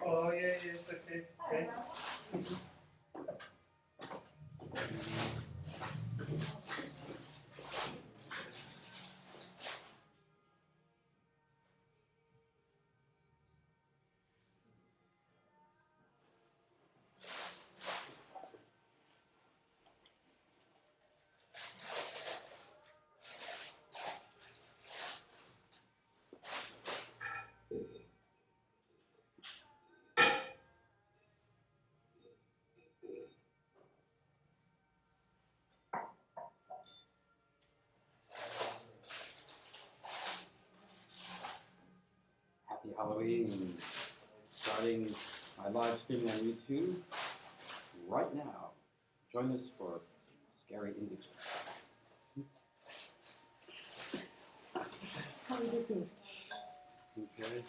Oh, yeah, yes, okay. Okay. Happy Halloween. Starting my live streaming on YouTube right now. Join us for scary indigo. How do you do? Okay.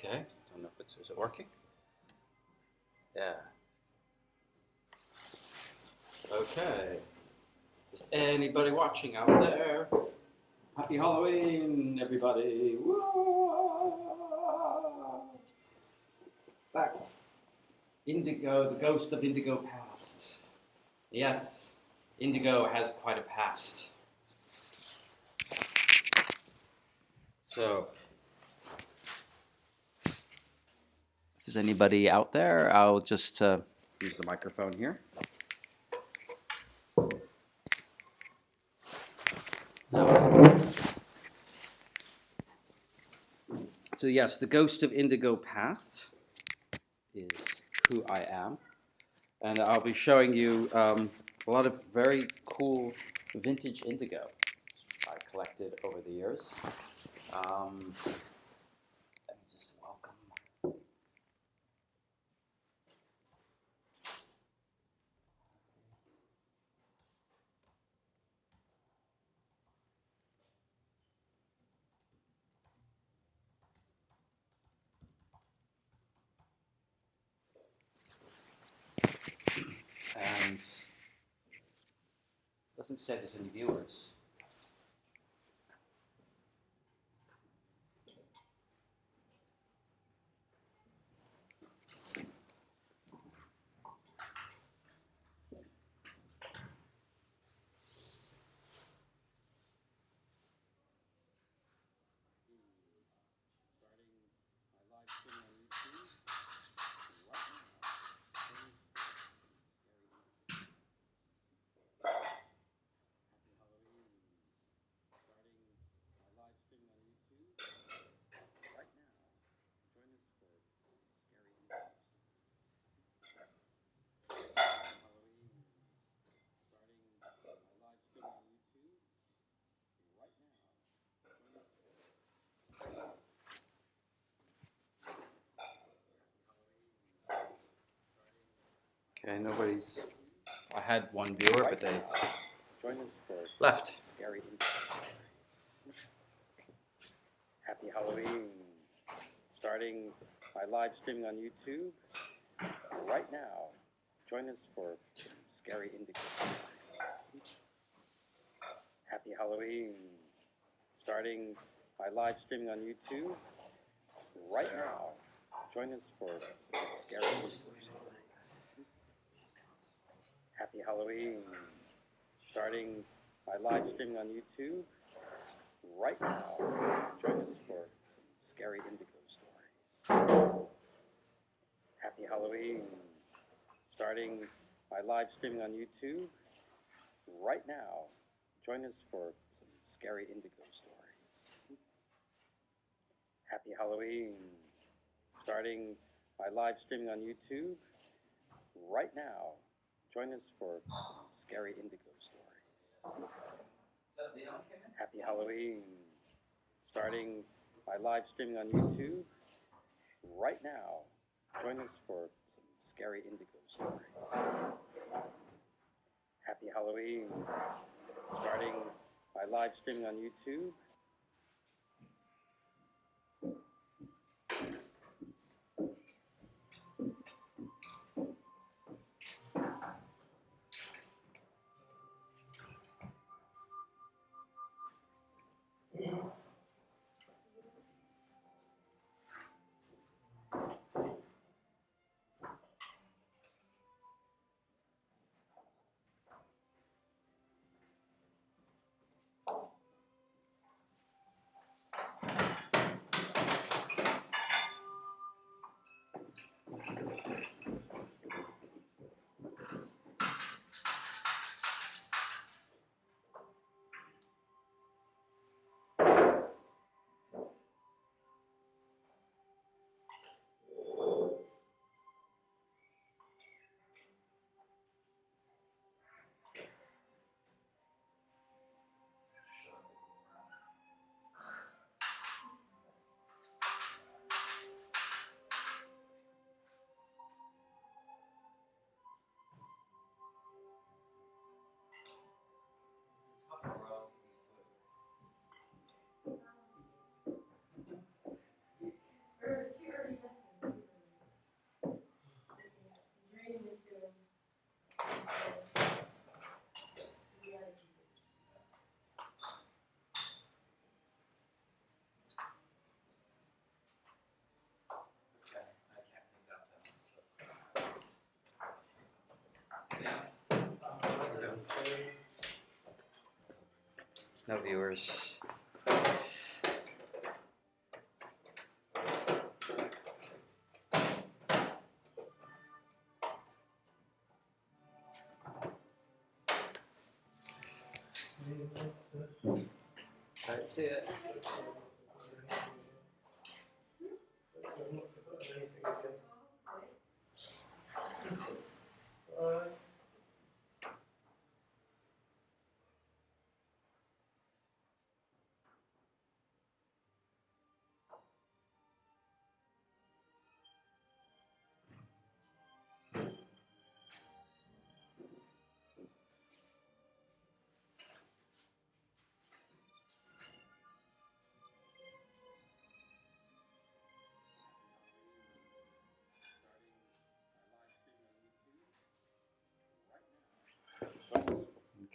Okay, don't know if it's, is it working? Yeah. Okay. Is anybody watching out there? Happy Halloween, everybody. Woo! Back. Indigo, the ghost of Indigo past. Yes, Indigo has quite a past. So, if there's anybody out there, I'll just use the microphone here. No. So yes, the ghost of Indigo past is who I am. And I'll be showing you a lot of very cool vintage indigo I collected over the years. Let me just welcome. And it doesn't say there's any viewers. Okay, nobody's. I had one viewer, but they left. Scary. Happy Halloween. Starting my live streaming on YouTube right now. Join us for scary indigo. Happy Halloween. Starting my live streaming on YouTube right now. Join us for scary indigo. Happy Halloween. Starting my live streaming on YouTube right now. Join us for some scary indigo stories. Happy Halloween. Starting my live streaming on YouTube right now. Join us for some scary indigo stories. Happy Halloween. Starting my live streaming on YouTube right now. Join us for some scary indigo stories. Happy Halloween. Starting my live streaming on YouTube right now. Join us for some scary indigo stories. Happy Halloween. Starting my live streaming on YouTube. No viewers. Alright, see ya.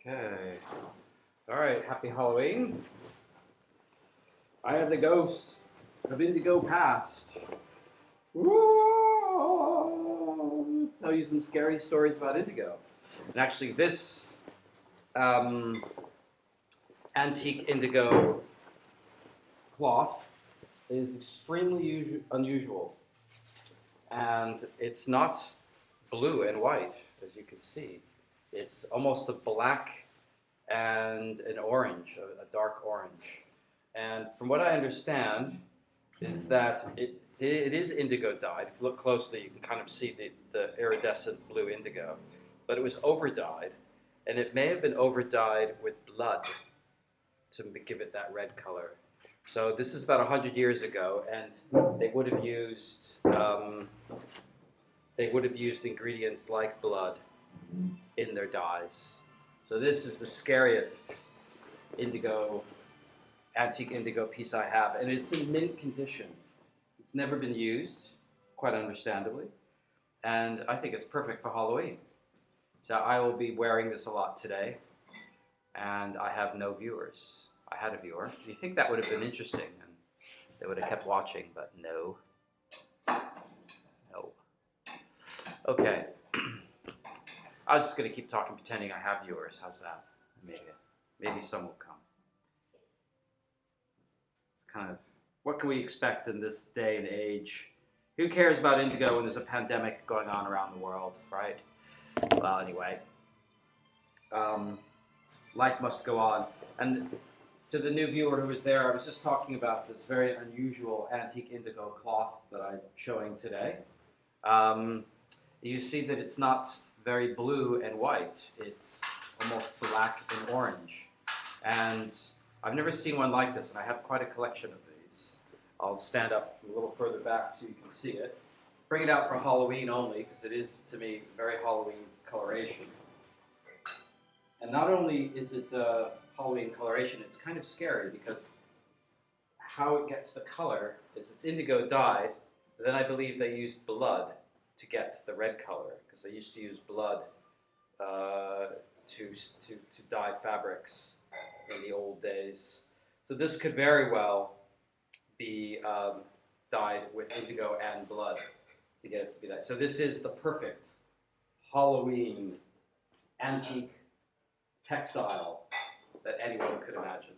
Okay. All right. Happy Halloween. I am the ghost of indigo past. Woo! Tell you some scary stories about indigo. And actually, this antique indigo cloth is extremely unusual. And it's not blue and white, as you can see. It's almost a black and an orange, a dark orange. And from what I understand, is that it is indigo dyed. If you look closely, you can kind of see the iridescent blue indigo. But it was overdyed, and it may have been overdyed with blood to give it that red color. So this is about 100 years ago, and they would have used ingredients like blood in their dyes. So this is the scariest antique indigo piece I have, and it's in mint condition. It's never been used, quite understandably, and I think it's perfect for Halloween. So I will be wearing this a lot today, and I have no viewers. I had a viewer. You think that would have been interesting, and they would have kept watching, but no. No. Okay. I was just going to keep talking, pretending I have viewers. How's that? Maybe some will come. It's kind of, what can we expect in this day and age Who cares about indigo when there's a pandemic going on around the world, right? Well, anyway, life must go on. And to the new viewer who was there, I was just talking about this very unusual antique indigo cloth that I'm showing today. You see that it's not very blue and white. It's almost black and orange. And I've never seen one like this, and I have quite a collection of these. I'll stand up a little further back so you can see it. Bring it out for Halloween only, because it is, to me, very Halloween coloration. And not only is it Halloween coloration, it's kind of scary, because how it gets the color is it's indigo dyed, but then I believe they used blood to get the red color, because they used to use blood to dye fabrics in the old days. So this could very well be dyed with indigo and blood to get it to be that. So this is the perfect Halloween antique textile that anyone could imagine.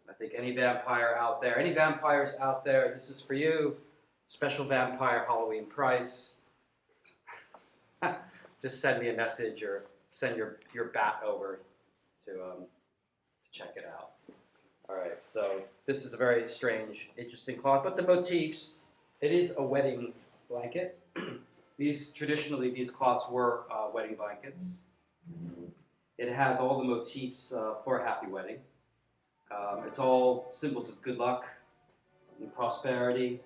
I think any vampire out there, any vampires out there, this is for you. Special vampire Halloween price. Just send me a message or send your bat over to check it out. All right, so this is a very strange, interesting cloth, but the motifs, it is a wedding blanket. Traditionally, these cloths were wedding blankets. It has all the motifs for a happy wedding. It's all symbols of good luck and prosperity.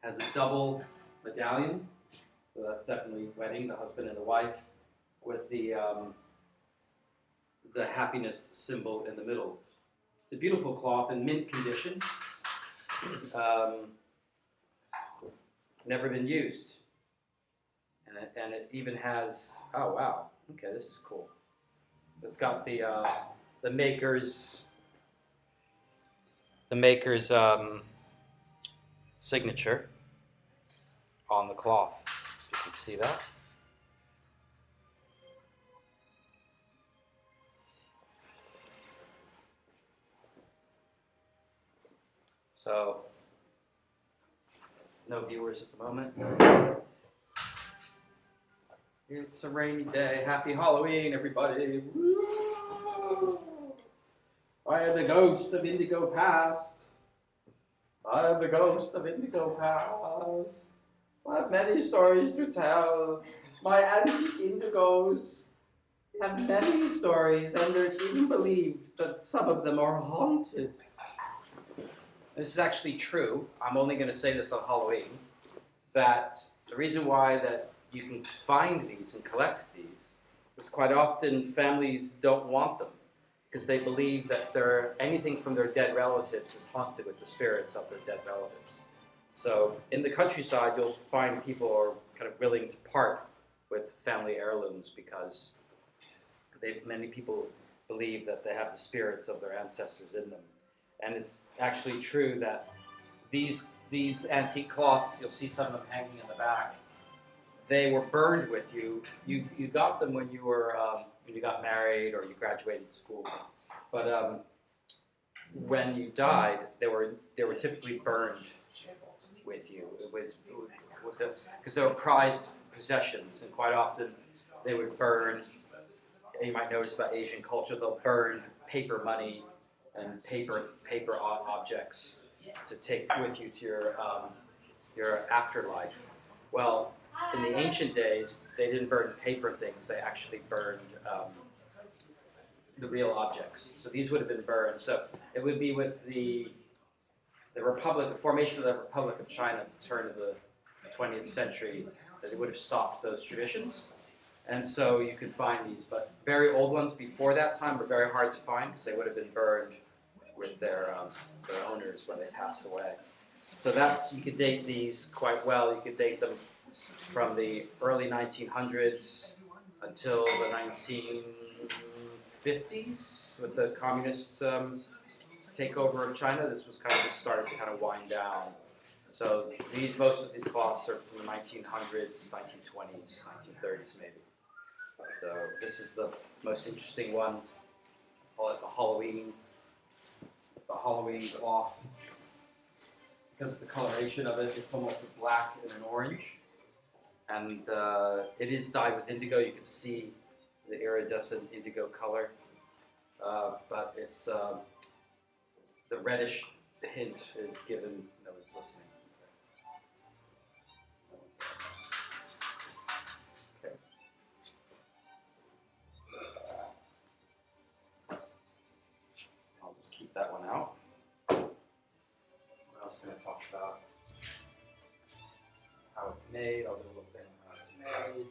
Has a double medallion, so that's definitely wedding, the husband and the wife, with the happiness symbol in the middle. It's a beautiful cloth in mint condition. Never been used. And it even has, oh wow, okay, this is cool. It's got the maker's signature on the cloth. You can see that. So, no viewers at the moment. It's a rainy day. Happy Halloween, everybody. Woo! I am the ghost of indigo past. I am the ghost of indigo past. I have many stories to tell. My antique indigos have many stories, and it's even believed that some of them are haunted. This is actually true. I'm only going to say this on Halloween, that the reason why that you can find these and collect these is quite often families don't want them because they believe that anything from their dead relatives is haunted with the spirits of their dead relatives. So in the countryside, you'll find people are kind of willing to part with family heirlooms because many people believe that they have the spirits of their ancestors in them. And it's actually true that these antique cloths, you'll see some of them hanging in the back, they were burned with you. You got them when you were when you got married or you graduated school. But when you died, they were typically burned with you. It was because they were prized possessions, and quite often they would burn. And you might notice about Asian culture, they'll burn paper money and paper objects to take with you to your afterlife. Well, in the ancient days, they didn't burn paper things; they actually burned the real objects. So these would have been burned. So it would be with the Republic, the formation of the Republic of China at the turn of the 20th century, that it would have stopped those traditions. And so you can find these, but very old ones before that time were very hard to find because they would have been burned with their owners when they passed away. So you could date these quite well. You could date them from the early 1900s until the 1950s with the communist takeover of China. This was kind of started to kind of wind down. So most of these cloths are from the 1900s, 1920s, 1930s maybe. So this is the most interesting one. Call it the Halloween cloth. because of the coloration of it, it's almost a black and an orange. And it is dyed with indigo. You can see the iridescent indigo color. But it's the reddish hint is given. Nobody's listening. Okay. I'll just keep that one out. What else can I talk about? How it's made. I'll do a little thing on how it's made.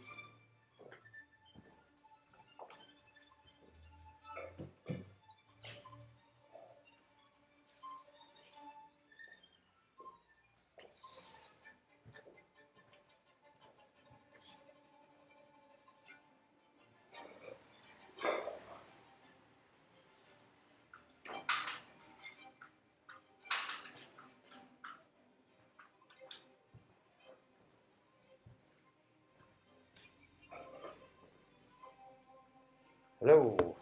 Hello.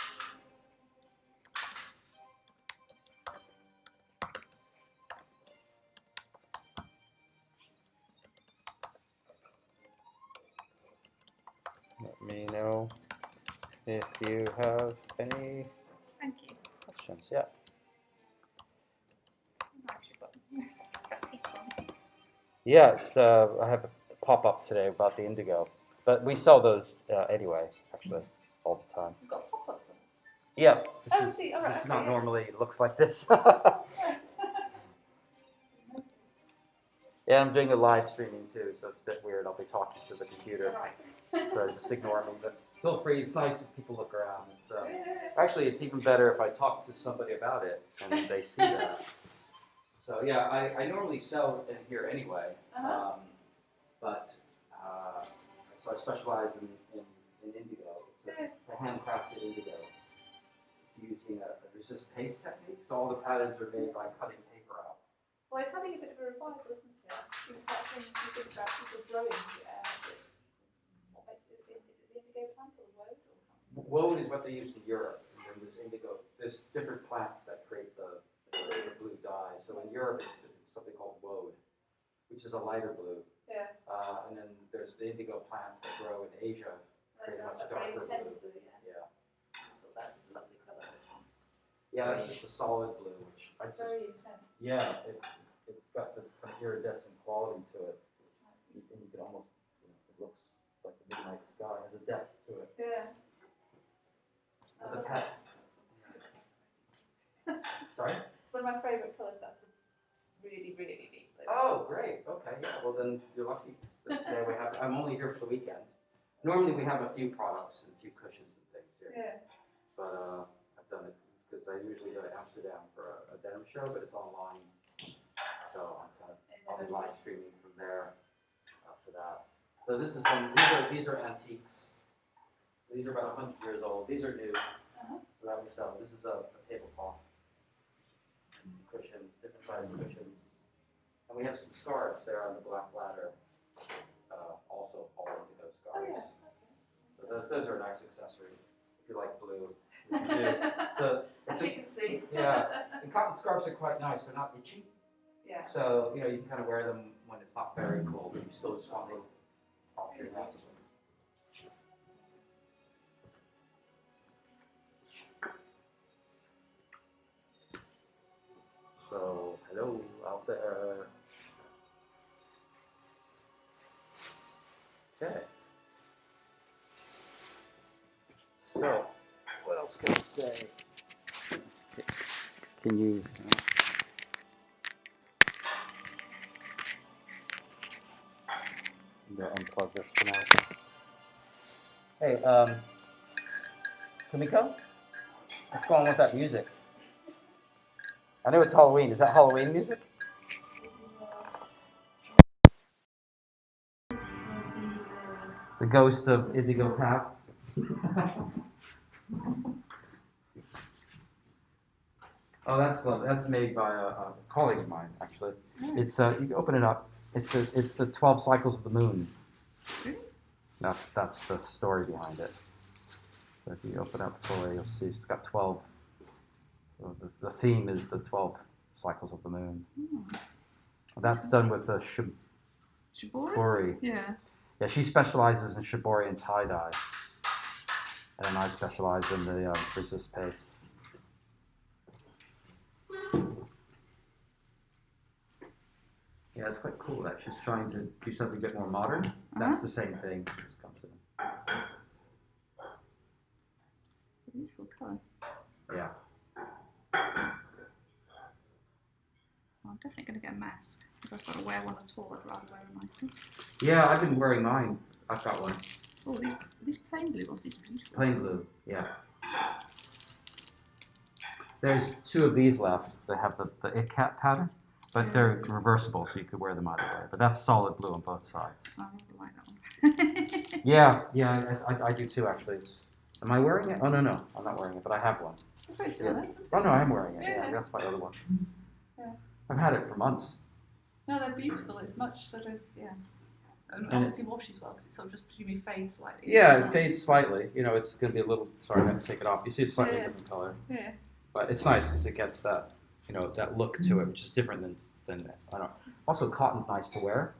Let me know if you have any Thank you. questions. Yeah. I've actually got people on. Yeah, it's, I have a pop-up today about the indigo. But we sell those anyway, actually, all the time. You've got pop-ups on. Yeah. Oh, see, all right, This is okay, not yeah. normally looks like this. Yeah, I'm doing a live streaming too, so it's a bit weird. I'll be talking to the computer, Right. so just ignore me. But feel free. It's nice if people look around. It's, actually, it's even better if I talk to somebody about it and they see that. So yeah, I normally sell in here anyway, but so I specialize in indigo. It's a handcrafted indigo. It's using a resist paste technique, so all the patterns are made by cutting paper out. Well, it's having a bit of a revival, isn't it? In fact, when you think about people growing, what makes it, is it the indigo plant or the woad? Or Woad is what they use in Europe, and then there's indigo. There's different plants that create the blue dye. So in Europe, it's something called woad, which is a lighter blue. yeah. And then there's the indigo plants that grow in Asia, create a much Very darker intense blue. blue, yeah. Yeah. So that's a lovely colour, this one. Yeah, that's just a solid blue, which I just, Very intense. yeah, it's got this kind of iridescent quality to it. And you can almost, it looks like the midnight sky, has a depth to it. Yeah. But the pet. Sorry? It's one of my favourite colours, that's really, really deep blue. Oh, great. Okay, yeah. Well, then you're lucky. Today we have. I'm only here for the weekend. Normally we have a few products and a few cushions and things here. Yeah. But I've done it because I usually go to Amsterdam for a denim show, but it's online, so I'll be live streaming from there for that. So this is these are antiques. These are about 100 years old. These are new. So that we sell. This is a tablecloth. Cushions, different sized cushions. And we have some scarves there on the black ladder, also all indigo scarves. Oh, yeah. So those are a nice accessory if you like blue. Which you do. So As you can see. yeah, and cotton scarves are quite nice. They're not itchy. Yeah. So you can kind of wear them when it's not very cold, but you still just want a little off your neck. So, hello out there. Okay. So, what else can I say? Can you? I'm gonna unplug this for now. Hey, Kamiko? What's going on with that music? I know it's Halloween. Is that Halloween music? The ghost of indigo past. Oh, that's made by a colleague of mine, actually. It's you can open it up. It's the 12 cycles of the moon. That's the story behind it. So if you open up fully, you'll see it's got 12. So the theme is the 12 cycles of the moon. That's done with the Shibori? shibori. Yeah. Yeah, she specializes in shibori and tie-dye. And then I specialize in the resist paste. Yeah, it's quite cool that she's trying to do something a bit more modern. That's the same thing. Just come to them. It's a beautiful colour. Yeah. Well, I'm definitely going to get a mask. If I've got to wear one at all, I'd rather wear a mask. Yeah, I've been wearing mine. I've got one. Oh, these plain blue ones, these are beautiful. Plain blue, yeah. There's 2 of these left that have the it cat pattern, but they're reversible, so you could wear them either way. But that's solid blue on both sides. Oh, I like that one. Yeah, I do too, actually. Am I wearing it? Oh, no, I'm not wearing it, but I have one. It's very similar, isn't it? Oh, no, I am wearing it. Yeah. Yeah, that's my other one. Yeah. I've had it for months. No, they're beautiful. It's much sort of, yeah. And And obviously washes well because it sort of just presumably fades slightly. Yeah, it fades slightly. You know, it's going to be a little, sorry, I have to take it off. You see it's slightly Yeah. different color. Yeah. But it's nice because it gets that, you know, that look to it, which is different than I don't know. Also, cotton's nice to wear.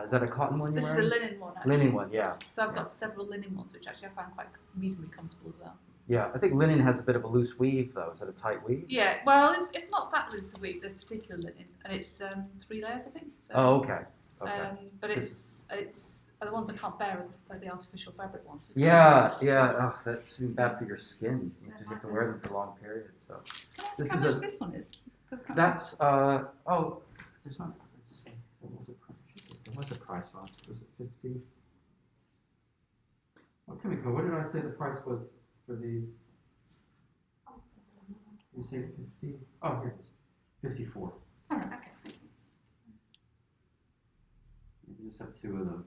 Is that a cotton one you're This wearing? is a linen one, actually. Linen one, yeah. So I've got several linen ones, which actually I find quite reasonably comfortable as well. Yeah, I think linen has a bit of a loose weave, though. Is it a tight weave? Yeah, well, it's not that loose a weave. There's particular linen, and it's 3 layers, I think. So, Oh, okay. Okay. but it's the ones I can't bear are the artificial fabric ones. Yeah. Oh, that's bad for your skin. You have to wear them for long periods. So This This how is much a- this one is. that's there's not. Let's see. What was it? There was a price on it. Was it 50? Oh, Kimiko, what did I say the price was for these? You say 50? Oh, here it is. 54. Oh, okay. Thank you. You just have 2 of them.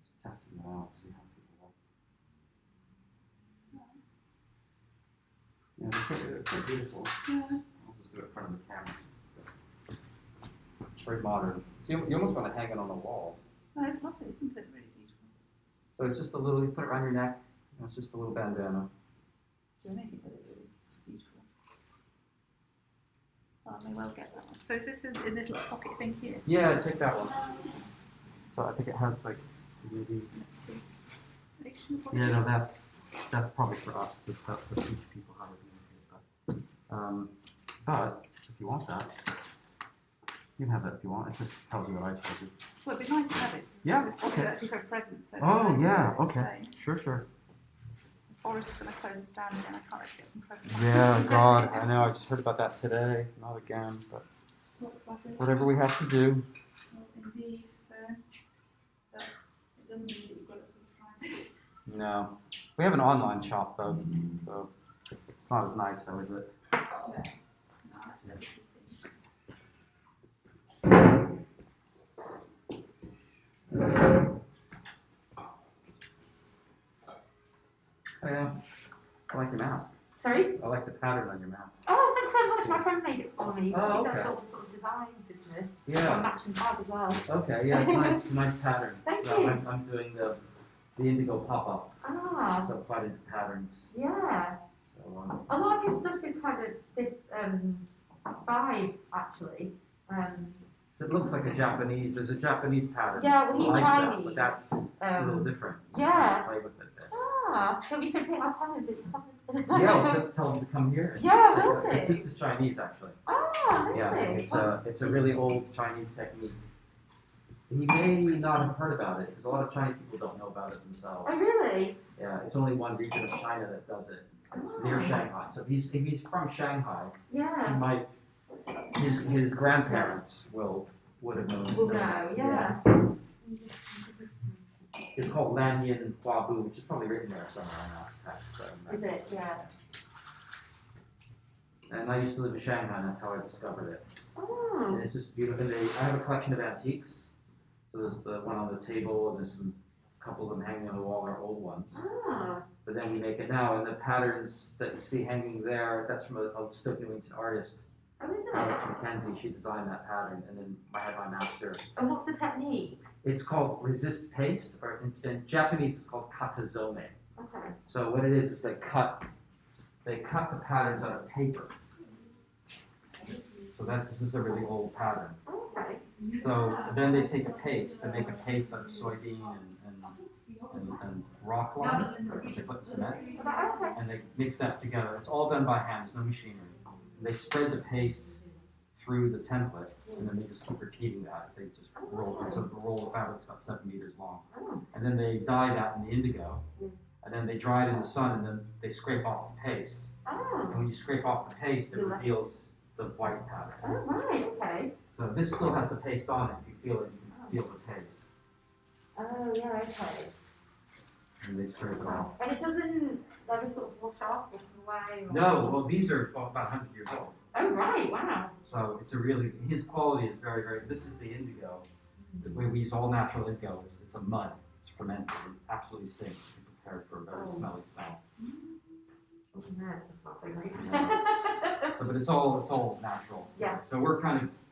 Just testing them out, see how people like. Yeah, they're quite beautiful. Yeah. I'll just do it in front of the camera. It's very modern. So you almost want to hang it on the wall. Oh, it's lovely, isn't it? Really beautiful. So it's just a little, you put it around your neck. You know, it's just a little bandana. Do anything with it, really. It's beautiful. Oh, I may well get that one. So is this in this little pocket thing here? Yeah, take that one. So I think it has like maybe. Yeah, no, that's probably for us to teach people how to communicate. But if you want that, you can have that if you want. It just tells you what I told you. Well, it'd be nice to have it. Yeah, It's okay. actually for a present. So Oh, nice to yeah, have it okay. stay. Sure. Boris is going to close this down again. I can't wait to get some presents. Yeah, God, I know. I just heard about that today. Not again, but Looks like it. whatever we have to do. Well, indeed. So, but it doesn't mean that you've got to sort of try and No. We have an online shop, though, so it's not as nice, though, is it? No, that's never cheating. Yeah. I like your mask. Sorry? I like the pattern on your mask. Oh, thanks so much. My friend made it for me. Oh, He's okay. a sort of design business. Yeah. On matching tab as well. Okay, yeah, it's nice. It's a nice pattern. Thank So you. I'm doing the indigo pop-up, Ah, so quite into patterns. yeah. So A lot of his stuff is kind of this vibe, actually. so it looks like a Japanese. There's a Japanese pattern. Yeah, well, he's like that, Chinese. but that's a little different. Just yeah. play with it a bit. Ah, so we should take my time that you come. Yeah, I'll tell them to come here. and Yeah, check it will out. they? This is Chinese, actually. Ah, Yeah, amazing. it's a really old Chinese technique. He may not have heard about it because a lot of Chinese people don't know about it themselves. Oh, really? Yeah, it's only one region of China that does it. It's near Shanghai. So if he's from Shanghai, he Yeah. might his grandparents would have known. We'll know, yeah. It's called Lan Yin Hua Bu, which is probably written there somewhere on that text. Is it? Yeah. And I used to live in Shanghai, and that's how I discovered it. Oh. And it's just beautiful. And I have a collection of antiques. So there's the one on the table, and there's a couple of them hanging on the wall are old ones. Ah. But then we make it now, and the patterns that you see hanging there, that's from a Stoke Newington artist, Oh, is Alex it? Mackenzie. She designed that pattern, and then I had my master. And what's the technique? It's called resist paste, or in Japanese it's called katazome. Okay. So what it is they cut the patterns out of paper. So So this is a really old pattern. Okay. So then they take a paste to make a paste out of soybean and rock lime. They put cement Okay. and they mix that together. It's all done by hand. There's no machinery. And they spread the paste through the template, and then they just keep repeating that. They just roll it. So the roll of fabric's about 7 meters long. And then they dye that in the indigo, and then they dry it in the sun, and then they scrape off the paste. And when you scrape off the paste, it reveals the white pattern. Oh, right, okay. So this still has the paste on it. If you feel it, you can feel the paste. Oh, yeah, okay. And they scrape it off. And it doesn't ever sort of wash off or come away? Or... No, well, these are about 100 years old. Oh, right, wow. So it's a really, his quality is very, very, this is the indigo. We use all natural indigo. It's a mud. It's fermented. It absolutely stinks. It's prepared for a very smelly smell. Oh, no, that smells so great. So, but it's all natural. Yeah. So we're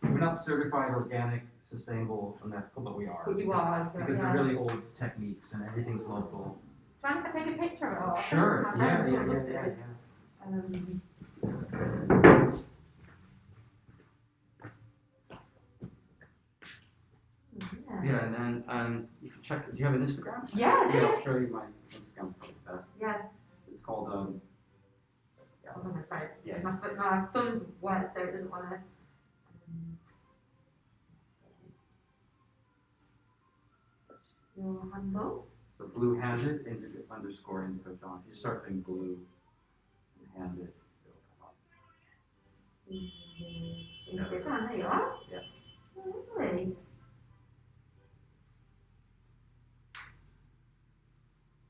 not certified organic, sustainable, and ethical, but we are. But you are, Because they're really old techniques and everything's local. Trying to take a picture of it all. Sure. Yeah. Yeah, and then you can check. Do you have an Instagram? Yeah, Yeah, I'll show you my Instagram's probably the best. Yeah. It's called Oh, no, sorry. Yeah. My thumb's wet, so it doesn't want to. Your handle. So Bluehanded _indigo John. If you start doing blue and handed, it'll come up. Indigo John, there you are. Yeah. Oh, really?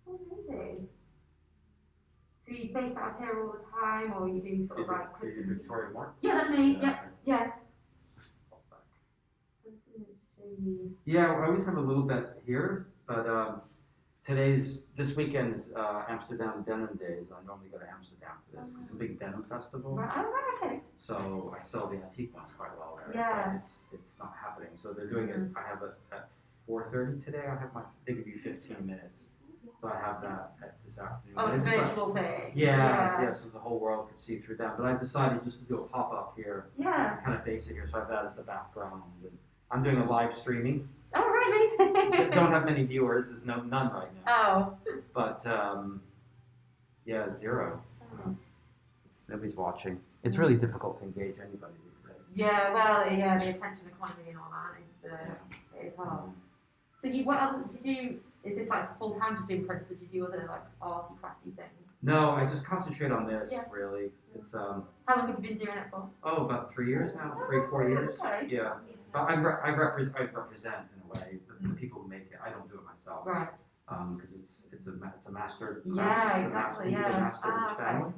Amazing. So you based out here all the time, or you do sort of like Did you Christmas? Victoria Moore? Yeah, that's me. Yeah, okay. yeah. Yeah, I always have a little bit here, but this weekend's Amsterdam Denim Days. I normally go to Amsterdam for this. It's a big denim festival. Right. Oh, right, okay. So I sell the antique ones quite well there. Yeah. But it's not happening. So they're doing it. I have it at 4:30 today. I have they give you 15 minutes. So I have that this afternoon. Oh, it's a virtual thing. Yeah, so the whole world could see through that. But I've decided just to do a pop-up here. Yeah. Kind of base it here, so I have that as the background. And I'm doing a live streaming. Oh, right, amazing. Don't have many viewers. There's none right now. Oh. But yeah, 0. Oh. Nobody's watching. It's really difficult to engage anybody these days. Yeah, well, yeah, the attention economy and all that is it's hard. So what else do you do? Is this like full time just doing prints, or do you do other like arty, crafty things? No, I just concentrate on this. Yeah. Really. It's How long have you been doing it for? about 3 years now, 4 years. Okay. Yeah, but I represent in a way the people who make it. I don't do it myself. Right. Because it's a master. Yeah, it's a exactly. master, Yeah. Master of his Okay. family.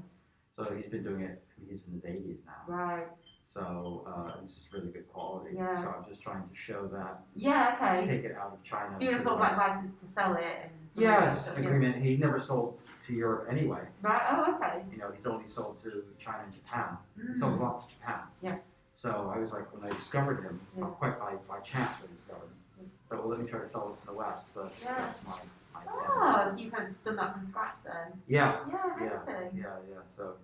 So he's been doing it. He's in his 80s now. Right. So this is really good quality. Yeah. So I'm just trying to show that. Yeah. Okay. Take it out of China. Do you sort of like license to sell it? And Yes, yeah. agreement. He never sold to Europe anyway. Right. Oh, okay. You know, he's only sold to China and Japan. Mm. He sells a lot to Japan. Yeah. So I was like, when I discovered him, Yeah. quite by chance I discovered him. So well, let me try to sell this in the West. So that's my Oh, so you've kind of done that from scratch then? Yeah. Yeah. Yeah. Amazing. Yeah. So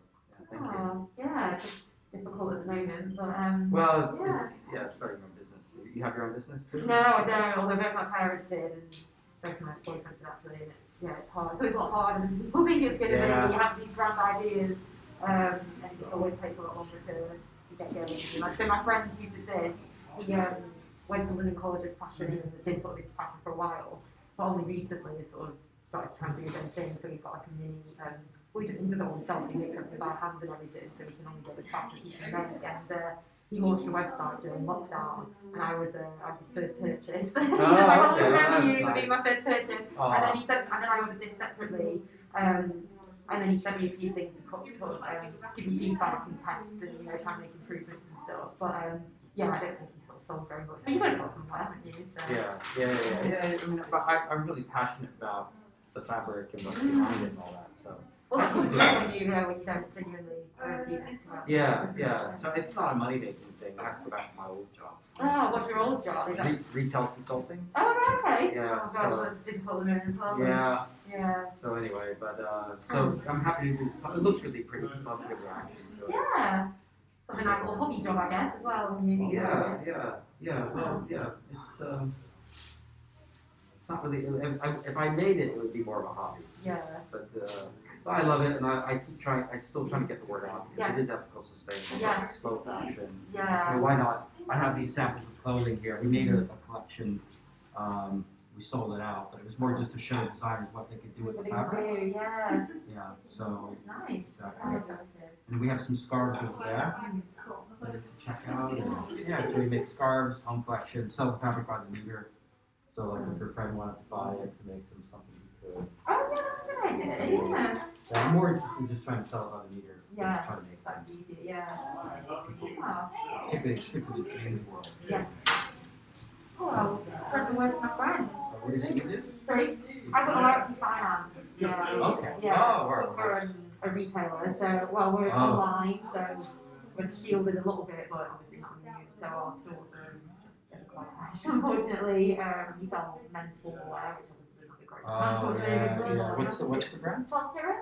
thank you. Oh, yeah. It's difficult at the moment, but Well, yeah. it's starting my business. You have your own business too? No, I don't. Although both my parents did, and both my boyfriends did actually. And it's hard. It's always a lot harder than people think it's going to be. You have these grand ideas, and it always takes a lot longer to get going. Like, so my friend who did this, he went to London College of Fashion and has been sort of into fashion for a while, but only recently has sort of started to try and do his own thing. So he's got like a mini. Well, he doesn't all himself, so he makes everything by hand and everything, so he can only go as fast as he can make. And he launched a website during lockdown, and I was his first purchase. He's just like, well, I remember you for being my first purchase. And then and then I ordered this separately. And then he sent me a few things to give me feedback and test and try and make improvements and stuff. But yeah, I don't think he sort of sold very much. But you guys sold somewhere, haven't you? So. Yeah. I mean, but I'm really passionate about the fabric and what's behind it and all that. So. Well, that comes through when you don't genuinely use it. Yeah. So it's not a money-making thing. I have to go back to my old job. Oh, what's your old job? Is that... Retail consulting. Oh, right, okay. Yeah. Oh, gosh, that's difficult to as well. Yeah. Yeah. So anyway, but so I'm happy to do. It looks really pretty. Love the reaction to it. Yeah. Something nice little hobby job, I guess, as well. When you, Well, it's not really. If I made it, it would be more of a hobby. Yeah. But I love it, and I keep trying. I still trying to get the word out because it is ethical, sustainable, Yes. slow fashion. Yeah. You know, why not? I have these samples of clothing here. We made a collection. We sold it out, but it was more just to show designers what they could do with the fabric. Yeah. Yeah. So. Nice. Exactly. And we have some scarves over there. That you can check out. And, so we make scarves, home collection, sell the fabric by the meter. So like if your friend wanted to buy it to make something you could. Oh yeah, that's a good idea. Yeah. So I'm more interested in just trying to sell it by the meter. Yeah. Just trying to make That's things. easier. Yeah. People, Oh. particularly the jeans world. Yeah. Oh, well, spread the word to my friend. So what is it you do? Sorry, I got a lot of finance. Yeah. Okay. Yeah. Oh, For a retailer. So, well, we're online, so we're shielded a little bit, but obviously not immune. So our stores are quite harsh, unfortunately. We sell men's footwear, which obviously is not the great. What's the brand? Totera?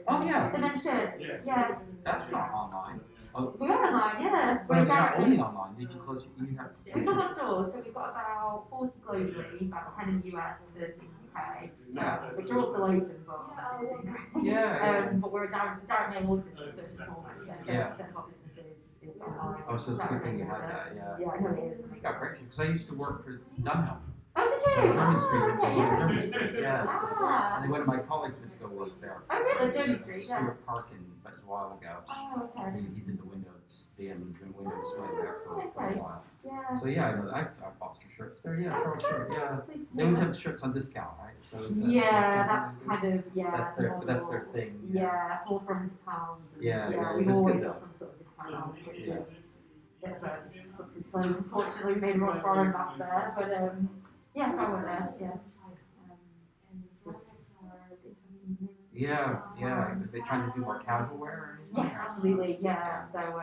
Oh yeah. The men's shirts. Yeah. That's not online. Oh, We are online, yeah. but We're you're not directly. only online. Did you close? You have. We still got stores, so we've got about 40 globally, about 10 in the US, 30 in the UK. Yeah. Which are all still open, but Yeah. but we're a direct mail order business first and foremost. So 70% of our business is online. Oh, so it's a good thing you had that. Yeah. Yeah, I know it is. I got great because I used to work for Dunhill. Oh, did you? So German Street, Oh, okay, yes. German Street, yeah. Ah. And then one of my colleagues went to go work there. Oh, really? German Street, yeah. Stuart Parkin, but it was a while ago. Oh, okay. He did the windows, the window display there for a while. Yeah. So yeah, I know. I bought some shirts there. Yeah, Charles shirt. Yeah. Please They always have shirts on discount, right? So is that, Yeah, that's kind of, yeah. That's their thing. Yeah, £400. And Yeah, we've it's always good got though. some sort of discount on, which Yeah. is a bit of a slippery slope. Unfortunately, we made a run for back there, but yeah, so I went there, yeah. Yeah. Are they trying to do more casual wear or anything? Yes, absolutely, yeah. So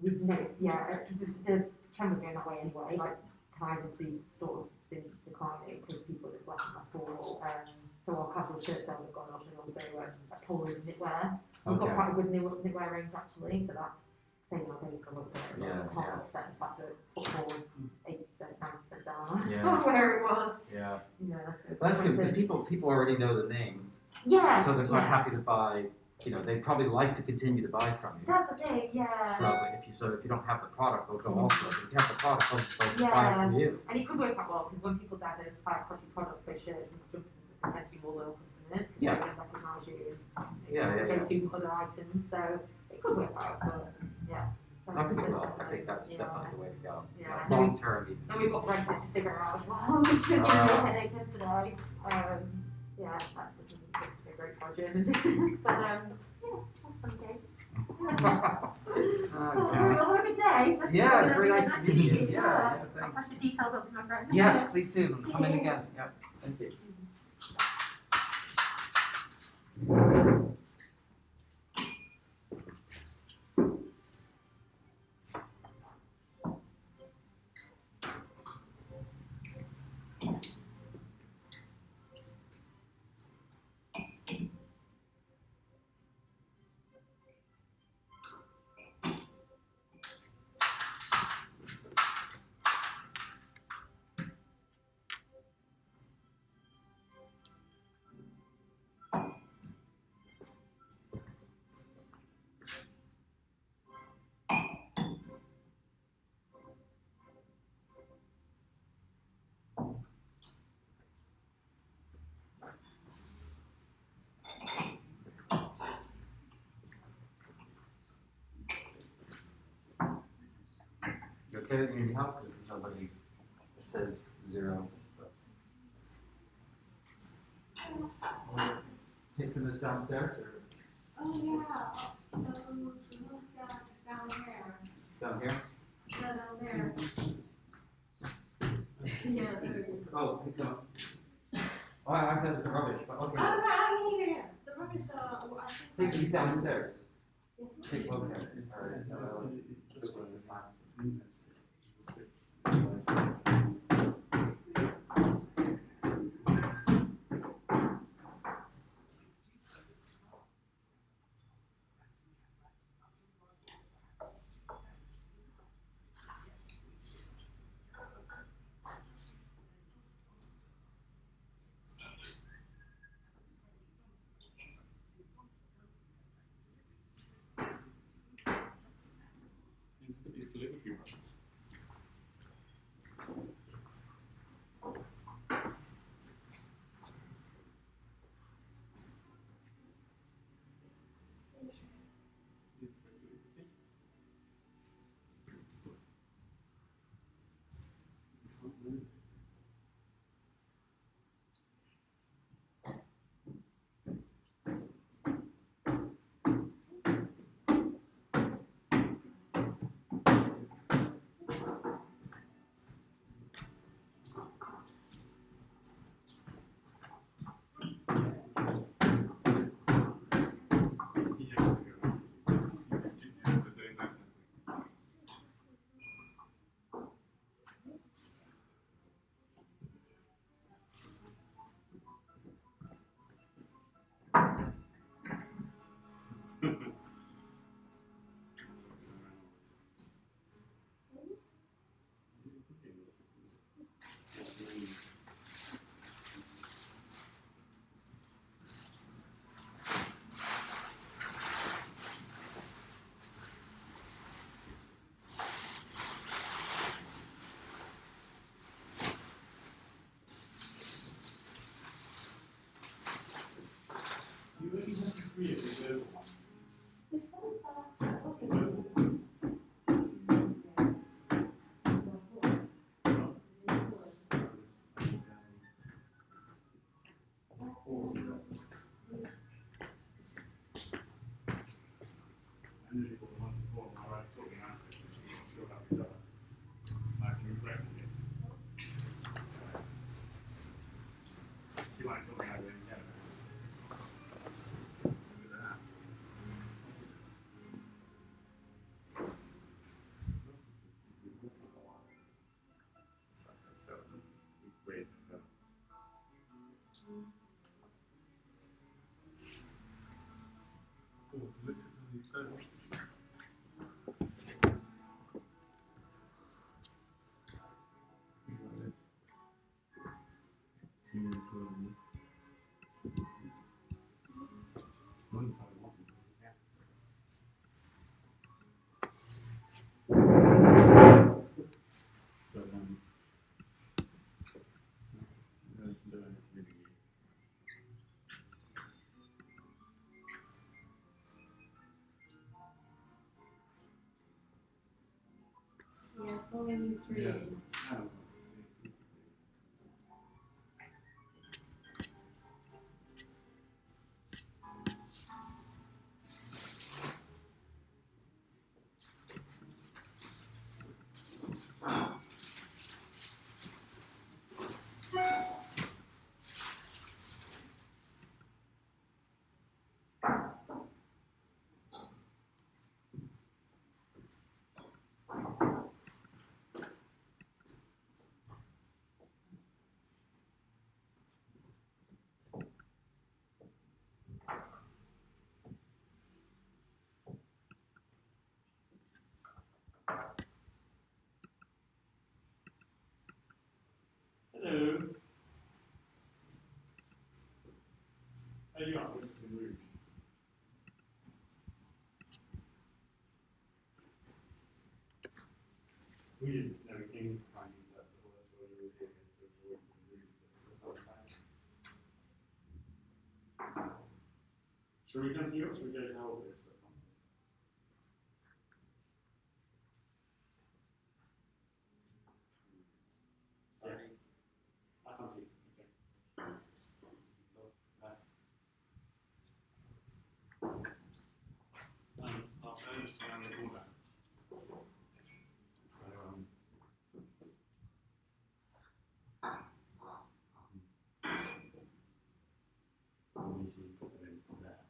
we've noticed, yeah, the trend was going that way anyway. Like, Kaizen seems sort of been declining because people are just less and less formal. So our casual shirt sales have gone up, and also polos and knitwear. We've got quite a good knitwear range actually, so that's saying our daily go up there. Yeah. Can't offset the fact that football is 80%, 90% down Yeah. where it was. Yeah. Yeah, so That's good because people already know the name, yeah, so they're quite happy to buy. You know, they probably like to continue to buy from you. That's the thing, yeah. So if you don't have the product, they'll go elsewhere. If you have the product, they'll buy it Yeah. from you. And it could work out well because when people diversify across your products, so shirts and jumpers and tend to be more loyal customers because Yeah. they can recognise you Yeah. go to other items. So it could work out, but yeah. I think it will. I think that's definitely the way to go. Yeah. Long term, even. Then we've got Brexit to figure out as well, which is going to be a headache yesterday. Yeah, that doesn't look so great for our German business, but yeah, that's okay. Well, have a good day. Yeah, it's very nice to meet you. Yeah, I'll thanks. pass the details up to my friend. Yes, please do. Come in again. Yeah, thank you. You okay? You need help? There's nobody that says 0. So. Take some of this downstairs or Oh, yeah. So, what's that down there? down here? Yeah, down there. Yeah, there it is. Oh, pick them up. Oh, I thought it was the rubbish, but okay. Oh, right here. The rubbish, I think. Take these downstairs. Yes, Take both there. All right. Just one at a time. You only have to create the little ones. Yes, only three. Yeah. Hello. How you are? It's in Rouge. We didn't know we came to find you that before, that's why you were here, so we were in Rouge, but it was fine. Shall we come to you or shall we go to our office? Sorry. I can't see. Okay. I'll just around the corner. So, easy to put them in there.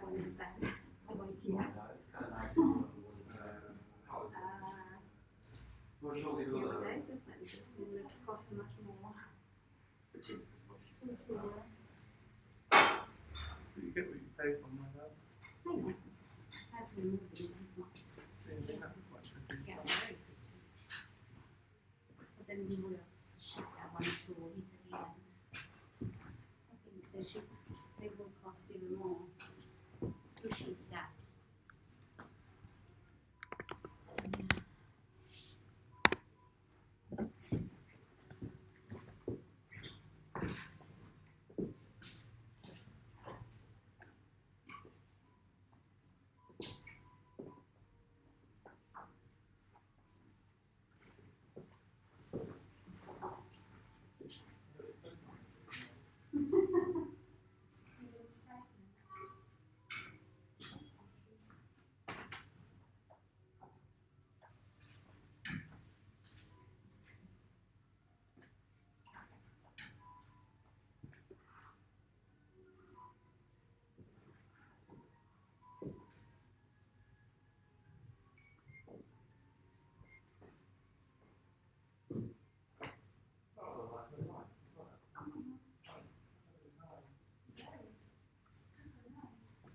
understand. I like you. It's kind of nice to do college. Well, surely See you'll what it is, isn't it? It would cost much more. the cheapest much. So you get what you pay for my dad. I know. That's really moving, it's not. Yeah, very good. But then we will ship that one to Italy and I think they will cost even more to ship that. So, yeah.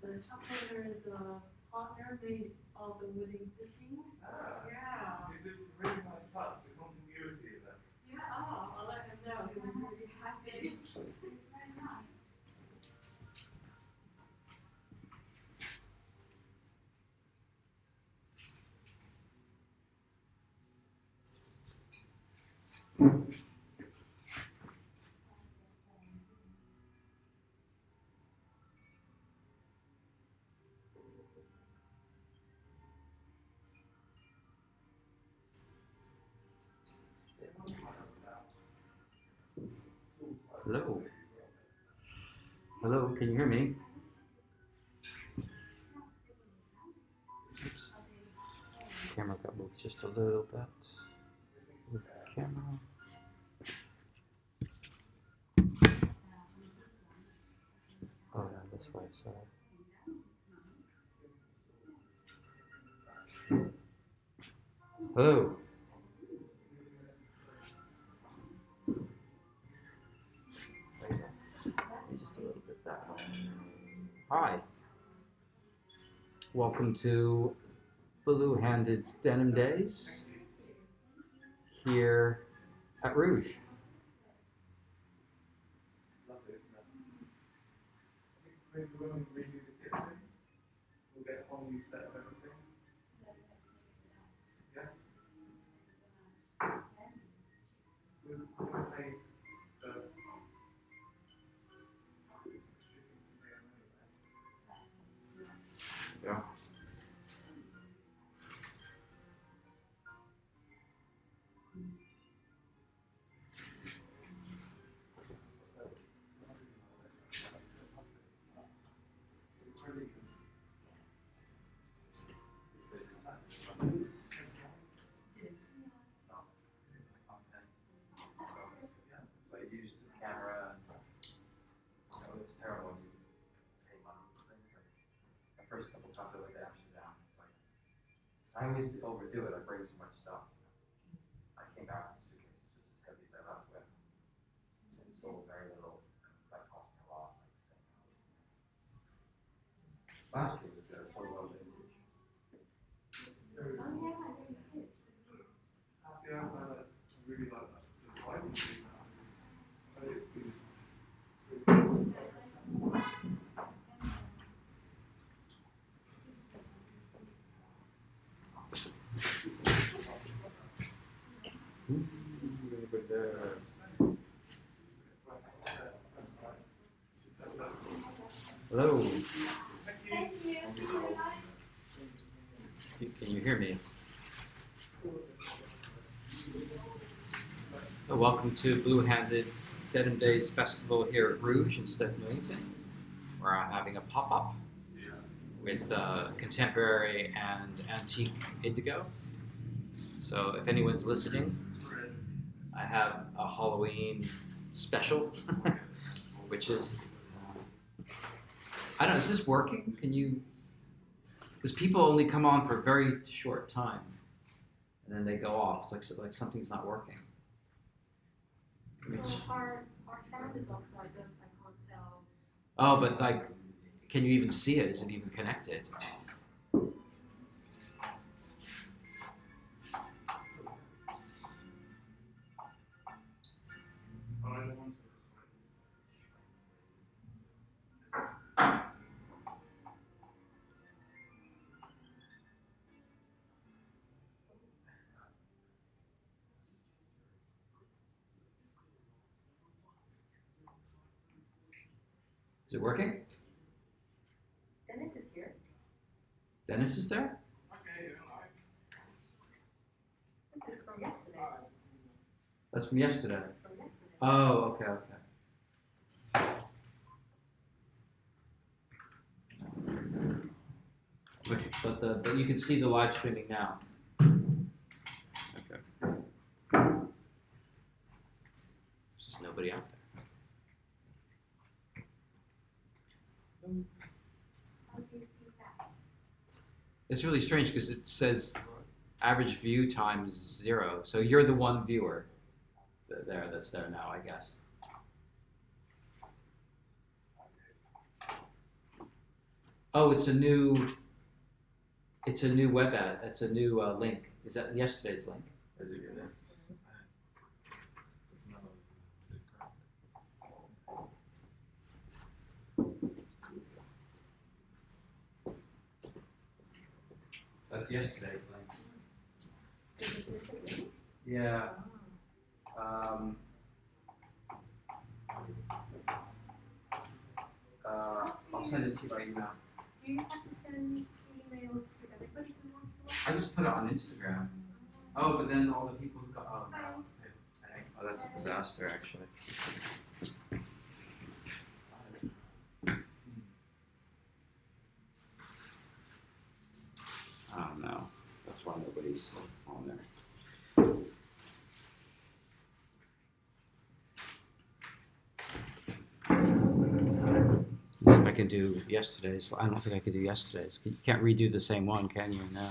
The chocolate is a partner made of the wooden fitting. Yeah. It's a really nice touch, the continuity of that. Yeah, I'll let him know. He'll be really happy. It's very nice. Hello. Hello, can you hear me? Oops. Camera got moved just a little bit. Move the camera. Oh yeah, this way, sorry. Hello. Just a little bit that way. Hi. Welcome to Bluehanded's Denim Days here at Rouge. Lovely, isn't it? Maybe when we redo the kitchen, we'll get a whole new set of everything. Yeah? We'll pay the yeah. So I used the camera and it looks terrible when you pay money for things. Like the first couple times I went to Amsterdam, it's like I always overdo it. I bring so much stuff. I came back with suitcases just as heavy as I left with. And sold very little. That cost me a lot. Last year was good. I sold a lot of vintage. Oh yeah, I really did. Yeah, I really like that. I didn't do that. Hello. Thank you. Can you hear me? Welcome to Bluehanded's Denim Days Festival here at Rouge in Stoke Newington. We're having a pop-up with contemporary and antique indigo. So if anyone's listening, I have a Halloween special, which is, I don't know, is this working? Can you, because people only come on for a very short time and then they go off. It's like something's not working. Well, our sound is offside, I can't tell. Oh, but like, can you even see it? Is it even connected? Is it working? Dennis is here. Dennis is there? This is from yesterday. That's from yesterday. It's from yesterday. Oh, okay. But you can see the live streaming now. Okay. There's just nobody out there. How do you see that? It's really strange because it says average view time is 0. So you're the one viewer that's there now, I guess. Oh, it's a new web ad. It's a new link. Is that yesterday's link? Or is it your link? That's yesterday's link. Is it different? Yeah. I'll send it to you by email. Do you have to send emails to everybody who wants to watch? I just put it on Instagram. Oh, but then all the people who got, oh no. Oh, that's a disaster, actually. Oh no, that's why nobody's on there. Let's see if I can do yesterday's. I don't think I can do yesterday's. You can't redo the same one, can you? No.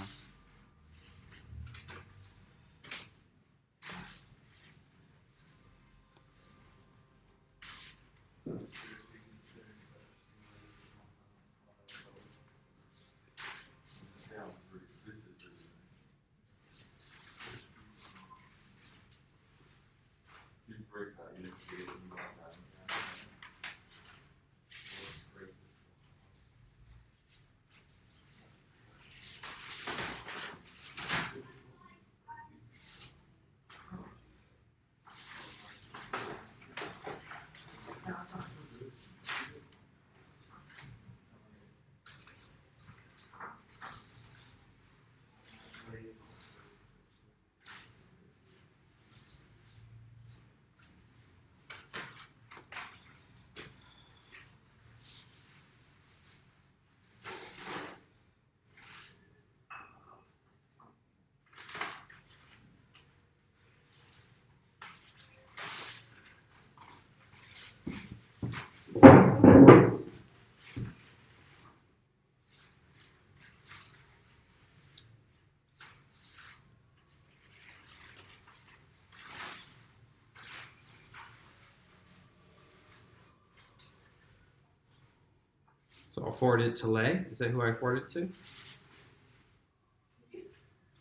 So I'll forward it to Lei. Is that who I forward it to?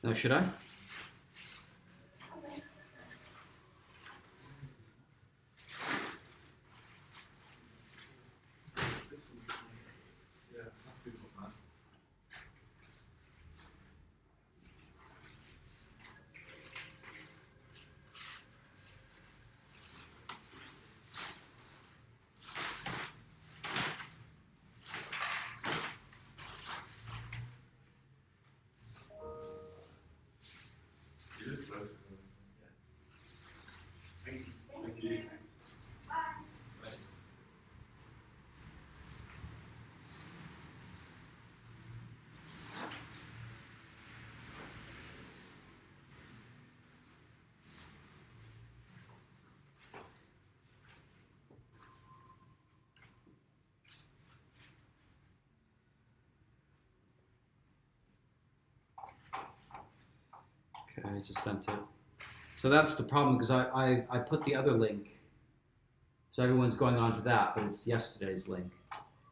No, should I? Okay, I just sent it. So that's the problem because I put the other link, so everyone's going on to that, but it's yesterday's link.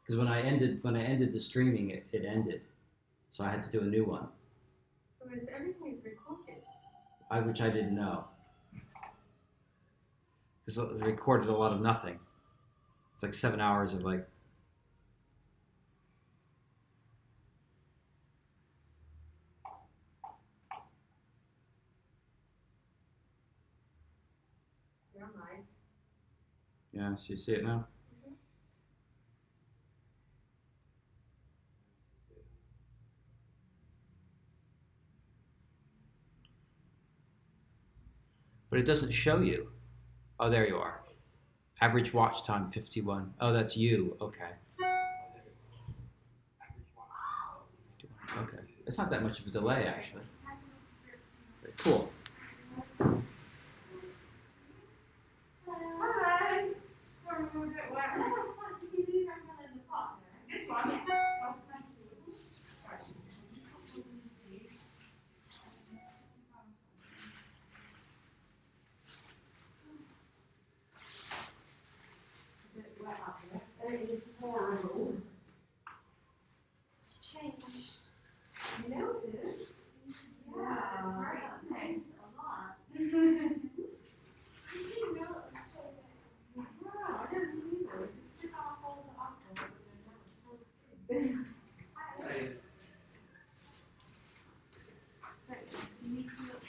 Because when I ended the streaming, it ended, so I had to do a new one. So everything is recorded. Which I didn't know. Because it recorded a lot of nothing. It's like 7 hours of like. You're live. Yeah, so you see it now? But it doesn't show you. Oh, there you are. Average watch time 51. Oh, that's you. Okay. Okay. It's not that much of a delay, actually. Very cool. Hi. Sorry, we were a bit wet. No, it's fine. You can leave everyone in the pot. This one? Yeah. Oh, thank you. Sorry. A bit wet up there. It is horrible. It's changed. You noticed? Yeah. It's very Thanks a lot. I didn't know it was so bad. Wow, I didn't either. Just took off all the alcohol and now it's so good. So, you need to look.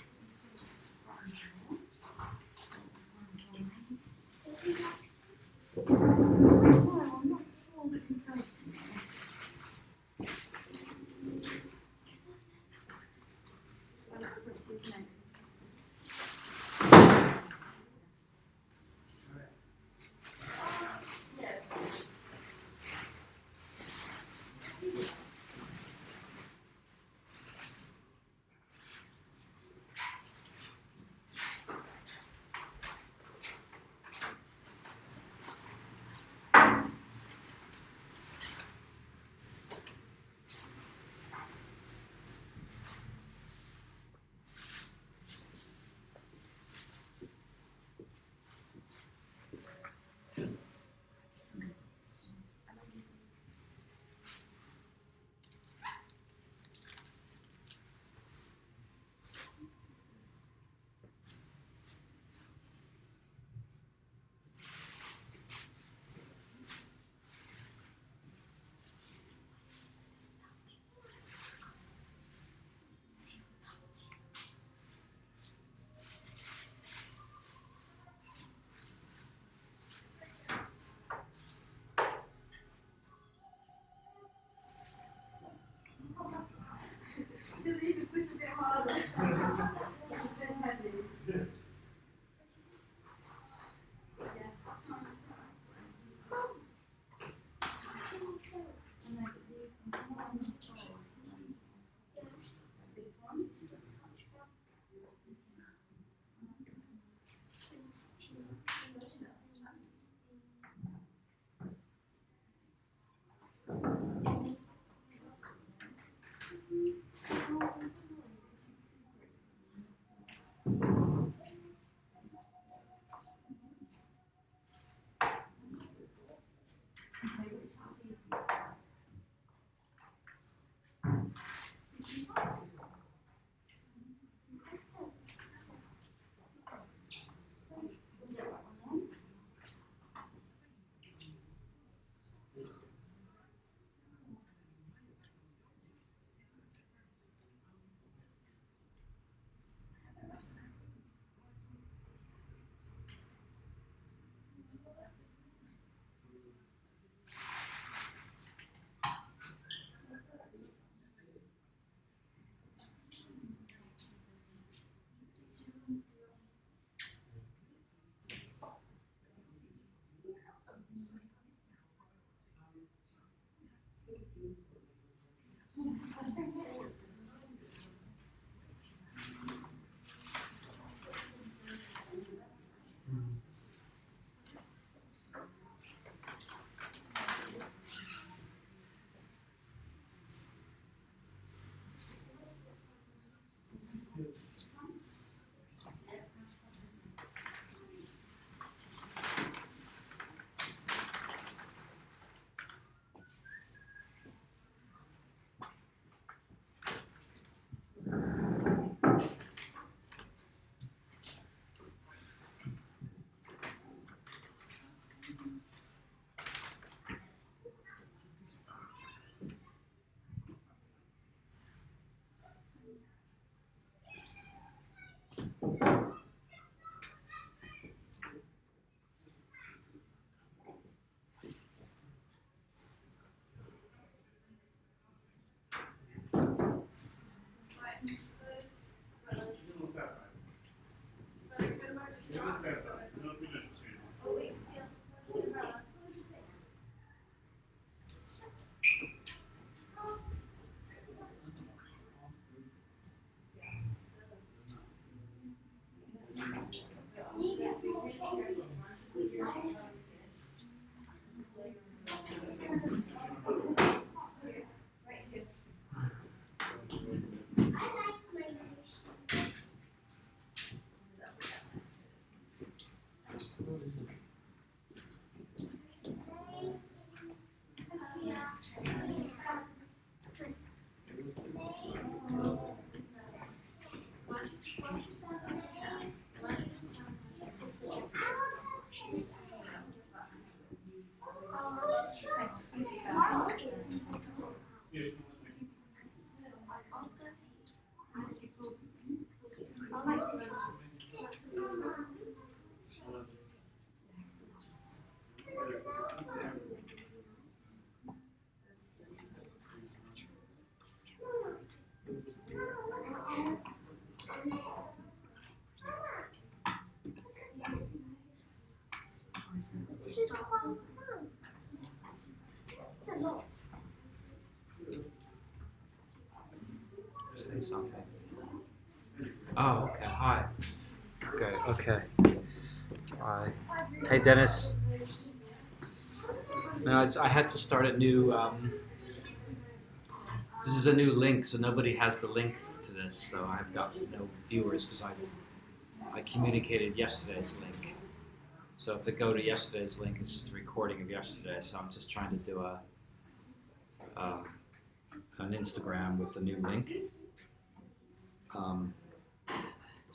You need to push a bit harder. It's a bit heavy. Say something. Oh, okay. Hi. Okay. Okay. Hi. Hey, Dennis. No, I had to start a new. This is a new link, so nobody has the link to this. So I've got no viewers because I communicated yesterday's link. So if they go to yesterday's link, it's just a recording of yesterday. So I'm just trying to do an Instagram with the new link.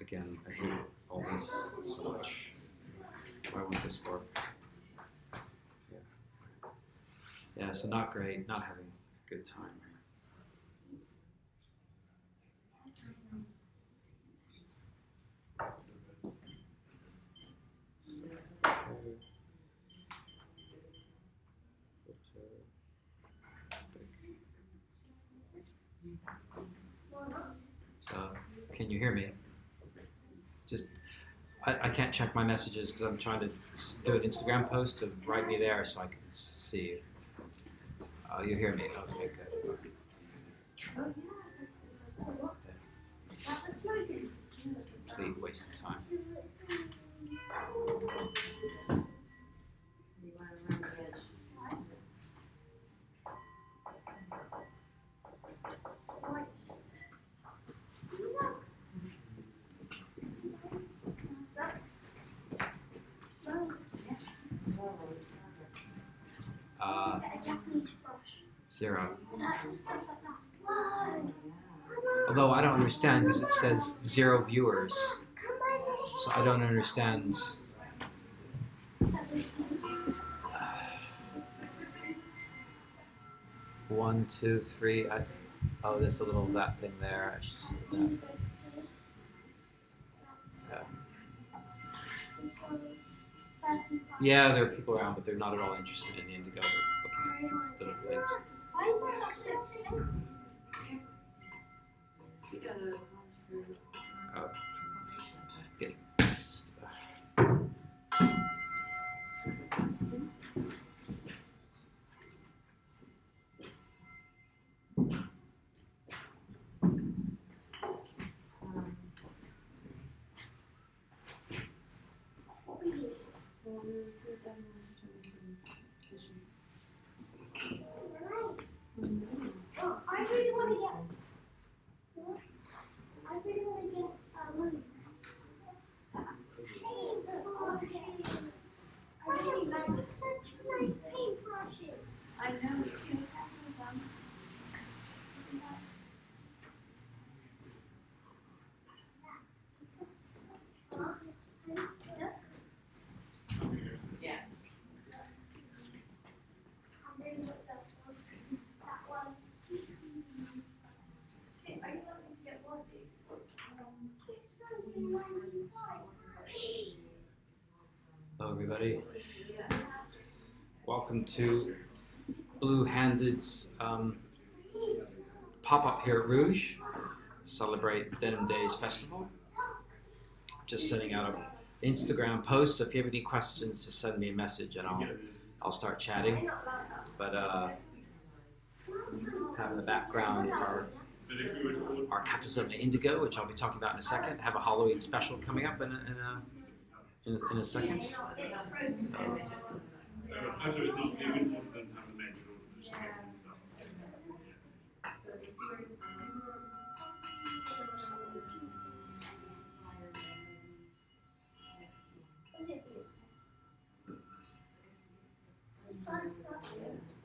Again, I hate all this so much. Why won't this work? Yeah, so not great, not having a good time. So, can you hear me? Just, I can't check my messages because I'm trying to do an Instagram post to write me there so I can see you. Oh, you hear me? Okay, good. Complete waste of time. Zero. Although I don't understand because it says 0 viewers. So I don't understand. 1, 2, 3. Oh, there's a little that thing there. I should see that. Yeah, there are people around, but they're not at all interested in the indigo. They're looking at little things. Oh, getting pissed. I really want to get money. Those are such nice paintbrushes. I know, it's cute. Yeah. Hello, everybody. Welcome to Bluehanded's pop-up here at Rouge. Celebrate Denim Days festival. Just sending out an Instagram post. So if you have any questions, just send me a message and I'll start chatting. But have in the background our katazome indigo, which I'll be talking about in a second. Have a Halloween special coming up in a second. So,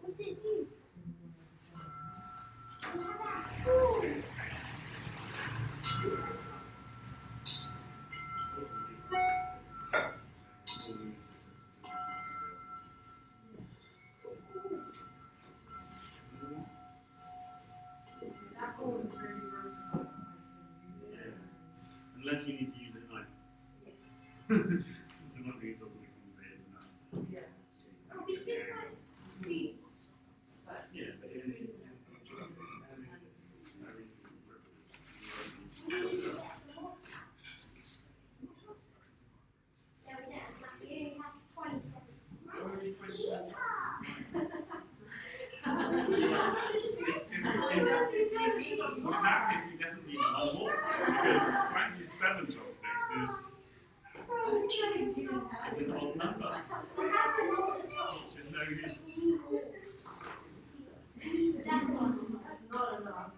What's it do? We have our school. unless you need to use a knife. Yes. So nothing it doesn't convey is enough. Yeah. Yeah, but well, in that case, we definitely need one more because 27 chopsticks is an odd number. Just no use. Not enough.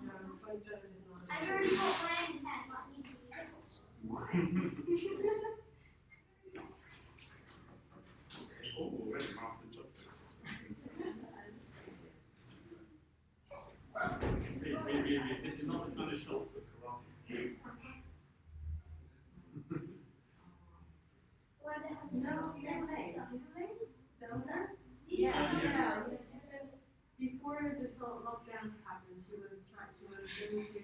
No, 27 is not Oh, already master chopsticks. This is not the kind of shop for karate. Yeah. Before this whole lockdown happened, she was going to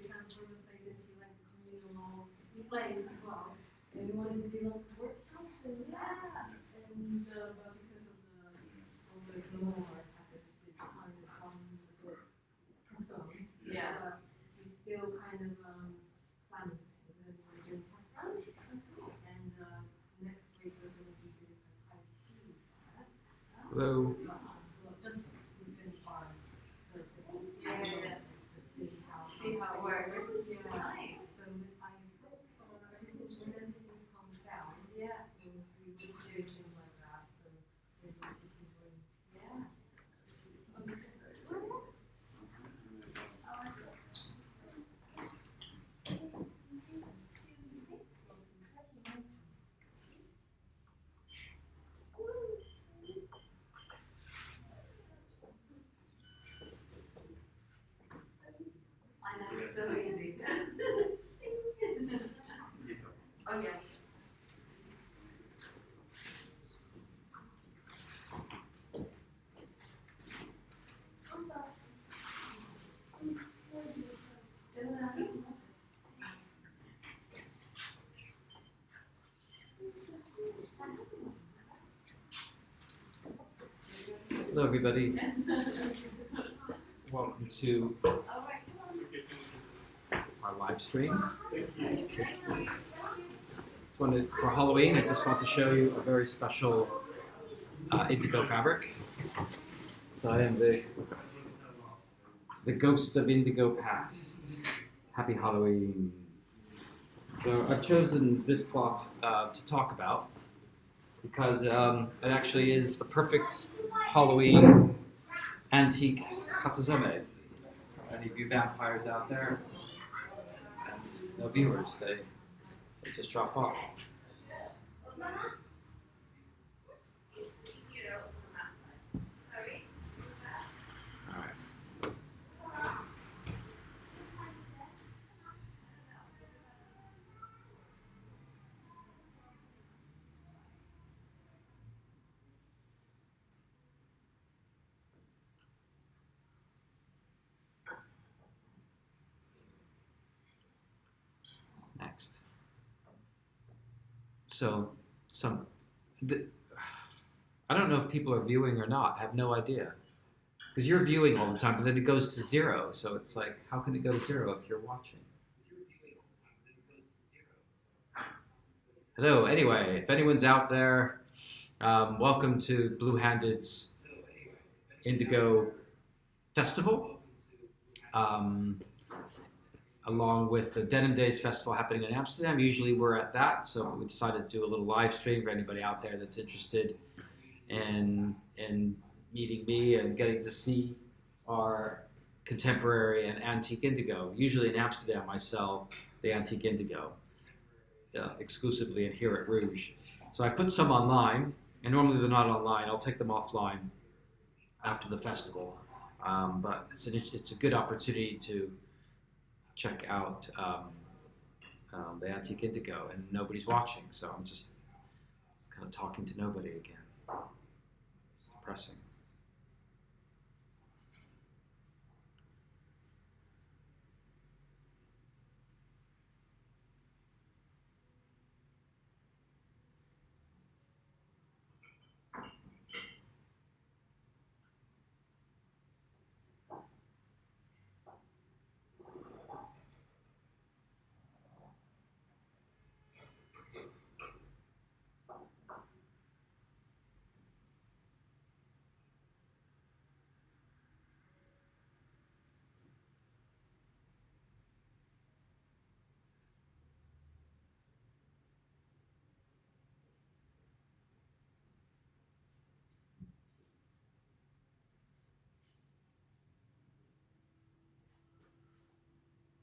transform the place into like a communal place as well. And we wanted to do like workshops and but because of the war happened, it's kind of a bit postponed. Yeah. But we still kind of planning things and we're doing test runs. And next week we're going to be doing a Tai Chi class. Hello. See how it works. Yeah. Nice. So I hope so. When everything calms down, Yeah. we would do things like that. So maybe we can join. Yeah. I know, it's so easy. Oh, yeah. Hello, everybody. Welcome to our live stream. For Halloween, I just want to show you a very special indigo fabric. So I am the ghost of indigo past. Happy Halloween. So I've chosen this cloth to talk about because it actually is the perfect Halloween antique katazome. Any of you vampires out there? And no viewers, they just drop off. All right. Next. So, I don't know if people are viewing or not. I have no idea. Because you're viewing all the time, but then it goes to zero. So it's like, how can it go to zero if you're watching? Hello. Anyway, if anyone's out there, welcome to Bluehanded's Indigo Festival. Along with the Denim Days festival happening in Amsterdam. Usually we're at that, so we decided to do a little live stream for anybody out there that's interested in meeting me and getting to see our contemporary and antique indigo. Usually in Amsterdam I sell the antique indigo exclusively and here at Rouge. So I put some online, and normally they're not online. I'll take them offline after the festival. But it's a good opportunity to check out the antique indigo, and nobody's watching, so I'm just kind of talking to nobody again. It's depressing.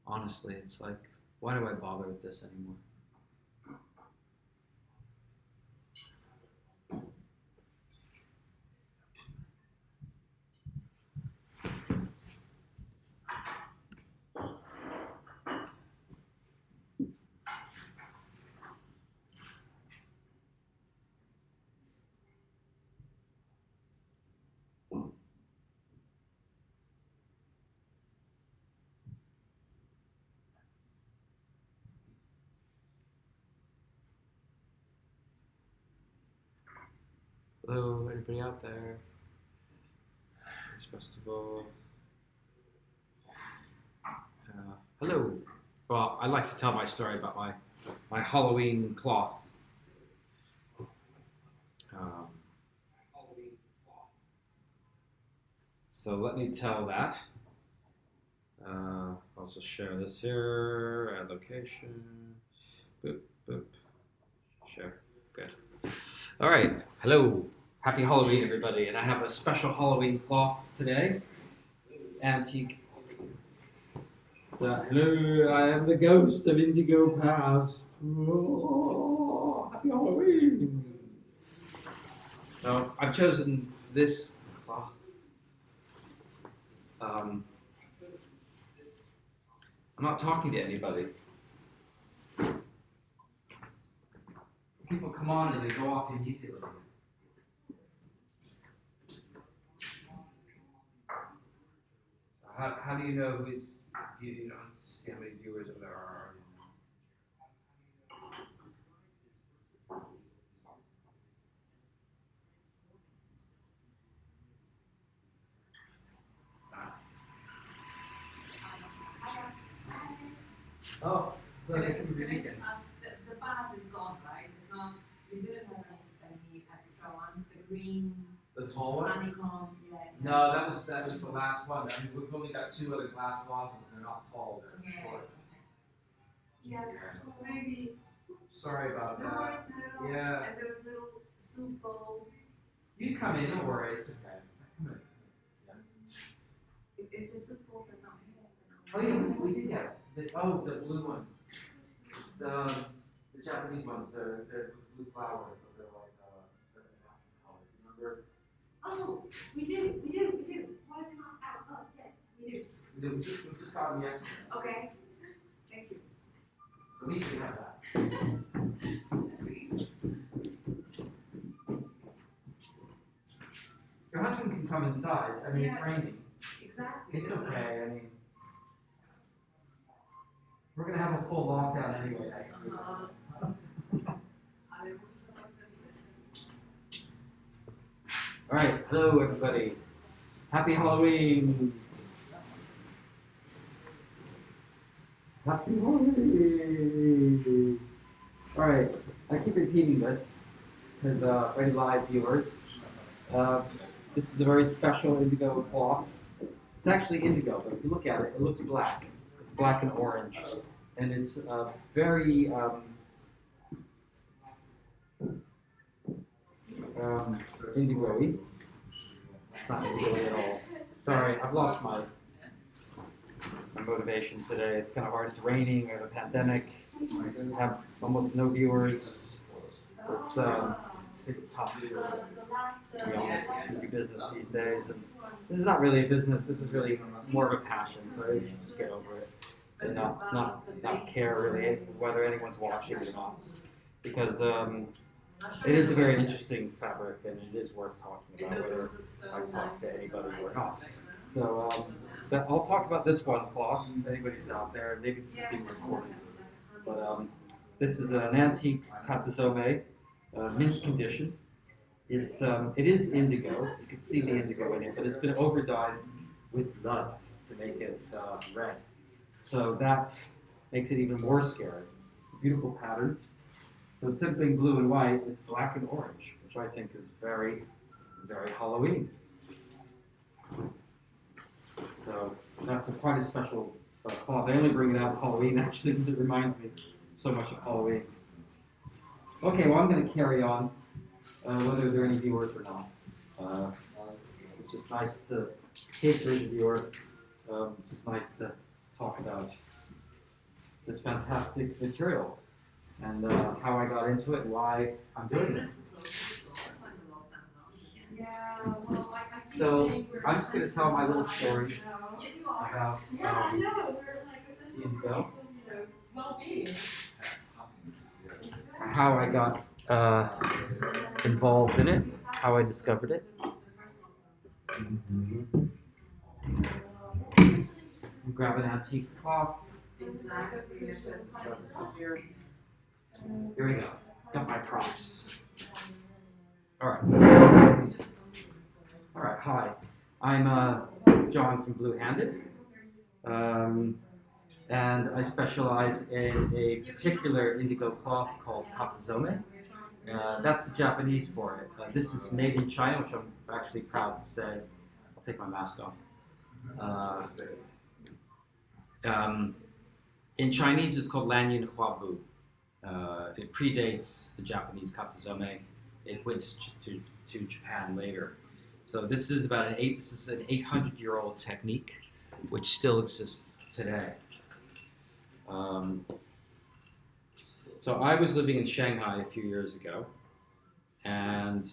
Honestly, it's like, why do I bother with this anymore? Hello, anybody out there? This festival. Hello. Well, I'd like to tell my story about my Halloween cloth. So let me tell that. I'll just share this here. Add location. Boop, boop. Share. Good. All right. Hello. Happy Halloween, everybody. And I have a special Halloween cloth today. It's antique. So, hello, I am the ghost of Indigo Past. Oh, happy Halloween. So, I've chosen this cloth. I'm not talking to anybody. People come on and they go off immediately. So how do you know who's, you don't see how many viewers there are? Oh, well, they can be vegan. The past is gone, right? It's not, we didn't have any extra one, the green, The tall one? honeycomb, yeah. No, that was the last one. I mean, we've only got 2 other glass vases. They're not tall. They're short. Yeah, maybe. Sorry about No that. worries, no. Yeah. And those little soup bowls. You come in. Don't worry. It's okay. Come in. If the soup bowls are not here, Oh yeah, we did get the blue ones. The Japanese ones. They're blue flowers, but they're like they're natural color. Remember? oh, we do. Why is it not out? Oh, yes, we do. We just got them yesterday. Okay. Thank you. At least we have that. Please. Your husband can come inside. I mean, it's raining. Exactly. It's okay. I mean, we're gonna have a full lockdown anyway next week. All right, hello everybody. Happy Halloween. Happy Halloween. All right, I keep repeating this because very live viewers. This is a very special indigo cloth. It's actually indigo, but if you look at it, it looks black. It's black and orange, and it's very indigo-y. It's not indigo-y at all. Sorry, I've lost my motivation today. It's kind of hard. It's raining. We have a pandemic. We have almost no viewers. It's tough to be honest, to do business these days. And this is not really a business. This is really more of a passion. So you should just get over it and not care really whether anyone's watching or not, because it is a very interesting fabric and it is worth talking about whether I talk to anybody or not. So I'll talk about this one cloth. If anybody's out there, maybe it's being recorded. But this is an antique katazome, mint condition. It is indigo. You can see the indigo in it, but it's been overdyed with blood to make it red. So that makes it even more scary. Beautiful pattern. So instead of being blue and white, it's black and orange, which I think is very, very Halloween. So that's quite a special cloth. I only bring it out Halloween actually because it reminds me so much of Halloween. Okay, well I'm going to carry on, whether there are any viewers or not. It's just nice to, in case there is a viewer, it's just nice to talk about this fantastic material and how I got into it and why I'm doing it. Yeah, well, like I keep So saying we're I'm just going to tell my little story Yes, you are. about Yeah, I know. We're like indigo, well-being. how I got involved in it, how I discovered it. Grab an antique cloth. Here. Here we go. Got my props. All right. All right. Hi. I'm John from Bluehanded, and I specialize in a particular indigo cloth called katazome. That's the Japanese for it. This is made in China, which I'm actually proud to say. I'll take my mask off. In Chinese, it's called Lan Yin Hua Bu. It predates the Japanese katazome. It went to Japan later. So this is about an 800-year-old technique, which still exists today. So I was living in Shanghai a few years ago, and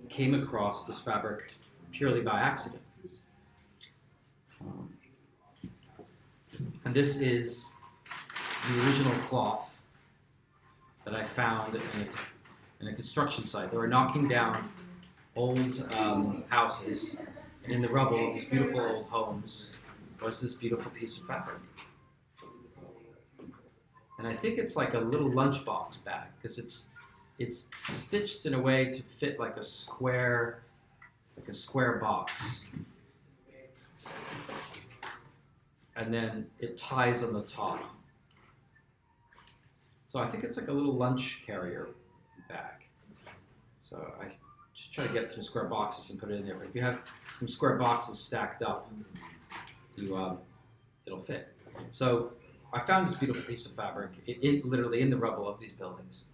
came across this fabric purely by accident. And this is the original cloth that I found in a construction site. They were knocking down old houses, and in the rubble of these beautiful old homes was this beautiful piece of fabric. And I think it's like a little lunchbox bag, because it's stitched in a way to fit like a square box. And then it ties on the top. So I think it's like a little lunch carrier bag. So I should try to get some square boxes and put it in there. But if you have some square boxes stacked up, it'll fit. So I found this beautiful piece of fabric, literally in the rubble of these buildings.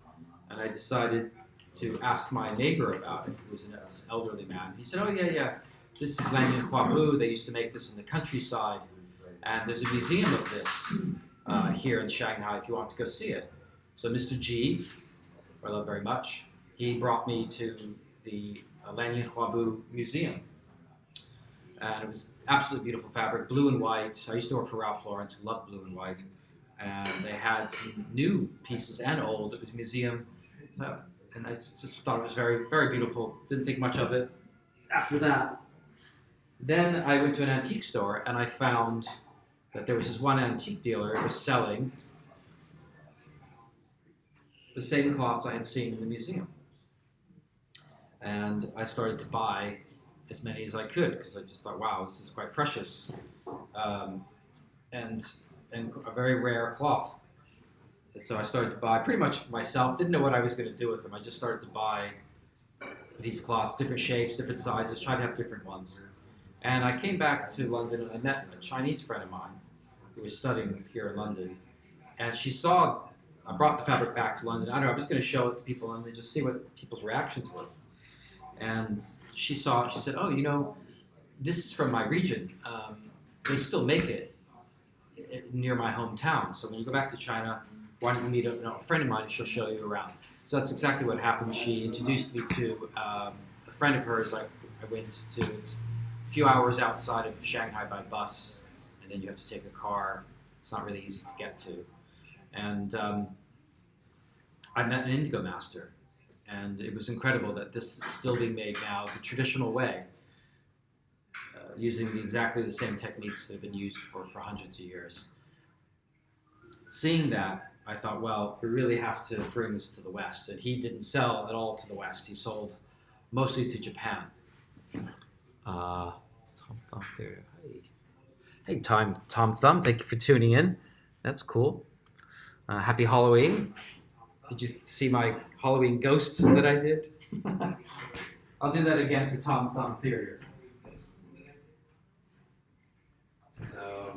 And I decided to ask my neighbor about it, who was this elderly man. He said, oh yeah, this is Lan Yin Hua Bu. They used to make this in the countryside. And there's a museum of this here in Shanghai if you want to go see it. So Mr. G, who I love very much, he brought me to the Lan Yin Hua Bu Museum. And it was absolutely beautiful fabric, blue and white. I used to work for Ralph Lauren, who loved blue and white. And they had some new pieces and old. It was a museum. And I just thought it was very, very beautiful. Didn't think much of it. After that, then I went to an antique store and I found that there was this one antique dealer who was selling the same cloths I had seen in the museum. And I started to buy as many as I could, because I just thought, wow, this is quite precious. And a very rare cloth. So I started to buy pretty much for myself, didn't know what I was going to do with them. I just started to buy these cloths, different shapes, different sizes, tried to have different ones. And I came back to London and I met a Chinese friend of mine who was studying here in London. And she saw, I brought the fabric back to London. I don't know, I'm just going to show it to people and just see what people's reactions were. And she saw it, she said, oh, you know, this is from my region. They still make it near my hometown. So when you go back to China, why don't you meet a friend of mine and she'll show you around. So that's exactly what happened. She introduced me to a friend of hers I went to. It's a few hours outside of Shanghai by bus, and then you have to take a car. It's not really easy to get to. And I met an indigo master, and it was incredible that this is still being made now the traditional way, using exactly the same techniques that have been used for hundreds of years. Seeing that, I thought, well, we really have to bring this to the West. And he didn't sell at all to the West. He sold mostly to Japan. Tom Thumb there. Hey, Tom Thumb, thank you for tuning in. That's cool. Happy Halloween. Did you see my Halloween ghost that I did? I'll do that again for Tom Thumb Theater. So,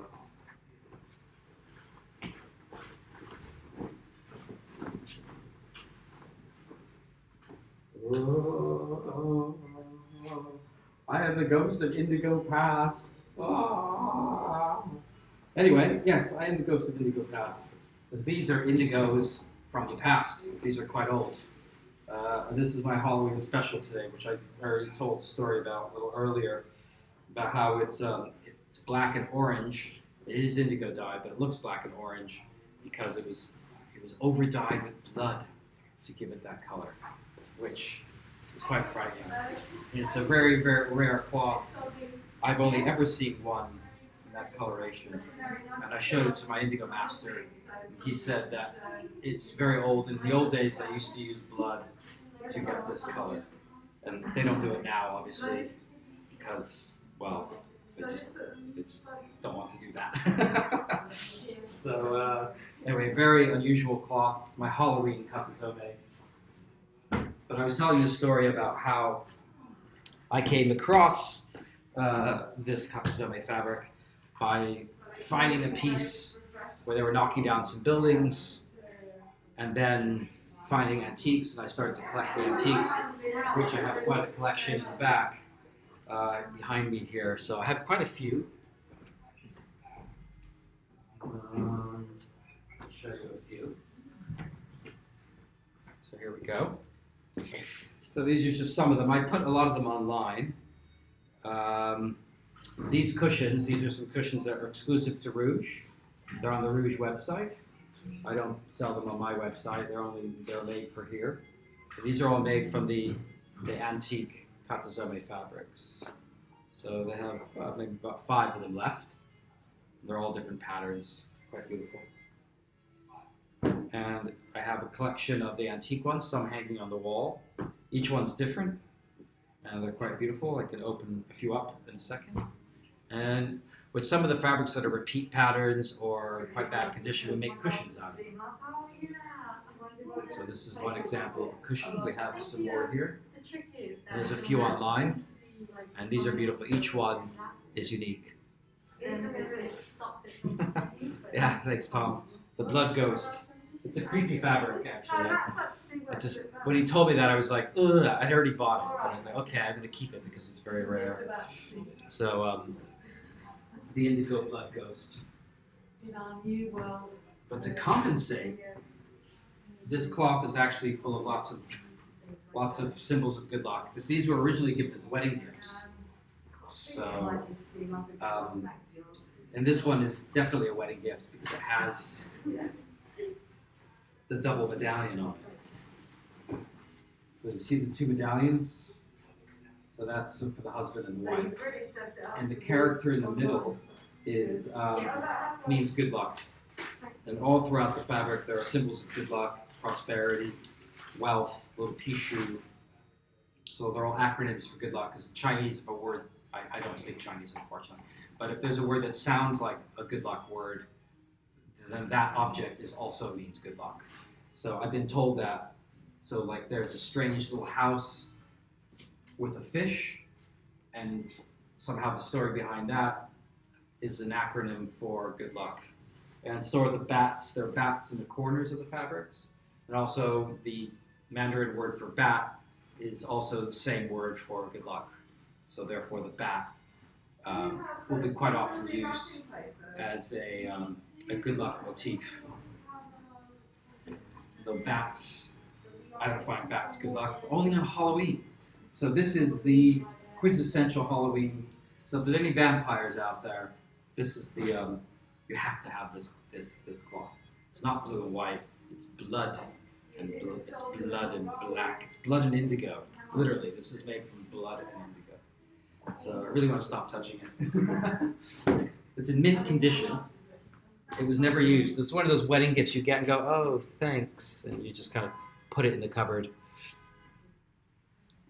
I am the ghost of indigo past. Anyway, yes, I am the ghost of indigo past. Because these are indigos from the past. These are quite old. And this is my Halloween special today, which I already told a story about a little earlier, about how it's black and orange. It is indigo dye, but it looks black and orange because it was over dyed with blood to give it that color, which is quite frightening. It's a very, very rare cloth. I've only ever seen one in that coloration, and I showed it to my indigo master. He said that it's very old. In the old days, they used to use blood to get this color, and they don't do it now, obviously, because, well, they just don't want to do that. So anyway, very unusual cloth, my Halloween katazome. But I was telling you a story about how I came across this katazome fabric by finding a piece where they were knocking down some buildings, and then finding antiques, and I started to collect the antiques, which I have quite a collection in the back behind me here. So I have quite a few. I'll show you a few. So here we go. So these are just some of them. I put a lot of them online. These cushions, these are some cushions that are exclusive to Rouge. They're on the Rouge website. I don't sell them on my website. They're made for here. But these are all made from the antique katazome fabrics. So they have maybe about 5 of them left. They're all different patterns, quite beautiful. And I have a collection of the antique ones, some hanging on the wall. Each one's different, and they're quite beautiful. I can open a few up in a second. And with some of the fabrics that are repeat patterns or quite bad condition, we make cushions out of them. So this is one example of a cushion. We have some more here. And there's a few online, and these are beautiful. Each one is unique. Yeah, thanks, Tom. The blood ghost. It's a creepy fabric, actually. When he told me that, I was like, ugh, I'd already bought it. But I was like, okay, I'm going to keep it because it's very rare. So, the indigo blood ghost. But to compensate, this cloth is actually full of lots of symbols of good luck, because these were originally given as wedding gifts. So, and this one is definitely a wedding gift because it has the double medallion on it. So you see the 2 medallions? So that's for the husband and the wife. And the character in the middle is means good luck. And all throughout the fabric there are symbols of good luck, prosperity, wealth, little pishu. So they're all acronyms for good luck, because Chinese, if a word, I don't speak Chinese unfortunately, but if there's a word that sounds like a good luck word, then that object also means good luck. So I've been told that. So like there's a strange little house with a fish, and somehow the story behind that is an acronym for good luck. And so are the bats. There are bats in the corners of the fabrics. And also the Mandarin word for bat is also the same word for good luck. So therefore the bat will be quite often used as a good luck motif. Though bats, I don't find bats good luck, only on Halloween. So this is the quintessential Halloween. So if there's any vampires out there, this is the, you have to have this cloth. It's not blue and white, it's blood and blue. It's blood and black. It's blood and indigo. Literally, this is made from blood and indigo. So I really want to stop touching it. It's in mint condition. It was never used. It's one of those wedding gifts you get and go, oh, thanks. And you just kind of put it in the cupboard.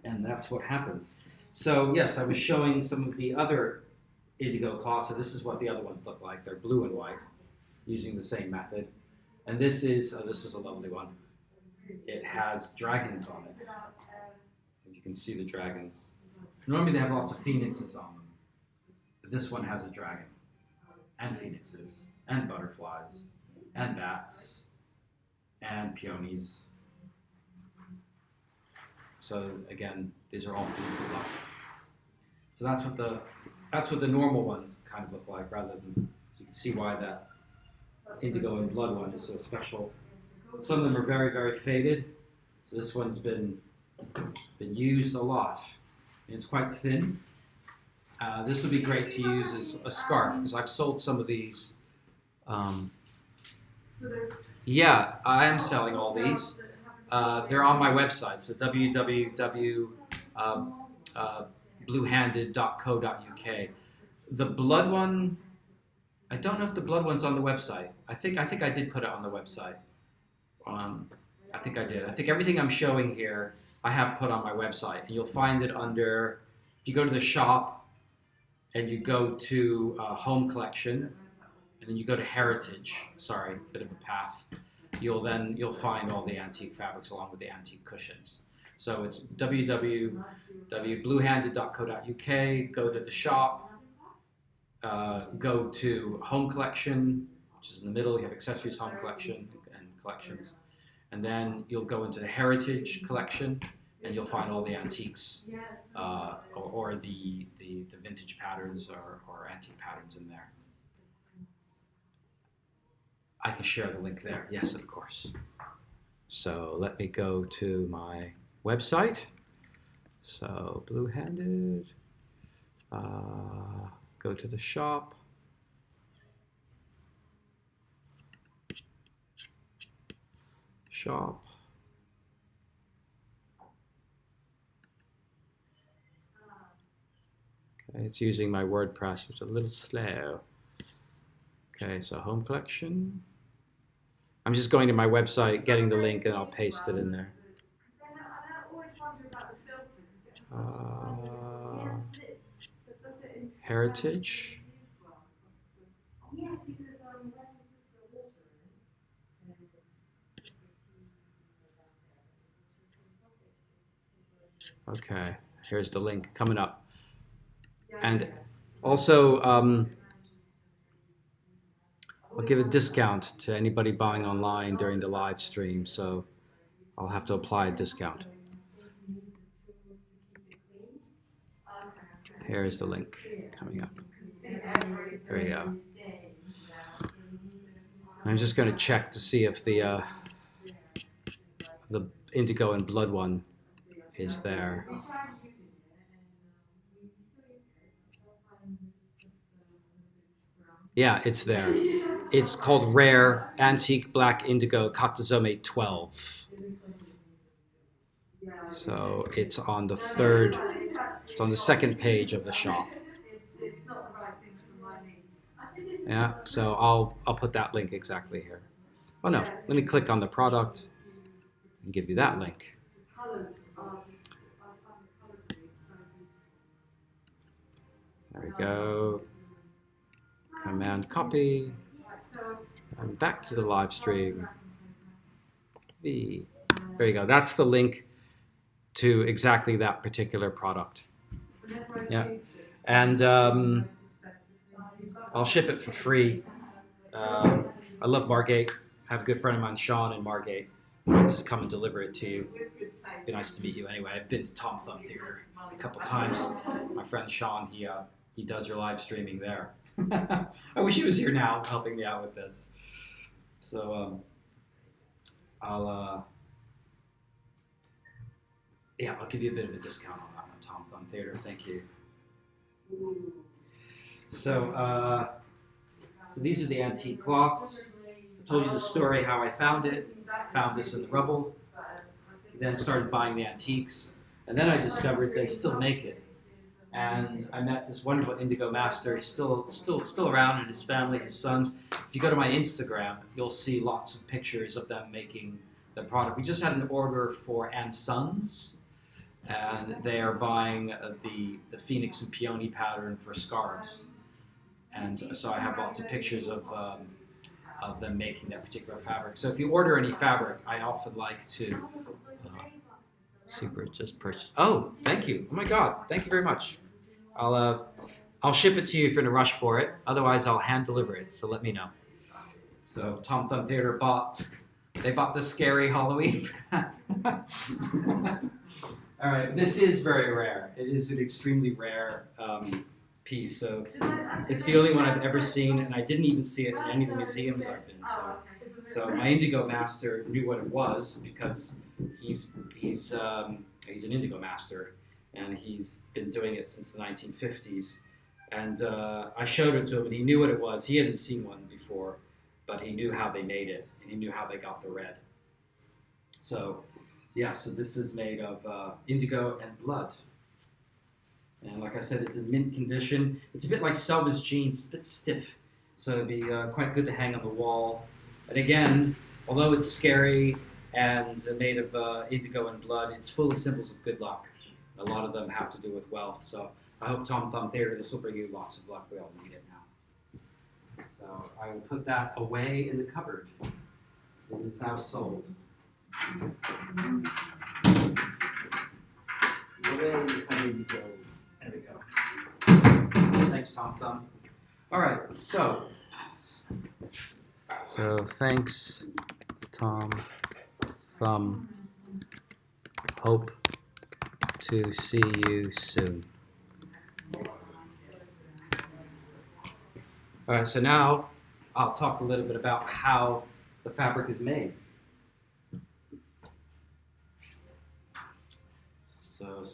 And that's what happens. So yes, I was showing some of the other indigo cloths. So this is what the other ones look like. They're blue and white, using the same method. And this is a lovely one. It has dragons on it. You can see the dragons. Normally they have lots of phoenixes on them. But this one has a dragon, and phoenixes, and butterflies, and bats, and peonies. So again, these are all food for luck. So that's what the normal ones kind of look like, rather than, you can see why that indigo and blood one is so special. Some of them are very, very faded. So this one's been used a lot. And it's quite thin. This would be great to use as a scarf because I've sold some of these. Yeah, I am selling all these. They're on my website, so www.bluehanded.co.uk. The blood one, I don't know if the blood one's on the website. I think I did put it on the website. I think I did. I think everything I'm showing here I have put on my website, and you'll find it under. If you go to the shop, and you go to Home Collection, and then you go to Heritage. Sorry, bit of a path. You'll find all the antique fabrics along with the antique cushions. So it's www.bluehanded.co.uk. Go to the shop. Go to Home Collection, which is in the middle. You have Accessories, Home Collection, and Collections. And then you'll go into the Heritage Collection, and you'll find all the antiques or the vintage patterns or antique patterns in there. I can share the link there. Yes, of course. So let me go to my website. So Bluehanded. Go to the shop. Shop. Okay, it's using my WordPress, which is a little slow. Okay, so Home Collection. I'm just going to my website, getting the link, and I'll paste it in there. Heritage. Okay, here's the link coming up. And also, I'll give a discount to anybody buying online during the live stream, so I'll have to apply a discount. Here's the link coming up. There we go. I'm just going to check to see if the indigo and blood one is there. Yeah, it's there. It's called Rare Antique Black Indigo Katazome 12. So it's on the second page of the shop. Yeah, so I'll put that link exactly here. Oh no, let me click on the product and give you that link. There we go. Command copy. And back to the live stream. There you go. That's the link to exactly that particular product. Yeah. And I'll ship it for free. I love Margate. I have a good friend of mine, Sean, in Margate. I'll just come and deliver it to you. It'd be nice to meet you anyway. I've been to Tom Thumb Theater a couple times. My friend Sean, he does your live streaming there. I wish he was here now helping me out with this. So I'll give you a bit of a discount on that one, Tom Thumb Theater. Thank you. So these are the antique cloths. I told you the story how I found it. Found this in the rubble. Then started buying the antiques, and then I discovered they still make it. And I met this wonderful indigo master. He's still around, and his family, his sons. If you go to my Instagram, you'll see lots of pictures of them making the product. We just had an order for & Sons, and they are buying the Phoenix and Peony pattern for scarves. And so I have lots of pictures of them making that particular fabric. So if you order any fabric, I often like to just purchase. Oh, thank you. Oh my God, thank you very much. I'll ship it to you if you're in a rush for it. Otherwise, I'll hand deliver it. So let me know. So Tom Thumb Theater bought the scary Halloween. All right, this is very rare. It is an extremely rare piece. So it's the only one I've ever seen, and I didn't even see it in any of the museums I've been to. So my indigo master knew what it was because he's an indigo master, and he's been doing it since the 1950s. And I showed it to him, and he knew what it was. He hadn't seen one before, but he knew how they made it, and he knew how they got the red. So, yeah, so this is made of indigo and blood. And like I said, it's in mint condition. It's a bit like Selva's jeans, it's a bit stiff. So it'd be quite good to hang on the wall. And again, although it's scary and made of indigo and blood, it's full of symbols of good luck. A lot of them have to do with wealth. So I hope Tom Thumb Theater, this will bring you lots of luck. We all need it now. So I will put that away in the cupboard. It is now sold. Away in the cupboard go. There we go. Thanks, Tom Thumb. All right, so thanks, Tom Thumb. Hope to see you soon. All right, so now I'll talk a little bit about how the fabric is made. So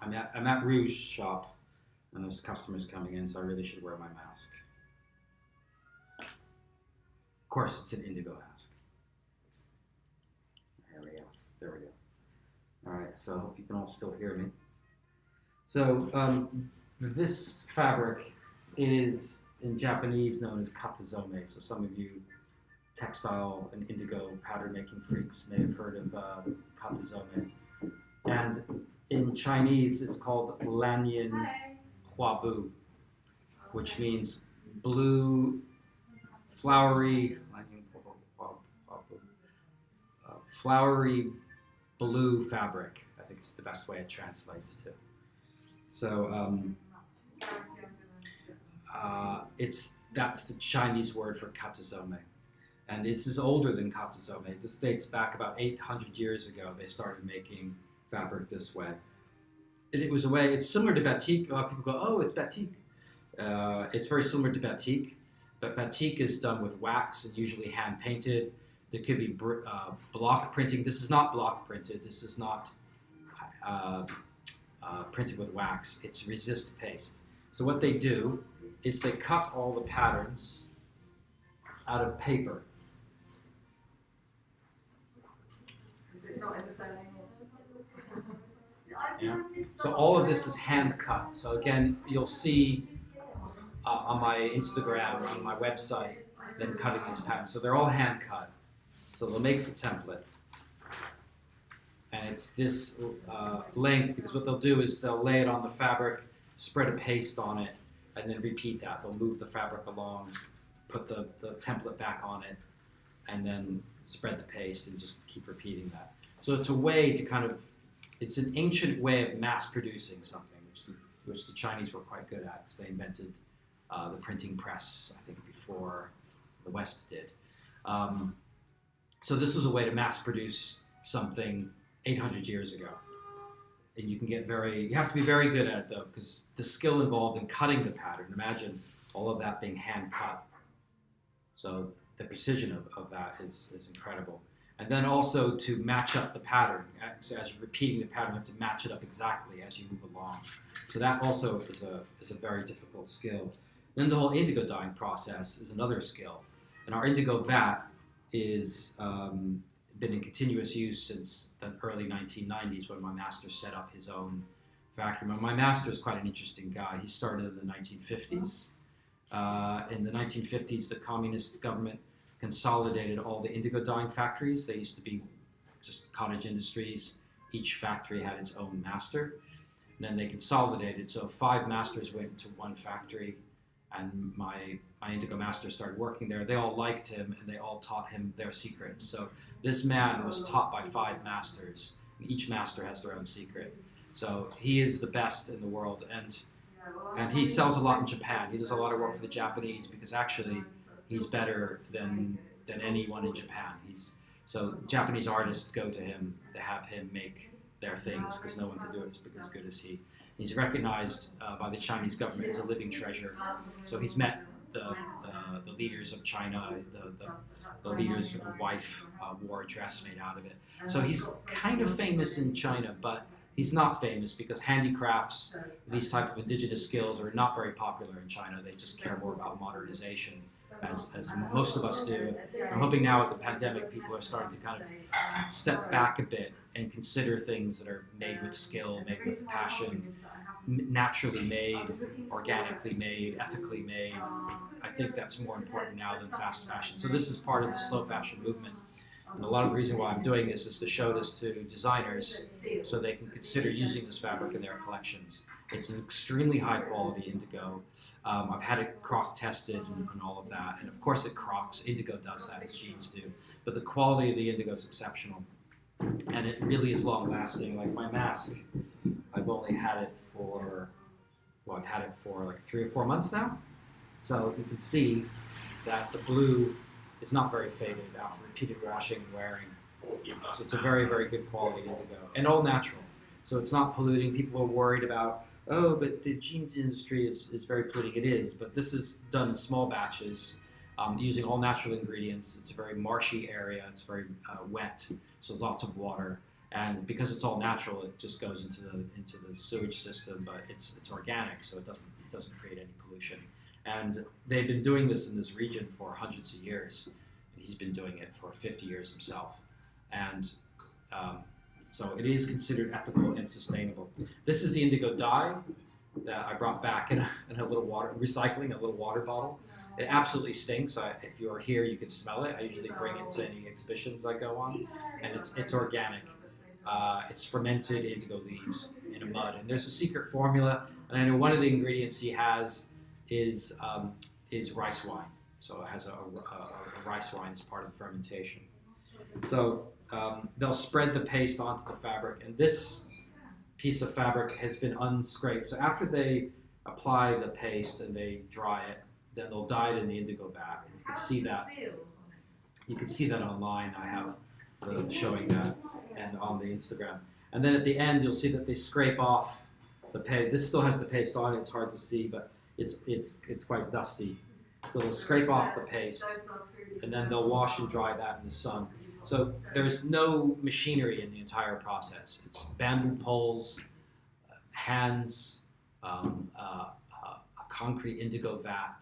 I'm at Rouge's shop, and there's customers coming in, so I really should wear my mask. Of course, it's an indigo mask. There we go. All right, so I hope you can all still hear me. So this fabric is in Japanese known as katazome. So some of you textile and indigo pattern making freaks may have heard of katazome. And in Chinese, it's called Lan Yin Hua Bu, which means blue, flowery, flowery blue fabric. I think it's the best way it translates to. So that's the Chinese word for katazome. And it's older than katazome. This dates back about 800 years ago. They started making fabric this way. And it was a way, it's similar to batik. A lot of people go, oh, it's batik. It's very similar to batik, but batik is done with wax and usually hand painted. There could be block printing. This is not block printed. This is not printed with wax. It's resist paste. So what they do is they cut all the patterns out of paper. Is it not in the same? Yeah. So all of this is hand cut. So again, you'll see on my Instagram, on my website, them cutting these patterns. So they're all hand cut. So they'll make the template. And it's this length, because what they'll do is they'll lay it on the fabric, spread a paste on it, and then repeat that. They'll move the fabric along, put the template back on it, and then spread the paste and just keep repeating that. So it's a way to kind of, it's an ancient way of mass producing something, which the Chinese were quite good at. So they invented the printing press, I think, before the West did. So this was a way to mass produce something 800 years ago. And you have to be very good at it though, because the skill involved in cutting the pattern, imagine all of that being hand cut. So the precision of that is incredible. And then also to match up the pattern. So as you're repeating the pattern, you have to match it up exactly as you move along. So that also is a very difficult skill. Then the whole indigo dyeing process is another skill. And our indigo vat is been in continuous use since the early 1990s when my master set up his own factory. My master is quite an interesting guy. He started in the 1950s. In the 1950s, the communist government consolidated all the indigo dyeing factories. They used to be just cottage industries. Each factory had its own master. And then they consolidated. So 5 masters went to one factory, and my indigo master started working there. They all liked him, and they all taught him their secrets. So this man was taught by 5 masters, and each master has their own secret. So he is the best in the world, and he sells a lot in Japan. He does a lot of work for the Japanese because actually he's better than anyone in Japan. So Japanese artists go to him to have him make their things because no one can do it as good as he. He's recognized by the Chinese government as a living treasure. So he's met the leaders of China, the leader's wife wore a dress made out of it. So he's kind of famous in China, but he's not famous because handicrafts, these type of indigenous skills, are not very popular in China. They just care more about modernization, as most of us do. I'm hoping now with the pandemic, people are starting to kind of step back a bit and consider things that are made with skill, made with passion, naturally made, organically made, ethically made. I think that's more important now than fast fashion. So this is part of the slow fashion movement. And a lot of the reason why I'm doing this is to show this to designers so they can consider using this fabric in their collections. It's an extremely high quality indigo. I've had it croc tested and all of that. And of course it crocs. Indigo does that, as jeans do. But the quality of the indigo is exceptional. And it really is long lasting. Like my mask, I've only had it for, I've had it for like 3 or 4 months now. So you can see that the blue is not very faded after repeated washing and wearing. So it's a very, very good quality indigo. And all natural. So it's not polluting. People are worried about, oh, but the jeans industry is very polluting. It is, but this is done in small batches using all natural ingredients. It's a very marshy area. It's very wet, so lots of water. And because it's all natural, it just goes into the sewage system, but it's organic, so it doesn't create any pollution. And they've been doing this in this region for hundreds of years. And he's been doing it for 50 years himself. And so it is considered ethical and sustainable. This is the indigo dye that I brought back in a little water, recycling, a little water bottle. It absolutely stinks. If you're here, you can smell it. I usually bring it to any exhibitions I go on. And it's organic. It's fermented indigo leaves in a mud. And there's a secret formula. And I know one of the ingredients he has is rice wine. So it has a rice wine as part of the fermentation. So they'll spread the paste onto the fabric, and this piece of fabric has been unscraped. So after they apply the paste and they dry it, then they'll dye it in the indigo vat. And you can see that. You can see that online. I have showing that, and on the Instagram. And then at the end, you'll see that they scrape off the paste. This still has the paste on it. It's hard to see, but it's quite dusty. So they'll scrape off the paste, and then they'll wash and dry that in the sun. So there's no machinery in the entire process. It's bamboo poles, hands, a concrete indigo vat,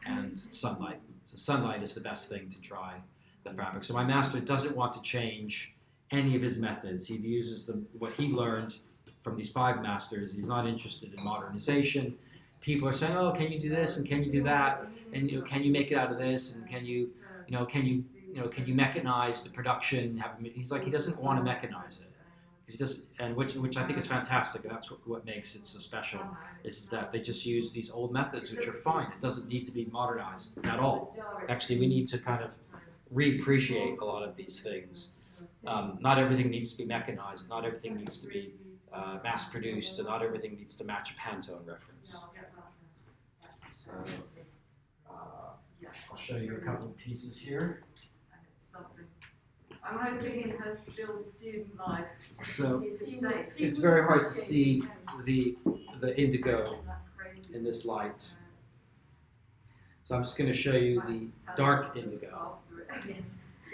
and sunlight. So sunlight is the best thing to dry the fabric. So my master doesn't want to change any of his methods. He uses what he learned from these 5 masters. He's not interested in modernization. People are saying, "Oh, can you do this and can you do that? And can you make it out of this? And can you mechanize the production?" He's like, he doesn't want to mechanize it. He does, and which I think is fantastic. And that's what makes it so special. Is that they just use these old methods, which are fine. It doesn't need to be modernized at all. Actually, we need to kind of reappreciate a lot of these things. Not everything needs to be mechanized. Not everything needs to be mass-produced, and not everything needs to match a Pantone reference. So, I'll show you a couple of pieces here. I'm hoping in her still student life. So it's very hard to see the indigo in this light. So I'm just going to show you the dark indigo.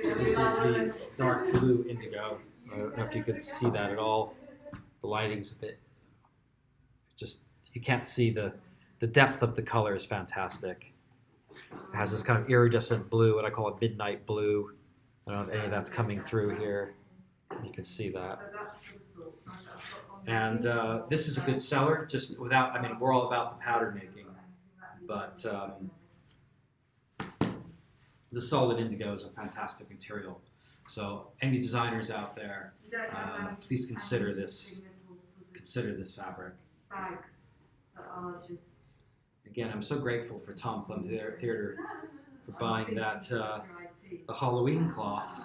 So this is the dark blue indigo. I don't know if you could see that at all. The lighting's a bit, just, you can't see the depth of the color is fantastic. It has this kind of iridescent blue, what I call a midnight blue. I don't know if any of that's coming through here. You can see that. And this is a good seller, just without, we're all about the pattern making, but the solid indigo is a fantastic material. So any designers out there, please consider this fabric. Again, I'm so grateful for Tom Plum Theater for buying that the Halloween cloth.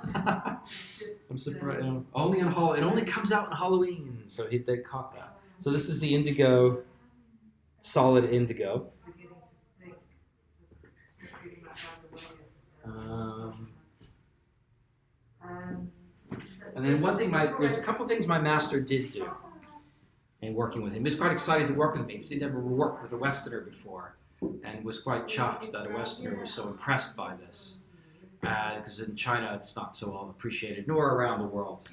I'm surprised. Only on Halloween. It only comes out on Halloween, so they caught that. So this is the indigo, solid indigo. And then one thing, there's a couple things my master did do. and working with him. He was quite excited to work with me because he'd never worked with a Westerner before, and was quite chuffed that a Westerner was so impressed by this. Because in China it's not so well appreciated, nor around the world.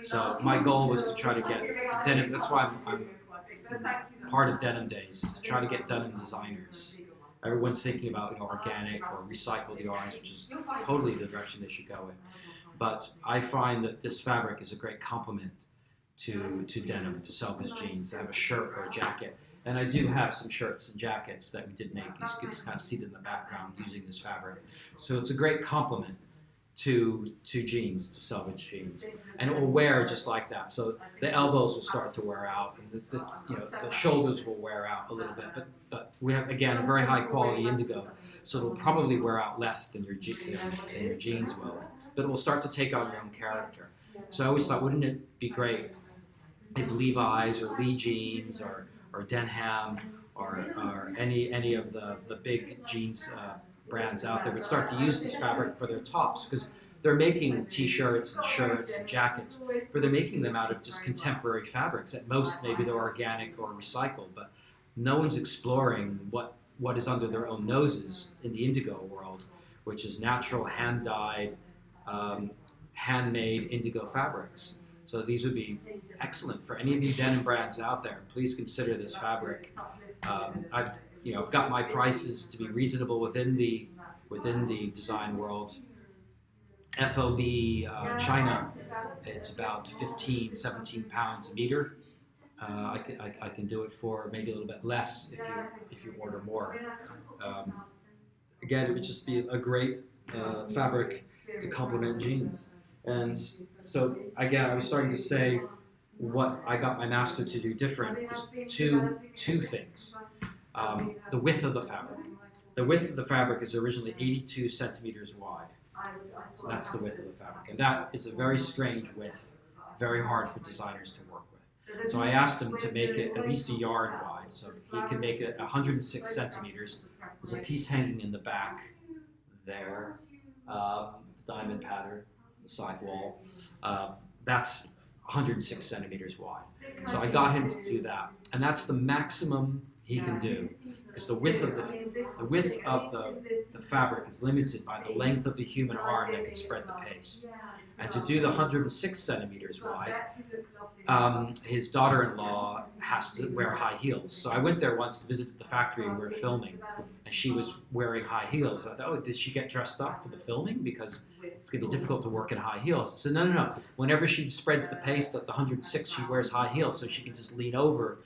So my goal was to try to get denim. That's why I'm part of Denim Days, is to try to get denim designers. Everyone's thinking about organic or recycled yarns, which is totally the direction they should go in. But I find that this fabric is a great complement to denim, to selvedge jeans. I have a shirt or a jacket. And I do have some shirts and jackets that we did make. You can kind of see it in the background using this fabric. So it's a great complement to jeans, to selvedge jeans. And it will wear just like that. So the elbows will start to wear out, and the shoulders will wear out a little bit. But we have, again, a very high quality indigo. So it will probably wear out less than your jeans will. But it will start to take on your own character. So I always thought, wouldn't it be great if Levi's or Lee Jeans or Denham or any of the big jeans brands out there would start to use this fabric for their tops, because they're making t-shirts and shirts and jackets, but they're making them out of just contemporary fabrics. At most, maybe they're organic or recycled, but no one's exploring what is under their own noses in the indigo world, which is natural, hand-dyed, handmade indigo fabrics. So these would be excellent for any of you denim brands out there. Please consider this fabric. I've got my prices to be reasonable within the design world. FOB China, it's about 15, 17 pounds a meter. I can do it for maybe a little bit less if you order more. Again, it would just be a great fabric to complement jeans. And so again, I was starting to say what I got my master to do different was two things. The width of the fabric. The width of the fabric is originally 82 centimeters wide. So that's the width of the fabric. And that is a very strange width, very hard for designers to work with. So I asked him to make it at least a yard wide. So he could make it 106 centimeters. There's a piece hanging in the back there, the diamond pattern, the side wall. That's 106 centimeters wide. So I got him to do that. And that's the maximum he can do, because the width of the fabric is limited by the length of the human arm that can spread the paste. And to do the 106 centimeters wide, his daughter-in-law has to wear high heels. So I went there once to visit the factory we were filming, and she was wearing high heels. I thought, oh, did she get dressed up for the filming? Because it's going to be difficult to work in high heels. So no. Whenever she spreads the paste at the 106, she wears high heels, so she can just lean over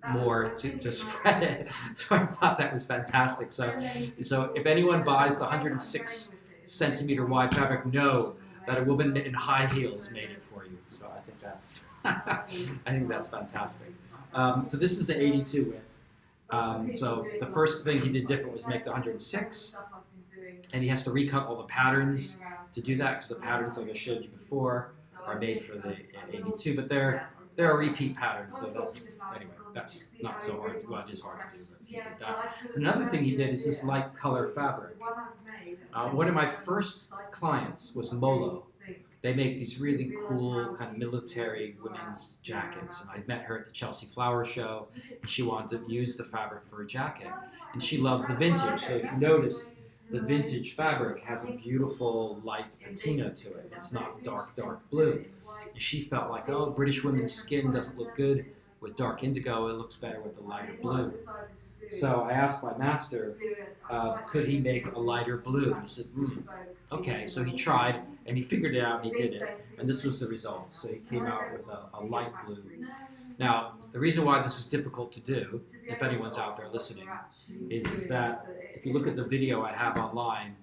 more to spread it. So I thought that was fantastic. So if anyone buys the 106 centimeter wide fabric, know that a woman in high heels made it for you. So I think that's fantastic. So this is the 82 width. So the first thing he did different was make the 106, and he has to recut all the patterns to do that, because the patterns, like I showed you before, are made for the 82, but they're a repeat pattern. So that's not so hard. Well, it is hard to do, but he did that. Another thing he did is this light color fabric. One of my first clients was Molo. They make these really cool kind of military women's jackets, and I met her at the Chelsea Flower Show, and she wanted to use the fabric for a jacket, and she loved the vintage. So if you notice, the vintage fabric has a beautiful light patina to it. It's not dark blue. And she felt like, oh, British women's skin doesn't look good with dark indigo, it looks better with the lighter blue. So I asked my master, could he make a lighter blue? And he said, okay. So he tried, and he figured it out, and he did it. And this was the result. So he came out with a light blue. Now, the reason why this is difficult to do, if anyone's out there listening, is that if you look at the video I have online,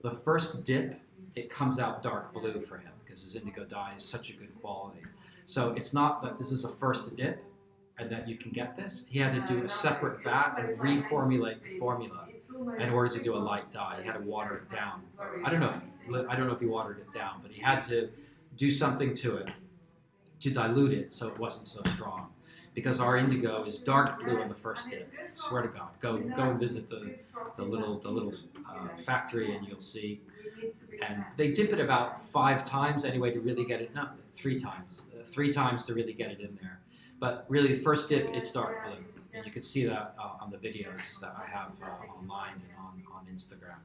the first dip, it comes out dark blue for him, because his indigo dye is such a good quality. So it's not that this is a first dip and that you can get this. He had to do a separate vat and reformulate the formula in order to do a light dye. He had to water it down. I don't know if he watered it down, but he had to do something to it to dilute it so it wasn't so strong. Because our indigo is dark blue on the first dip. Swear to God, go and visit the little factory, and you'll see. And they dip it about 5 times anyway to really get it. No, 3 times. 3 times to really get it in there. But really, the first dip, it's dark blue. And you can see that on the videos that I have online and on Instagram.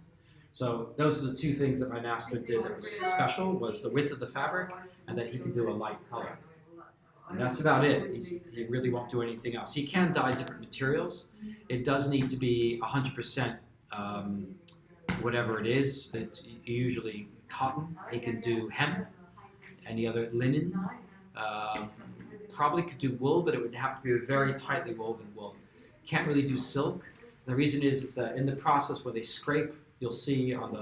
So those are the two things that my master did that was special, was the width of the fabric and that he can do a light color. And that's about it. He really won't do anything else. He can dye different materials. It does need to be 100% whatever it is. It's usually cotton. He can do hemp, any other linen. Probably could do wool, but it would have to be a very tightly woven wool. Can't really do silk. The reason is that in the process where they scrape, you'll see on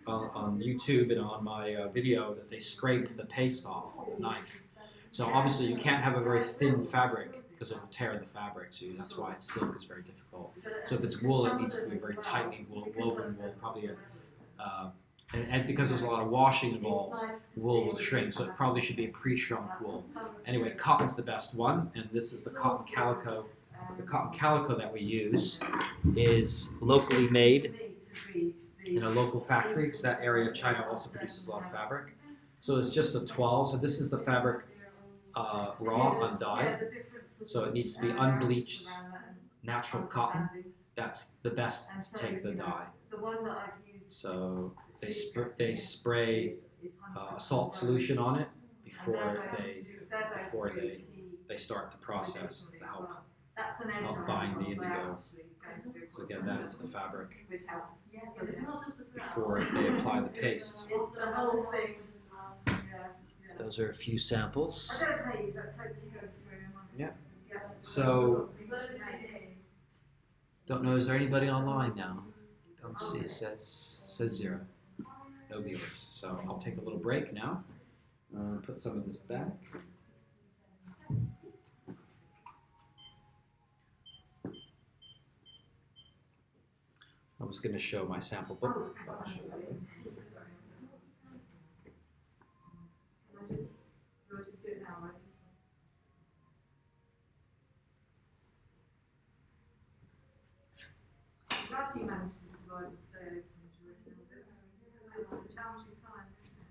YouTube and on my video that they scrape the paste off with a knife. So obviously you can't have a very thin fabric because it will tear the fabric. So that's why silk is very difficult. So if it's wool, it needs to be a very tightly woven wool, probably and because there's a lot of washing involved, wool will shrink, so it probably should be a pre-shrunk wool. Anyway, cotton's the best one, and this is the cotton calico. The cotton calico that we use is locally made in a local factory, because that area of China also produces a lot of fabric. So it's just a toile. So this is the fabric raw, undyed. So it needs to be unbleached, natural cotton. That's the best to take the dye. So they spray a salt solution on it before they start the process to help bind the indigo. So again, that is the fabric before they apply the paste. Those are a few samples. Yeah. So, don't know, is there anybody online now? Don't see, it says 0. No viewers. So I'll take a little break now. Put some of this back. I was going to show my sample book, but I'll show you later. I'm glad you managed to survive and stay open during all this. It's a challenging time, isn't it?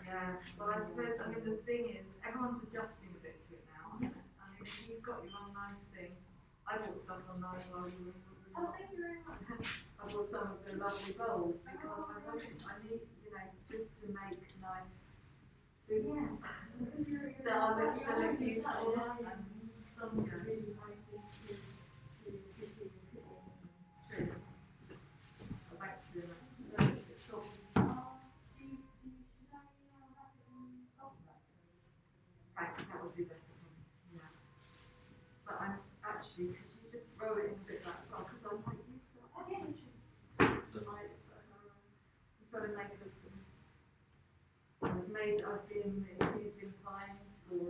Yeah, well, I suppose, the thing is, everyone's adjusting a bit to it now. If you've got your online thing, I bought stuff online while you were. Oh, thank you very much. I bought some of the lovely bowls because I need, just to make nice suits that look useful and some true. Thanks, that would be better. Yeah. But I'm actually, could you just throw it in a bit like well, because I might use that. I'm trying to make us some. I've been using pine for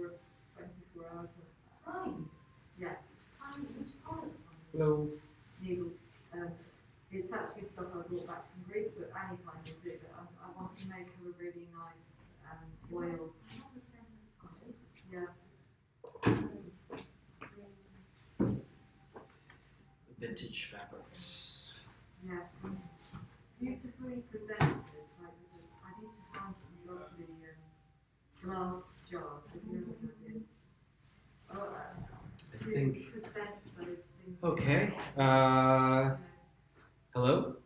24 hours. Pine? Yeah. Pine, which kind of pine? Hello. Needles. It's actually stuff I brought back from Greece, but any kind will do. But I want to make her a really nice oil. Yeah. Vintage fabrics. Yes. Beautifully presented. I need to find some lovely glass jars. Have you ever done this? I think. Present those things. Okay. Hello.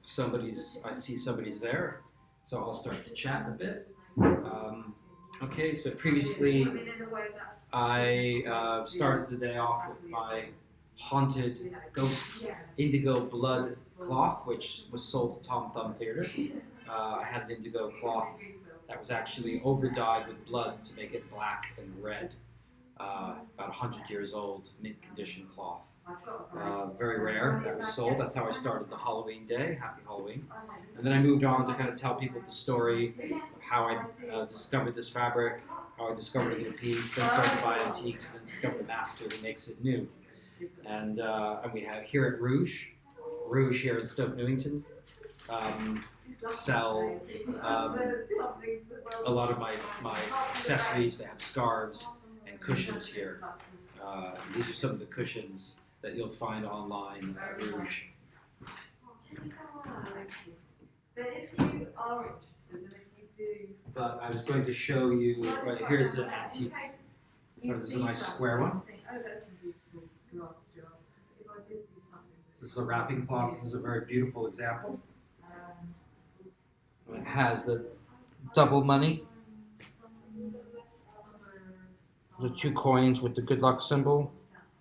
I see somebody's there. So I'll start to chat a bit. Okay, so previously I started the day off with my haunted ghost indigo blood cloth, which was sold to Tom Thumb Theatre. I had an indigo cloth that was actually over-dyed with blood to make it black and red. About 100 years old, mint condition cloth. Very rare, that was sold. That's how I started the Halloween day. Happy Halloween. And then I moved on to kind of tell people the story of how I discovered this fabric, how I discovered a new piece, then started to buy antiques, and then discovered a master who makes it new. And we have here at Rouge here in Stoke Newington, sell a lot of my accessories. They have scarves and cushions here. These are some of the cushions that you'll find online at Rouge. But if you are interested, and if you do, But I was going to show you, right, here's an antique, this is a nice square one. think, oh, that's a beautiful glass jar. If I did do something. This is a wrapping cloth. This is a very beautiful example. It has the double money, the 2 coins with the good luck symbol,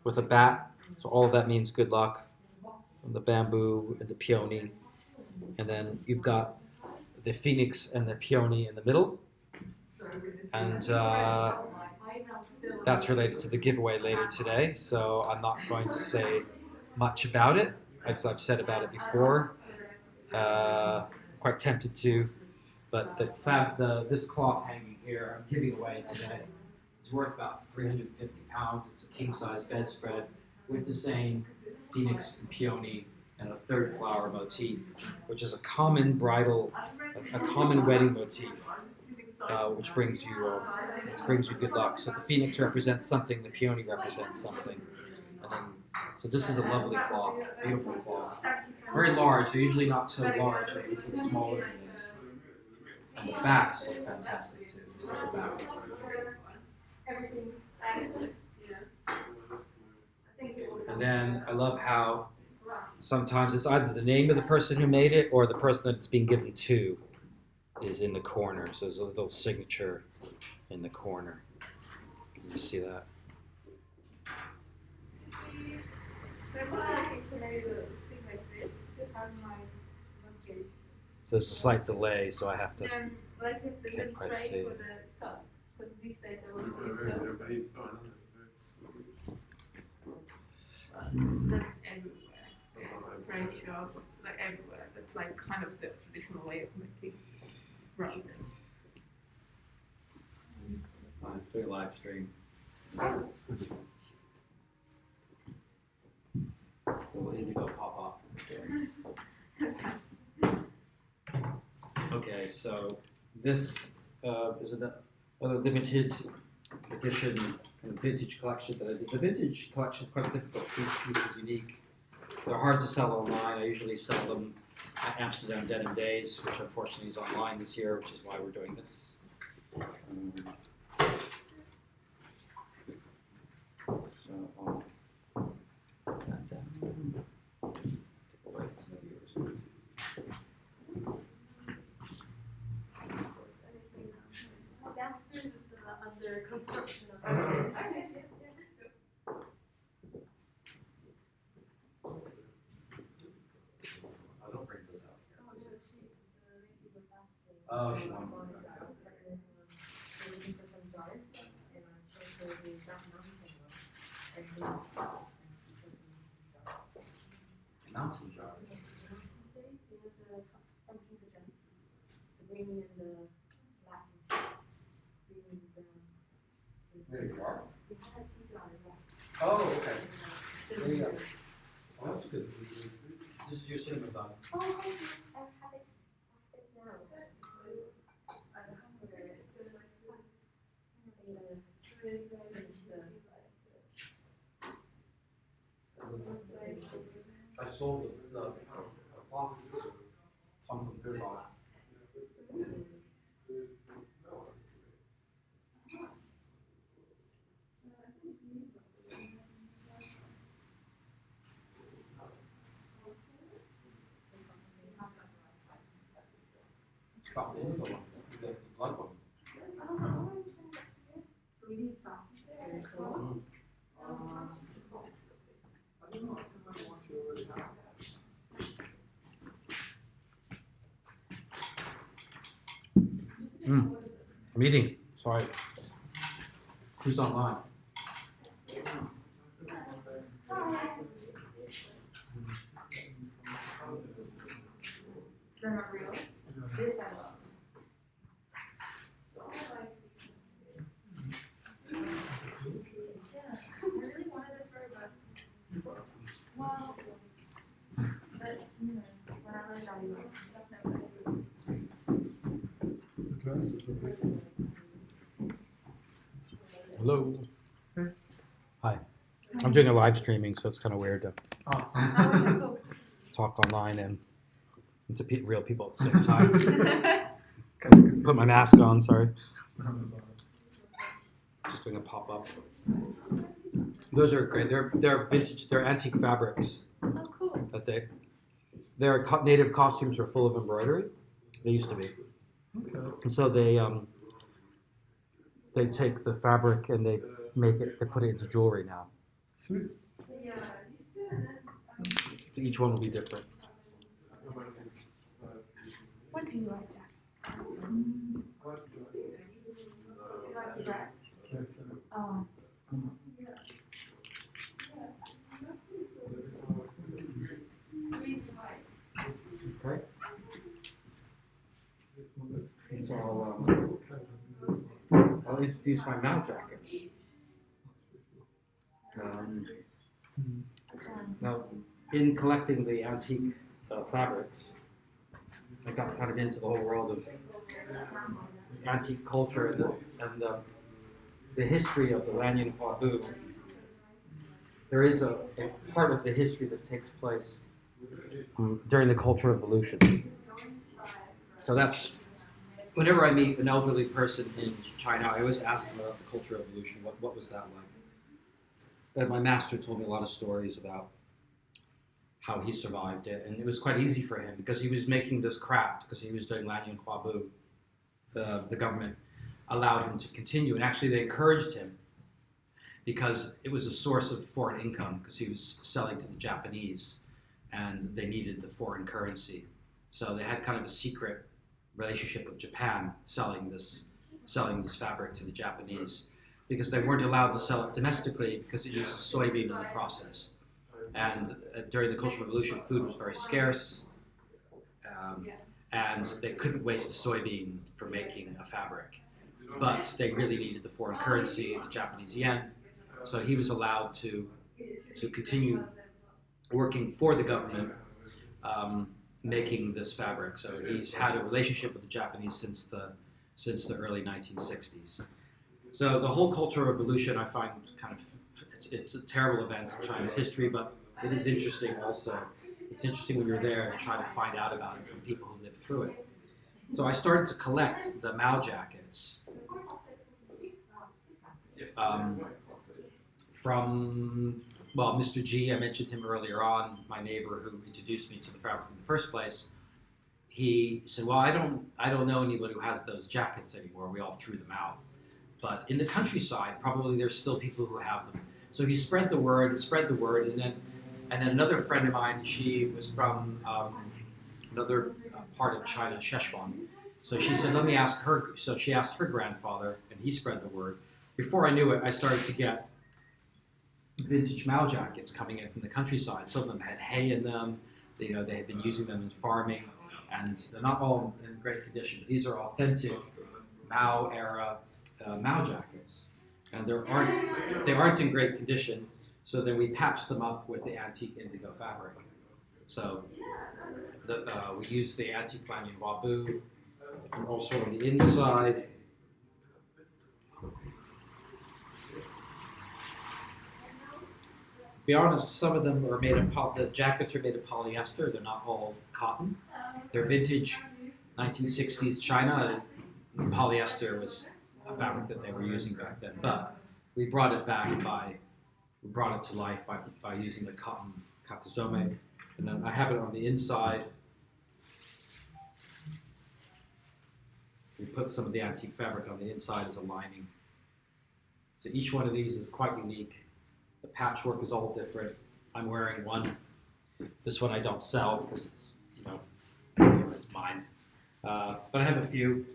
with a bat. So all of that means good luck. And the bamboo and the peony. And then you've got the phoenix and the peony in the middle. And that's related to the giveaway later today. So I'm not going to say much about it, because I've said about it before. Quite tempted to. But the fact this cloth hanging here, I'm giving away today. It's worth about £350. It's a king-size bedspread with the same phoenix and peony and a 3rd flower motif, which is a common a common wedding motif, which brings you good luck. So the phoenix represents something, the peony represents something, and then so this is a lovely cloth, beautiful cloth, very large. They're usually not so large; it's smaller than this. And the backs look fantastic too. This is the back. And then I love how sometimes it's either the name of the person who made it or the person that it's being given to is in the corner. So there's a little signature in the corner. Can you see that? So there's a slight delay, so I have to. Can't quite see. That's everywhere. Ratios, like everywhere. That's like kind of the traditional way of making rugs. Fine, doing a live stream. So will indigo pop up? Okay, so this is another limited edition kind of vintage collection that I did. The vintage collection is quite difficult. Each piece is unique. They're hard to sell online. I usually sell them at Amsterdam Denim Days, which unfortunately is online this year, which is why we're doing this. So I'll put that down. Take away some of yours. Downstairs is under construction. I don't bring those out here. Oh, she won't. Mountain jar. Oh, okay. There you go. Oh, that's good. This is your cinnamon bun. Oh, thank you. I have it now. I sold the cloth from Third Lot. About the indigo one, the blood one. I'm eating. Sorry. Who's online? Hello. Hi. I'm doing a live streaming, so it's kind of weird to talk online and and to real people at the same time. Put my mask on, sorry. Just doing a pop-up. Those are great. They're vintage, they're antique fabrics. Oh, cool. That their native costumes are full of embroidery. They used to be. Okay. And so they take the fabric and they put it into jewelry now. Sweet. So each one will be different. What do you like, Jack? Oh. Okay. So I'll introduce my Mao jackets. Now, in collecting the antique fabrics, I got kind of into the whole world of antique culture and the history of the Lan Yin Hua Bu. There is a part of the history that takes place during the Cultural Revolution. So that's, whenever I meet an elderly person in China, I always ask them about the Cultural Revolution. What was that like? And my master told me a lot of stories about how he survived it, and it was quite easy for him because he was making this craft, because he was doing Lan Yin Hua Bu. The government allowed him to continue, and actually they encouraged him because it was a source of foreign income, because he was selling to the Japanese and they needed the foreign currency. So they had kind of a secret relationship with Japan, selling this fabric to the Japanese, because they weren't allowed to sell it domestically because it uses soybean in the process. And during the Cultural Revolution, food was very scarce, and they couldn't waste soybean for making a fabric. But they really needed the foreign currency, the Japanese yen, so he was allowed to continue working for the government, making this fabric. So he's had a relationship with the Japanese since the early 1960s. So the whole Cultural Revolution, I find it's a terrible event in China's history, but it is interesting also. It's interesting when you're there and try to find out about it from people who lived through it. So I started to collect the Mao jackets from, well, Mr. G, I mentioned him earlier on, my neighbor who introduced me to the fabric in the first place. He said, well, I don't know anyone who has those jackets anymore. We all threw them out. But in the countryside, probably there's still people who have them. So he spread the word, and then another friend of mine, she was from another part of China, Szechuan. So she said, let me ask her. So she asked her grandfather, and he spread the word. Before I knew it, I started to get vintage Mao jackets coming in from the countryside. Some of them had hay in them. They had been using them in farming, and they're not all in great condition. These are authentic Mao era Mao jackets, and they aren't in great condition. So then we patched them up with the antique indigo fabric. So we used the antique Lan Yin Hua Bu, and also on the inside. To be honest, some of them are made of the jackets are made of polyester. They're not all cotton. They're vintage 1960s China. And polyester was a fabric that they were using back then, but we brought it to life by using the cotton katazome. And then I have it on the inside. We put some of the antique fabric on the inside as a lining. So each one of these is quite unique. The patchwork is all different. I'm wearing one. This one I don't sell because it's mine. But I have a few.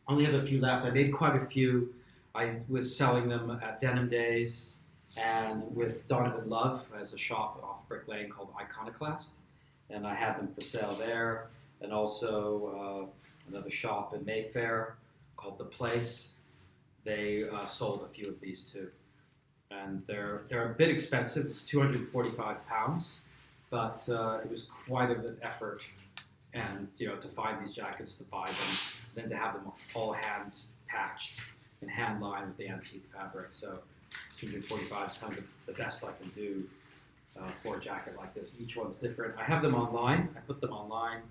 I only have a few left. I made quite a few. I was selling them at Denim Days and with Donovan Love, who has a shop off Brick Lane called Iconoclast. And I had them for sale there. And also another shop in Mayfair called The Place. They sold a few of these too. And they're a bit expensive. It's 245 pounds, but it was quite an effort, and to find these jackets, to buy them, then to have them all hand patched and hand lined with the antique fabric. So 245 is kind of the best I can do for a jacket like this. Each one's different. I have them online. I put them online.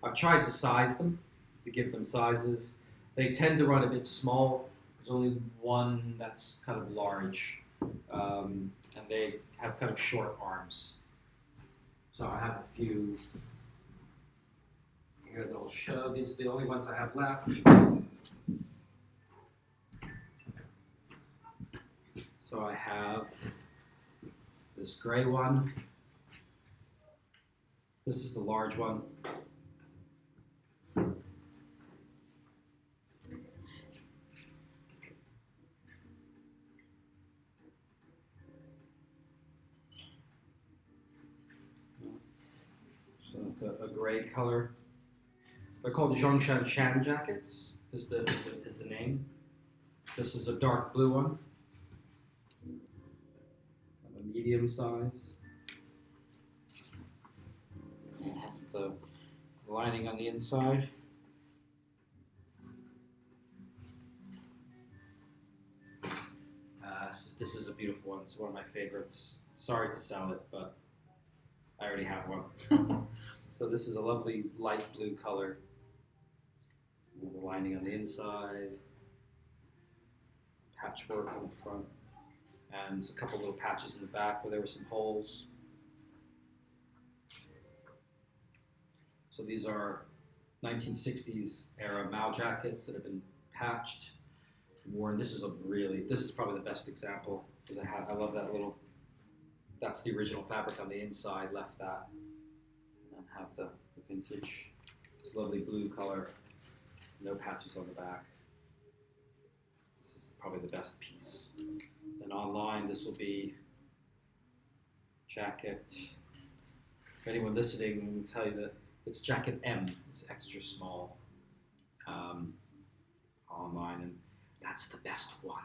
I've tried to size them, to give them sizes. They tend to run a bit small. There's only one that's kind of large, and they have kind of short arms. So I have a few here that'll show. These are the only ones I have left. So I have this gray one. This is the large one. So it's a gray color. They're called Zhongshan Shan jackets, is the name. This is a dark blue one. A medium size. It has the lining on the inside. This is a beautiful one. It's one of my favorites. Sorry to sell it, but I already have one. So this is a lovely light blue color. The lining on the inside. Patchwork on the front. And a couple little patches in the back where there were some holes. So these are 1960s era Mao jackets that have been patched, worn. This is probably the best example because I love that little. That's the original fabric on the inside. Left that, and have the vintage. This lovely blue color, no patches on the back. This is probably the best piece. Then online, this will be jacket. If anyone listening will tell you that it's jacket M. It's extra small online, and that's the best one.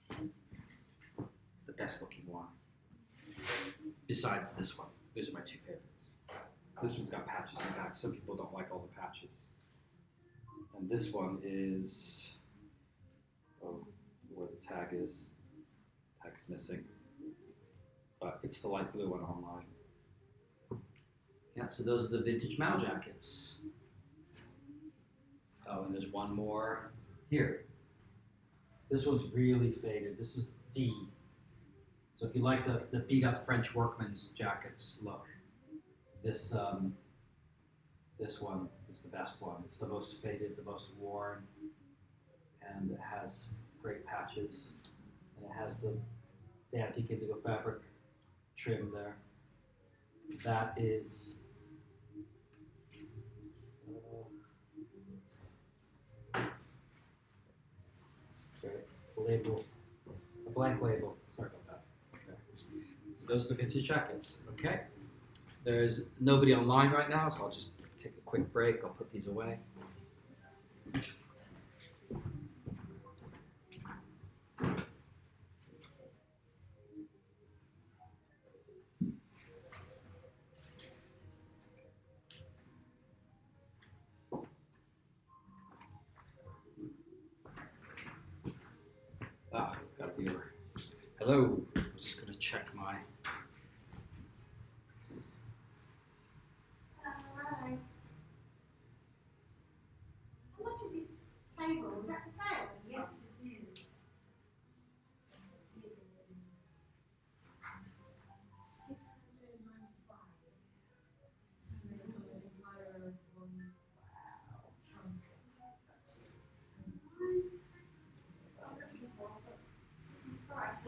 It's the best looking one. Besides this one, those are my two favorites. This one's got patches in the back. Some people don't like all the patches. And this one is, where the tag is. Tag is missing. But it's the light blue one online. Yeah, so those are the vintage Mao jackets. Oh, and there's one more here. This one's really faded. This is D. So if you like the beat up French workman's jackets look, this one is the best one. It's the most faded, the most worn, and it has great patches. And it has the antique indigo fabric trim there. That is a blank label. Sorry about that. Okay. So those are the vintage jackets. Okay. There's nobody online right now, so I'll just take a quick break. I'll put these away. Got a viewer. Hello. I'm just going to check my. Hi. How much is this table? Is that for sale? Yes, it is. Price.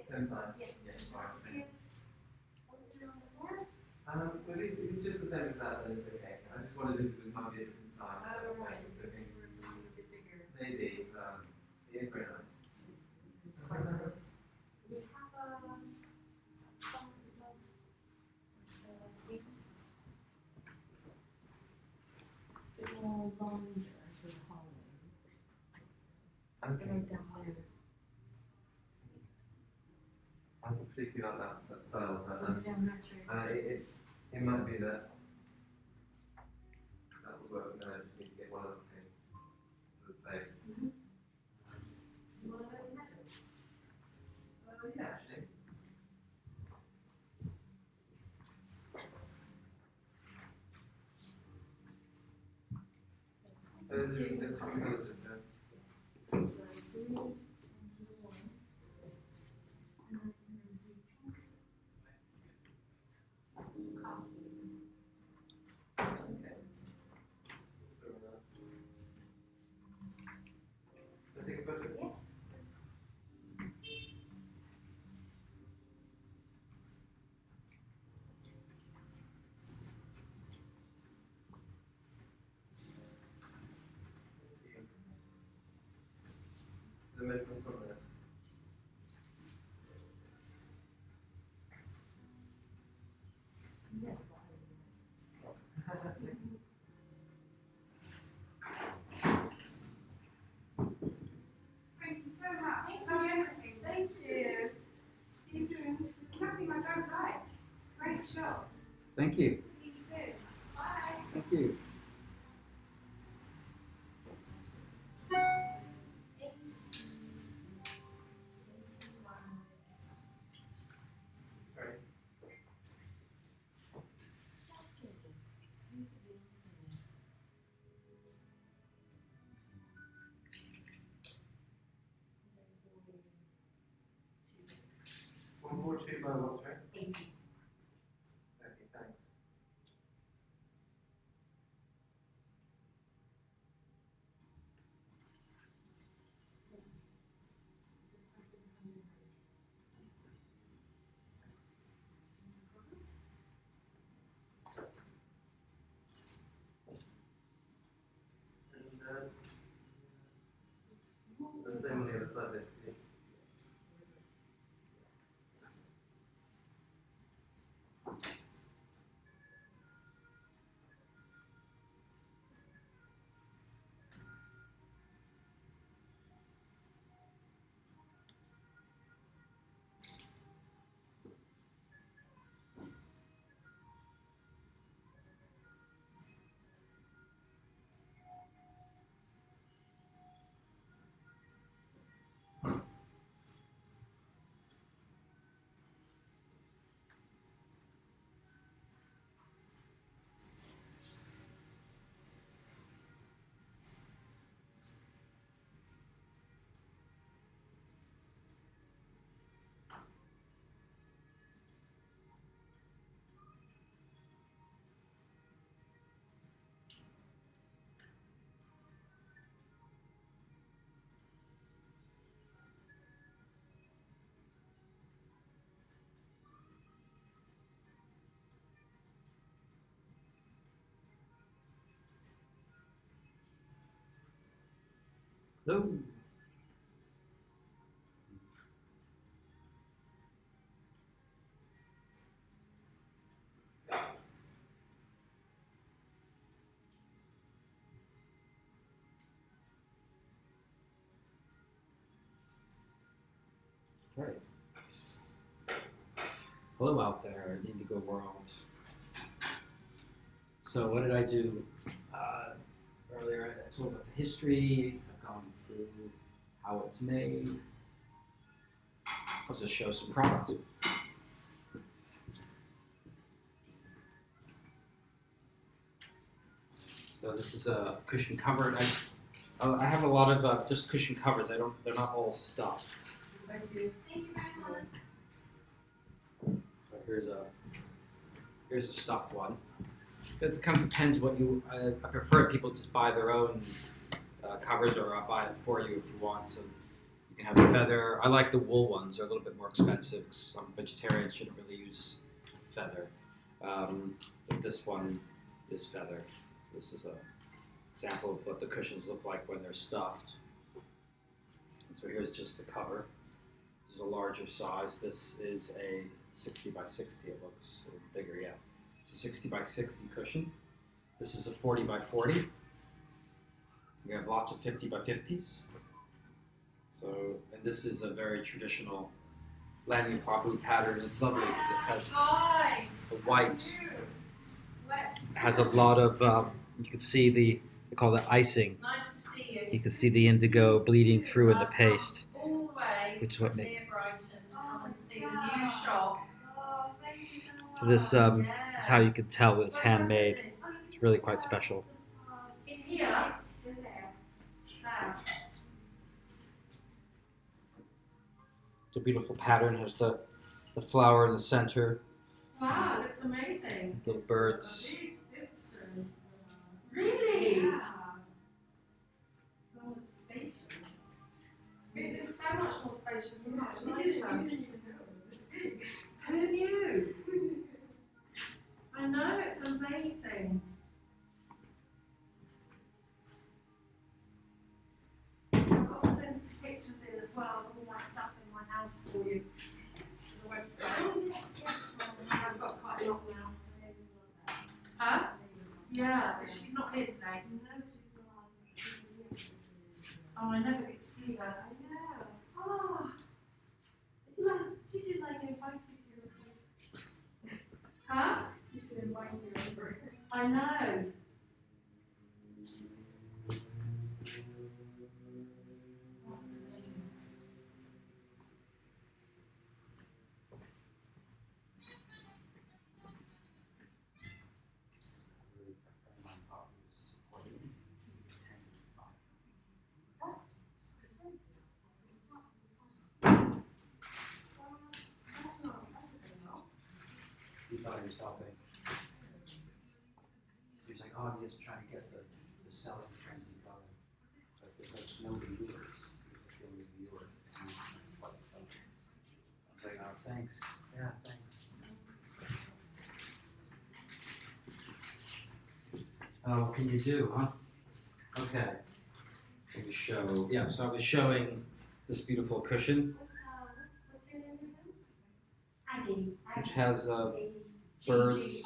Same size? Yes. Fine. But it's just the same as that, then it's okay. I just wanted it to might be a different size. Oh, right. It's okay. A bit bigger. Maybe, yeah, very nice. We have some bit more longer as a whole. Okay. Go down there. I particularly like that style. Geometric. It might be that would work, and I just need to get one other thing for the space. You want to know the measure? Yeah, actually. There's two colours just there. Okay. Can I take a photo? The measurements on there. Thank you so much. Thanks for everything. Thank you. You're doing nothing I don't like. Great shot. Thank you. See you soon. Bye. Thank you. Sorry. One more two by what, right? 80. Okay, thanks. And the same on the other side, basically. Hello. Okay. Hello out there in Indigo World. So what did I do earlier? I told about the history. I've gone through how it's made. I'll just show some product. So this is a cushion cover. I have a lot of just cushion covers. They're not all stuffed. Thank you. Thank you very much. So here's a stuffed one. It kind of depends what you. I prefer people just buy their own covers, or I'll buy it for you if you want. So you can have feather. I like the wool ones; they're a little bit more expensive. Some vegetarians shouldn't really use feather, but this one is feather. This is a example of what the cushions look like when they're stuffed. And so here's just the cover. This is a larger size. This is a 60 by 60. It looks bigger, yeah. It's a 60 by 60 cushion. This is a 40 by 40. We have lots of 50 by 50s. So, and this is a very traditional Lan Yin Hua Bu pattern. It's lovely because it has the white. Has a lot of, you can see they call it icing. Nice to see you. You can see the indigo bleeding through in the paste, All the way which is what from makes. near Brighton to come and see the new shop. So this is how you can tell that it's handmade. It's really quite special. In here, now. It's a beautiful pattern. Has the flower in the center, Wow, looks amazing. little birds. Really? So much spacious. It looks so much more spacious than much later. Who knew? I know, it's amazing. I've got to send some pictures in as well of all my stuff in my house for you. The website. I've got quite a lot now. Huh? Yeah, but she's not here today. Oh, I never get to see her. Yeah. Oh. She should like invite you to her place. Huh? She should invite you over. I know. You thought he was helping. He was like, oh, I'm just trying to get the selling trends in color. But there's like no viewers. There's like no viewers. I was like, oh, thanks. Yeah, thanks. Oh, what can you do, huh? Okay. Let me show. Yeah, so I was showing this beautiful cushion, which has birds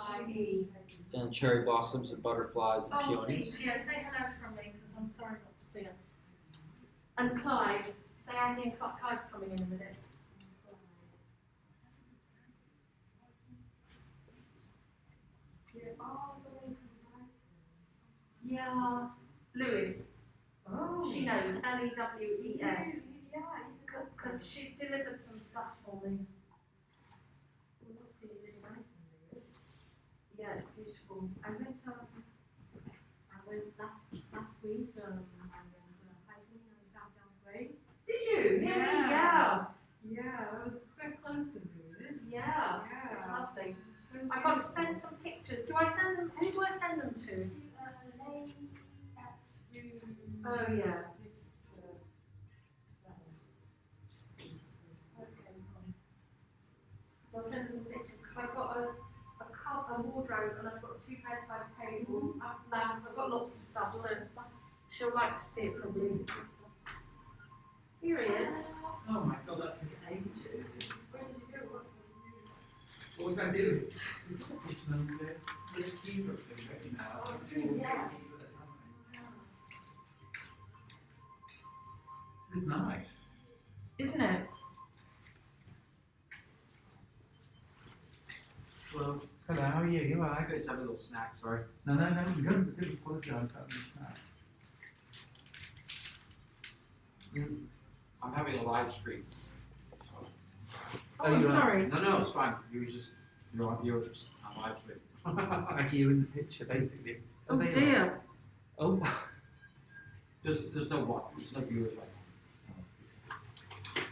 and cherry blossoms and butterflies and Oh, peonies. please, yeah, say hello from me because I'm sorry not to see her. And Clive, say Andy and Clive's coming in a minute. Yeah, Lewis. Oh. She knows Lews because she delivered some stuff for me. Yeah, it's beautiful. I went last week. I went hiking on South Downs Way. Did you? Yeah. Yeah. I was quite close to this. Yeah. It's lovely. I got to send some pictures. Do I send them? Who do I send them to? Oh yeah. Okay. I'll send her some pictures because I've got a wardrobe and I've got 2 bedside tables, lamps. I've got lots of stuff, so she'll like to see it probably. Here he is. Oh my god, that took ages. What was I doing? Just remember the keyboard thing ready now. I'm doing one keyboard at a time. It's nice. Isn't it? Well, hello, how are you? You alright? I could just have a little snack, sorry. No, you don't apologise about the snack. I'm having a live stream. Oh, I'm sorry. No, it's fine. You're on live stream. Like you in the picture, basically. Oh They are. dear. Oh. There's no watch. There's no viewers right now.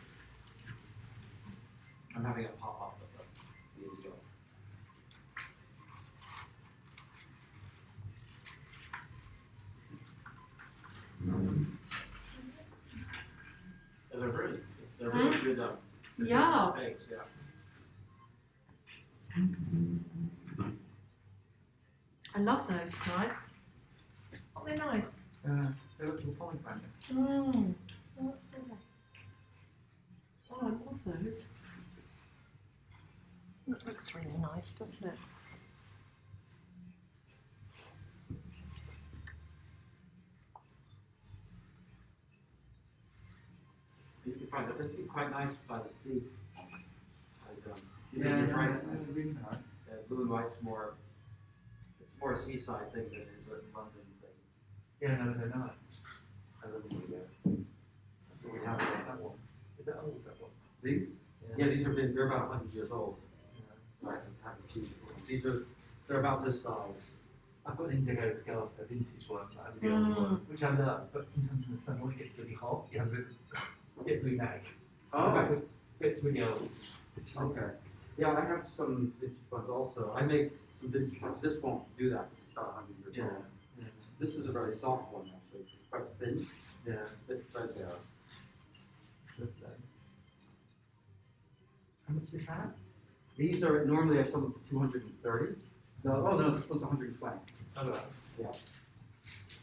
I'm having a pop-up of the video. good. Yeah. Thanks. Yeah. I love those, Clive. Aren't they nice? They're little pomegranates. Mm. Oh, I love those. That looks really nice, doesn't it? You can find it. It'd be quite nice by the sea. Yeah, you try it. they're really nice. Yeah, blue and white's more. It's more a seaside thing than it is a London thing. Yeah, no, they're nice. I live in the we have That one. Is that old, that one? these. Yeah, these are big. They're about 100 years old. Right, they're about this size. I've got an indigo scarf, a vintage one, like a girl's one, which I love, but sometimes in the summer when it gets really hot, you have a bit blue neck. Oh, It's really old. okay. Yeah, I have some vintage ones also. I make some vintage ones. This won't do that. It's about 100 years old. Yeah. This is a very soft one, actually. It's quite thin. Yeah. It's threadbare. How much is that? These are normally I sell them for 230. No, this one's 120. Oh, right. Yeah.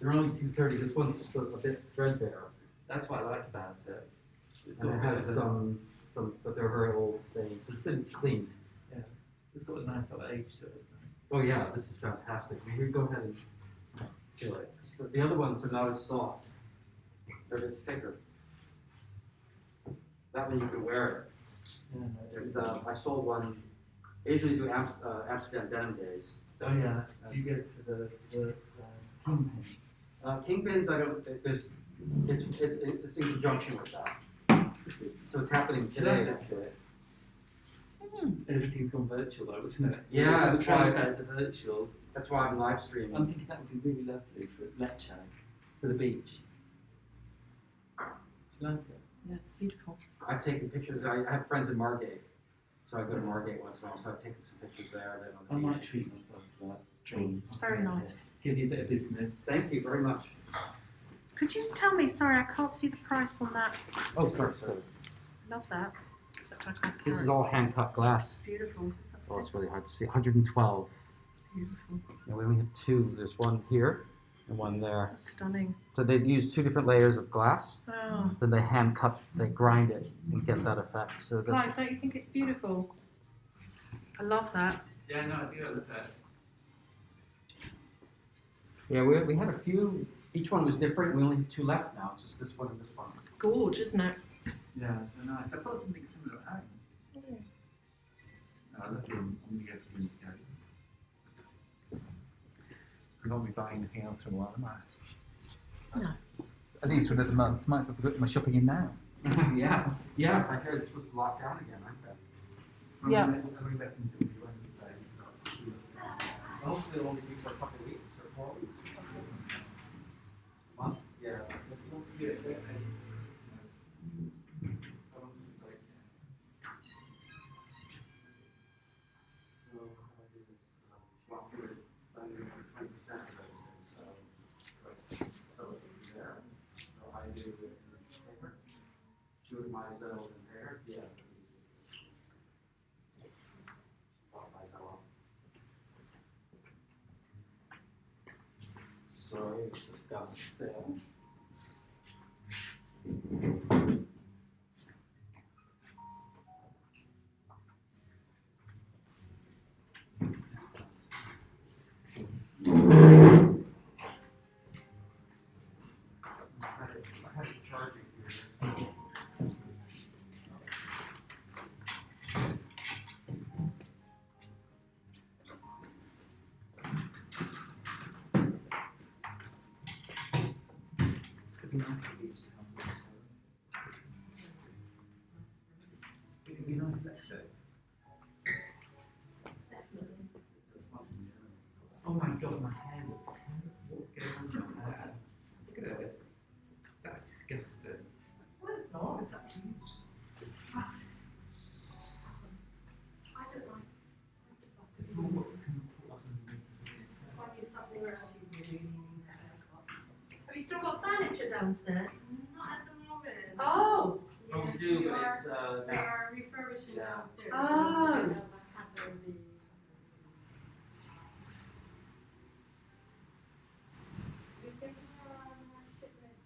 They're only 230. This one's just a bit threadbare. That's what I like about it. It's And got it has some, but they're very old stains. So it's been cleaned. Yeah. It's got a nice sort of age to it. Oh yeah, this is fantastic. Here, go ahead and feel it. The other ones are not as soft. They're a bit thicker. That one you can wear it. Yeah, There's, I sold one. I usually do Amsterdam Denim Days. Oh yeah. Do you go for the kingpin? Kingpins, I don't. It's in conjunction with that. So it's happening today. Actually. Everything's gone virtual though, isn't it? Yeah, the that's why. trend to virtual. That's why I'm live streaming. I'm thinking that would be really lovely for Lecce, for the beach. Do you like it? Yeah, it's beautiful. I've taken pictures. I have friends in Margate, so I go to Margate once in a while. So I've taken some pictures there. Then I on the might beach. treat myself to that dream. It's very nice. Give you a bit of business. Thank you very much. Could you tell me, sorry, I can't see the price on that. Oh, sorry. Love that. Except I can't This is carry all hand cut glass. it. Beautiful. Is that Oh, so it's really hard to see. 112. beautiful? Yeah, we only have two. There's one here and one there. That's stunning. So they've used two different layers of glass. Oh, Then they hand cut, they grind it and get that effect. So that's, Clive, don't you think it's beautiful? I love that. Yeah, no, I do love that. yeah, we had a few. Each one was different. We only have two left now. It's just this one and this one. It's gorgeous, isn't it? Yeah, so nice. I've got something similar at home. No, I love the indigo for indigo. I won't be buying anything else for a while, am I? No. At least for another month. Might as well put my shopping in now. Yeah. Yes, I heard it's supposed to lock down again, aren't they? Yeah. I only left until Wednesday. Hopefully it'll only be for a couple of weeks or 4 weeks. A month? Yeah. Two of my cells in there, yeah. Sorry, it's discussed there. I had it charging here. Could be nice for the beach to have water. It could be nice lecture. Oh my god, my hair looks terrible. What's going on with my hair? Look at it. That's disgusting. Well, it's not. It's actually. I don't like It's all what we can put up and That's why I use something where else you really need a haircut. Have you still got furniture downstairs? Not at the moment. Oh! Oh, we do, but it's We mess. are refurbishing Yeah. downstairs. Oh. So we have a katazome. We're getting our shipment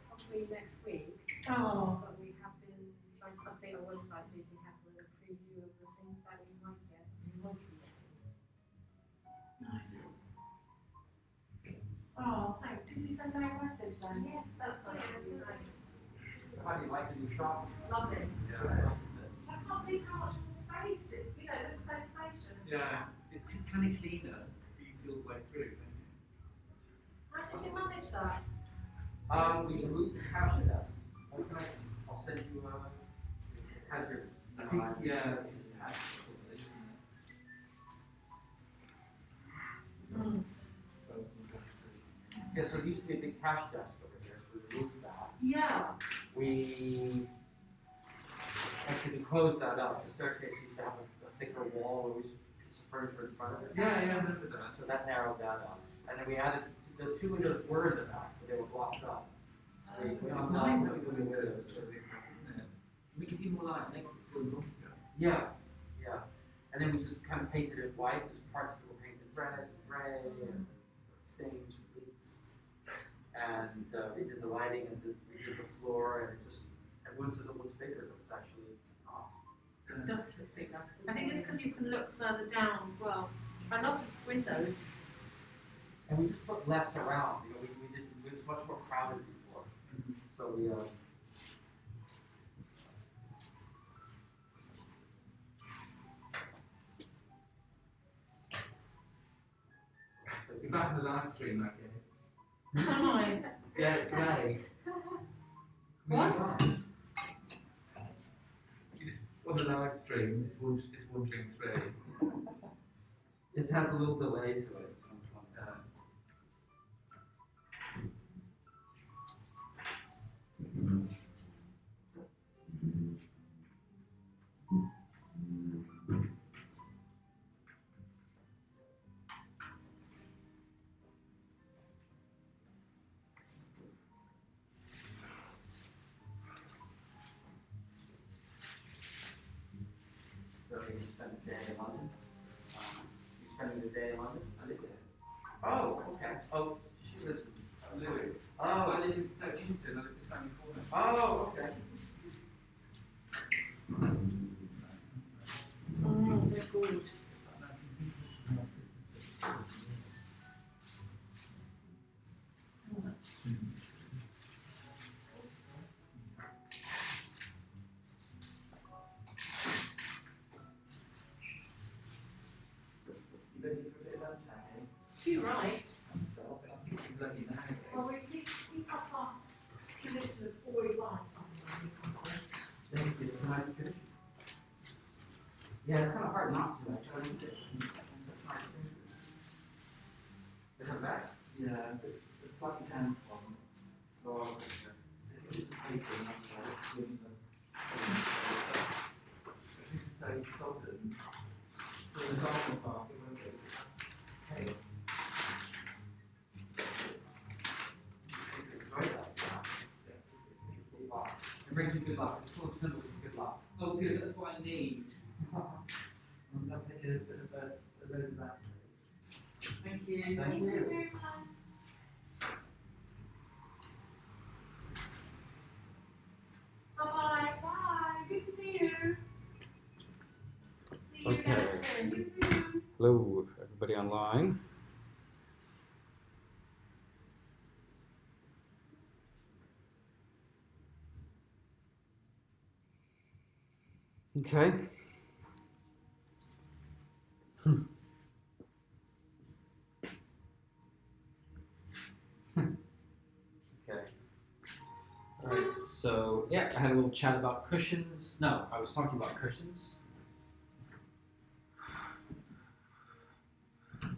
probably next week. Oh. But we have been trying to update our website so you can have a preview of the things that we might get. We won't be getting. Oh, thanks. Did you send me a message then? Yes, that's nice of you. How do you like the new shop? Love it. Yeah. I can't believe how much more space it, you know, it looks so spacious. Yeah, it's kind of cleaner. You see all the way through. Don't you? How did you manage that? We moved the couch desk. I'll send you it has your. I think, yeah, it's attached probably, isn't Mm. Yeah, so it used to be a big couch desk over here, so we removed that. Yeah. We actually closed that up. The staircase used to have a thicker wall, or piece of furniture in front of it. Yeah, I remember that. So that narrowed that down. And then we added, the two windows were in the back, but they were blocked up. So we It's unlocked nice them. that we've got the windows, so they have, isn't it? Make it seem more like, makes it feel longer. Yeah, yeah. And then we just kind of painted it white, because parts of it were painted red and gray and stains, leaks. And we did the lighting and we did the floor, and it just, everyone says it looks bigger, but it's actually not. It does look bigger. I think it's because you can look further down as well. I love the windows. And we just put less around, you know, it was much more crowded before. So we, You're back in the live stream, like it. Hi. yeah, it's gray. What? You just on the live stream, just wandering through. It has a little delay to it. So you spend the day in London? You spending the day in London? I live there. Oh, okay. Oh, she lives in Louis. Oh, I Oh, live in Stoke Newington, I live just around the corner. oh, okay. Oh, they're good. You ready for a bit of lunch, Annie? Too right. I think you're bloody mad. Well, we have our tradition of always buying something when we come home. Thank you. Can I finish? Yeah, it's kind of hard not to actually. Is it back? Yeah, it's like a can problem. Oh, It's paper and that's why it's doing them. So sodden. So the garden park, it won't go. Hey. It brings you good luck. It's full of symbols of good luck. Oh, good, that's what I need. I'll take a bit of a load of that. Thank you. Thank you. very much. Bye-bye. Bye. Good to see you. See you again soon. Hello, everybody online. Okay. Okay. All right. So yeah, I had a little chat about cushions. No, I was talking about cushions.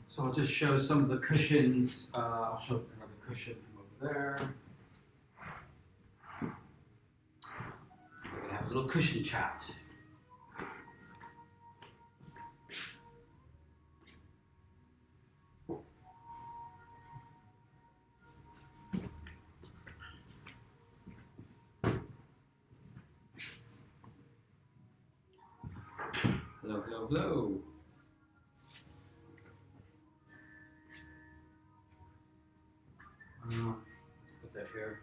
So I'll just show some of the cushions. I'll show another cushion from over there. We're gonna have a little cushion chat. Hello, hello, hello. Put that here.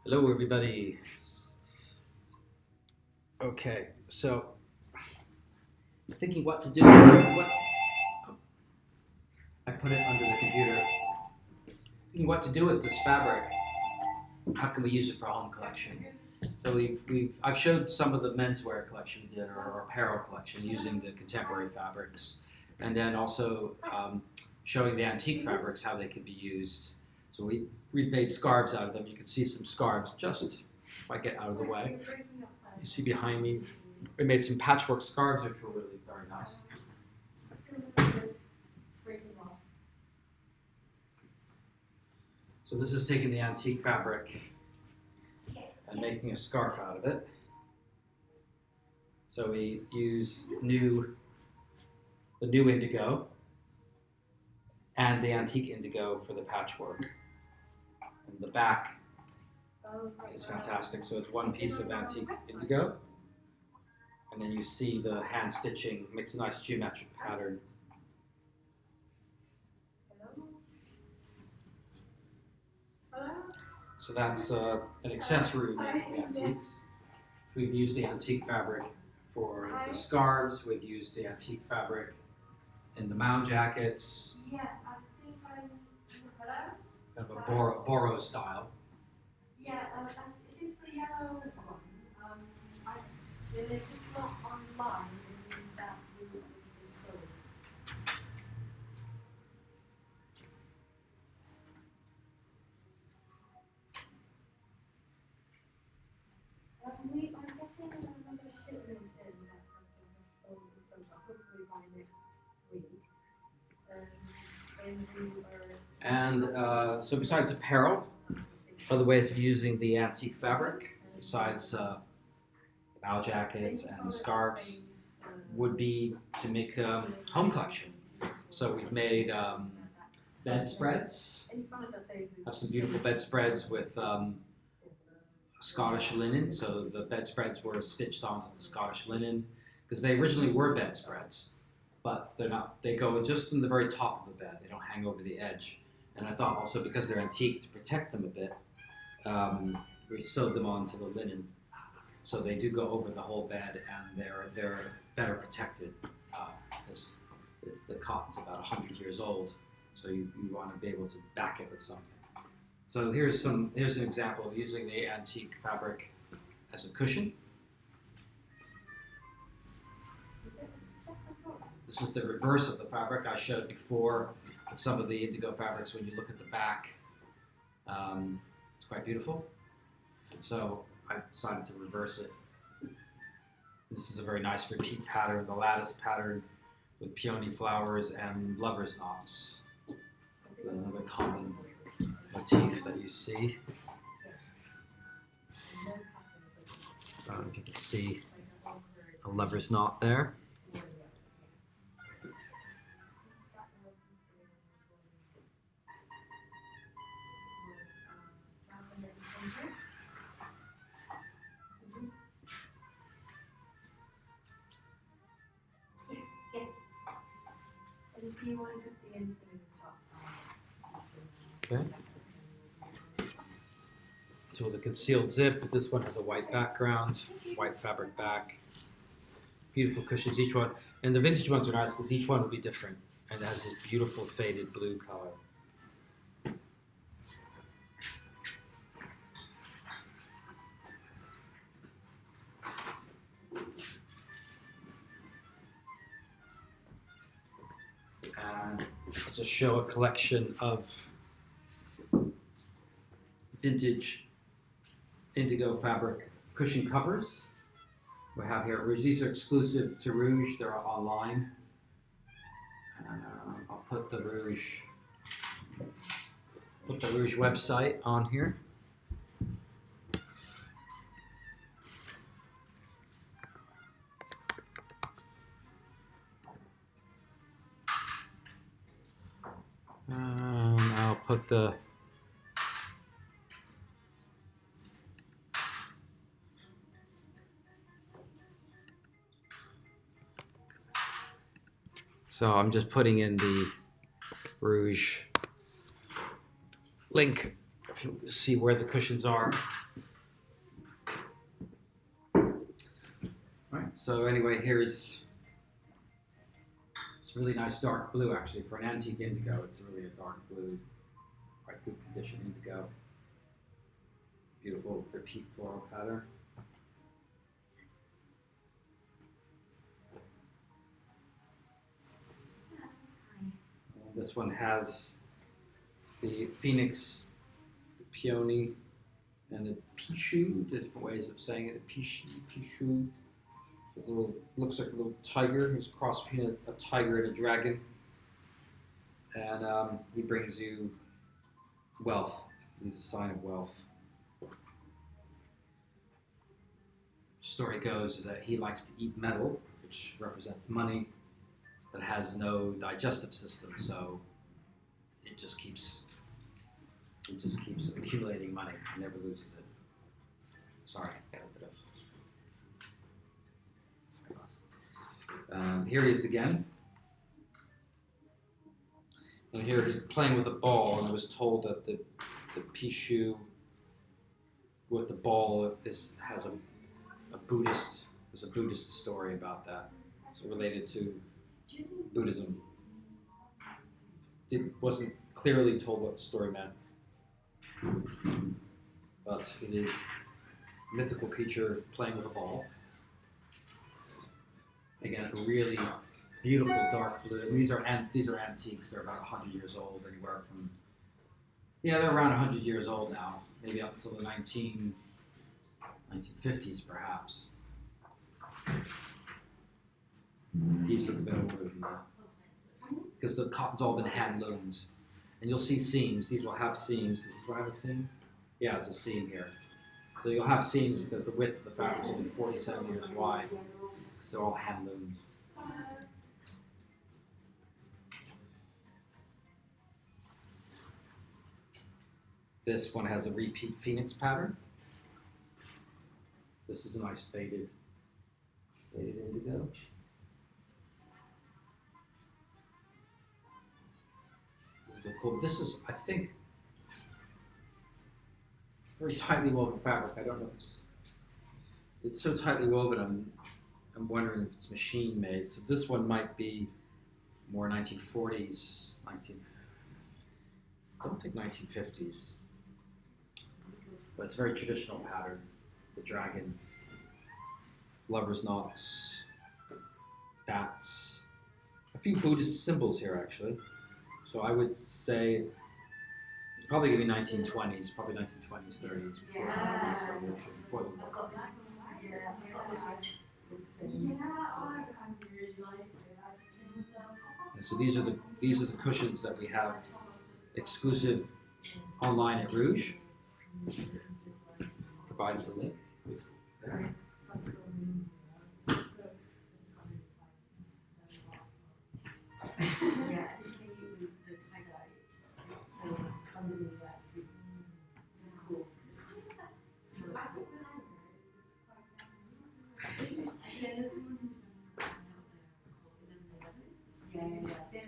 Hello, everybody. Okay, so thinking what to do. What I put it under the computer. Thinking what to do with this fabric. How can we use it for a home collection? So I've showed some of the menswear collection we did, or apparel collection, using the contemporary fabrics, and then also showing the antique fabrics, how they could be used. So we've made scarves out of them. You can see some scarves, just if I get out of the way. You see behind me, we made some patchwork scarves, which were really very nice. So this is taking the antique fabric and making a scarf out of it. So we use the new indigo and the antique indigo for the patchwork. And the back is fantastic. So it's one piece of antique indigo, and then you see the hand stitching makes a nice geometric pattern. So that's an accessory we make with antiques. We've used the antique fabric for the scarves. We've used the antique fabric in the Mao jackets. Yeah, I think I'm. Hello? Kind of a Boro style. Yeah, it is the yellow one. If it's not online, then that will be sold. I'm getting another shipment in that has been sold hopefully by next week. And we are. And so besides apparel, other ways of using the antique fabric, besides Mao jackets and scarves, would be to make a home collection. So we've made bedspreads. Have some beautiful bedspreads with Scottish linen. So the bedspreads were stitched onto the Scottish linen because they originally were bedspreads, but they're not. They go just in the very top of the bed. They don't hang over the edge. And I thought also because they're antique, to protect them a bit, we sewed them onto the linen. So they do go over the whole bed, and they're better protected because the cotton's about 100 years old. So you want to be able to back it with something. So here's an example of using the antique fabric as a cushion. This is the reverse of the fabric I showed before with some of the indigo fabrics. When you look at the back, it's quite beautiful. So I decided to reverse it. This is a very nice repeat pattern, the lattice pattern with peony flowers and lover's knots. Another common motif that you see. I don't know if you can see a lover's knot there. If you want to see anything in the shop. Okay. So with a concealed zip, this one has a white background, white fabric back. Beautiful cushions, each one. And the vintage ones are nice because each one will be different and it has this beautiful faded blue color. And I'll just show a collection of vintage indigo fabric cushion covers we have here at Rouge. These are exclusive to Rouge. They're online. And I'll put the Rouge website on here. I'll put the So I'm just putting in the Rouge link if you see where the cushions are. Alright, so anyway, here's it's really nice dark blue actually. For an antique indigo, it's really a dark blue, quite good condition indigo. Beautiful repeat floral pattern. This one has the phoenix, the peony, and the pichu, different ways of saying it, pichu. A little, looks like a little tiger. He's a cross between a tiger and a dragon. And he brings you wealth. He's a sign of wealth. Story goes is that he likes to eat metal, which represents money, but has no digestive system, so it just keeps accumulating money. He never loses it. Sorry, got a bit of. Here he is again, and here he's playing with a ball. And I was told that the pichu with the ball has a Buddhist. There's a Buddhist story about that. It's related to Buddhism. It wasn't clearly told what the story meant, but it is a mythical creature playing with a ball. Again, a really beautiful dark blue. And these are antiques. They're about 100 years old, anywhere from they're around 100 years old now, maybe up until the 1950s perhaps. These are the better wood because the cotton's all been hand loomed, and you'll see seams. These will have seams. Does this one have a seam? Yeah, there's a seam here. So you'll have seams because the width of the fabric is only 40 centimeters wide. Because they're all hand loomed. This one has a repeat phoenix pattern. This is a nice faded indigo. This is, I think, very tightly woven fabric. I don't know if it's so tightly woven. I'm wondering if it's machine made. So this one might be more 1940s, I don't think 1950s. But it's a very traditional pattern. The dragon, lover's knots, bats, a few Buddhist symbols here actually. So I would say it's probably going to be 1920s, probably 1920s, 30s, before the Revolution, before the war. And so these are the cushions that we have exclusive online at Rouge. Provided the link. Actually, I know someone who's running out there called 1111. Yeah.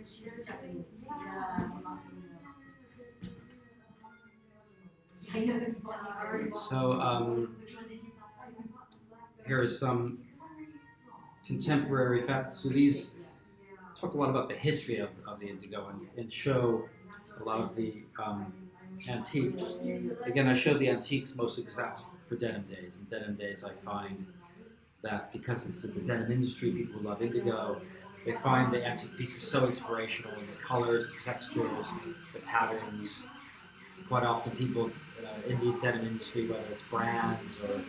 She's Japanese. I know. So here is some contemporary facts. So these talk a lot about the history of the indigo and show a lot of the antiques. Again, I show the antiques mostly because that's for Denim Days. In Denim Days, I find that because it's in the denim industry, people who love indigo, they find the antique pieces so inspirational in the colors, the textures, the patterns. Quite often people in the denim industry, whether it's brands or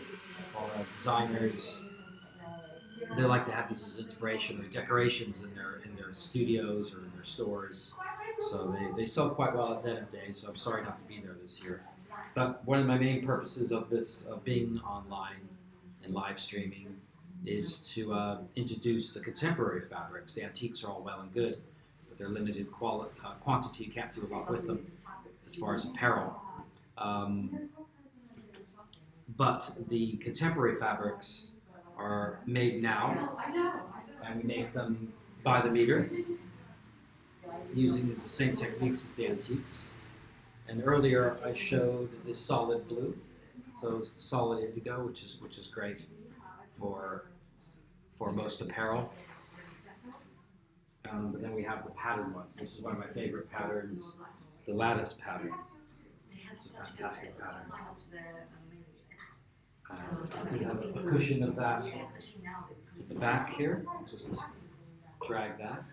designers, they like to have this as inspiration or decorations in their studios or in their stores. So they sell quite well at Denim Days, so I'm sorry not to be there this year. But one of my main purposes of this, of being online and live streaming, is to introduce the contemporary fabrics. The antiques are all well and good, but they're limited quantity. You can't do a lot with them as far as apparel. But the contemporary fabrics are made now, and we make them by the meter. using the same techniques as the antiques. And earlier I showed the solid blue, so it's the solid indigo, which is great for most apparel. But then we have the pattern ones. This is one of my favorite patterns, the lattice pattern. It's a fantastic pattern. We have a cushion of that at the back here. Just drag that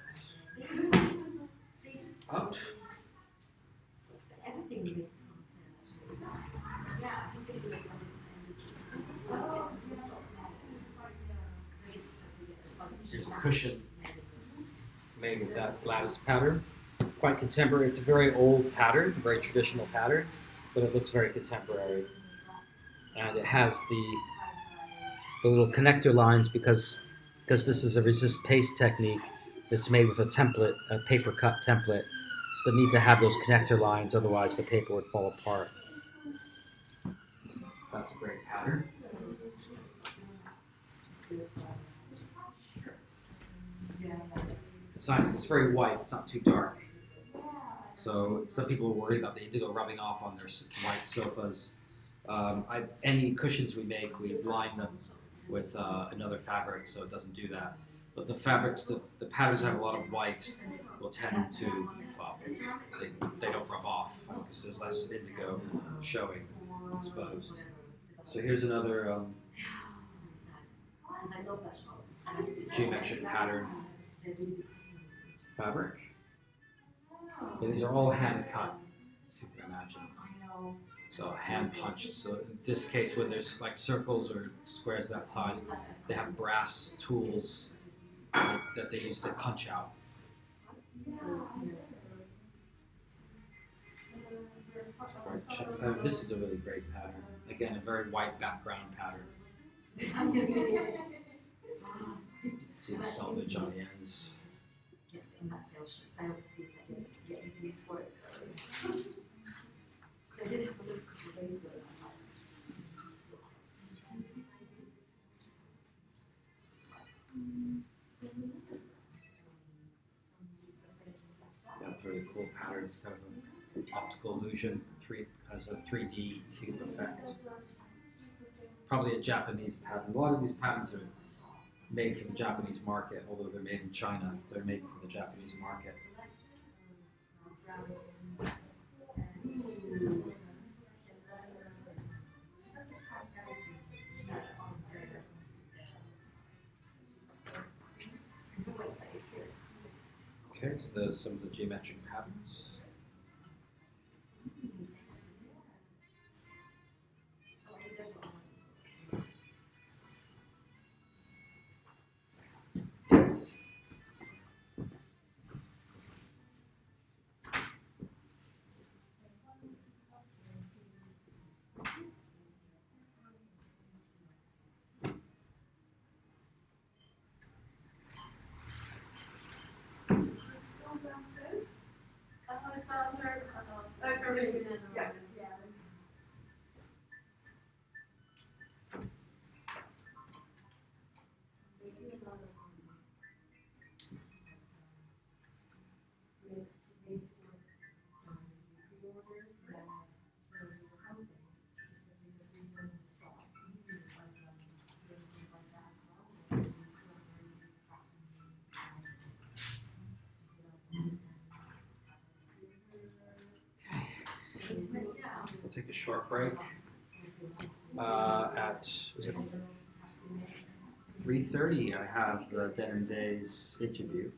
out. Here's a cushion made with that lattice pattern. Quite contemporary. It's a very old pattern, a very traditional pattern, but it looks very contemporary. And it has the little connector lines because this is a resist paste technique that's made with a template, a paper cut template. So they need to have those connector lines, otherwise the paper would fall apart. That's a great pattern. It's nice, it's very white, it's not too dark. So some people worry about the indigo rubbing off on their white sofas. Any cushions we make, we line them with another fabric so it doesn't do that. But the fabrics, the patterns have a lot of white, will tend to, well, they don't rub off because there's less indigo showing exposed. So here's another geometric pattern fabric. And these are all hand cut, if you can imagine. So hand punched. So in this case, when there's like circles or squares that size, they have brass tools that they use to punch out. This is a really great pattern. Again, a very white background pattern. See the selvage on the ends. That's a really cool pattern. It's kind of an optical illusion, has a 3D cube effect. Probably a Japanese pattern. A lot of these patterns are made for the Japanese market, although they're made in China. They're made for the Japanese market. Okay, so there's some of the geometric patterns. We'll take a short break at 3:30. I have the Denim Days interview.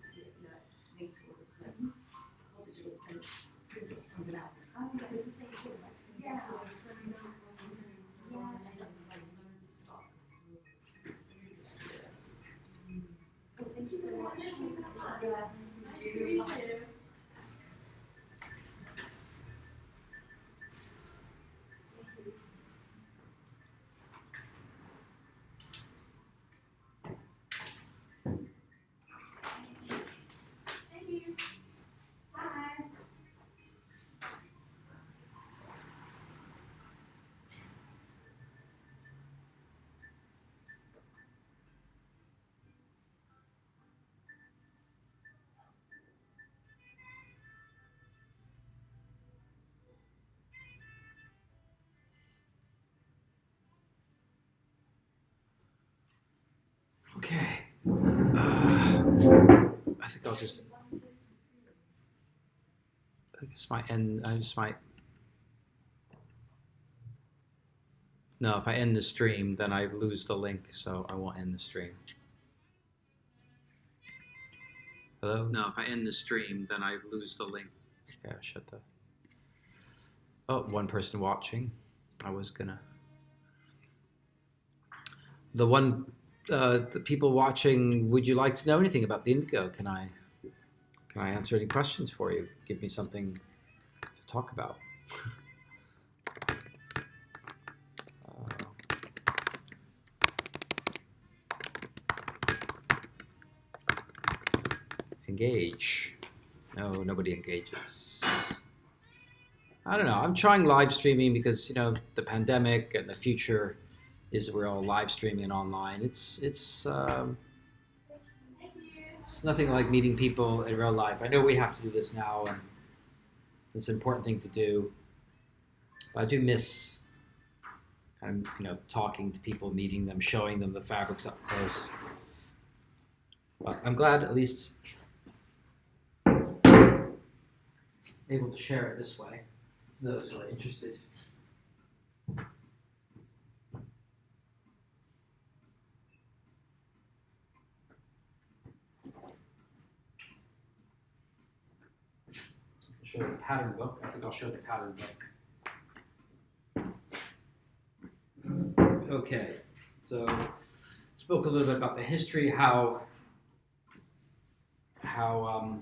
I think I'll just. I think this might end. I just might. No, if I end the stream, then I lose the link, so I won't end the stream. Hello? No, if I end the stream, then I lose the link. Okay, I'll shut the. Oh, one person watching. I was gonna. The people watching, would you like to know anything about the indigo? Can I answer any questions for you? Give me something to talk about. Engage. No, nobody engages. I don't know. I'm trying live streaming because, you know, the pandemic and the future is we're all live streaming online. It's nothing like meeting people in real life. I know we have to do this now, and it's an important thing to do. But I do miss kind of, you know, talking to people, meeting them, showing them the fabrics up close. But I'm glad at least able to share it this way to those who are interested. I'll show the pattern book. I think I'll show the pattern book. Okay, so spoke a little bit about the history, how how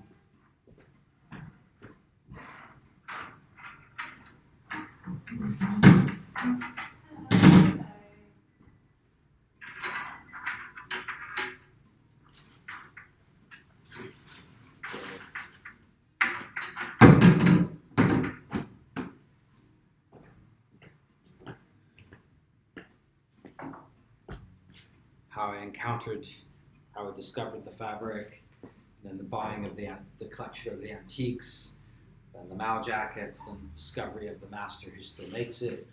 I discovered the fabric, and then the buying of the collection of the antiques, then the Mao jackets, then the discovery of the master who still makes it,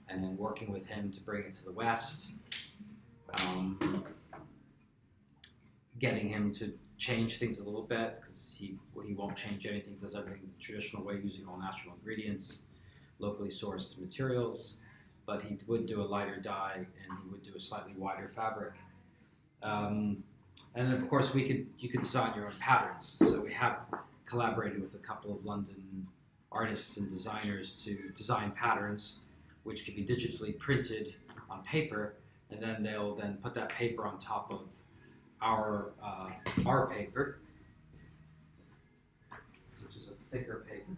and then working with him to bring it to the West, getting him to change things a little bit because he won't change anything, does everything the traditional way using all natural ingredients, locally sourced materials, but he would do a lighter dye and he would do a slightly wider fabric. And of course, you could design your own patterns. So we have collaborated with a couple of London artists and designers to design patterns, which can be digitally printed on paper, and then they'll then put that paper on top of our paper, which is a thicker paper.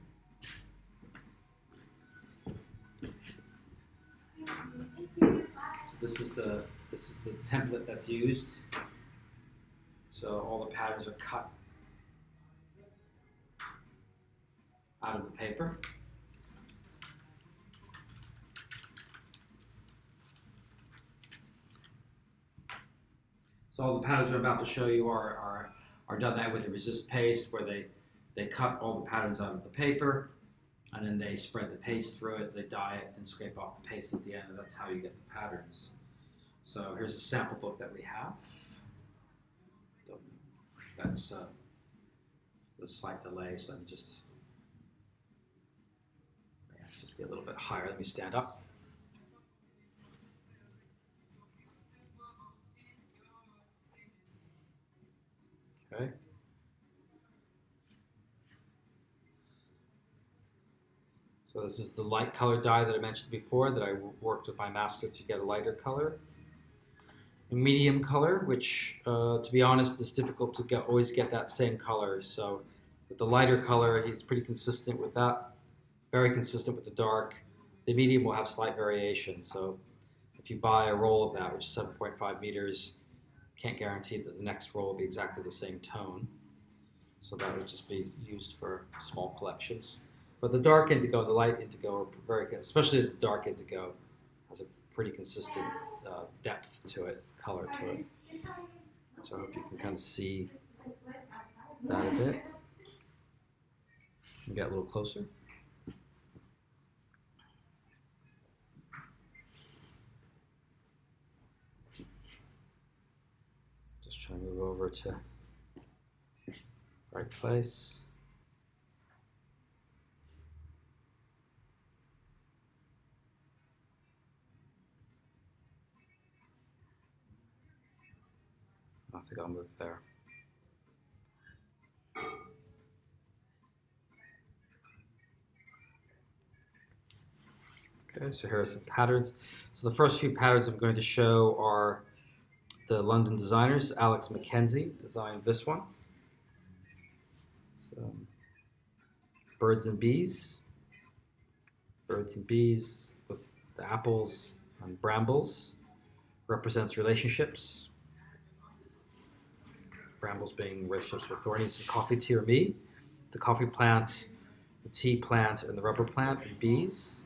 So this is the template that's used. So all the patterns are cut out of the paper. So all the patterns I'm about to show you are done that with a resist paste, where they cut all the patterns out of the paper, and then they spread the paste through it, they dye it, and scrape off the paste at the end, and that's how you get the patterns. So here's a sample book that we have. That's a slight delay, so let me just be a little bit higher. Let me stand up. Okay. So this is the light color dye that I mentioned before that I worked with my master to get a lighter color. A medium color, which to be honest is difficult to always get that same color. So with the lighter color, he's pretty consistent with that, very consistent with the dark. The medium will have slight variation. So if you buy a roll of that, which is 7.5 meters, can't guarantee that the next roll will be exactly the same tone. So that would just be used for small collections. But the dark indigo and the light indigo are very good, especially the dark indigo has a pretty consistent depth to it, color to it. So I hope you can kind of see that a bit. Get a little closer. Just trying to move over to right place. I think I'll move there. Okay, so here are some patterns. So the first few patterns I'm going to show are the London designers. Alex Mackenzie designed this one. So, birds and bees. Birds and bees with the apples and brambles. Represents relationships. Brambles being relationships with thornies, coffee, tea, or me. The coffee plant, the tea plant, and the rubber plant, and bees.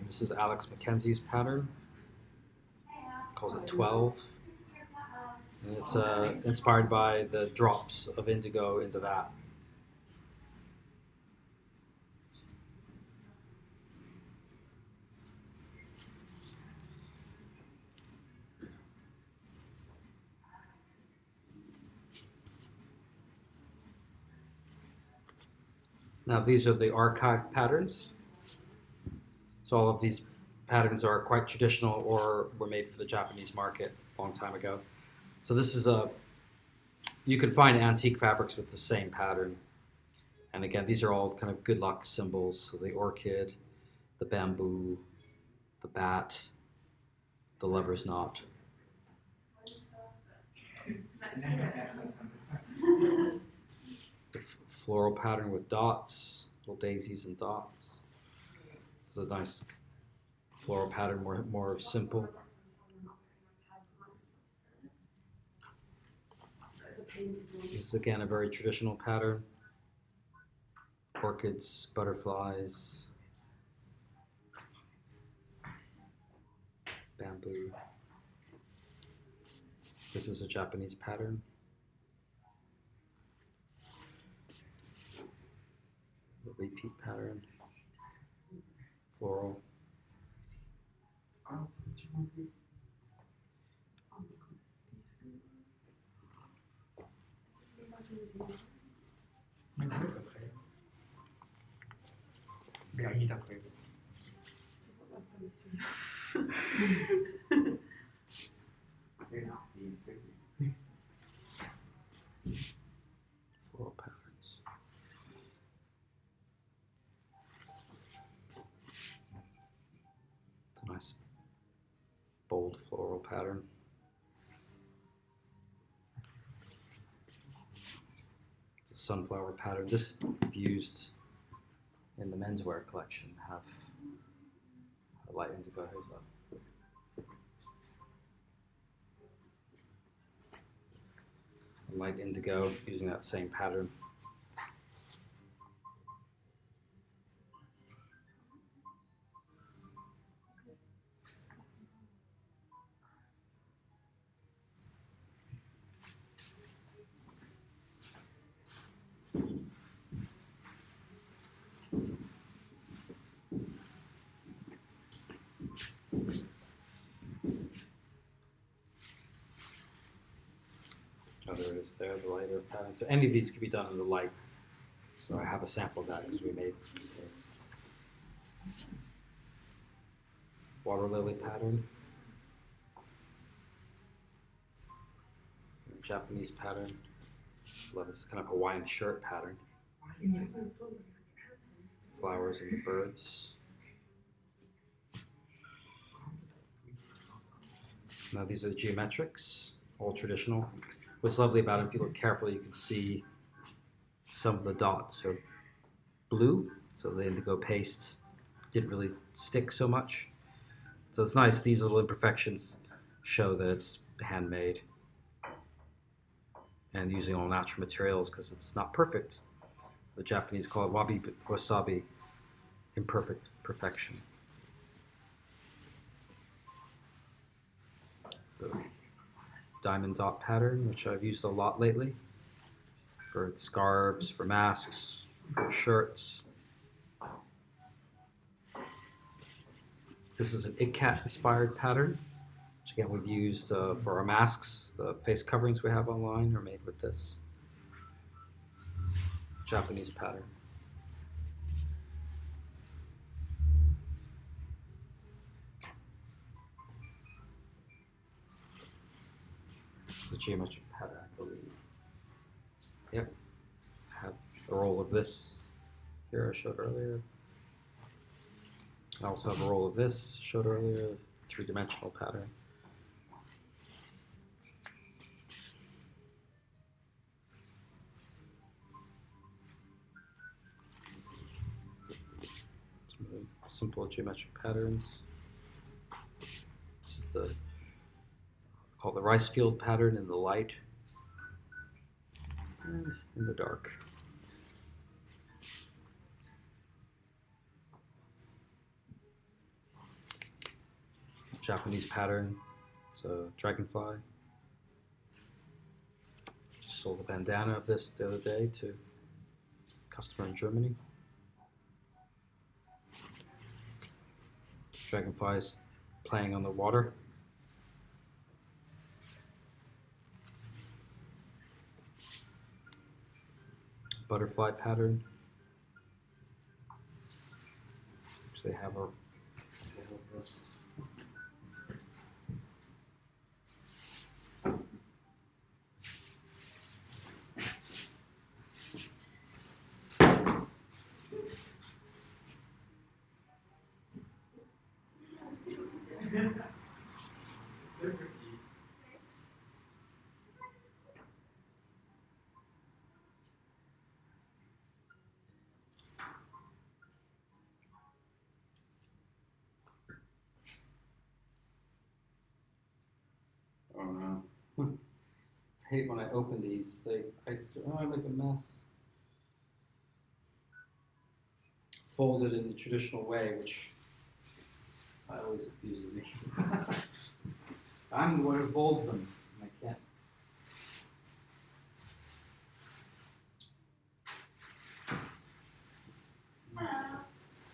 This is Alex Mackenzie's pattern. Calls it 12. And it's inspired by the drops of indigo in the vat. Now these are the archive patterns. So all of these patterns are quite traditional or were made for the Japanese market a long time ago. So this is you can find antique fabrics with the same pattern. And again, these are all kind of good luck symbols. So the orchid, the bamboo, the bat, the lover's knot. The floral pattern with dots, little daisies and dots. This is a nice floral pattern, more simple. This is again a very traditional pattern. Orchids, butterflies, bamboo. This is a Japanese pattern. The repeat pattern. Floral. Floral patterns. It's a nice bold floral pattern. It's a sunflower pattern. This I've used in the menswear collection. Have a light indigo. Here's that. Light indigo using that same pattern. Oh, there it is there, the lighter pattern. So any of these can be done in the light. So I have a sample of that because we made it. Water lily pattern. Japanese pattern. Love this kind of Hawaiian shirt pattern. Flowers and the birds. Now these are the geometrics, all traditional. What's lovely about it, if you look carefully, you can see some of the dots are blue, so the indigo paste didn't really stick so much. So it's nice, these little imperfections show that it's handmade and using all natural materials because it's not perfect. The Japanese call it wasabi, imperfect perfection. So, diamond dot pattern, which I've used a lot lately for scarves, for masks, for shirts. This is an It Cat inspired pattern, which again we've used for our masks. The face coverings we have online are made with this Japanese pattern. The geometric pattern, I believe. Yep. I have a roll of this here I showed earlier. I also have a roll of this showed earlier, three-dimensional pattern. Some really simple geometric patterns. This is the called the rice field pattern in the light and in the dark. Japanese pattern. It's a dragonfly. Just sold a bandana of this the other day to a customer in Germany. Dragonflies playing on the water. Butterfly pattern. Which they have this. Oh no. I hate when I open these. I make a mess. Folded in the traditional way, which I always confuses me. I'm the one who folds them, and I can't.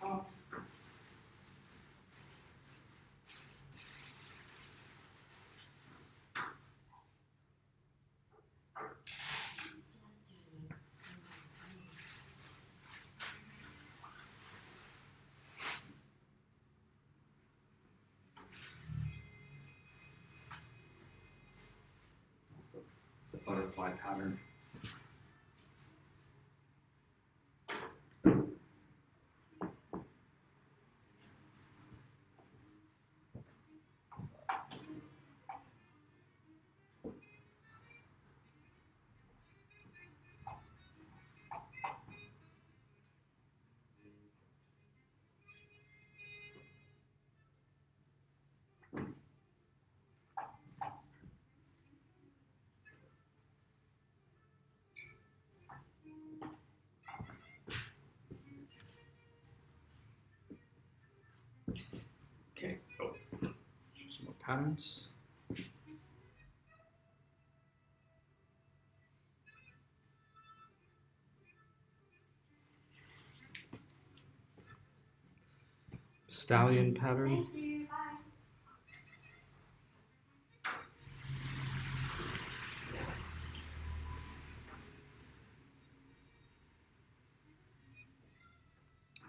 Oh. The butterfly pattern. Okay, oh. Some more patterns. Stallion pattern. Thank you. Bye.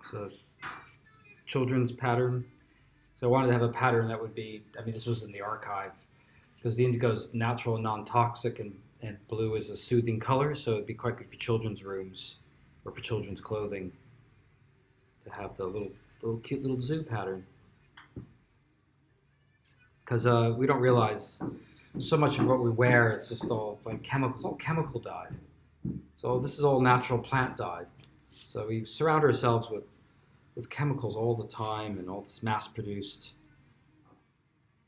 So children's pattern. So I wanted to have a pattern that would be, I mean, this was in the archive, because the indigo is natural and non-toxic, and blue is a soothing color, so it'd be quite good for children's rooms or for children's clothing to have the little cute little zoo pattern. Because we don't realize so much of what we wear, it's just all like chemicals, all chemical dyed. So this is all natural plant dyed. So we surround ourselves with chemicals all the time and all this mass-produced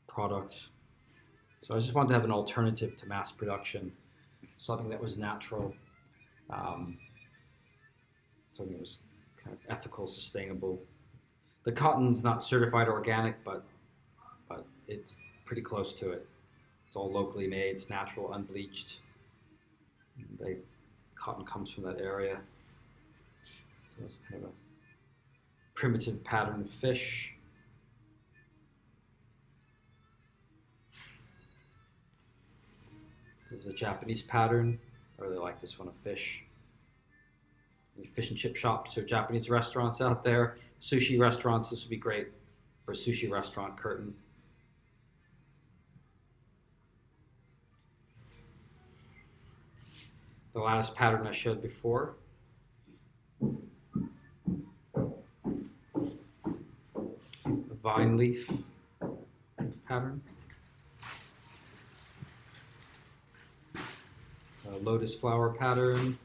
product. So I just wanted to have an alternative to mass production, something that was natural, something that was kind of ethical, sustainable. The cotton's not certified organic, but it's pretty close to it. It's all locally made, it's natural, unbleached. Cotton comes from that area. So it's kind of a primitive pattern of fish. This is a Japanese pattern. I really like this one, a fish. Any fish and chip shops or Japanese restaurants out there, sushi restaurants, this would be great for a sushi restaurant curtain. The lattice pattern I showed before. A vine leaf pattern. A lotus flower pattern.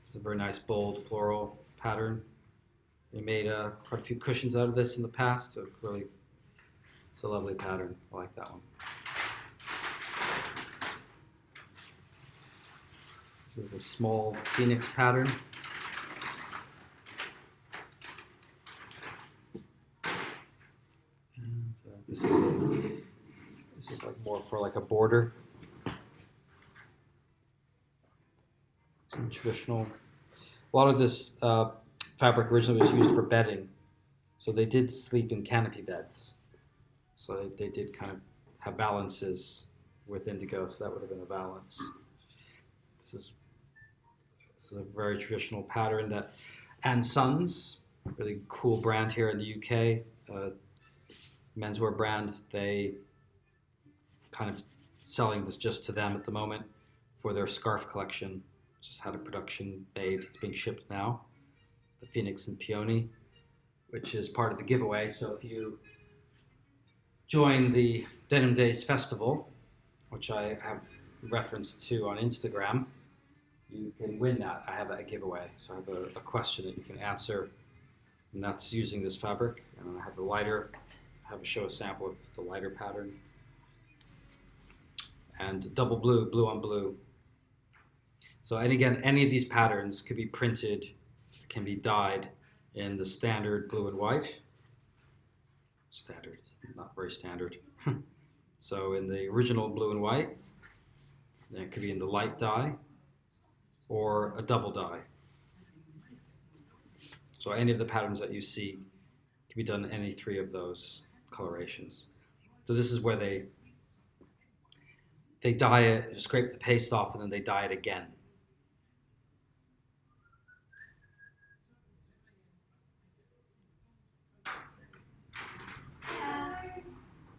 It's a very nice bold floral pattern. They made quite a few cushions out of this in the past. So really, it's a lovely pattern. I like that one. This is a small phoenix pattern. And, this is like more for like a border. Some traditional. A lot of this fabric originally was used for bedding, so they did sleep in canopy beds. So they did kind of have balances with indigo, so that would have been a balance. This is a very traditional pattern that And Sons, really cool brand here in the UK, menswear brand. They kind of selling this just to them at the moment for their scarf collection. Just had a production made. It's being shipped now. The Phoenix and Peony, which is part of the giveaway. So if you join the Denim Days festival, which I have referenced to on Instagram, you can win that. I have a giveaway. So I have a question that you can answer, and that's using this fabric. And I have the lighter, I have a show a sample of the lighter pattern. And double blue, blue on blue. So, and again, any of these patterns could be printed, can be dyed in the standard blue and white. Standard, not very standard. So in the original blue and white, then it could be in the light dye or a double dye. So any of the patterns that you see can be done in any three of those colorations. So this is where they dye it, scrape the paste off, and then they dye it again.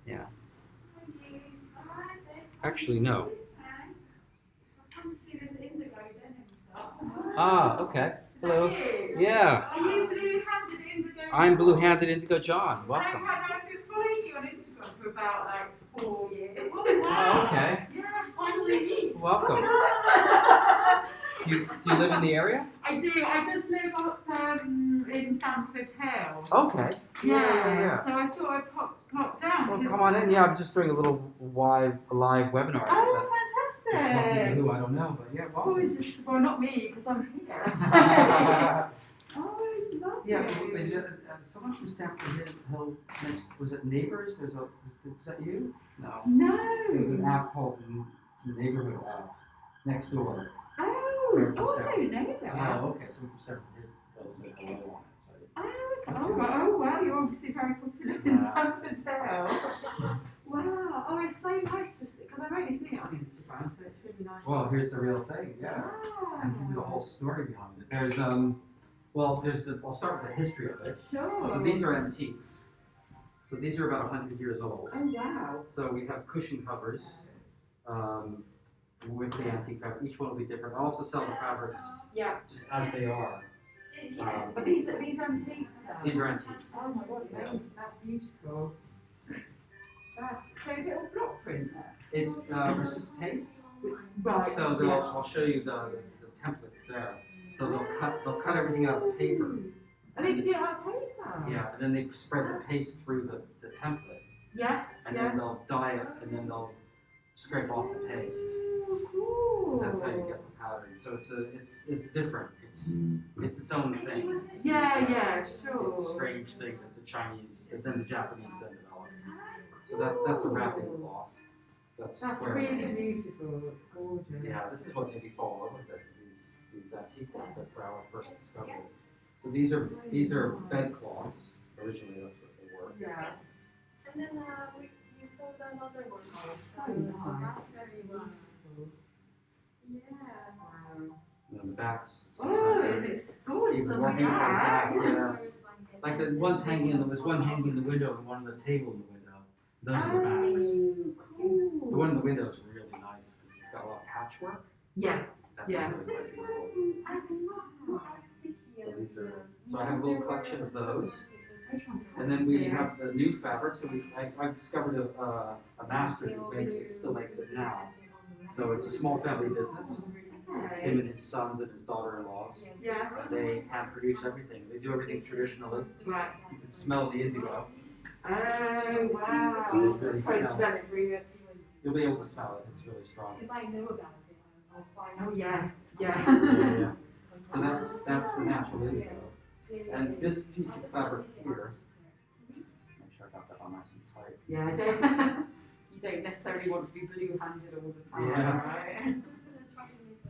Yeah. Actually, no. Ah, okay. Hello. Yeah. Are you Blue-Handed Indigo? I'm Bluehanded Indigo John. Welcome. I've been following you on Instagram for about like 4 years. Oh, okay. Yeah, finally meet. Welcome. Do you live in the area? I do. I just live up in Stamford Hill. Okay. Yeah. So I thought I'd pop down. Well, because- come on in. Yeah, I'm just doing a little live webinar. Oh, Just talking to fantastic. who I don't know, but yeah, Oh, welcome. it's just, well, not me, because I'm here. Oh, it's lovely. Yeah, is it, someone from Stamford Hill next, was it Neighbors? Was that you? No. No. There was an app called the Neighborhood app next door. Oh, I don't know that. Oh, okay, someone from Stamford Hill said hello on it. So Oh, wow, you're obviously very popular in Stamford Hill. Wow, oh, it's so nice to see, because I've only seen it on Instagram, so it's really nice. well, here's the real thing, yeah. And give you the whole story behind it. There's I'll start with the history of it. Sure. So these are antiques. So these are about 100 years old. Oh, wow. So we have cushion covers with the antique fabric. Each one will be different. I also sell the fabrics Yeah. just as they are. But these antiques though? These are antiques. Oh my god, that's beautiful. So is it all block print there? It's resist paste. Right. So I'll show you the templates there. So they'll cut everything out of paper. And they can do it out of paper? Yeah, and then they spread the paste through the template. Yeah. And then they'll dye it, and then they'll scrape off the paste. Oh, cool. That's how you get the pattern. So it's different. It's its own thing. Yeah, sure. It's a strange thing that the Chinese, and then the Japanese then developed. So that's a wrapping cloth. That's square. really beautiful. It's gorgeous. Yeah, this is what made me fall in love with it. These antique ones that Frau first discovered. So these are bed cloths. Originally, that's what they were. Yeah. And then we sold another one. So the nice. raspberry one. Yeah. Wow. And then the backs. Oh, and it's gorgeous Even on more the beautiful back. back, yeah. Like the ones hanging in, there was one hanging in the window and one on the table in the window. Those are the backs. Cool. The one in the window is really nice because it's got a lot of patchwork. Yeah. That's Yeah. really quite beautiful. So these are, so I have a little collection of those. And then we have the new fabric. So I've discovered a master who makes it, still makes it now. So it's a small family business. It's him and his sons and his daughter-in-laws. Yeah. They hand produce everything. They do everything traditionally. Right. You can smell the indigo. Oh, wow. Really Sorry, smell. smell it through it. You'll be able to smell it. It's really strong. If I know about it, I'll find Oh, out. yeah. Yeah, yeah. So that's the natural indigo. And this piece of fabric here, make sure I got that on nice and tight. Yeah, I don't, you don't necessarily want to be blue-handed all the time, Yeah. right?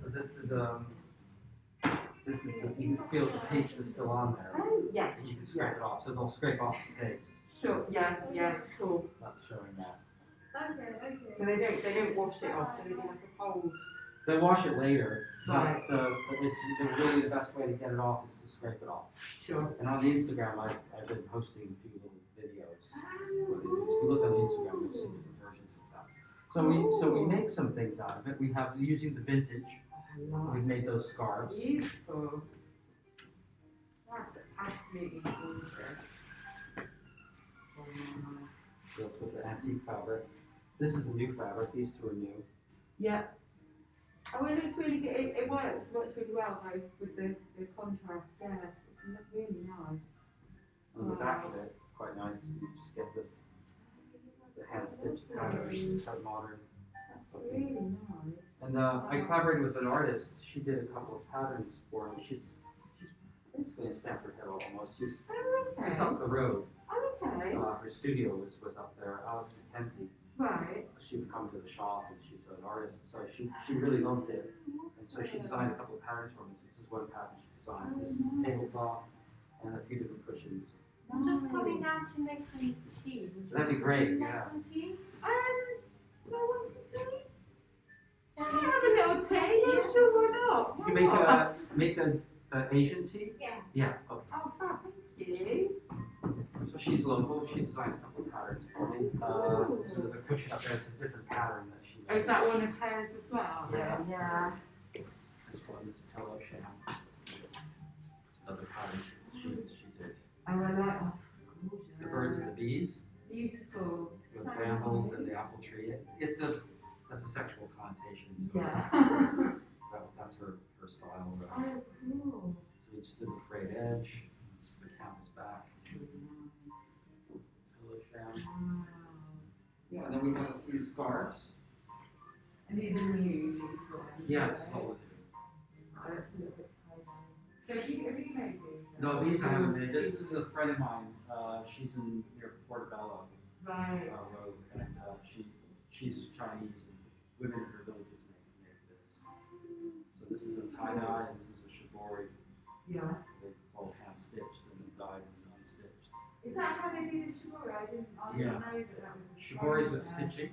So this is the, you can feel the paste is still on there. Oh, yes. You can scrape it off, so they'll scrape off the paste. Sure, yeah, cool. That's showing that. Okay. So they don't wash it off, so they do like a cold. They wash it later, Right. but really the best way to get it off is to scrape it off. Sure. And on the Instagram, I've been posting a few little videos. If you look on the Instagram, you'll see different versions of that. So we make some things out of it. We have, using the vintage, we've made those scarves. Beautiful. That's absolutely gorgeous. Built with the antique fabric. This is the new fabric. These two are new. Yeah. Oh, it looks really good. It works really well though with the contrast. Yeah, it's really nice. On the back of it, it's quite nice. You just get this the hand stitched pattern. It's quite modern. That's really nice. And I collaborated with an artist. She did a couple of patterns for me. She's basically in Stamford Hill almost. She's just up the road. Okay. Her studio was up there. Alex McKenzie. Right. She would come to the shop, and she's an artist. So she really loved it, and so she designed a couple of patterns for me. This is one pattern she designed. This is a tablecloth and a few different cushions. I'm just coming down to make some tea. That'd be great. Would you like Yeah. some tea? No one's a tea? Can I have a little tea? Yeah, sure, why not? You can make a Asian tea. Yeah. Yeah. Okay. Oh, fab, thank you. So she's local. She designed a couple of patterns for me. So the cushion up there, it's a different pattern that she Oh, made. is that one of hers as well? Yeah. Yeah. This one is pillow sham. Another pattern she did. Oh, I like that. Oh, It's the birds and the bees beautiful. with the brambles and the apple tree. It's a sexual connotation. Yeah. That's her style. Oh, cool. So we just did the frayed edge, just the canvas back, pillow sham. Wow. Yeah. And then we have a few scarves. And these are new, these ones. Yeah, it's all. Oh, that's a little bit tiny. So have you made these? No, these I haven't made. This is a friend of mine. She's in near Portobello Right. Road, and she's Chinese, and women in her villages make this. So this is a tie-dye, and this is a shibori. Yeah. It's all hand-stitched and then dyed and unstitched. Is that how they do the shibori? I didn't know that was a Shibori with process. stitching.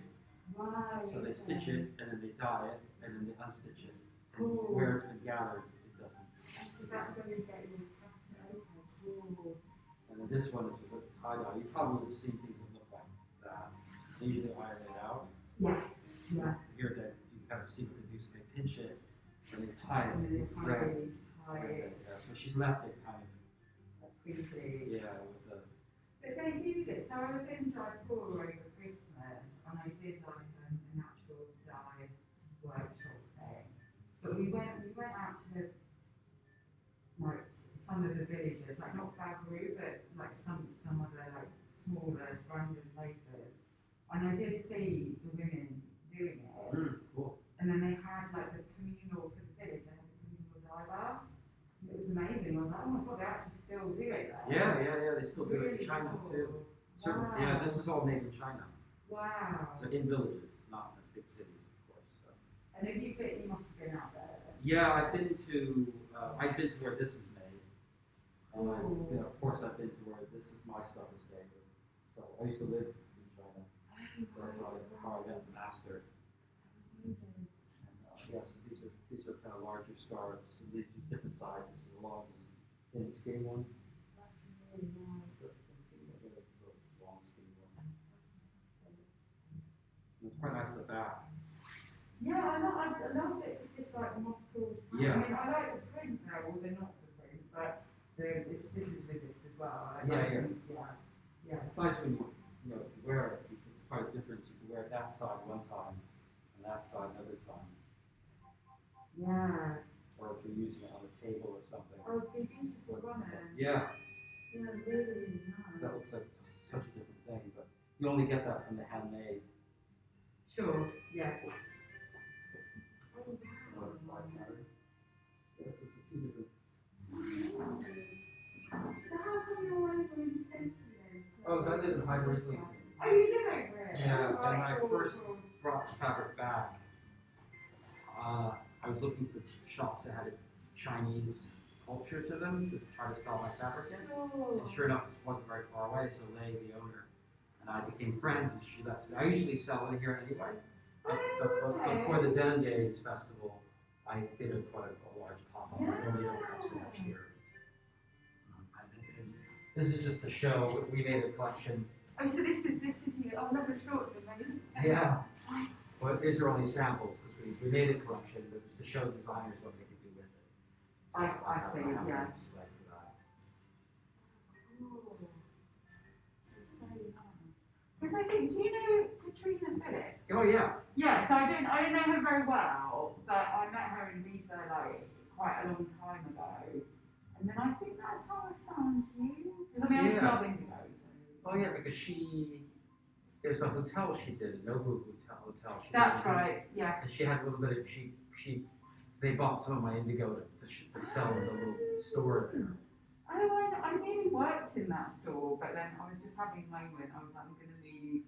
Right. So they stitch it, and then they dye it, and then they unstitch it. And Cool. where it's been gathered, it doesn't. That's when you get your okay, cool. And then this one is with tie-dye. You probably have seen things that look like that. They usually iron it out. Yes. Yeah. Here that you kind of see what they do, so they pinch it, and they tie it And then with it's thread. tidy. Yeah, so she's left it kind of, Pretty. yeah, with the, But they do this. So I was in Jaipur over Christmas and I did like a natural dye workshop thing. But we went out to the like some of the villages, like not Babaru, but like some other like smaller random places. And I did see the women doing it. cool. And then they had like the communal for the village, they had the communal dye bar. It was amazing. I was like, oh my god, they actually still do it there. Yeah, they still do it Really in China cool. too. Certain, yeah, this is all made in China. Wow. So in villages, not in big cities, of course. So. And if you must have been out there. Yeah, I've been to where this is made. And of course I've been to where my stuff is made. So I used to live in China, so that's how I met the master. And yeah, so these are kind of larger scarves. And these are different sizes. So the long is thin, skinny one. That's really nice. The thin, skinny one. That's the long, skinny one. And it's quite nice at the back. Yeah, I love it. It's like mottled. Yeah. I mean, I like the print now, or the not the print, but this is with this as well. I Yeah, like yeah. these, yeah. It's nice when you know, you wear it. It's quite a difference. You can wear it that side one time and that side another time. Yeah. Or if you're using it on the table or something. Oh, it'd be beautiful, wouldn't it? Yeah. Yeah, really nice. That looks like such a different thing, but you only get that from the handmade. Sure, yeah. Or light matter. Yes, it's a few different. So how come you're always going to send me? Oh, so I did in high Islington. Oh, you live over it? Yeah, and when I Right, cool, first cool. brought the fabric back, I was looking for shops that had a Chinese culture to them to try to sell my fabric in. And sure enough, it wasn't very far away, so Lei, the owner, and I became friends, and she lets me. I usually sell it here anyway. But for the Denim Days festival, I did quite a large pop-up. I only don't have so much here. And this is just to show, we made a collection. Oh, so this is you. Oh, look, the shorts are amazing. Yeah. Well, these are only samples, because we made a collection, but it was to show designers what they could do with it. So I have see, a yeah. display for that. Oh, it's so nice. Because I think, do you know Katrina Phillips? Oh, yeah. Yeah, so I don't know her very well, but I met her in Ibiza like quite a long time ago. And then I think that's how I found you. Because I mean, I just Yeah. love indigo. So. Oh, yeah, because there's a hotel she did, a Nobu hotel. She That's did. right, yeah. And she had a little bit of, they bought some of my indigo to sell in the little store there. Oh, I nearly worked in that store, but then I was just having a moment. I was like, I'm going to leave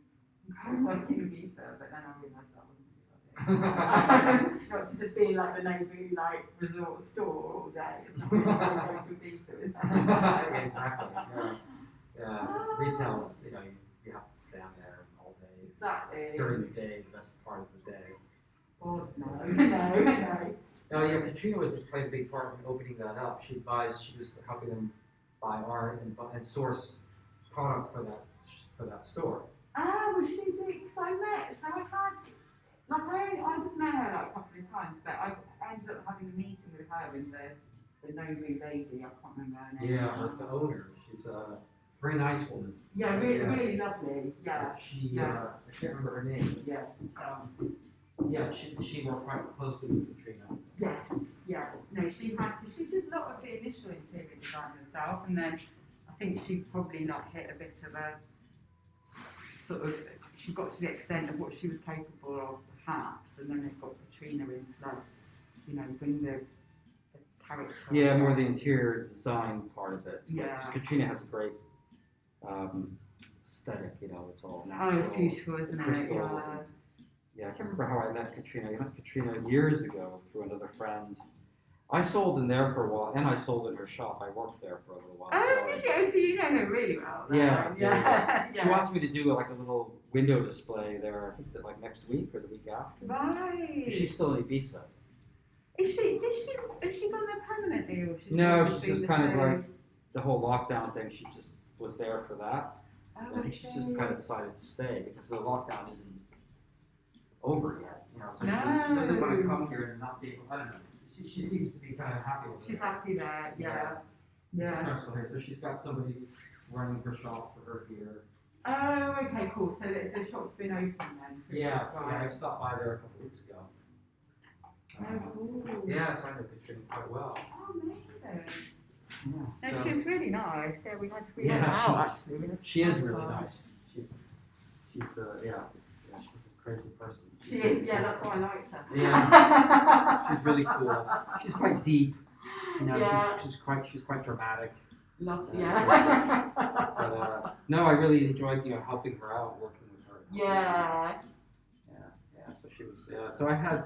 and go work in Ibiza, but then I realised that wasn't a good idea. Not to just be like the Nobu like resort store all day. It's not really going to Ibiza, is that? Exactly, yeah. Yeah, it's retail, you know, you have to stand there all day. Exactly. During the day, the best part of the day. Oh, no. No, yeah, Katrina played a big part in opening that up. She was helping them buy art and source product for that store. Ah, well, she did, because I just met her like a couple of times, but I ended up having a meeting with her and the Nobu lady, I can't remember her name. Yeah, the owner, she's a very nice woman. Yeah, really lovely, yeah. I can't remember her name. Yeah. Yeah, she worked quite closely with Katrina. Yes, yeah. No, she did a lot of the initial interior design herself, and then I think she probably like hit a bit of a sort of, she got to the extent of what she was capable of, perhaps, and then it got Katrina into like, you know, bring the character. Yeah, more the interior design part of it. Yeah. Because Katrina has a great aesthetic, you know, it's all natural. Oh, it's beautiful, isn't it? crystals Yeah. and- Yeah, I can't remember how I met Katrina. I met Katrina years ago through another friend. I sold in there for a while, and I sold in her shop. I worked there for a little while. Oh, so did you? Oh, so you know her really well. Then. Yeah. Yeah. She wants me to do like a little window display there. I think it's like next week or the week after. Right. She's still in Ibiza. Has she gone there permanently, or she's No, still she's between just the kind of two? like the whole lockdown thing. She just was there for that. Oh, I think she just kind of decided to stay because the lockdown isn't over yet. You know, so she doesn't want to come here and not be able. I don't know. She seems to be kind of happy with it. She's happy there. Yeah. It's Yeah. stressful here. So she's got somebody running her shop for her here. Oh, okay, cool. So the shop's been open then. Yeah, I Right. stopped by there a couple weeks ago. Oh, cool. Yes, I know Katrina quite well. Oh, amazing. Yeah, No, so- she's really nice. Yeah, we went Yeah, out she's- actually. We had She is fun. really nice. She's she's a crazy person. She is. Yeah, that's why I liked her. Yeah. She's really cool. She's quite deep. You know, Yeah. she's quite dramatic. Lovely. Yeah. Yeah. But no, I really enjoyed helping her out, working with her. Yeah. Yeah. So she was. So I had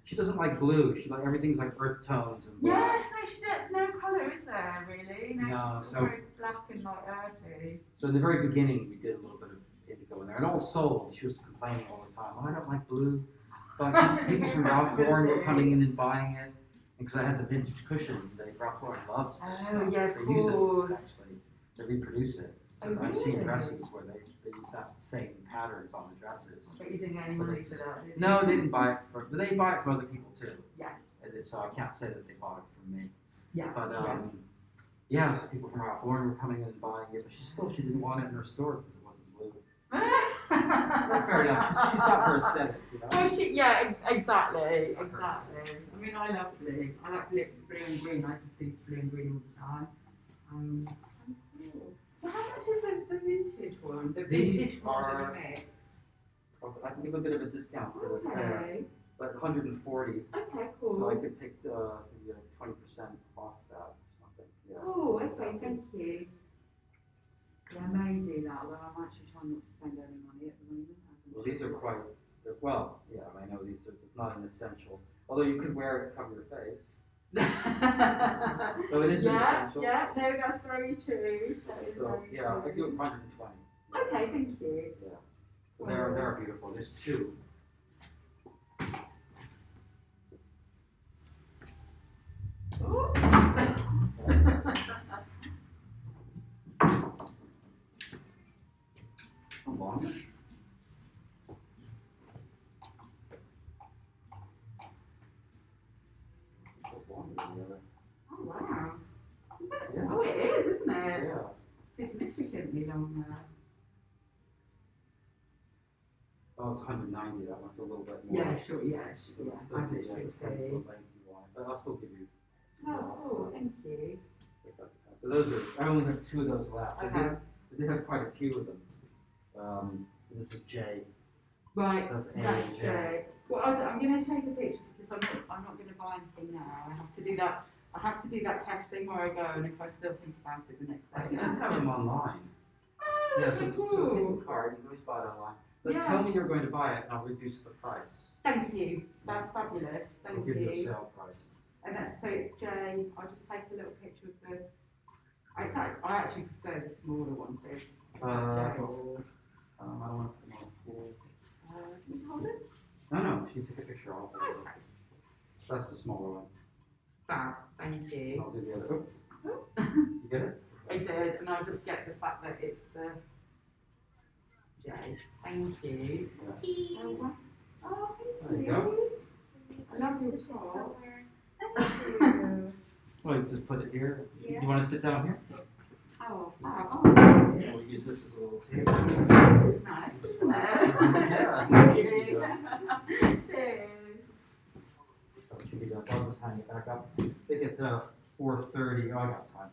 She doesn't like blue. She like everything's like earth tones and black. Yes, no, she does. No colour, is there really? No, No, she's so- very black and like earthy. So in the very beginning, we did a little bit of indigo in there, and all sold. She was complaining all the time. Oh, I don't like blue. But people from Ralph Lauren were coming in and buying it, because I had the vintage cushion. Ralph Lauren loves this. Oh, stuff. yeah, of They use it course. actually. They reproduce it. So Oh, I've seen really? dresses where they use that same patterns on the dresses. But you didn't get any money for that, did you? No, they didn't buy it from. But they buy it from other people too. Yeah. So I can't say that they bought it from me. Yeah. But yeah, so people from Ralph Lauren were coming in and buying it, but she didn't want it in her store because it wasn't blue. But fair enough. She's got her aesthetic, you know. Well, exactly. I mean, I love blue. I like blue and green. I just do blue and green all the time. So how much is the vintage one? The These vintage one are- mix? I can give a bit of a discount for the fair, Okay. but 140. Okay, So I cool. could take maybe like 20% off that or something. Yeah. Cool, okay, thank you. Yeah, I may do that, although I'm actually trying not to spend any money at the moment. Well, these are quite. Well, yeah, I know these are. It's not an essential. Although you could wear it to cover your face. So it is an essential. Yeah, no, that's very true. That is So very yeah, I true. do it 120. Okay, thank you. Yeah. So they're beautiful. There's two. How long? Longer than the other. Oh, wow. Yeah. Oh, it is, isn't it? Yeah. Significantly longer. Oh, it's 190. That one's a little bit more. Yeah, sure, yeah, But still, as it yeah, it should depends be. what length you want. But I'll still give you. Oh, thank you. So those are. I only have two of those left. Okay. I did have quite a few of them. So this is J. Right, That's A that's and J. great. Well, I'm going to take a picture because I'm not going to buy anything now. I have to do that. I have to do that text thing where I go, and if I still think about it the next I day. think I have them online. Oh, Yeah, that's so cool. take a card. You can always buy it online. But Yeah. tell me you're going to buy it, and I'll reduce the price. Thank you. That's fabulous. I'll Thank give you a you. sale price. And that's so it's J. I'll just take a little picture of the. I actually prefer the smaller one. So it's J. I don't want to put them on the floor. Can you hold it? No, if you take a picture, I'll hold it. That's the smaller one. Fab. Thank you. I'll do the other. Oh. You get it? I did, and I'll just get the fact that it's the J. Thank you. Yeah. Oh, There thank you go. I love your top. Thank Thank you. So just put it here. Yeah. You want to sit down here? Oh, fab. Oh, We'll use this as a little table. this is nice, isn't it? Yeah. Thank you. Cheers. That should be done. I'll just hang it back up. I think at 4:30. Oh, I got time.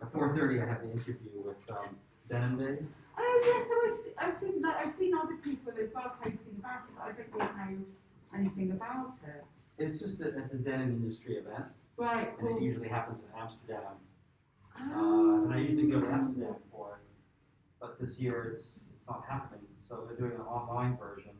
At 4:30, I have the interview with Denim Days. Oh yeah, so I've seen other people as well posting about it, but I don't really know anything about it. It's just at the denim industry event, Right, and cool. it usually happens in Amsterdam. Oh. And I usually go to Amsterdam for it, but this year it's not happening. So they're doing an online version.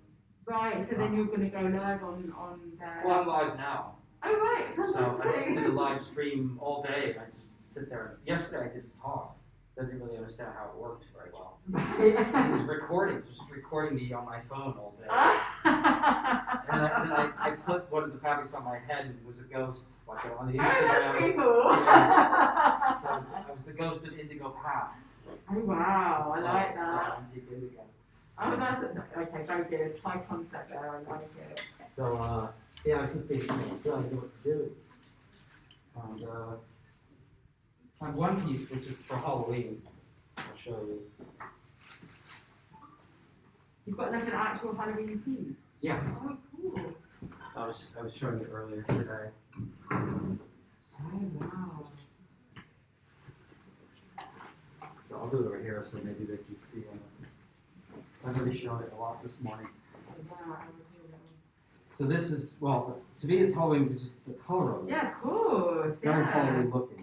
Right, so then you're going to go live on there. Well, I'm live now. Oh right, So I just fantastic. did a live stream all day, and I just sit there. Yesterday I did the talk. I didn't really understand how it worked very well. It was recording, it was just recording me on my phone all day. And I put one of the fabrics on my head and it was a ghost, like on the Oh, Instagram. that's pretty cool. Yeah. So I was the ghost of Indigo Past. Oh wow, I like It's that. all antique indigo. Oh, that's okay. Very good. It's my concept there. I like it. So yeah, I was just thinking, still I know what to do. And I have one piece which is for Halloween. I'll show you. You've got like an actual Halloween piece. Yeah. Oh, cool. I was showing you earlier today. Oh wow. So I'll do it over here so maybe they can see it. I've already shown it a lot this morning. Oh, wow. So this is, well, to me it's Halloween because just the color of it. Yeah, of course. It's very Yeah. Halloween looking.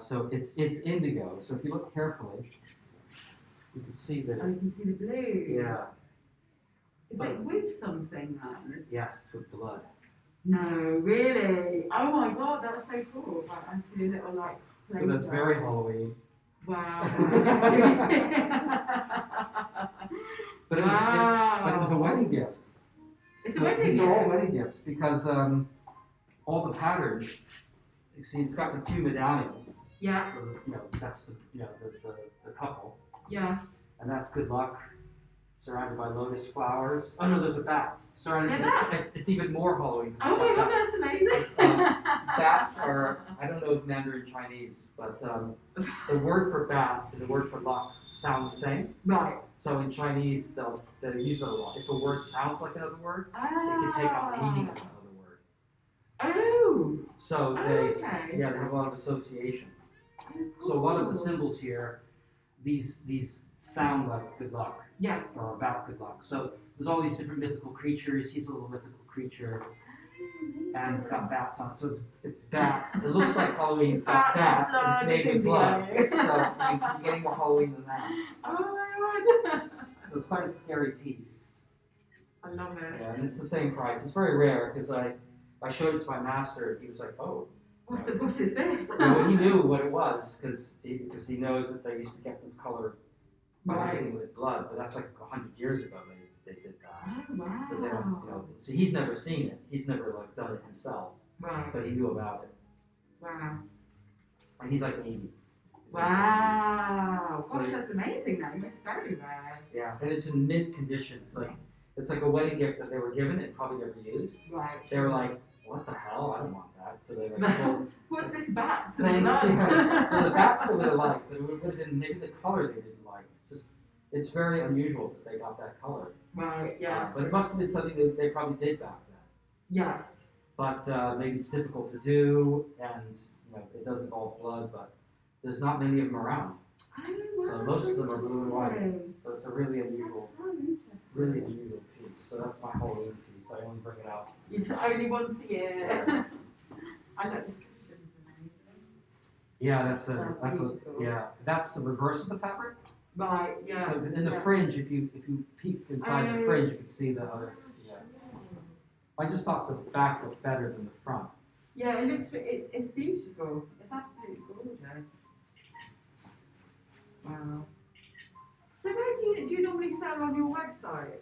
So it's indigo. So if you look carefully, you can see that Oh, you can see the blue. yeah. Is it with something then? Yes, it's with blood. No, really? Oh my god, that's so cool. Like, I do a little like. So that's play very doh. Halloween. Wow. But it was a wedding gift. It's a So wedding these are all gift. wedding gifts because all the patterns. You see, it's got the two medallions. Yeah, So that's the couple, yeah. and that's good luck. Surrounded by lotus flowers. Oh no, those are bats. Surrounded. Yeah, It's even more Halloween. Oh my god, that's amazing. Bats are, I don't know Mandarin Chinese, but the word for bat and the word for luck sound the same. Right. So in Chinese, they'll use it a lot. If a word sounds like another word, it can take on the meaning of another word. Oh. So Okay. they have a lot of association. Oh, cool. So a lot of the symbols here, these sound like good luck. Yeah. Or about good luck. So there's all these different mythical creatures. He's a little mythical creature. And it's got bats on it, so it's bats. It looks like Halloween. It's got bats. It's made with blood. So you're getting more Halloween than that. Oh my god. So it's quite a scary piece. I love it. Yeah, and it's the same price. It's very rare because I showed it to my master. He was like, "Oh, What is this? well, he knew what it was because he knows that they used to get this color by Right. mixing with blood, but that's like 100 years ago they did that. Oh wow. So they don't, so he's never seen it. He's never like done it himself, Right. but he knew about it. Wow. And he's like 80. Wow. So Gosh, he- that's amazing though. It's very rare. Yeah, and it's in mint condition. It's like a wedding gift that they were given and probably never used. Right. They were like, "What the hell? I don't want that." So they were like, "Well, What's this bat? thanks." Yeah. Well, the bats they would have liked, but it would have been maybe the color they didn't like. It's very unusual that they got that color. Right. Yeah. But it must have been something that they probably did back then. Yeah. But maybe it's difficult to do, and it does involve blood, but there's not many of them around. Oh, wow, So most of them are blue and white. interesting. So it's a really That's unusual, so interesting. really unusual piece. So that's my Halloween piece. I only bring it out. It's only once a year. I love this picture. It's amazing. Yeah, that's beautiful. that's the reverse of the fabric. Right. Yeah. So in the yeah. fringe, if you peek inside the Oh. fringe, you can see the other. Yeah. I just thought the back looked better than the front. Yeah, it looks. It's beautiful. It's absolutely gorgeous. Wow. So where do you normally sell on your website?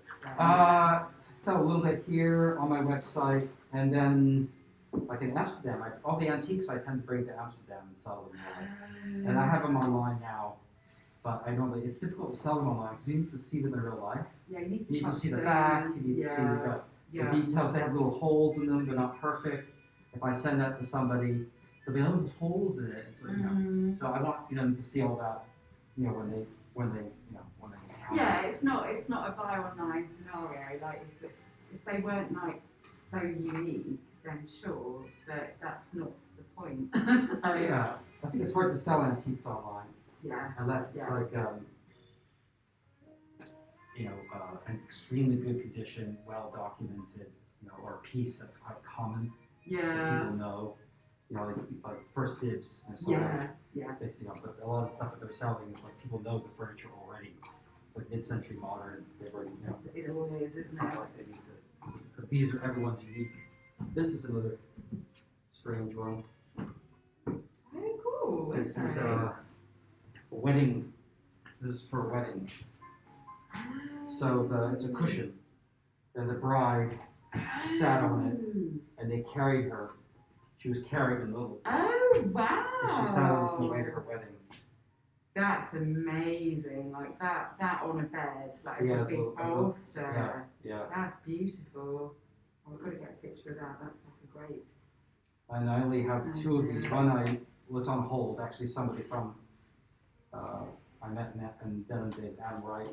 Sell a little bit here on my website, and then like in Amsterdam, all the antiques I tend to bring to Amsterdam and sell them there. And I have them online now, but it's difficult to sell them online because you need to see them in real life. Yeah, you need You need to touch see the them. back, you need to see Yeah. the details. They have little holes in them, they're not perfect. If I send that to somebody, they'll be, "Oh, there's holes in it." It's like, So I want them to see all that, when they Yeah, it's not a buy online scenario. Like if they weren't like so unique, then sure, but that's not the point. So Yeah, I think it's hard to sell antiques online yeah, unless it's Yeah. like an extremely good condition, well documented, or a piece that's quite common that yeah, people know, like first dibs. And so yeah. but a lot of the stuff that they're selling is like people know the furniture already. It's like mid-century modern. They've already It always is, It's isn't not it? like they need to. But these are everyone's unique. This is another strange one. Very cool. This is okay. a wedding. This is for a wedding. So it's a cushion, and the bride sat on it, and they carried her. She was carried in little. Oh wow! And she sat on this on the way to her wedding. That's amazing. Like that on a bed, like Yeah, a it's big a- bolster. Yeah. That's beautiful. I've got to get a picture of that. That's like a great. And I only have two of these. One was on hold. Actually, somebody from I met in Denim Days, Adam Wright.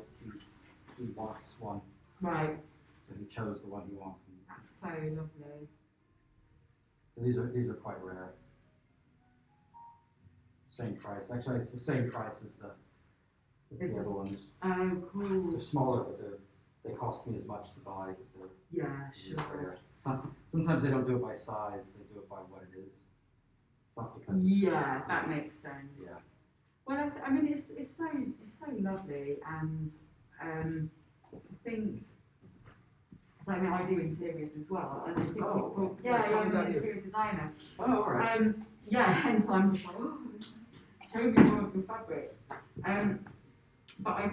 He wants one, Right. so he chose the one he wanted. That's so lovely. So these are quite rare. Same price. Actually, it's the same price as the It's other a- ones. Oh, cool. They're smaller, but they cost me as much to buy because Yeah, they're sure. just rare. Sometimes they don't do it by size; they do it by what it is. It's not because. Yeah, that makes sense. Yeah. Well, I mean, it's so lovely, and I think So I mean, I do interiors as well, and I think Oh, people, yeah, tell me I'm about an you. interior designer. Oh, all right. Yeah, hence I'm just like, oh, show me more of the fabric. But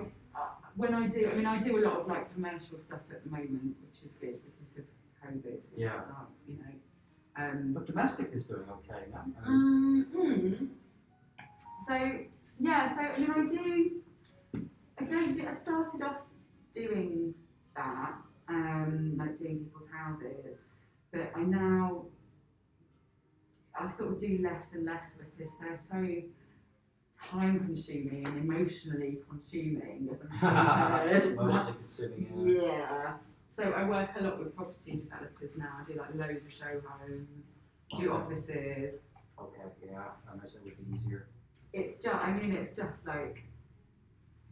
when I do, I mean, I do a lot of like commercial stuff at the moment, which is good because of COVID. It's, Yeah. you know. But domestic is doing okay now. So yeah, so I mean, I started off doing that, like doing people's houses, but I sort of do less and less because they're so time consuming and emotionally consuming, as I'm sure you've heard. Emotionally consuming. Yeah. So I work a lot with property developers now. I do like loads of show homes, do offices. Okay, yeah, I imagine it would be easier. It's just like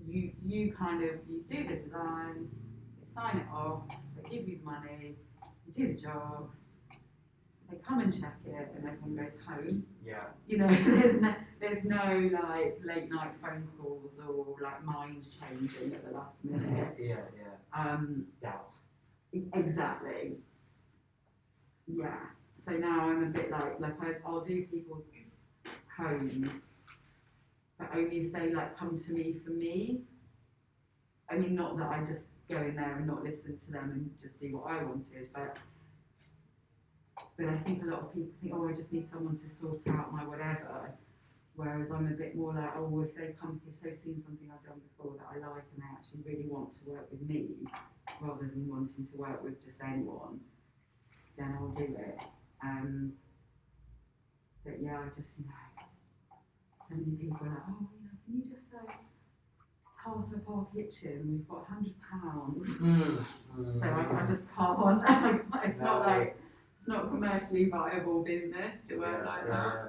you kind of, you do the design, they sign it off, they give you the money, you do the job, they come and check it, and everyone goes home. Yeah. You know, there's no like late night phone calls or like mind changing at the last minute. Yeah. Doubt. Exactly. Yeah. So now I'm a bit like I'll do people's homes, but only if they like come to me for me. I mean, not that I just go in there and not listen to them and just do what I wanted, but I think a lot of people think, oh, I just need someone to sort out my whatever. Whereas I'm a bit more like, oh, if they come, if they've seen something I've done before that I like and they actually really want to work with me, rather than wanting to work with just anyone, then I'll do it. But yeah, I just, you know, so many people are like, oh, you know, can you just like tart up our kitchen? We've got £100. So I just can't. It's not like, it's not a commercially viable business to work like that. Yeah.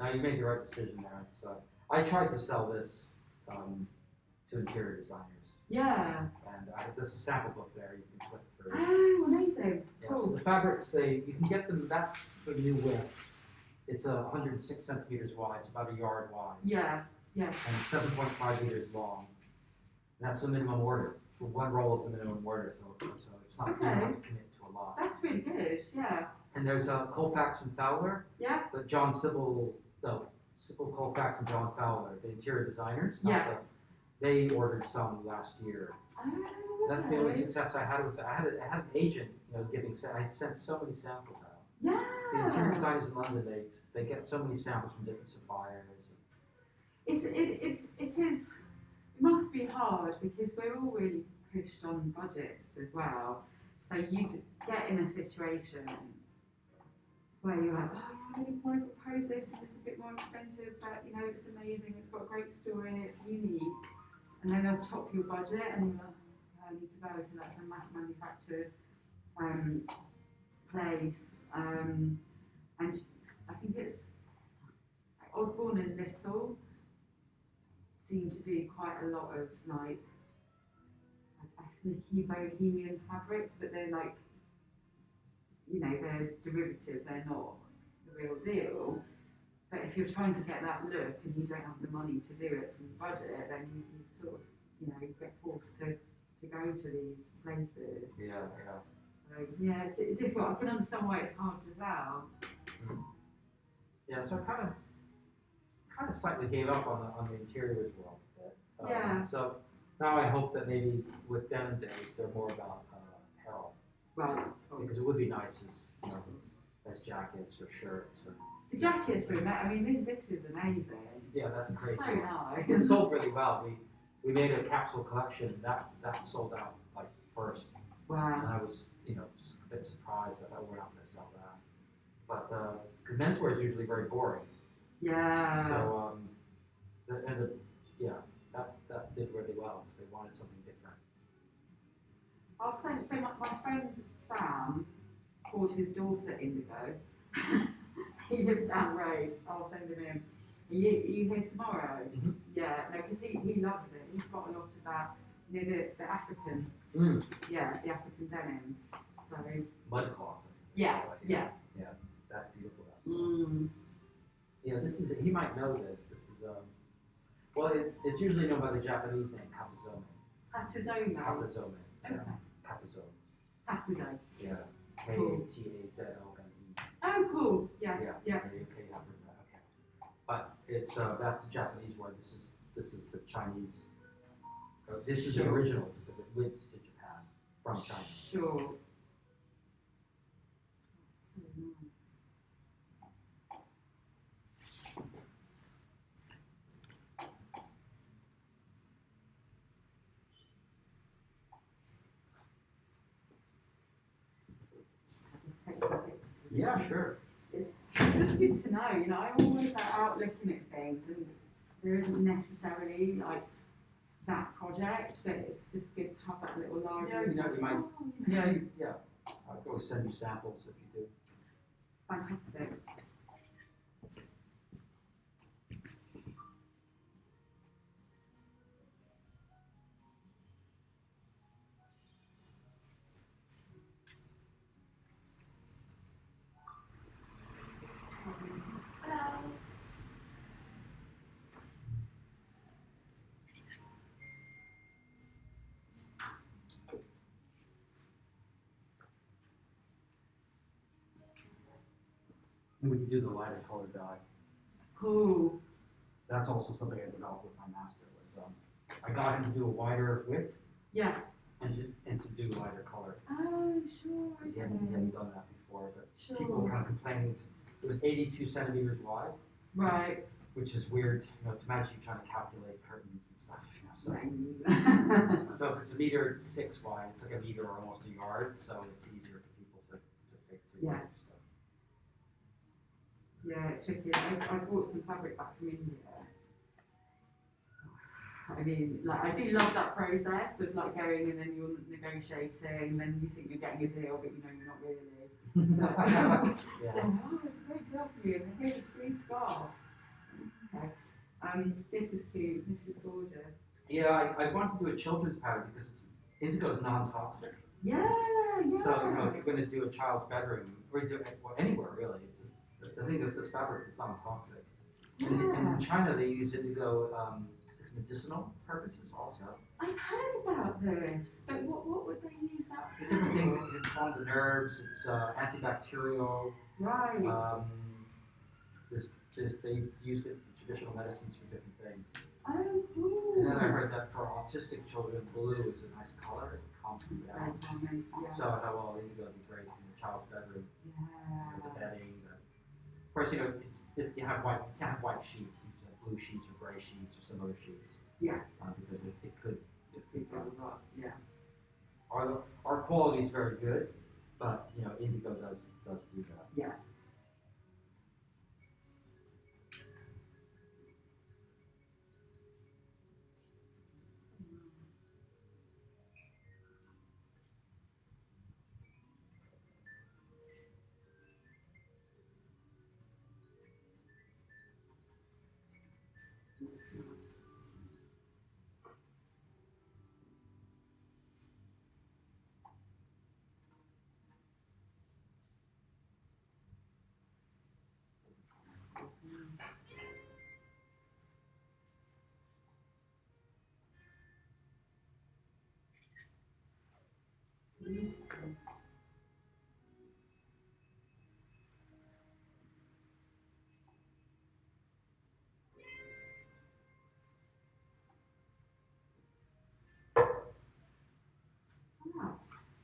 No, you made the right decision there. So I tried to sell this to interior designers. Yeah. And there's a sample book there you can click through. Oh, amazing. Yeah, Cool. so the fabrics, you can get them, that's the new width. It's 106 centimeters wide, it's about a yard wide. Yeah, yeah. And 7.5 meters long. And that's the minimum order. One roll is the minimum order, so it's not, you don't have to commit to a lot. That's really good, yeah. And there's Colfax and Fowler. Yeah. But Sybil Colfax and John Fowler, the interior designers. Yeah. They ordered some last year. Oh, That's the only success I had with it. I had an agent, you know, I sent so many samples out. Yeah. The interior designers in London, they get so many samples from different suppliers. It must be hard because we're all really pushed on budgets as well. So you get in a situation where you're like, oh, I really want to propose this, and it's a bit more expensive, but you know, it's amazing, it's got a great story, it's unique. And then they'll chop your budget, and you're like, oh, I need to go to like some mass manufactured place. And I think it's Osborne and Little seem to do quite a lot of like ethnic bohemian fabrics, but they're like, you know, they're derivative, they're not the real deal. But if you're trying to get that look and you don't have the money to do it from the budget, then you sort of, you know, you get forced to go to these places. Yeah. So yeah, it's difficult. I can understand why it's hard to sell. Yeah, so I kind of slightly gave up on the interiors world a bit. Yeah. So now I hope that maybe with Denim Days they're more about apparel. Right. Because it would be nice as jackets or shirts. The jackets are amazing. I mean, this is amazing. Yeah, that's crazy. So nice. It sold really well. We made a capsule collection that sold out like first. Wow. And I was, you know, a bit surprised that we're not going to sell that. But because menswear is usually very boring. Yeah. So that did really well. They wanted something different. I'll send. So my friend Sam called his daughter Indigo. He lives down the road. I'll send him in. Are you here tomorrow? Mm-hmm. Yeah, no, because he loves it. He's got a lot about, you know, the African, yeah, the African denim. So Mud cloth. yeah. That's beautiful. Yeah, this is. He might know this. This is well, it's usually known by the Japanese name katazome. Katazome. Katazome. Yeah. Okay. Katazome. Katazome. Yeah. Cool. Katazome. Oh, cool. Yeah. Yeah. Yeah. Okay. Okay. But it's that's the Japanese word. This is the Chinese. This is the Sure. original because it went to Japan from China. Sure. Just take some pictures. Yeah, sure. It's just good to know, you know, I'm always out looking at things and there isn't necessarily like that project, but it's just good to have that little library. Yeah, you might. Oh, you know. Yeah. I'll go send you samples if you do. Fantastic. Hello. And we can do the lighter colored dye. Cool. That's also something I developed with my master. Was I got him to do a wider width Yeah. and to do lighter color. Oh, sure. Because he hadn't done that before, but Sure. people were kind of complaining. It was 82 centimeters wide, Right. which is weird. You know, to imagine you trying to calculate curtains and stuff. You know, so if it's 1.6 wide, it's like 1 meter or almost a yard. So it's easier for people to fit through. Yeah. Yeah, it's tricky. I bought some fabric back from India. I mean, like, I do love that process of like going and then you're negotiating, and then you think you're getting a deal, but you know you're not really. Yeah. Then, oh, it's a great deal for you, and here's a free scarf. Okay. This is cute. This is gorgeous. Yeah, I want to do a children's pattern because indigo is non-toxic. Yeah, yeah. So you know, if you're going to do a child's bedroom or do it well, anywhere really, it's just the thing that this fabric is non-toxic. And in China, they use indigo as medicinal purposes also. I've heard about this, but what would they use that for? Different things. It can calm the nerves. It's antibacterial. Right. They used it in traditional medicines for different things. Oh, cool. And then I heard that for autistic children, blue is a nice color. It calms them down. Yeah. So I thought, well, indigo would be great in the child's bedroom. Yeah. The bedding. Of course, you know, if you have white, you can't have white sheets. You can have blue sheets or gray sheets or some other sheets. Yeah. Because it could, if people are not, Yeah. our quality is very good, but you know, indigo does do that. Yeah. Beautiful.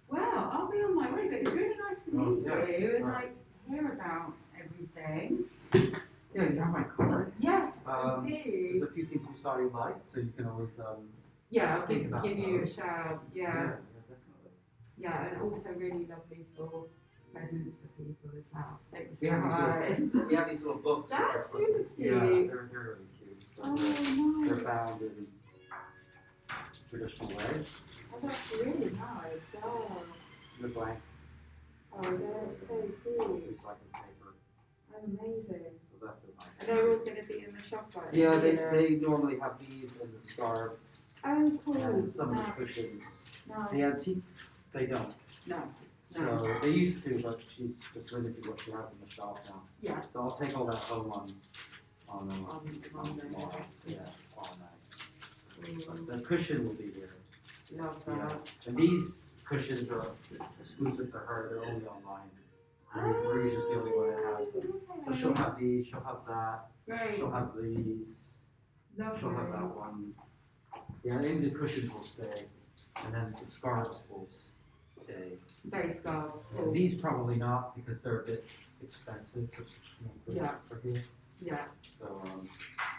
Well, I'll be on my way, but it's really nice to meet you and like hear about everything. Yeah, you have my card. Yes, I There's do. a few things you saw you liked, so you can always Yeah, I'll think give about you a those. shout. Yeah. definitely. Yeah, and also really lovely for presents for people as well. So don't be We have surprised. we have these little books. which That's are- super Yeah, cute. they're really cute. So Oh, they're nice. bound in traditional way. Oh, that's really nice. Oh, The blank oh they're so cool. recycled paper. Oh, amazing. So that's a nice. And they're all going to be in the shop right Yeah, now. they normally have these and the scarves Oh, cool. and some of the Nice. cushions. Nice. The antique, they don't. No. No. So they used to, but she's just limited what she has in the shop now. Yeah. So I'll take all that home on On tomorrow. there. Yeah, all night. Mm, But the cushion will be here. love Yeah. that. And these cushions are exclusive to her, they're only online. Marie's just the only one that has them. So she'll have these, she'll have that, Great. she'll have these, Lovely. she'll have that one. Yeah, and the cushions will stay, and then the scarves will stay. Day scarves. And these probably not, because they're a bit expensive for, Yeah. for here. Yeah. So,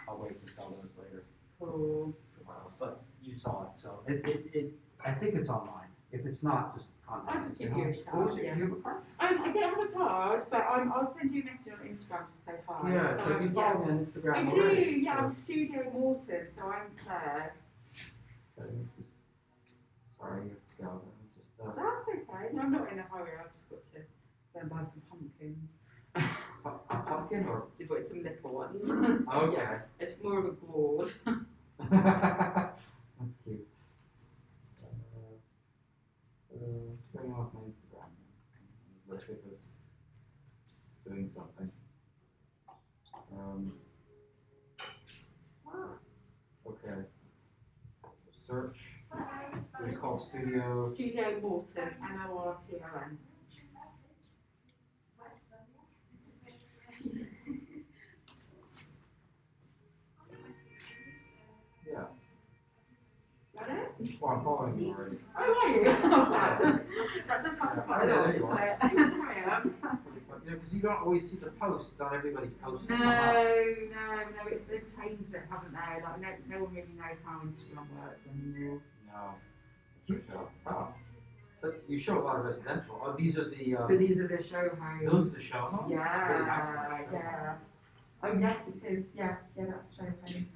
I'll wait to sell those later. Cool. But you saw it, so I think it's online. If it's not, just contact I'll me. just give you a shout, What was it? yeah. Do you have a card? I don't have a card, but I'll send you a message on Instagram to say hi. Yeah, so you follow me on Instagram I do, already, yeah, so- I'm Studio Morton, so I'm Claire. Okay, sorry, you have to go. That's okay, no, I'm not in a hurry, I've just got to go and buy some pumpkins. A pumpkin or? To put some little ones. Okay. It's more of a gourd. That's cute. Turning off my Instagram. Let's see if it's doing something. Okay. So search. It's called Studio. Studio Morton, MORTON. Yeah. Is that it? Well, I'm following you already. Oh, are you? That does happen quite a lot, Yeah, there you doesn't are. it? I am. Because you don't always see the posts. Not everybody's posts. No, come up. it's they've changed it, haven't they? Like no one really knows how Instagram works anymore. No. Cute though. Oh. But you show a lot of residential. Oh, these are the. But these are the show homes. Those are the show homes? Yeah, Really nice one, show yeah. Oh yes, it is. Yeah, that's show home.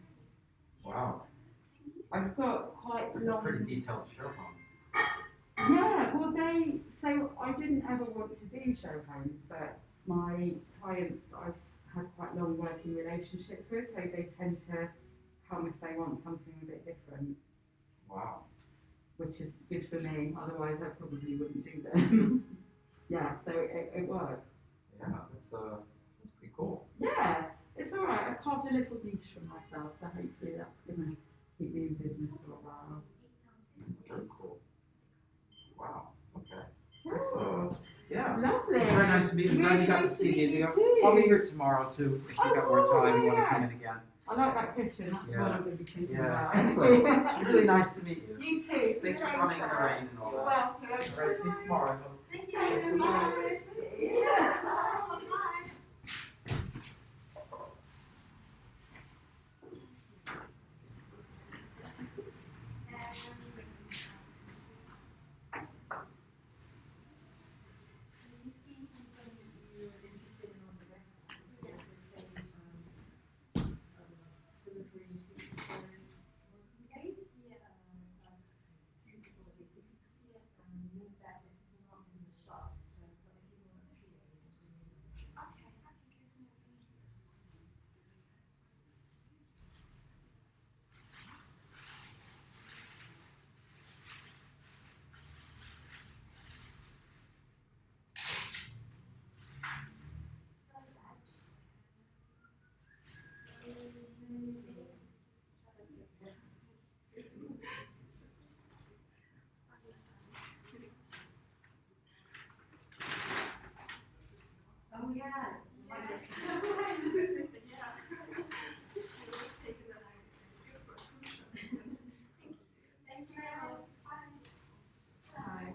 Wow. I've got quite That's a long. pretty detailed show home. Yeah, well so I didn't ever want to do show homes, but my clients I've had quite long working relationships with, so they tend to come if they want something a bit different, Wow. which is good for me, otherwise I probably wouldn't do them. Yeah, so it works. Yeah, that's pretty cool. Yeah, it's alright, I've carved a little niche for myself, so hopefully that's gonna keep me in business for a while. Very cool. Wow. Okay. Oh, Yeah. lovely. It's very nice to meet you. Glad you got to Nice see the meet you indigo. too. I'll be here tomorrow too. If you got more time, you want to yeah. come in again. I like that cushion, that's Yeah. what I'm going to be thinking Yeah. about. Excellent. It's really nice to meet you. You too. Thanks for coming in the rain and all You're that. welcome. All right. See you tomorrow. Thank you. Bye. Yeah. Oh, yeah. Thank you very much. Bye.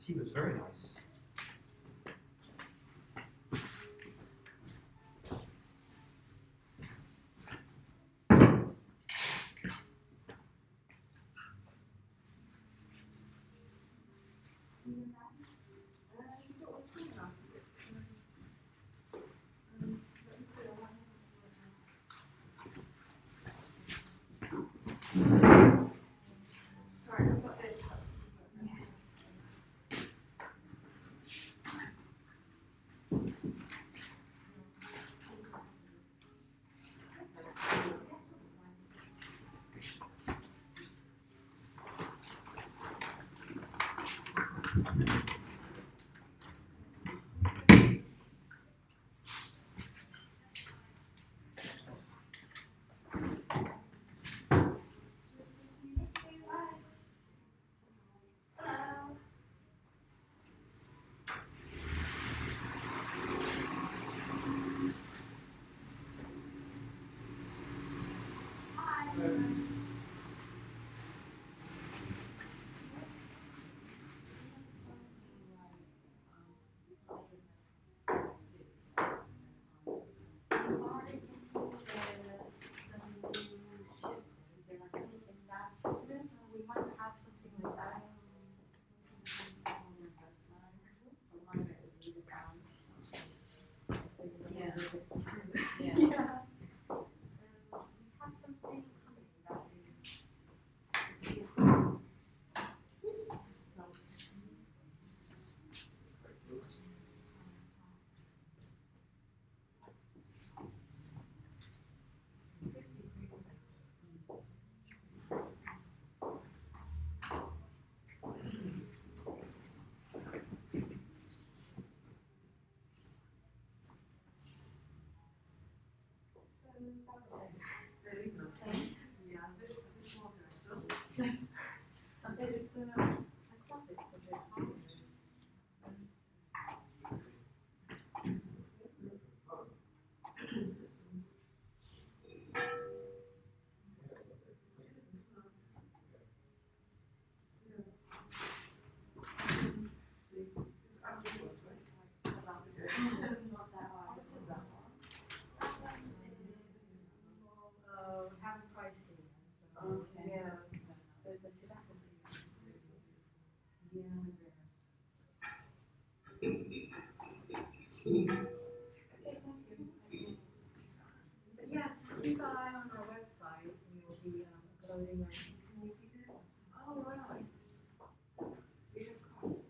tea was very nice. Sorry, I've got this. Yeah, keep an eye on our website. We will be uploading our new pieces. Oh, right. We have costs.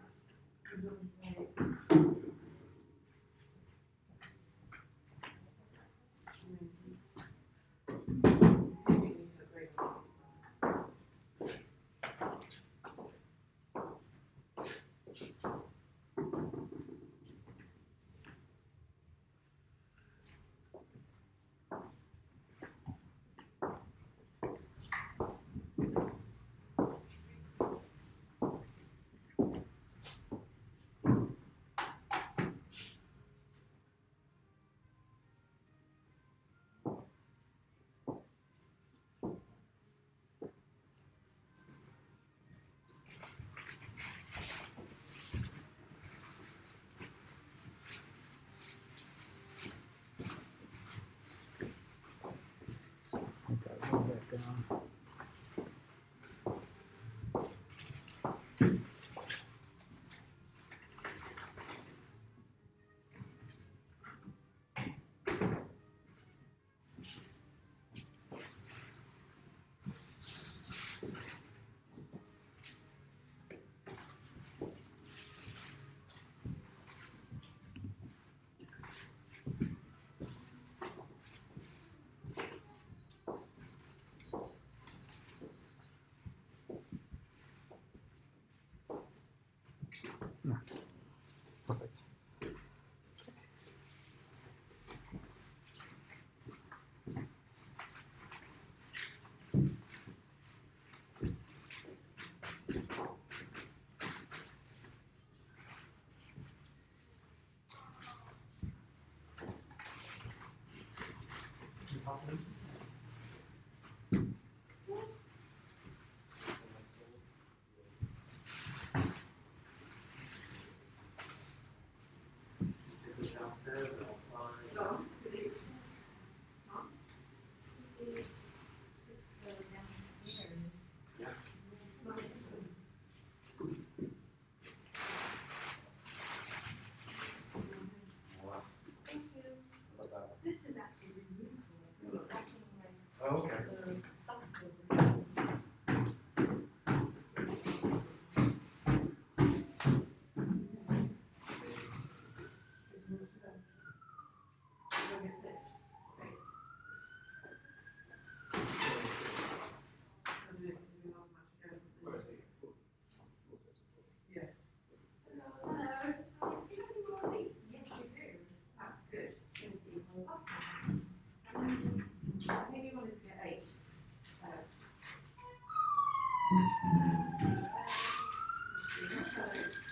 Perfect. I know.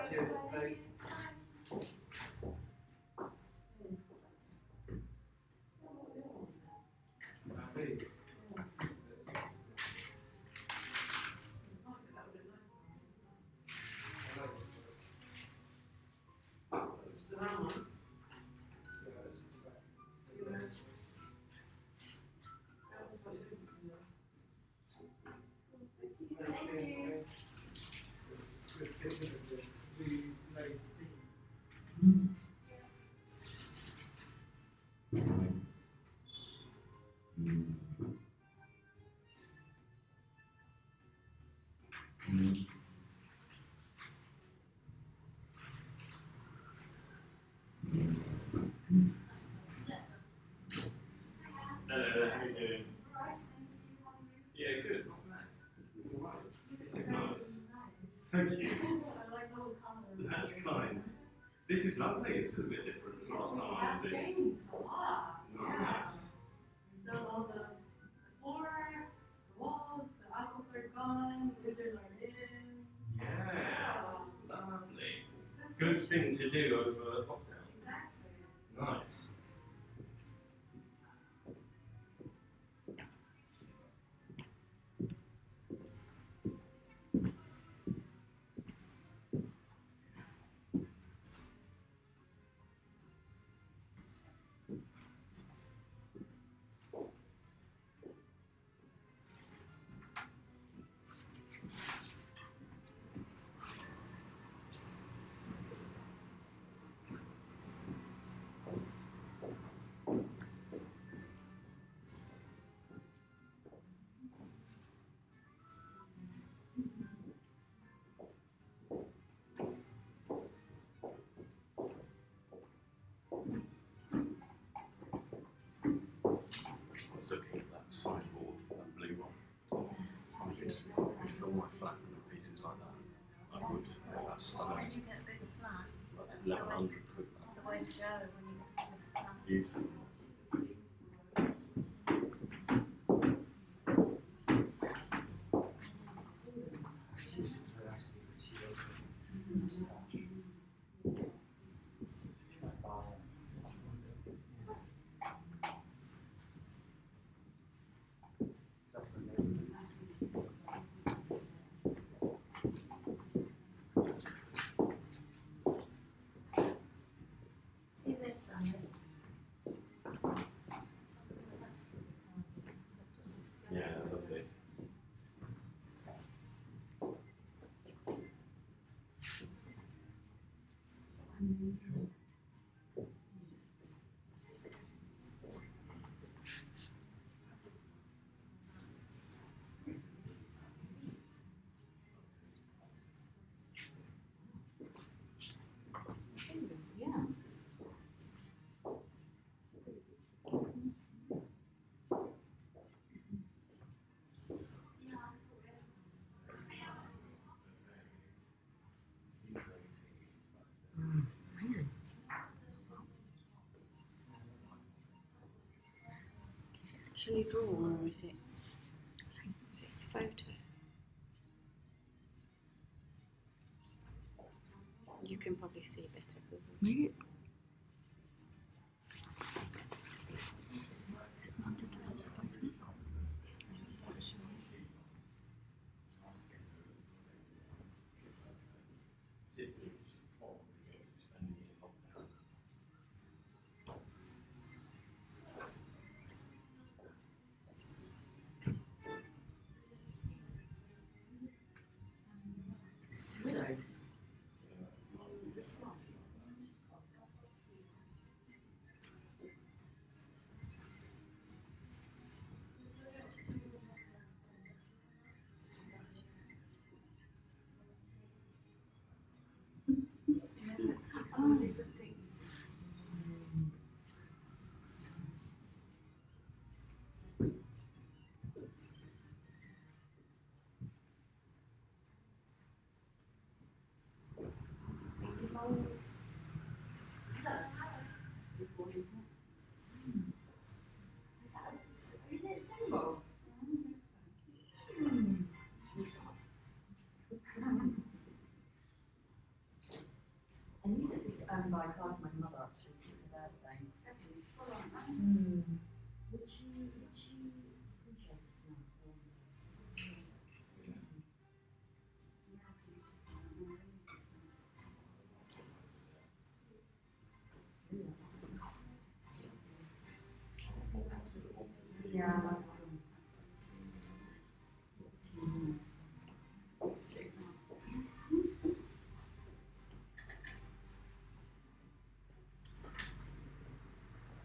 Cheers. Hello, how are you doing? Yeah, good. This is nice. Thank you. That's kind. This is lovely. It's a bit different to last time. Is it? Nice. Done all the floor, the walls, the alcoves are gone, the windows are in. Yeah, lovely. Good thing to do over lockdown. Exactly. Nice. I was looking at that sideboard, that blue one. I think if I could fill my flat with pieces like that, I would. Yeah, that's stunning. When you get a bigger flat, That's 1,100 quid. that's the way to go when you get a bigger flat. Beautiful. See this side. Yeah, lovely. actually drawn or is it a photo? You can probably see better because maybe. I need to see by a card from my mother actually for her birthday. Would she appreciate it tonight? Yeah.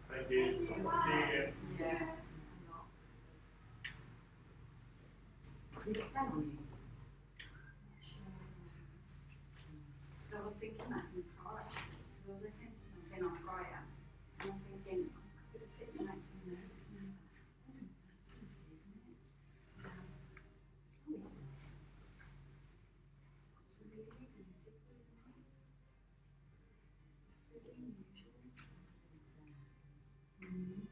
Thank you. See you again. Yeah. Did it stand on you? So I was thinking that in the car, because I was listening to something on Friday, and I was thinking, I could have sitting next to my notes and that's confusing, isn't it? It's really unusual, isn't it? It's really unusual.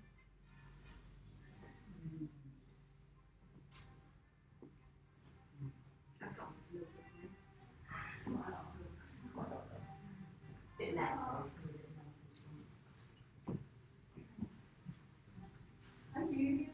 That's got a little bit of me. Bit less. Thank you.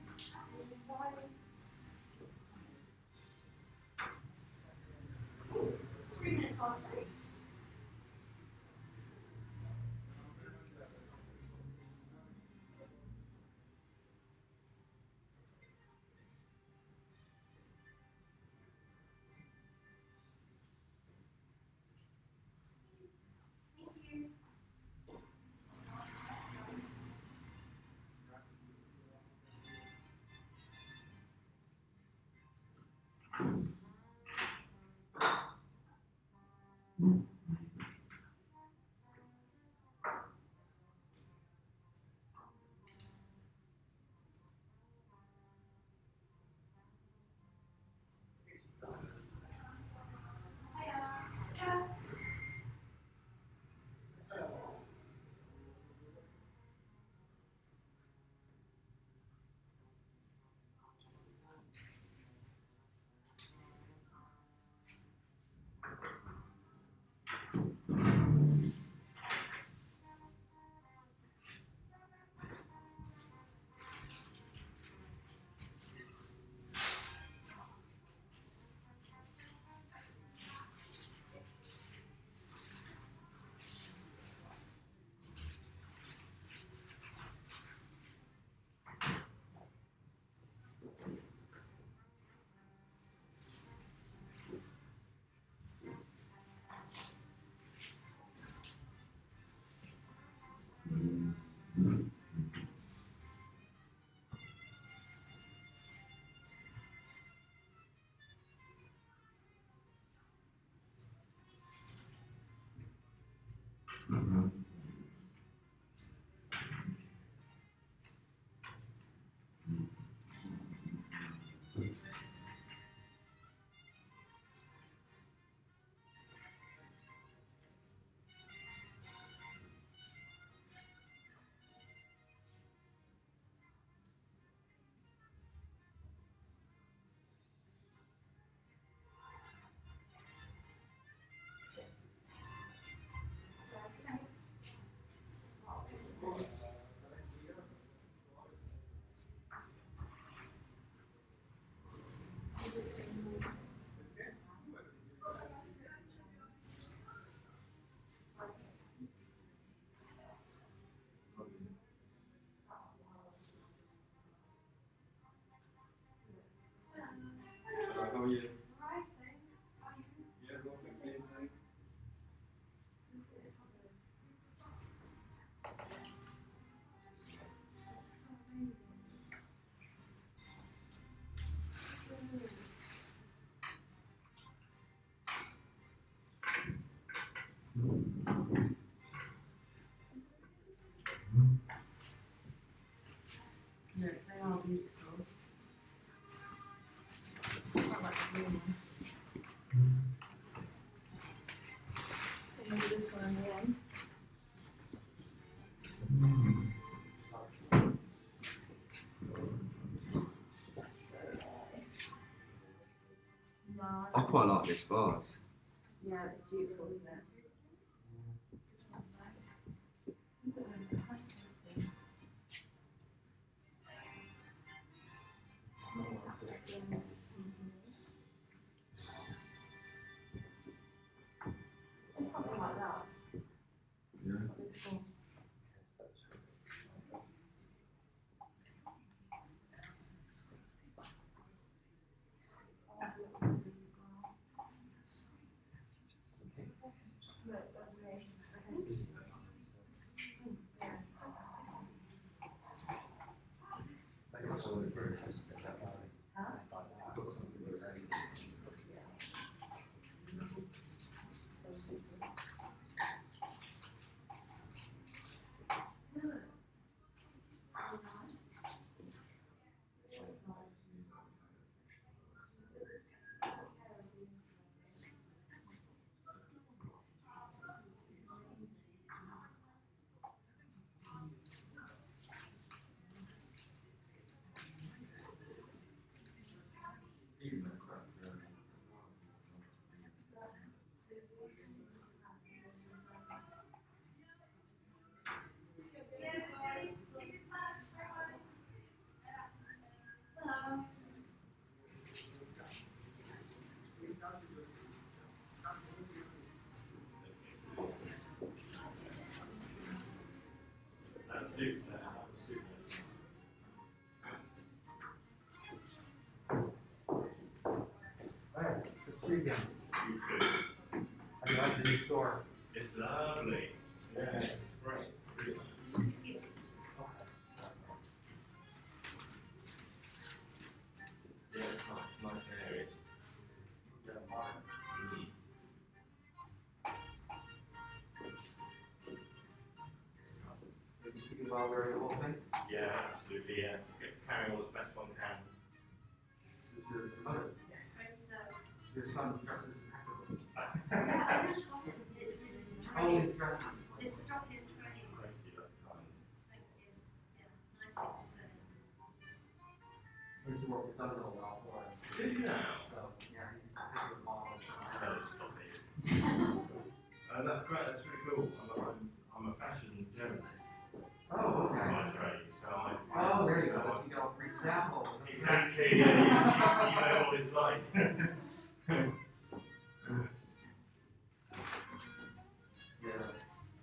I quite like this vase. Yeah, it's beautiful, isn't it? It's something like that. Yeah. That suits that. Alright, good to see you again. You too. How do you like the new store? It's lovely. Yeah, it's great. Really nice. Yeah, it's nice. Nice area. Mm. You well wearing the whole thing? Yeah, absolutely. Yeah, carry on as best one can. Is your mother? Yes. Your son dresses I just wanted this Oh, he's dressing. this stock in training. Thank you. That's kind. Thank you. Yeah, nice thing to say. This is what we've done in a while for us. Did you now? So, yeah, he's a big model. Oh, stop it. That's great. That's really cool. I'm a fashion journalist. Oh, by okay. trade, so I. Oh, there you go. You got a free sample. Exactly. Yeah, you know what it's like. Yeah.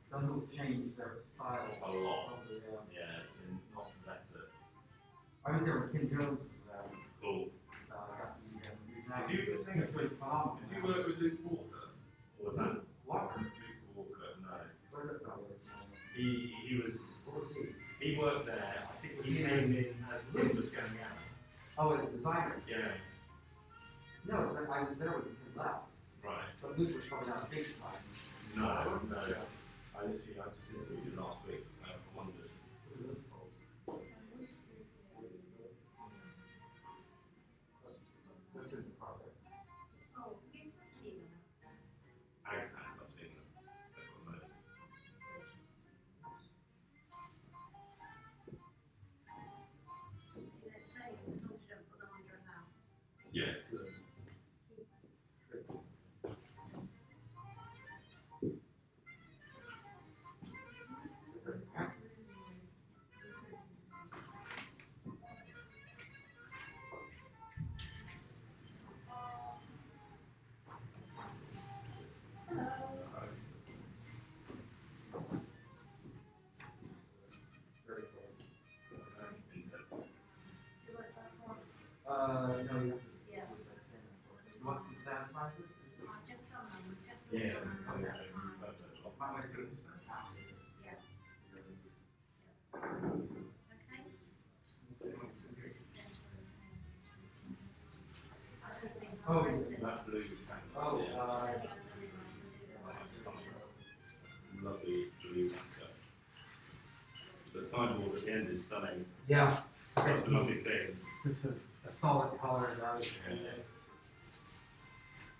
Some people change their style. A lot. Yeah. Yeah, and not for better. I was there when Kim Jones was there. Cool. So I got to meet him. He's Did you nice. He's really phenomenal. Did you work with Luke Walker? Or was that What? Luke Walker? No. Where does that work? He was. What was he? He worked there. I think he came in as the room was going out. Oh, as a designer. Yeah. No, I was there when Kim left. Right. But Luke was probably not a big time. No. I just interviewed you last week. I wondered. That's in the project. Oh, give the team a Alex has something. That's on there. Let's say, as long as you don't put them under a now. Yeah. Very cool. Insects. You like that one? No, you Yeah. You want some sanitizer? I've just done them, just Yeah. done them, Oh, yeah. that's fine. How much good? Yeah. Okay? Oh, That blue tank. Oh, Yeah. Lovely blue stuff. The sideboard at the end is stunning. yeah. Such a lovely thing. It's a solid color. Yeah.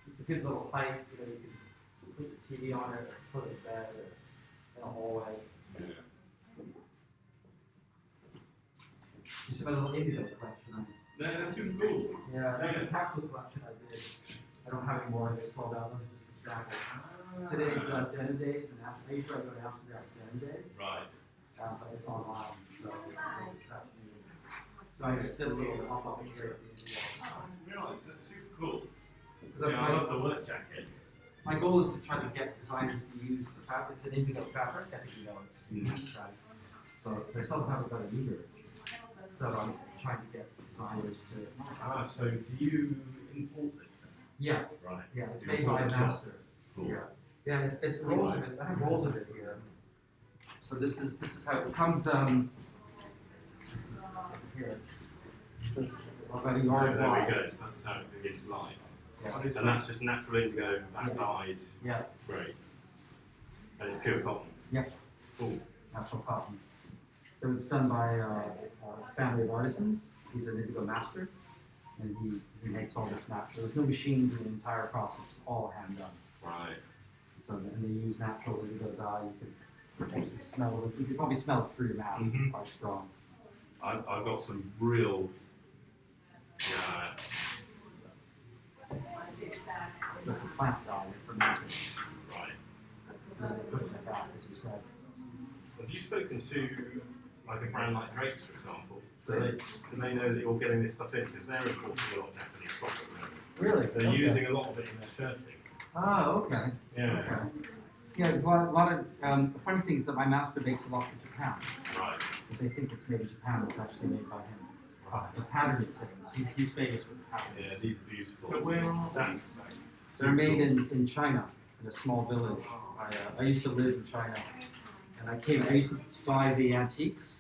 It's a good little height. You know, you can put the TV on it, or put it in bed, or in a hallway. Yeah. Just have a little indigo collection. No, that's super cool. Yeah, that's a capsule collection I did. I don't have any more. They sold out. Those are just examples. Today's Denim Days, and I usually go to Amsterdam for Denim Days. Right. But it's online, so it's actually. So I just did a little pop-up here. I didn't realise, that's super cool. Because Yeah, I love the work jacket. my goal is to try to get designers to use the fabric. It's an indigo fabric, I think you know it's right. So they still haven't got it either. So I'm trying to get designers to. Ah, so do you import this? Yeah, Right. yeah, it's You made by a import it yourself? master. Cool. Yeah, yeah, it's rolls of it. I have rolls of it here. So this is how it comes. This is here. So it's about a Oh, yard there wide. we go, so that's how it begins life. Yeah. And that's just natural indigo, that dyed. Yeah. Great. And it's pure cotton. Yes. Cool. Natural cotton. So it's done by a family of artisans. He's an indigo master, and he makes all this natural. There's no machines in the entire process, all hand done. Right. So and they use natural indigo dye. You can actually smell it. You can probably smell it through your mask. Mhm. It's quite strong. I've got some real. That's a plant dye for making. Right. Put it in the back, as you said. Have you spoken to like a brand like Drake's, for example? Do they know that you're getting this stuff in? Because they're importing a lot of Japanese cloth at the moment. Really? They're Okay. using a lot of it in their shirting. Oh, okay. Yeah. Okay. Yeah, there's a lot of the funny thing is that my master makes a lot for Japan. Right. But they think it's made in Japan, it's actually made by him. The patterned things, he's famous for the patterns. Yeah, these are beautiful. So where are That's They're made in China, in a small village. I used to live in China, and I used to buy the antiques.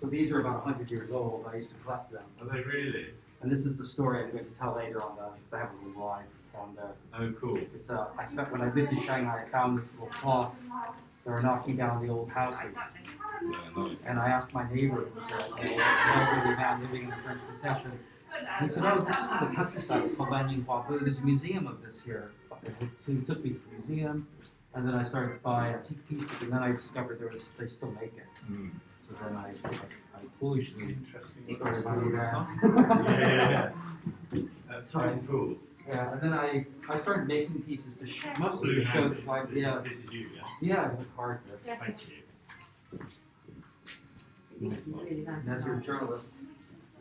So these are about 100 years old. I used to collect them. Are they really? And this is the story I'm going to tell later on because I have a little live on there. Oh, cool. It's I found, when I lived in Shanghai, I found this little cloth. They were knocking down the old houses. Yeah, nice. And I asked my neighbor, who's an elderly man living in the French Concession, he said, oh, this is from the countryside, it's called Lan Yin Hua Bu. There's a museum of this here. So he took me to the museum, and then I started to buy antique pieces, and then I discovered they still make it. Mm. So then I foolishly started buying that. Yeah. That's so cool. Yeah, and then I started making pieces to mostly to show the like, yeah. This is you, yeah? Yeah, I work hard for it. Thank you. And as you're a journalist,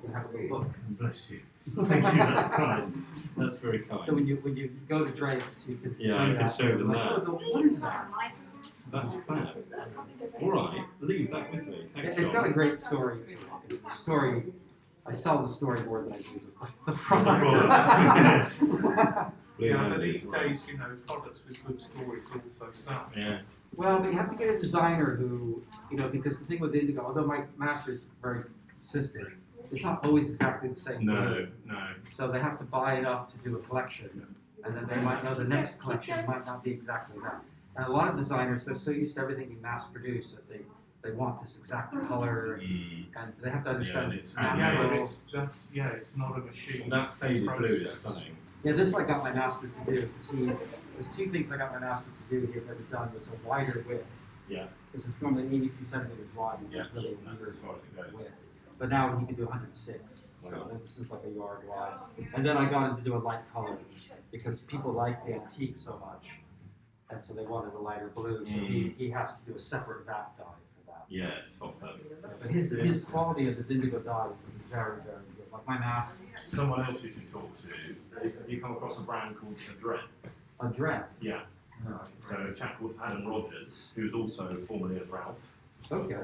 you have a little book. Bless you. Thank you, that's kind. That's very kind. So when you go to Drake's, you can Yeah, I can show them like, that. oh, what is that? That's fab. All right, leave that with me. Thanks, It's got a John. great story to it. The story, I sell the story more than I do the Well, product. yeah, but these days, you know, products with good stories also sell. Yeah. Well, but you have to get a designer who, because the thing with indigo, although my master is very consistent, it's not always exactly the same. No, thing. no. So they have to buy enough to do a collection, and then they might know the next collection might not be exactly that. And a lot of designers, they're so used to everything being mass-produced that they want this exact color, and they have to understand Yeah, it's it's natural. It's just, it's not a machine. That faded blue is stunning. Yeah, this I got my master to do. See, there's two things I got my master to do. He had never done was a wider width. Yeah. This is normally 82 centimeters wide, which Yeah, is really a that's meter as far as it goes. width. But now he can do 106. Wow. So this is like a yard wide. And then I got him to do a light color because people like the antique so much, and so they wanted a lighter blue. So he has to do a separate vat dye for that. Yeah, it's not perfect. Yeah, but his quality of his indigo dye is very, very good. Like my mask, Someone else you should talk to is, have you come across a brand called Adret? a dread. Yeah. So a chap called Adam Rogers, who's also formerly of Ralph, Okay.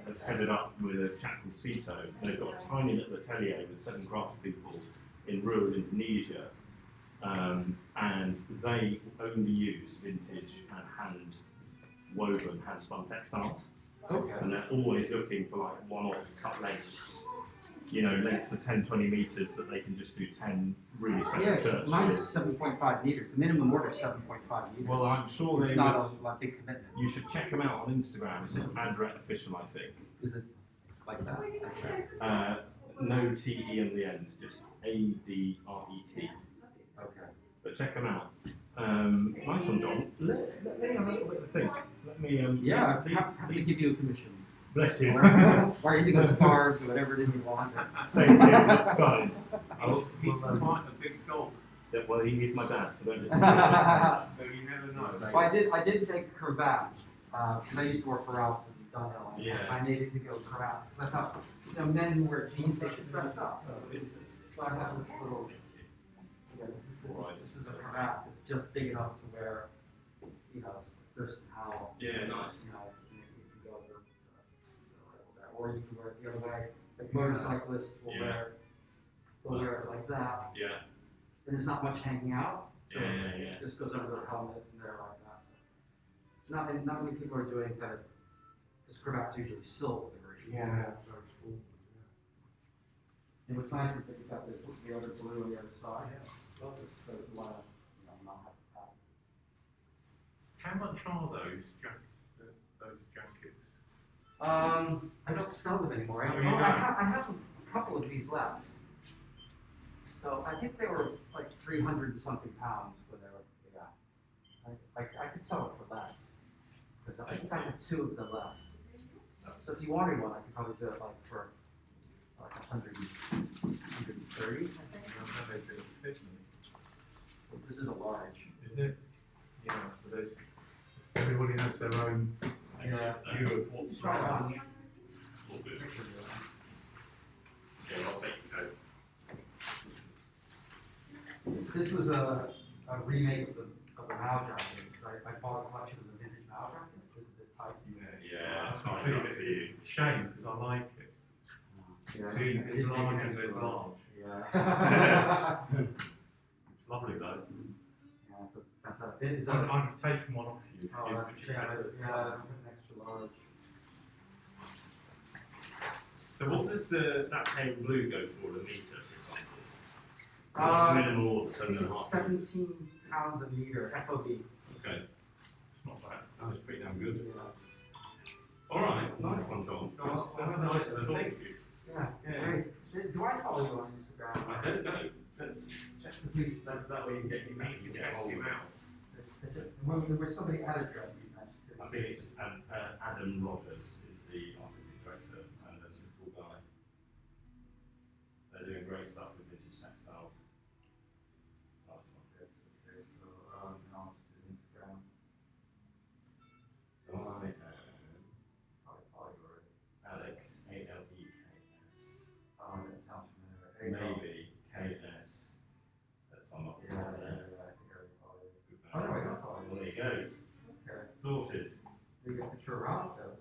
has headed up with a chap called Sito. They've got a tiny little atelier with 7 craft people in rural Indonesia, and they only use vintage and hand woven, hand spun textiles. Okay. And they're always looking for like one-off cut lengths, lengths of 10, 20 meters that they can just do 10 really special Yeah, shirts mine's with. 7.5 meters. The minimum order is 7.5 meters. Well, I'm sure It's they not would, a like, big commitment. you should check them out on Instagram. It's Adret Official, I think. Is it like that? Okay. No T-E in the end, just A-D-R-E-T. Okay. But check them out. Nice one, John. Let me have a little bit of a think. Let me, Yeah, I'm happy to give you a commission. Bless you. Or indigo scarves or whatever it is you want. Thank you, that's fine. He's quite a big dog. Well, he is my dad, so don't just. No, you never know. Well, I did make cravats, because I used to work for Ralph and Dunhill. Yeah. I needed to go cravats, because I thought, men who wear jeans, they should dress up. So I have this little, this is a cravat, it's just big enough to wear, Thurston Howell. Yeah, nice. You can go or you can wear it the other way, like motorcyclists will wear it like that. Yeah. And there's not much hanging out, so Yeah. it just goes under their helmet and they're like that. So not many people are doing kind of, because cravat's usually silk version. Yeah. And what's nice is that you've got the other blue on the other side. So if you want to, not have the pattern. How much are those jackets? I don't sell them anymore. I have a couple of these left. So I think they were like 300 and something pounds when they were, I could sell it for less. Because I think I have 2 of them left. So if you wanted one, I could probably do it like for like 130, I think. This is a large. Is it? Yeah, for those. Everybody has their own view of what's Try it on. All good. Yeah, I'll take the coat. This was a remake of the Mao jacket. I bought a collection of the vintage Mao jackets. This is the type. Yeah, I feel it for you. Shame, because I like it. See, it's large as it's large. Yeah. It's lovely though. Yeah, so that's a bit. Is that I've taken one off you. oh, that's a shame. Yeah, that's an extra large. So what does that pale blue go for a metre, for example? What's minimal or 7.5? It's 17 pounds a meter, FOB. Okay. It's not bad. That was pretty damn good. Alright, nice one, John. Thank you. Yeah, great. Do I follow you on Instagram? I don't know. Let's check the police. That way you get your meat, you get hold of out. There was somebody at a drug you mentioned. I think it's just Adam Rogers is the artistic director and a super cool guy. They're doing great stuff with vintage textiles. That's one. Okay, so I'll just do Instagram. So I Probably follow you already. Alex, ALEKS. Oh, that sounds familiar. Maybe KS. That's on up Yeah, there. I think I already follow you. Good Oh, man. no, I don't follow Well, you. there you go. Okay. Sorted. You got the true route though.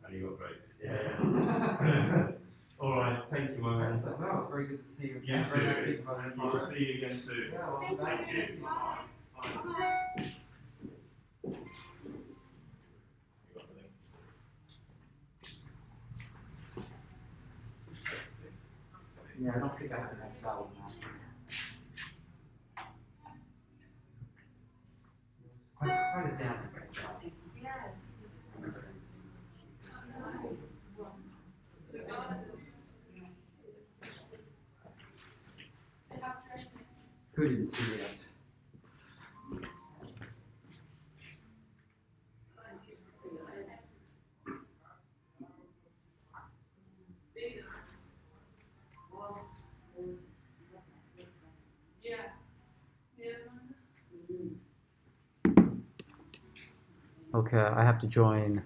And you got breaks. Yeah. All right. Thank you, man. Excellent. No, it's very good to see you. You Very nice too. speaking about it. We'll see you again soon. Yeah, well, Thank you. Bye. You got anything? Yeah, I don't think I have an Excel on that. Quite a damn great job. Who didn't see it? Okay, I have to join.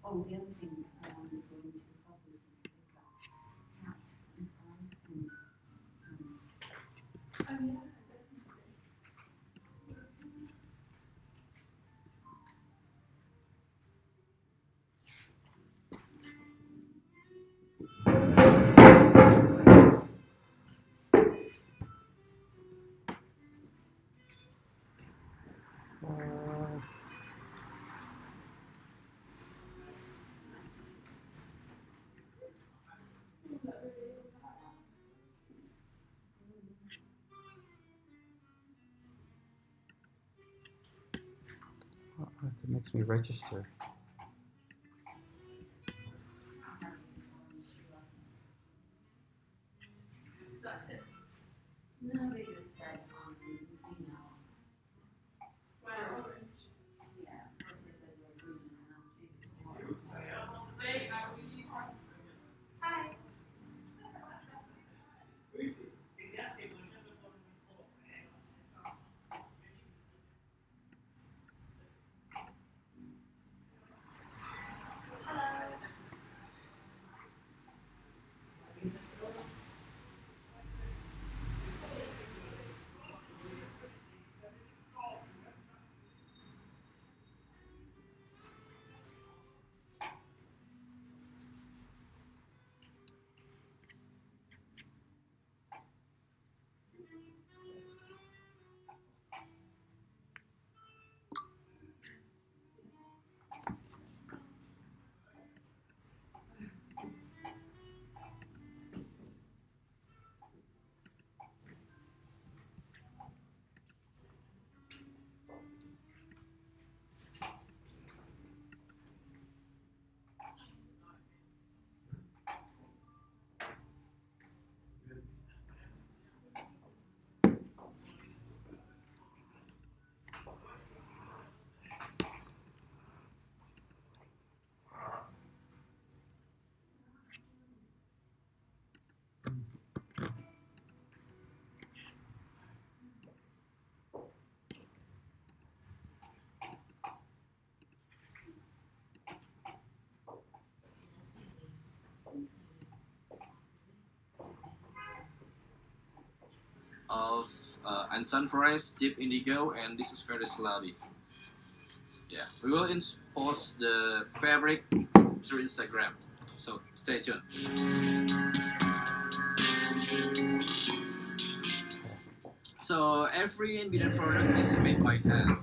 Oh, the other thing that I wanted to go into probably is about cats and It makes me register. no, they just said email. Yeah, they said we're green and I'm and sunrise, deep indigo, and this is very slabby. Yeah, we will post the fabric through Instagram, so stay tuned. So every ingredient product is made by hand,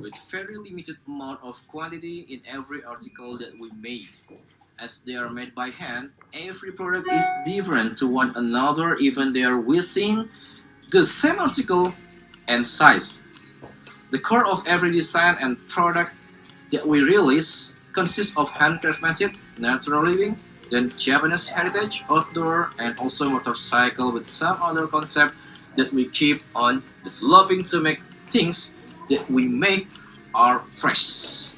with very limited amount of quantity in every article that we make. As they are made by hand, every product is different to one another, even they are within the same article and size. The core of every design and product that we release consists of handcraftsmanship, natural living, then Japanese heritage, outdoor, and also motorcycle with some other concept that we keep on developing to make things that we make are fresh.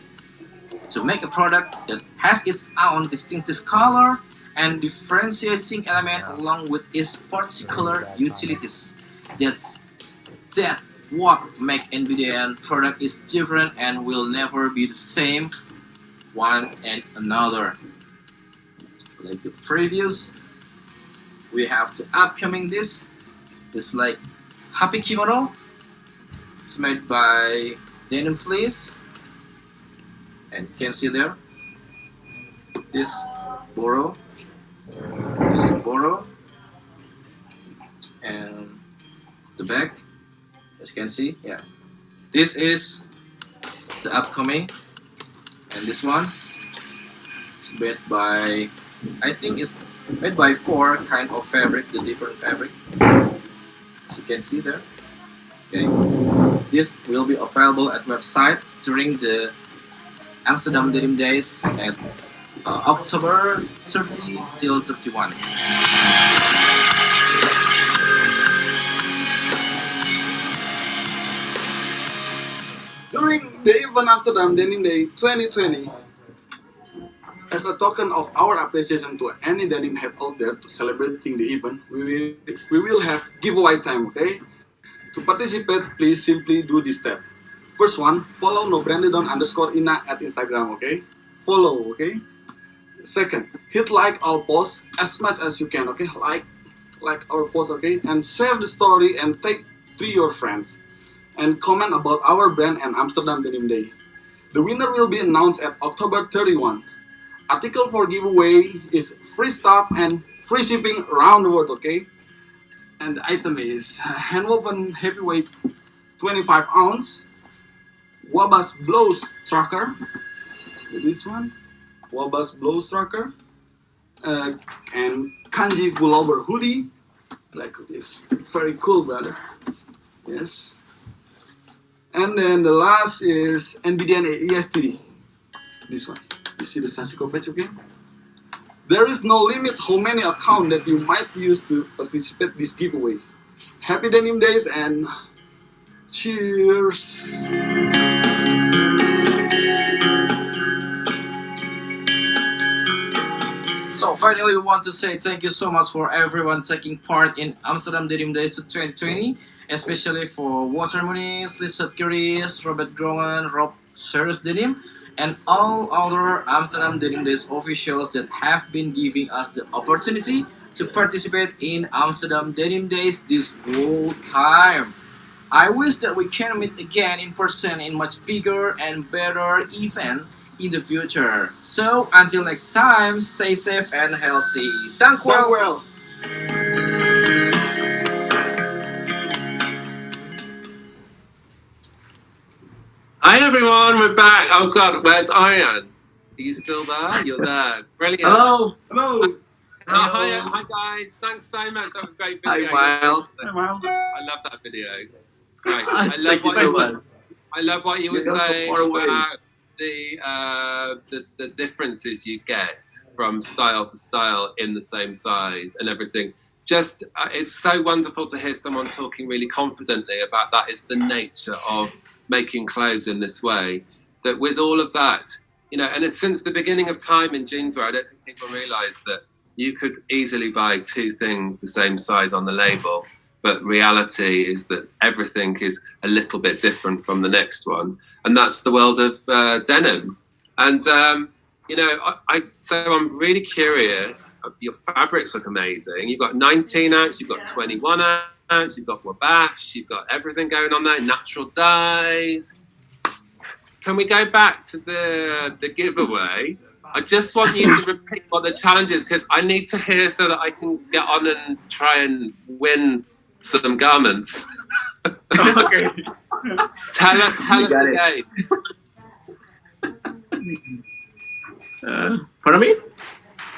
To make a product that has its own distinctive color and differentiating element along with its particular utilities. That what make NVIDIA product is different and will never be the same one and another. Like the previous, we have the upcoming this. It's like Happy Kimono. It's made by Denim Fleece. And you can see there, this borrow, and the back, as you can see, yeah. This is the upcoming, and this one is made by, I think it's made by 4 kind of fabric, the different fabric, as you can see there. Okay, this will be available at website during the Amsterdam Denim Days at October 30 till 31. During the event Amsterdam Denim Day 2020, as a token of our appreciation to any denim head out there to celebrating the event, we will have giveaway time, okay? To participate, please simply do this step. First one, follow @ina at Instagram, okay? Follow, okay? Second, hit like our post as much as you can, okay? Like our post, okay? And share the story and tag 3 your friends. And comment about our brand and Amsterdam Denim Day. The winner will be announced at October 31. Article for giveaway is free stuff and free shipping around the world, okay? And the item is handwoven heavyweight 25 ounce Wabas blouse tracker. This one, Wabas blouse tracker, and kanji pullover hoodie. Like this, very cool, brother. Yes. And then the last is NVIDIA ESTD. This one. You see the Sashiko patch again? There is no limit how many accounts that you might use to participate this giveaway. Happy Denim Days and cheers! So finally, we want to say thank you so much for everyone taking part in Amsterdam Denim Days 2020, especially for Watermoney, Lizard Curies, Robert Groen, Rob Series Denim, and all other Amsterdam Denim Days officials that have been giving us the opportunity to participate in Amsterdam Denim Days this whole time. I wish that we can meet again in person in much bigger and better event in the future. So until next time, stay safe and healthy. Dank wel. Hi everyone, we're back. Oh God, where's Aryan? Are you still there? You're there. Brilliant. Hello. Hi guys. Thanks so much. That was a great video. Hi Miles. I love that video. It's great. I love what you were saying about the differences you get from style to style in the same size and everything. Just it's so wonderful to hear someone talking really confidently about that is the nature of making clothes in this way. That with all of that, you know, and it's since the beginning of time in jeanswear, I don't think people realise that you could easily buy 2 things the same size on the label, but reality is that everything is a little bit different from the next one, and that's the world of denim. And you know, so I'm really curious. Your fabrics look amazing. You've got 19 ounce, you've got 21 pants, you've got wabash, you've got everything going on there, natural dyes. Can we go back to the giveaway? I just want you to repeat what the challenge is, because I need to hear so that I can get on and try and win some garments. Okay. Tell us again. Pardon me?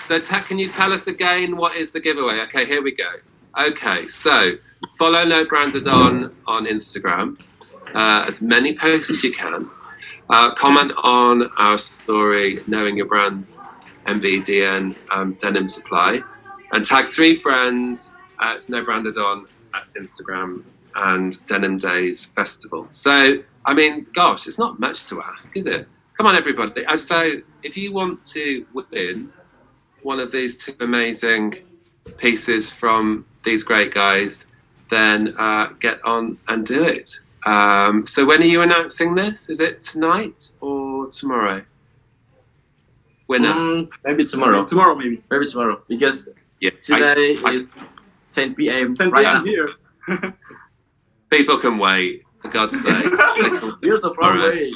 So can you tell us again what is the giveaway? Okay, here we go. Okay, so follow No Branded on Instagram. As many posts as you can. Comment on our story, Knowing Your Brand's MVDN Denim Supply. And tag 3 friends. It's No Branded on at Instagram and Denim Days Festival. So, I mean, gosh, it's not much to ask, is it? Come on, everybody. So, if you want to win one of these 2 amazing pieces from these great guys, then get on and do it. So when are you announcing this? Is it tonight or tomorrow? Winner? Maybe tomorrow. Tomorrow, maybe. Maybe tomorrow. Because today is 10 p.m. 10 right p.m. now. here. People can wait, for God's sake. Here's a far way.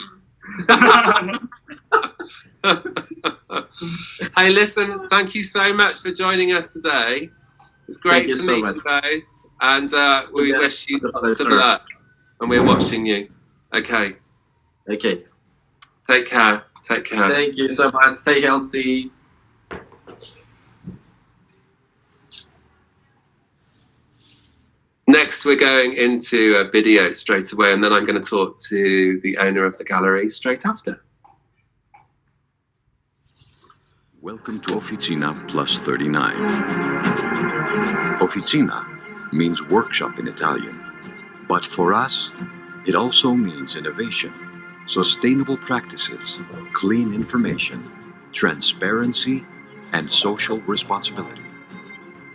Hey, listen, thank you so much for joining us today. It's great to meet you both. And we wish you lots of luck. And we're watching you. Okay. Okay. Take care. Take care. Thank you so much. Stay healthy. Next, we're going into a video straight away, and then I'm going to talk to the owner of the gallery straight after. Welcome to Officina Plus 39. Officina means workshop in Italian. But for us, it also means innovation, sustainable practices, clean information, transparency, and social responsibility.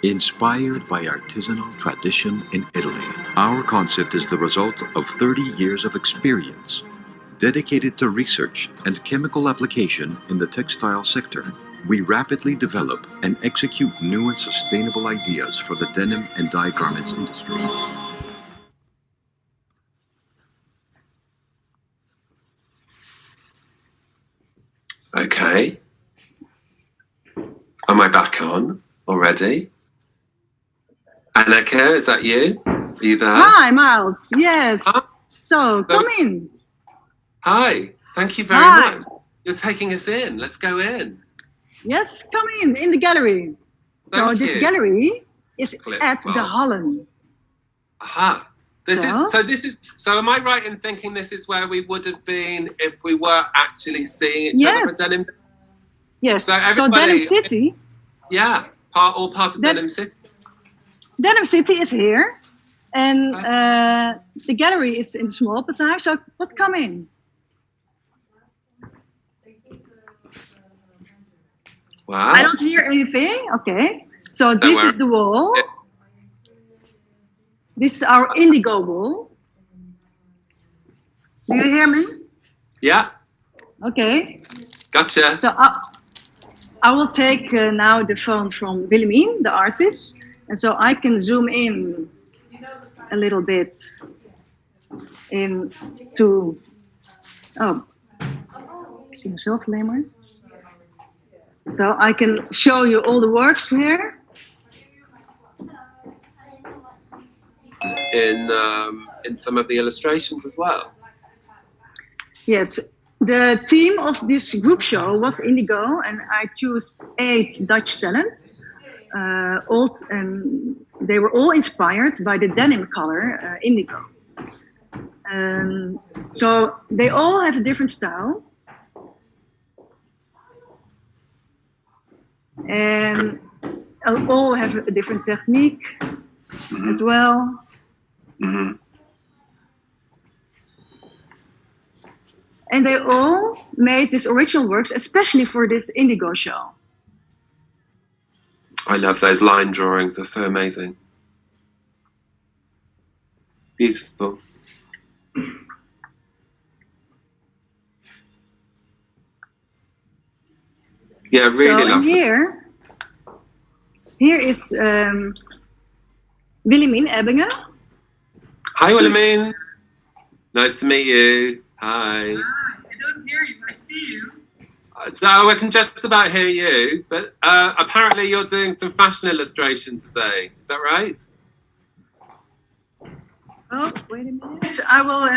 Inspired by artisanal tradition in Italy, our concept is the result of 30 years of experience, dedicated to research and chemical application in the textile sector. We rapidly develop and execute new and sustainable ideas for the denim and dye garments industry. Okay. Am I back on already? Annika, is that you? Are you there? Hi, Miles. Yes. So, come in. Hi. Thank you very much. You're taking us in. Let's go in. Yes, come in the gallery. Thank this you. gallery is at the Holland. Aha. So am I right in thinking this is where we would have been if we were actually seeing each other at Denim? Yes. So everybody, Denim City. Yeah, all part of Denim City. Denim City is here, and the gallery is in the small passage. So, come in. Wow. I don't hear anything. Okay. So this is the wall. Yeah. This is our indigo wall. Do you hear me? Yeah. Okay. Gotcha. So I will take now the phone from Willemien, the artist, and so I can zoom in a little bit into. Oh, ik zie mezelf alleen maar. So I can show you all the works here. In some of the illustrations as well. Yes, the theme of this group show was indigo, and I chose 8 Dutch talents. And they were all inspired by the denim color indigo. So they all have a different style. And all have a different technique as well. Mm-hmm. And they all made these original works, especially for this indigo show. I love those line drawings, they're so amazing. Beautiful. Yeah, really so lovely. Here is Willemien Ebbinger. Hi, Willemien. Nice to meet you. Hi. I don't hear you. I see you. So I can just about hear you, but apparently you're doing some fashion illustration today. Is that right? Oh, wait a minute. Yes, I will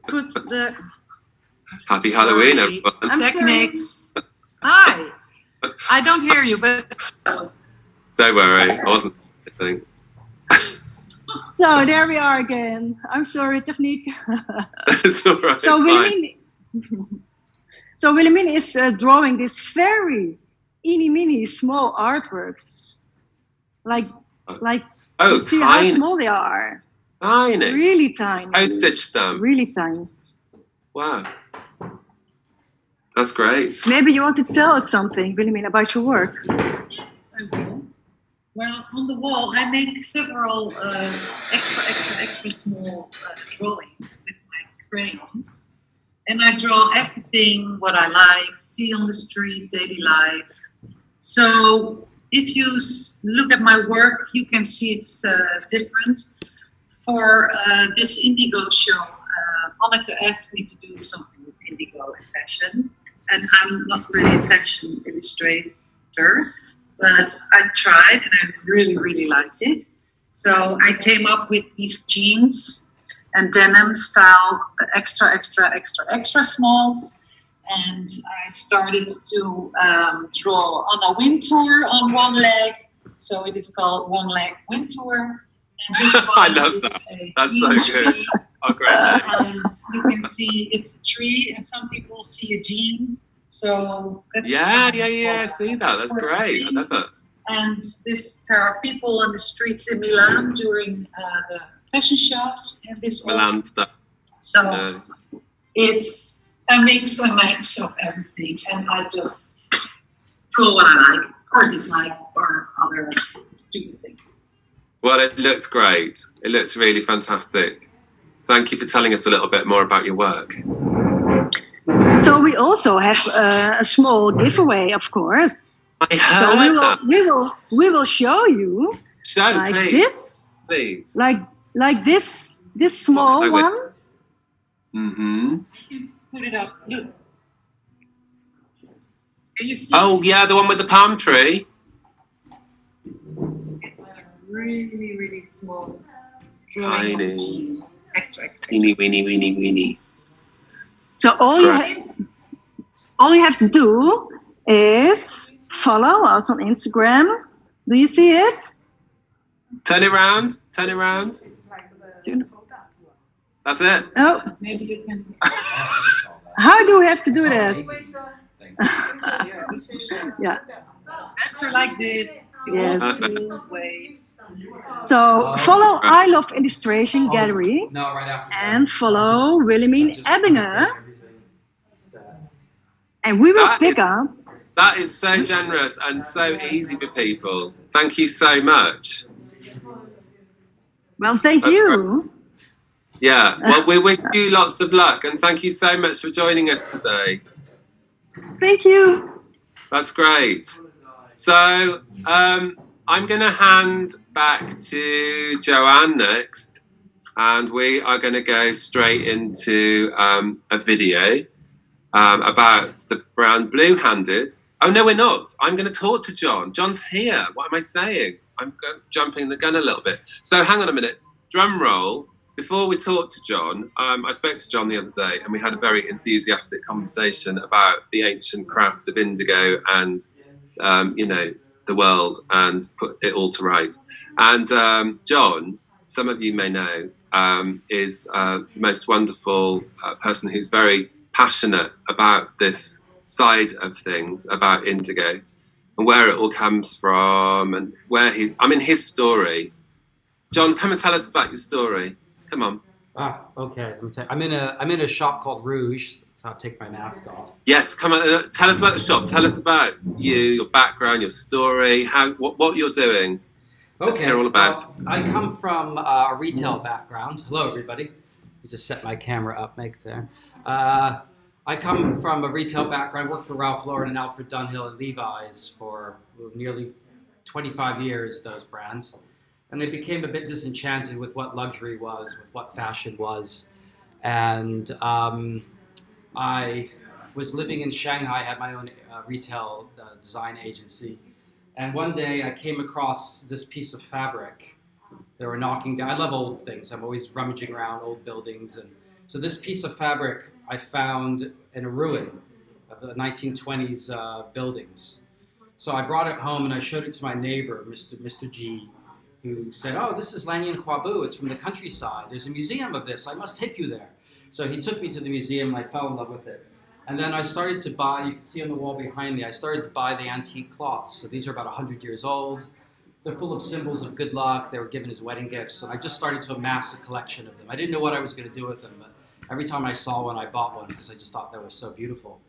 put the Happy Halloween, everyone. techniques. Hi. I don't hear you, but Don't worry, I wasn't. I think. So there we are again. I'm sorry, technique. It's all right. So it's Willemien is drawing these very mini small artworks, like Oh, you see tiny. how small they are. Tiny. Really tiny. Postage stamp. Really tiny. Wow. That's great. Maybe you want to tell us something, Willemien, about your work. yes, I will. Well, on the wall, I make several extra small drawings with my crayons. And I draw everything what I like, see on the street, daily life. So if you look at my work, you can see it's different. For this indigo show, Anneke asked me to do something with indigo and fashion. And I'm not really a fashion illustrator, but I tried and I really liked it. So I came up with these jeans and denim style extra smalls. And I started to draw on a wind tour on one leg. So it is called One Leg Wind Tour. And this one I love is that. a That's jean so good. tree. Oh, great. And you can see it's a tree and some people see a jean. So that's Yeah, I see that. That's great. I love it. And there are people on the streets in Milan during the fashion shows and this Milan stuff. So No. it's a mix and match of everything, and I just draw what I like or dislike or other stupid things. Well, it looks great. It looks really fantastic. Thank you for telling us a little bit more about your work. So we also have a small giveaway, of course. I heard that. We will show you Show, like please. this, Please. like this small What can I one. Mm-hmm. Put it up. Look. Can you see? Oh, yeah, the one with the palm tree. It's really small. Tiny. Extra. Teeny, weeny. So all you have to do is follow us on Instagram. Do you see it? Turn it round. Turn it round. That's it. Oh, Maybe you can. how do we have to do that? Yeah. Answer like this. Yes. Wait. So follow I Love Illustration Gallery No, right after. and follow Willemien Ebbinger, and we will pick up. That is so generous and so easy for people. Thank you so much. Well, thank That's you. Yeah, well, we wish you lots of luck and thank you so much for joining us today. Thank you. That's great. So, I'm going to hand back to Joanne next, and we are going to go straight into a video about the brand Bluehanded. Oh, no, we're not. I'm going to talk to John. John's here. What am I saying? I'm jumping the gun a little bit. So hang on a minute. Drum roll. Before we talk to John, I spoke to John the other day and we had a very enthusiastic conversation about the ancient craft of indigo and, the world and put it all to rights. And John, some of you may know, is the most wonderful person who's very passionate about this side of things, about indigo and where it all comes from and his story. John, come and tell us about your story. Come on. Okay. I'm in a shop called Rouge, so I'll take my mask off. Yes, come on. Tell us about the shop. Tell us about you, your background, your story, what you're doing. Let's hear all about it. I come from a retail background. Hello, everybody. Let me just set my camera up, make there. I come from a retail background. Worked for Ralph Lauren and Alfred Dunhill and Levi's for nearly 25 years, those brands. and I became a bit disenchanted with what luxury was, with what fashion was. And I was living in Shanghai, had my own retail design agency. And one day I came across this piece of fabric. They were knocking down, I love old things. I'm always rummaging around old buildings. And so this piece of fabric I found in a ruin of the 1920s buildings. So I brought it home and I showed it to my neighbor, Mr. G, who said, "Oh, this is Lan Yin Hua Bu. It's from the countryside. There's a museum of this. I must take you there." So he took me to the museum and I fell in love with it. And then I started to buy, you can see on the wall behind me, I started to buy the antique cloths. So these are about 100 years old. They're full of symbols of good luck. They were given as wedding gifts. And I just started to amass a collection of them. I didn't know what I was going to do with them, but every time I saw one, I bought one because I just thought they were so beautiful.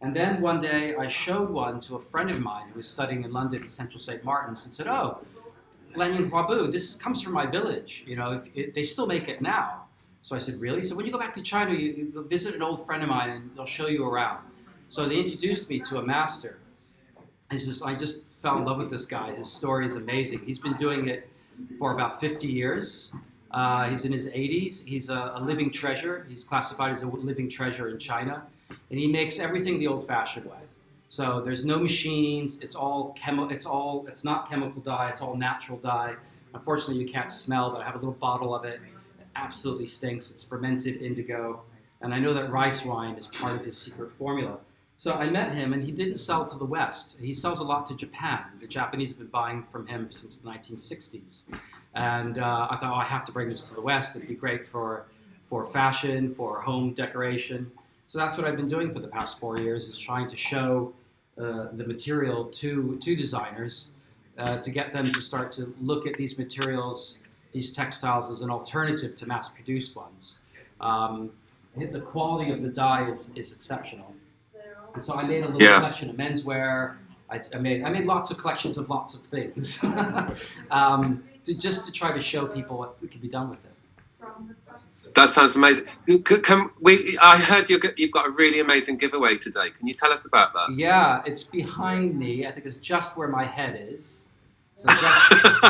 And then one day I showed one to a friend of mine who was studying in London at Central St. Martin's and said, "Oh, Lan Yin Hua Bu, this comes from my village. You know, they still make it now." So I said, "Really?" So when you go back to China, you go visit an old friend of mine and they'll show you around. So they introduced me to a master. I just fell in love with this guy. His story is amazing. He's been doing it for about 50 years. He's in his 80s. He's a living treasure. He's classified as a living treasure in China. And he makes everything the old-fashioned way. So there's no machines. It's not chemical dye. It's all natural dye. Unfortunately, you can't smell, but I have a little bottle of it. It absolutely stinks. It's fermented indigo. And I know that rice wine is part of his secret formula. So I met him, and he didn't sell to the West. He sells a lot to Japan. The Japanese have been buying from him since the 1960s. And I thought, oh, I have to bring this to the West. It'd be great for fashion, for home decoration. So that's what I've been doing for the past 4 years, is trying to show the material to designers to get them to start to look at these materials, these textiles, as an alternative to mass-produced ones. The quality of the dye is exceptional. And so I made a little collection of menswear. I made lots of collections of lots of things, just to try to show people what can be done with it. That sounds amazing. I heard you've got a really amazing giveaway today. Can you tell us about that? Yeah, it's behind me. I think it's just where my head is. So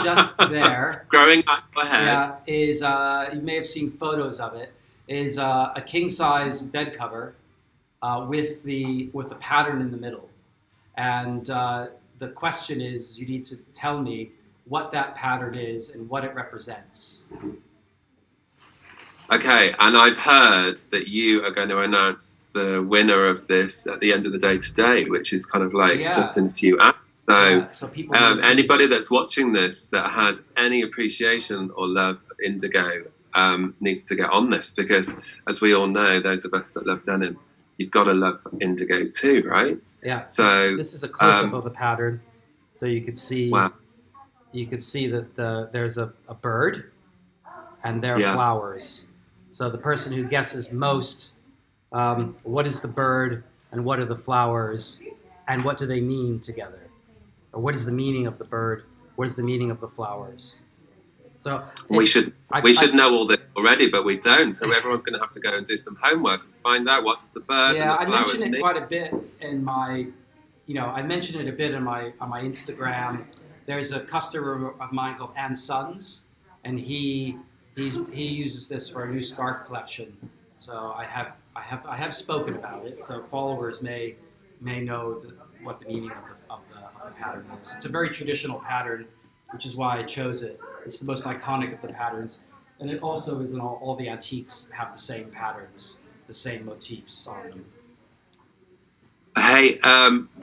just there. Growing up my head. Yeah, is you may have seen photos of it. Is a king-size bed cover with the pattern in the middle, and the question is, you need to tell me what that pattern is and what it represents. Okay, and I've heard that you are going to announce the winner of this at the end of the day today, which is kind of like just in a few hours. So anybody that's watching this that has any appreciation or love of indigo needs to get on this, because as we all know, those of us that love denim, you've got to love indigo too, right? Yeah. So this is a close-up of the pattern, so you could see. Wow. You could see that there's a bird, and there are flowers. So the person who guesses most, what is the bird and what are the flowers, and what do they mean together, or what is the meaning of the bird? What is the meaning of the flowers? So we should know all this already, but we don't. So everyone's going to have to go and do some homework and find out what does the bird and the flowers mean. I mentioned it quite a bit in my, I mentioned it a bit on my Instagram. There's a customer of mine called Ann Sons, and he uses this for a new scarf collection. So I have spoken about it. So followers may know what the meaning of the pattern is. It's a very traditional pattern, which is why I chose it. It's the most iconic of the patterns. And it also is in all the antiques have the same patterns, the same motifs on them. Hey,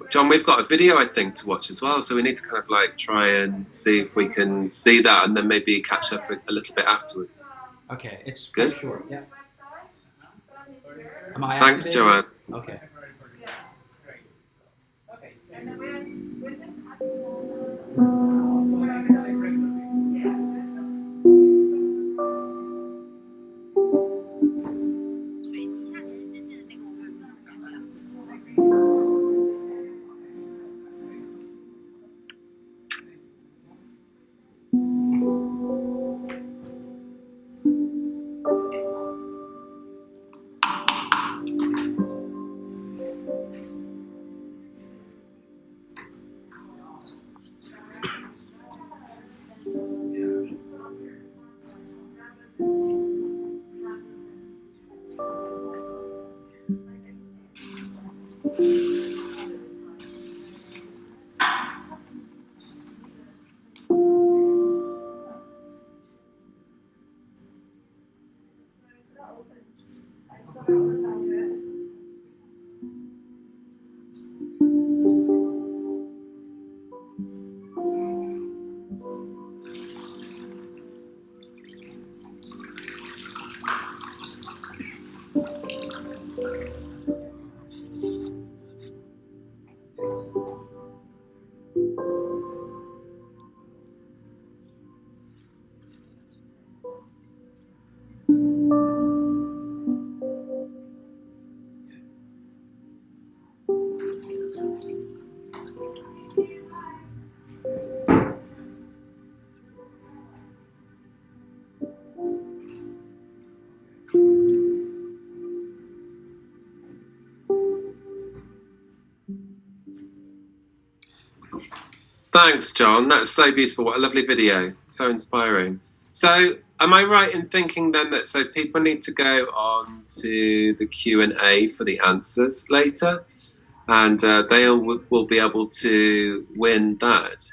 John, we've got a video, I think, to watch as well. So we need to kind of like try and see if we can see that and then maybe catch up a little bit afterwards. Okay, it's good. Short, yeah. Am I Thanks, activated? Joanne. Okay. Thanks, John. That's so beautiful. What a lovely video. So inspiring. So, am I right in thinking then that so people need to go on to the Q&A for the answers later, and they will be able to win that?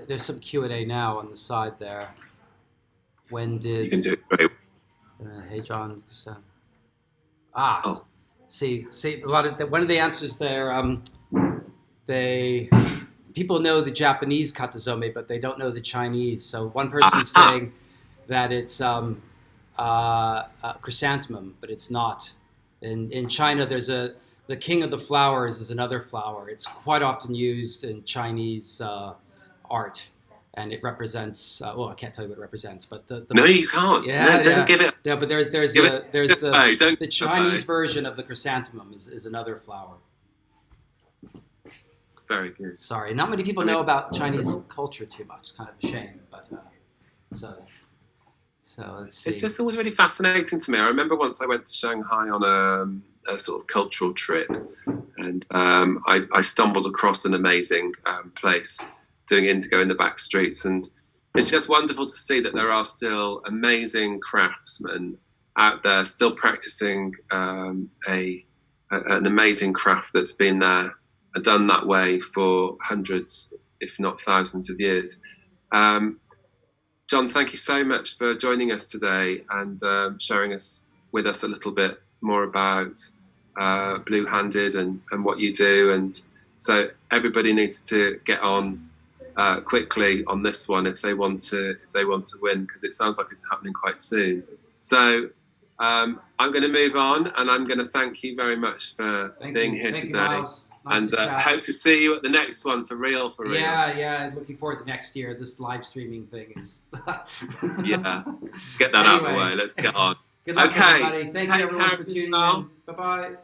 There's some Q&A now on the side there. When did... You can do it great. Hey, John. Oh. See, a lot of one of the answers there. People know the Japanese katazome, but they don't know the Chinese. So one person's saying that it's chrysanthemum, but it's not. In China, there's the king of the flowers is another flower. It's quite often used in Chinese art, and it represents. Well, I can't tell you what it represents, but no, you can't. Yeah, no, don't give it. Yeah, but there's the Chinese version of the chrysanthemum is another flower. Very good. Sorry, not many people know about Chinese culture too much. It's kind of a shame, but so let's see. It's just always really fascinating to me. I remember once I went to Shanghai on a sort of cultural trip, and I stumbled across an amazing place doing indigo in the back streets, and it's just wonderful to see that there are still amazing craftsmen out there still practicing an amazing craft that's been there, done that way for hundreds, if not thousands of years. John, thank you so much for joining us today and sharing with us a little bit more about Bluehanded and what you do. And so everybody needs to get on quickly on this one if they want to win, because it sounds like it's happening quite soon. So I'm going to move on, and I'm going to thank you very much for being here today. Nice, and hope to see you at the next one for real. Yeah. Looking forward to next year. This live streaming thing is. Yeah, get that out of the way. Let's get on. Good luck, okay. Everybody. Thank you everyone for tuning in. Bye bye.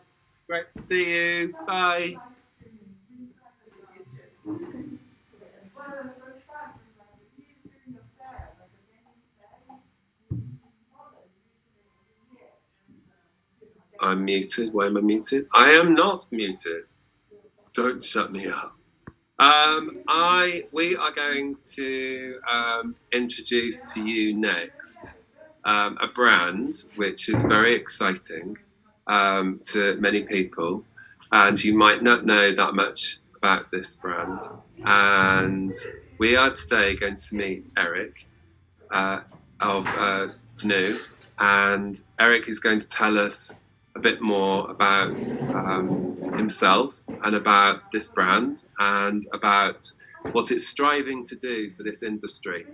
Great to see you. Bye. I'm muted. Why am I muted? I am not muted. Don't shut me up. We are going to introduce to you next a brand which is very exciting to many people, and you might not know that much about this brand. And we are today going to meet Eric of GNU, and Eric is going to tell us a bit more about himself and about this brand and about what it's striving to do for this industry.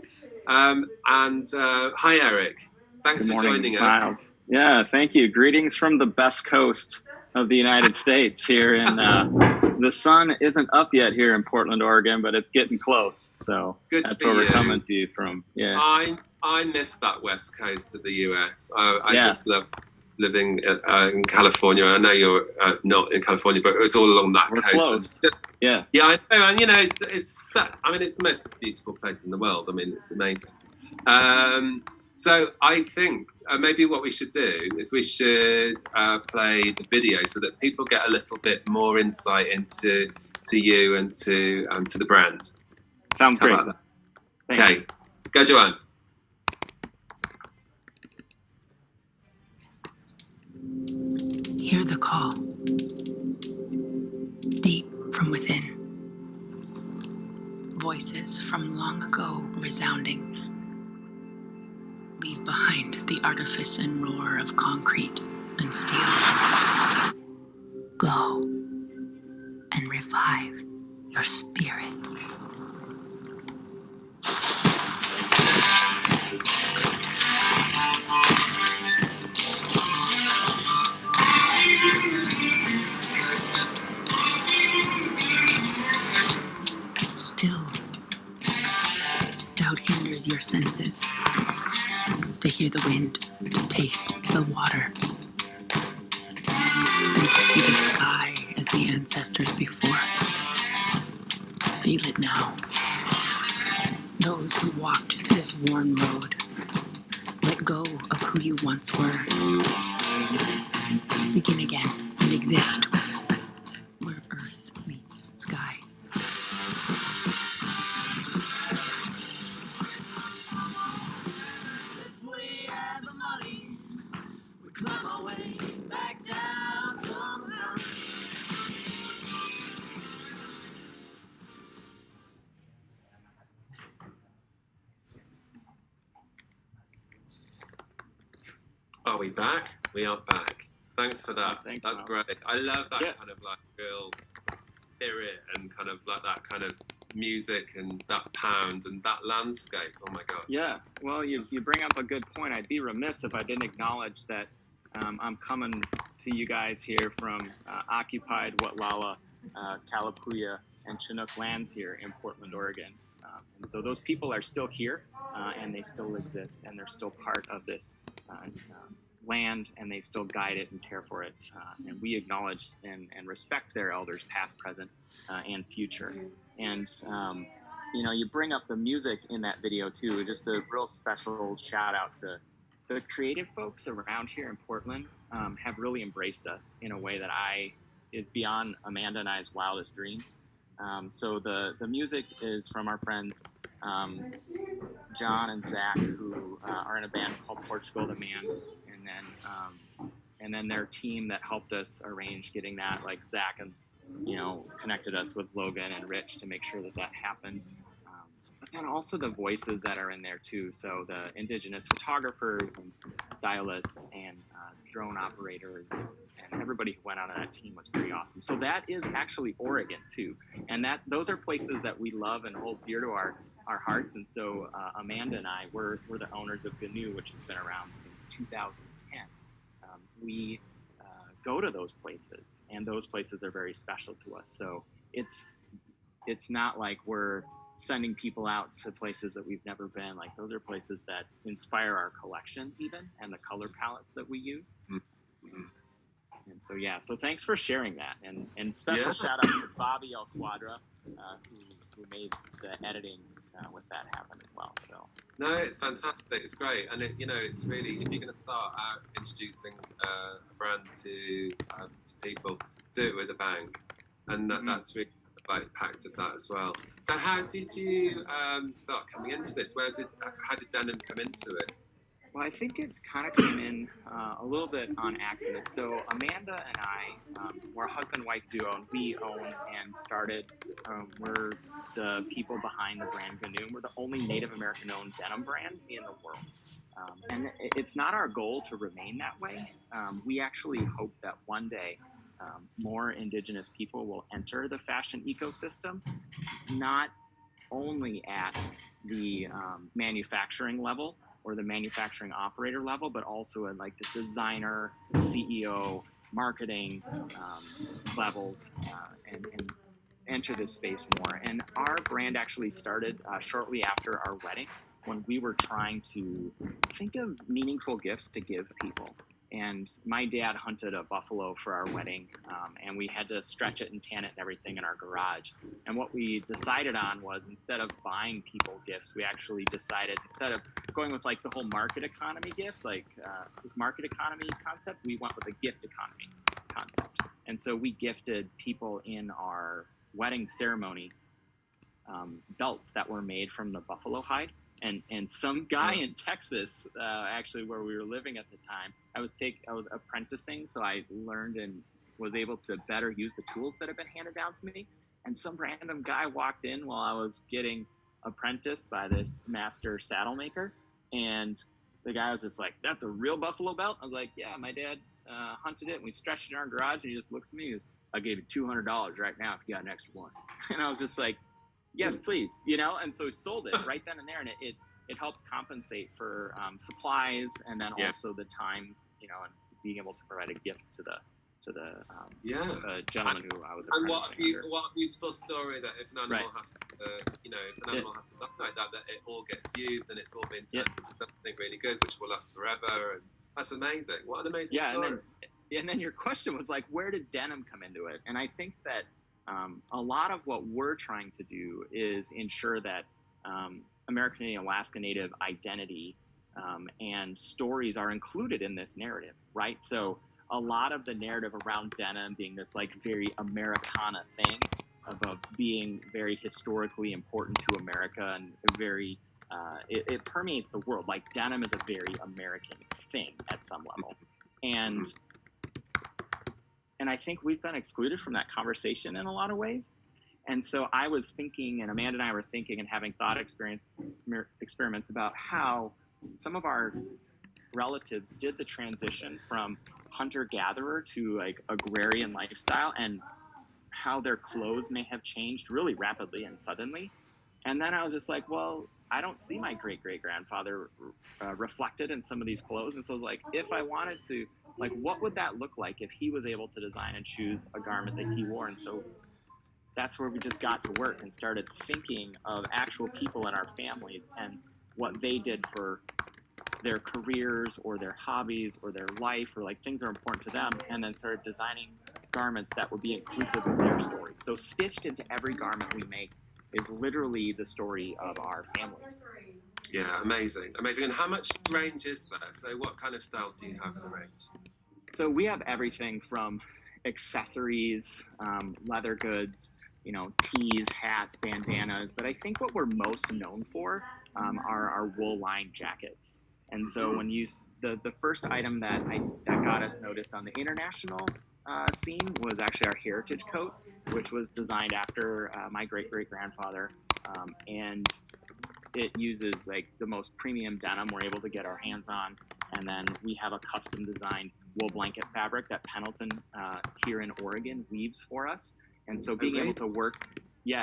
Hi, Eric. Thanks for joining us. Yeah, thank you. Greetings from the best coast of the United States here in the sun isn't up yet here in Portland, Oregon, but it's getting close. So that's where we're coming to you from. Yeah. I miss that west coast of the US. I just love living in California. I know you're not in California, but it was all along that coast. Close. Yeah. Yeah, I know. And it's the most beautiful place in the world. I mean, it's amazing. So I think maybe what we should do is we should play the video so that people get a little bit more insight into you and to the brand. Sounds great. Okay, go, Joanne. Hear the call, deep from within. Voices from long ago resounding. Leave behind the artifice and roar of concrete and steel. Go and revive your spirit. Still, doubt hinders your senses. To hear the wind, to taste the water, and to see the sky as the ancestors before. Feel it now. Those who walked this worn road, let go of who you once were. Begin again and exist where earth meets sky. Are we back? We are back. Thanks for that. Thanks, That's Rob. great. I love that kind of like real spirit and kind of like that kind of music and that pound and that landscape. Oh my God. Yeah, well, you bring up a good point. I'd be remiss if I didn't acknowledge that I'm coming to you guys here from occupied Watlala, Kalapuya, and Chinook lands here in Portland, Oregon. And so those people are still here, and they still exist, and they're still part of this land, and they still guide it and care for it. And we acknowledge and respect their elders, past, present, and future. And you know, you bring up the music in that video too. Just a real special shout out to the creative folks around here in Portland. Have really embraced us in a way that is beyond Amanda and I's wildest dreams. So the music is from our friends John and Zach, who are in a band called Portugal the Man, and then their team that helped us arrange getting that, like Zach and connected us with Logan and Rich to make sure that happened. But then also the voices that are in there too. So the indigenous photographers and stylists and drone operators and everybody who went on that team was pretty awesome. So that is actually Oregon too, and those are places that we love and hold dear to our hearts. And so Amanda and I, we're the owners of GNU, which has been around since 2010. We go to those places, and those places are very special to us. So it's not like we're sending people out to places that we've never been. Like, those are places that inspire our collection even, and the color palettes that we use. Mm-hmm. And so, yeah, so thanks for sharing that. And special shout out to Bobby El Quadra, who made the editing with that happen as well. So no, it's fantastic. It's great, and it's really, if you're going to start out introducing a brand to people, do it with a bang, and that's really like packed of that as well. So how did you start coming into this? How did denim come into it? Well, I think it kind of came in a little bit on accident. So Amanda and I, we're a husband-wife duo, and we own and started, we're the people behind the brand GNU. We're the only Native American-owned denim brand in the world. And it's not our goal to remain that way. We actually hope that one day more indigenous people will enter the fashion ecosystem, not only at the manufacturing level or the manufacturing operator level, but also at like the designer, CEO, marketing levels, and enter this space more. And our brand actually started shortly after our wedding, when we were trying to think of meaningful gifts to give people. And my dad hunted a buffalo for our wedding, and we had to stretch it and tan it and everything in our garage. And what we decided on was, instead of buying people gifts, we actually decided, instead of going with like the whole market economy gift, like market economy concept, we went with a gift economy concept. And so we gifted people in our wedding ceremony belts that were made from the buffalo hide. And some guy in Texas, actually where we were living at the time, I was apprenticing, so I learned and was able to better use the tools that have been handed down to me. And some random guy walked in while I was getting apprenticed by this master saddle maker, and the guy was just like, "That's a real buffalo belt?" I was like, "Yeah, my dad hunted it, and we stretched it in our garage." And he just looks at me, he goes, "I'll give you $200 right now if you got an extra one." And I was just like, "Yes, please," and so we sold it right then and there, and it helped compensate for supplies, and then also the time, and being able to provide a gift to the gentleman who I was apprenticing under. What a beautiful story that if an animal has to die like that it all gets used and it's all been turned into something really good, which will last forever. And that's amazing. What an amazing story. And then your question was like, where did denim come into it? And I think that a lot of what we're trying to do is ensure that American Indian Alaska Native identity and stories are included in this narrative, right? So a lot of the narrative around denim being this like very Americana thing, of being very historically important to America and very, it permeates the world. Like, denim is a very American thing at some level. And I think we've been excluded from that conversation in a lot of ways. And so I was thinking, and Amanda and I were thinking and having thought experiments about how some of our relatives did the transition from hunter-gatherer to like agrarian lifestyle, and how their clothes may have changed really rapidly and suddenly. And then I was just like, well, I don't see my great-great-grandfather reflected in some of these clothes. And so I was like, if I wanted to, like, what would that look like if he was able to design and choose a garment that he wore? And so that's where we just got to work and started thinking of actual people in our families and what they did for their careers or their hobbies or their life, or like things that are important to them, and then started designing garments that would be inclusive of their story. So stitched into every garment we make is literally the story of our families. Yeah, amazing, amazing. And how much range is there? So what kind of styles do you have in the range? So we have everything from accessories, leather goods, you know, tees, hats, bandanas. But I think what we're most known for are our wool lined jackets. And so when you, the first item that got us noticed on the international scene was actually our heritage coat, which was designed after my great-great-grandfather. And it uses like the most premium denim we're able to get our hands on. And then we have a custom designed wool blanket fabric that Pendleton here in Oregon weaves for us. And so being able to work,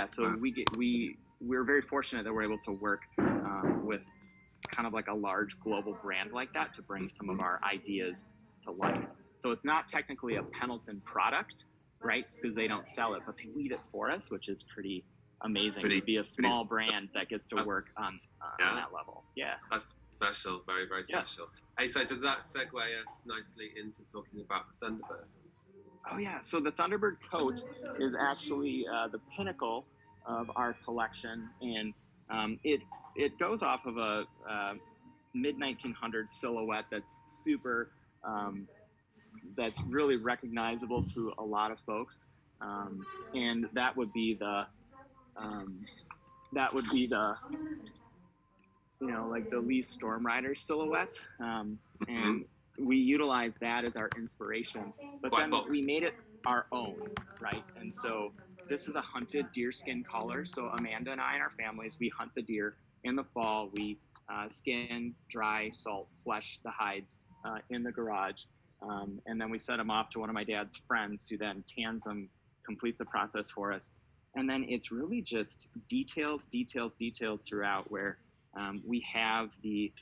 so we're very fortunate that we're able to work with kind of like a large global brand like that to bring some of our ideas to life. So it's not technically a Pendleton product, right? Because they don't sell it, but they weave it for us, which is pretty amazing to be a small brand that gets to work on that level. Yeah. That's special, very, very special. Yeah. Hey, so did that segue us nicely into talking about the Thunderbird? Oh yeah, so the Thunderbird coat is actually the pinnacle of our collection, and it goes off of a mid-1900s silhouette that's super, that's really recognizable to a lot of folks, and that would be the you know, like the Lee Storm Rider silhouette, and we utilize that as our inspiration, but then we made it our own, right? And so this is a hunted deerskin collar. So Amanda and I and our families, we hunt the deer in the fall. We skin, dry, salt, flesh the hides in the garage, and then we send them off to one of my dad's friends who then tans them, completes the process for us. And then it's really just details throughout, where we have the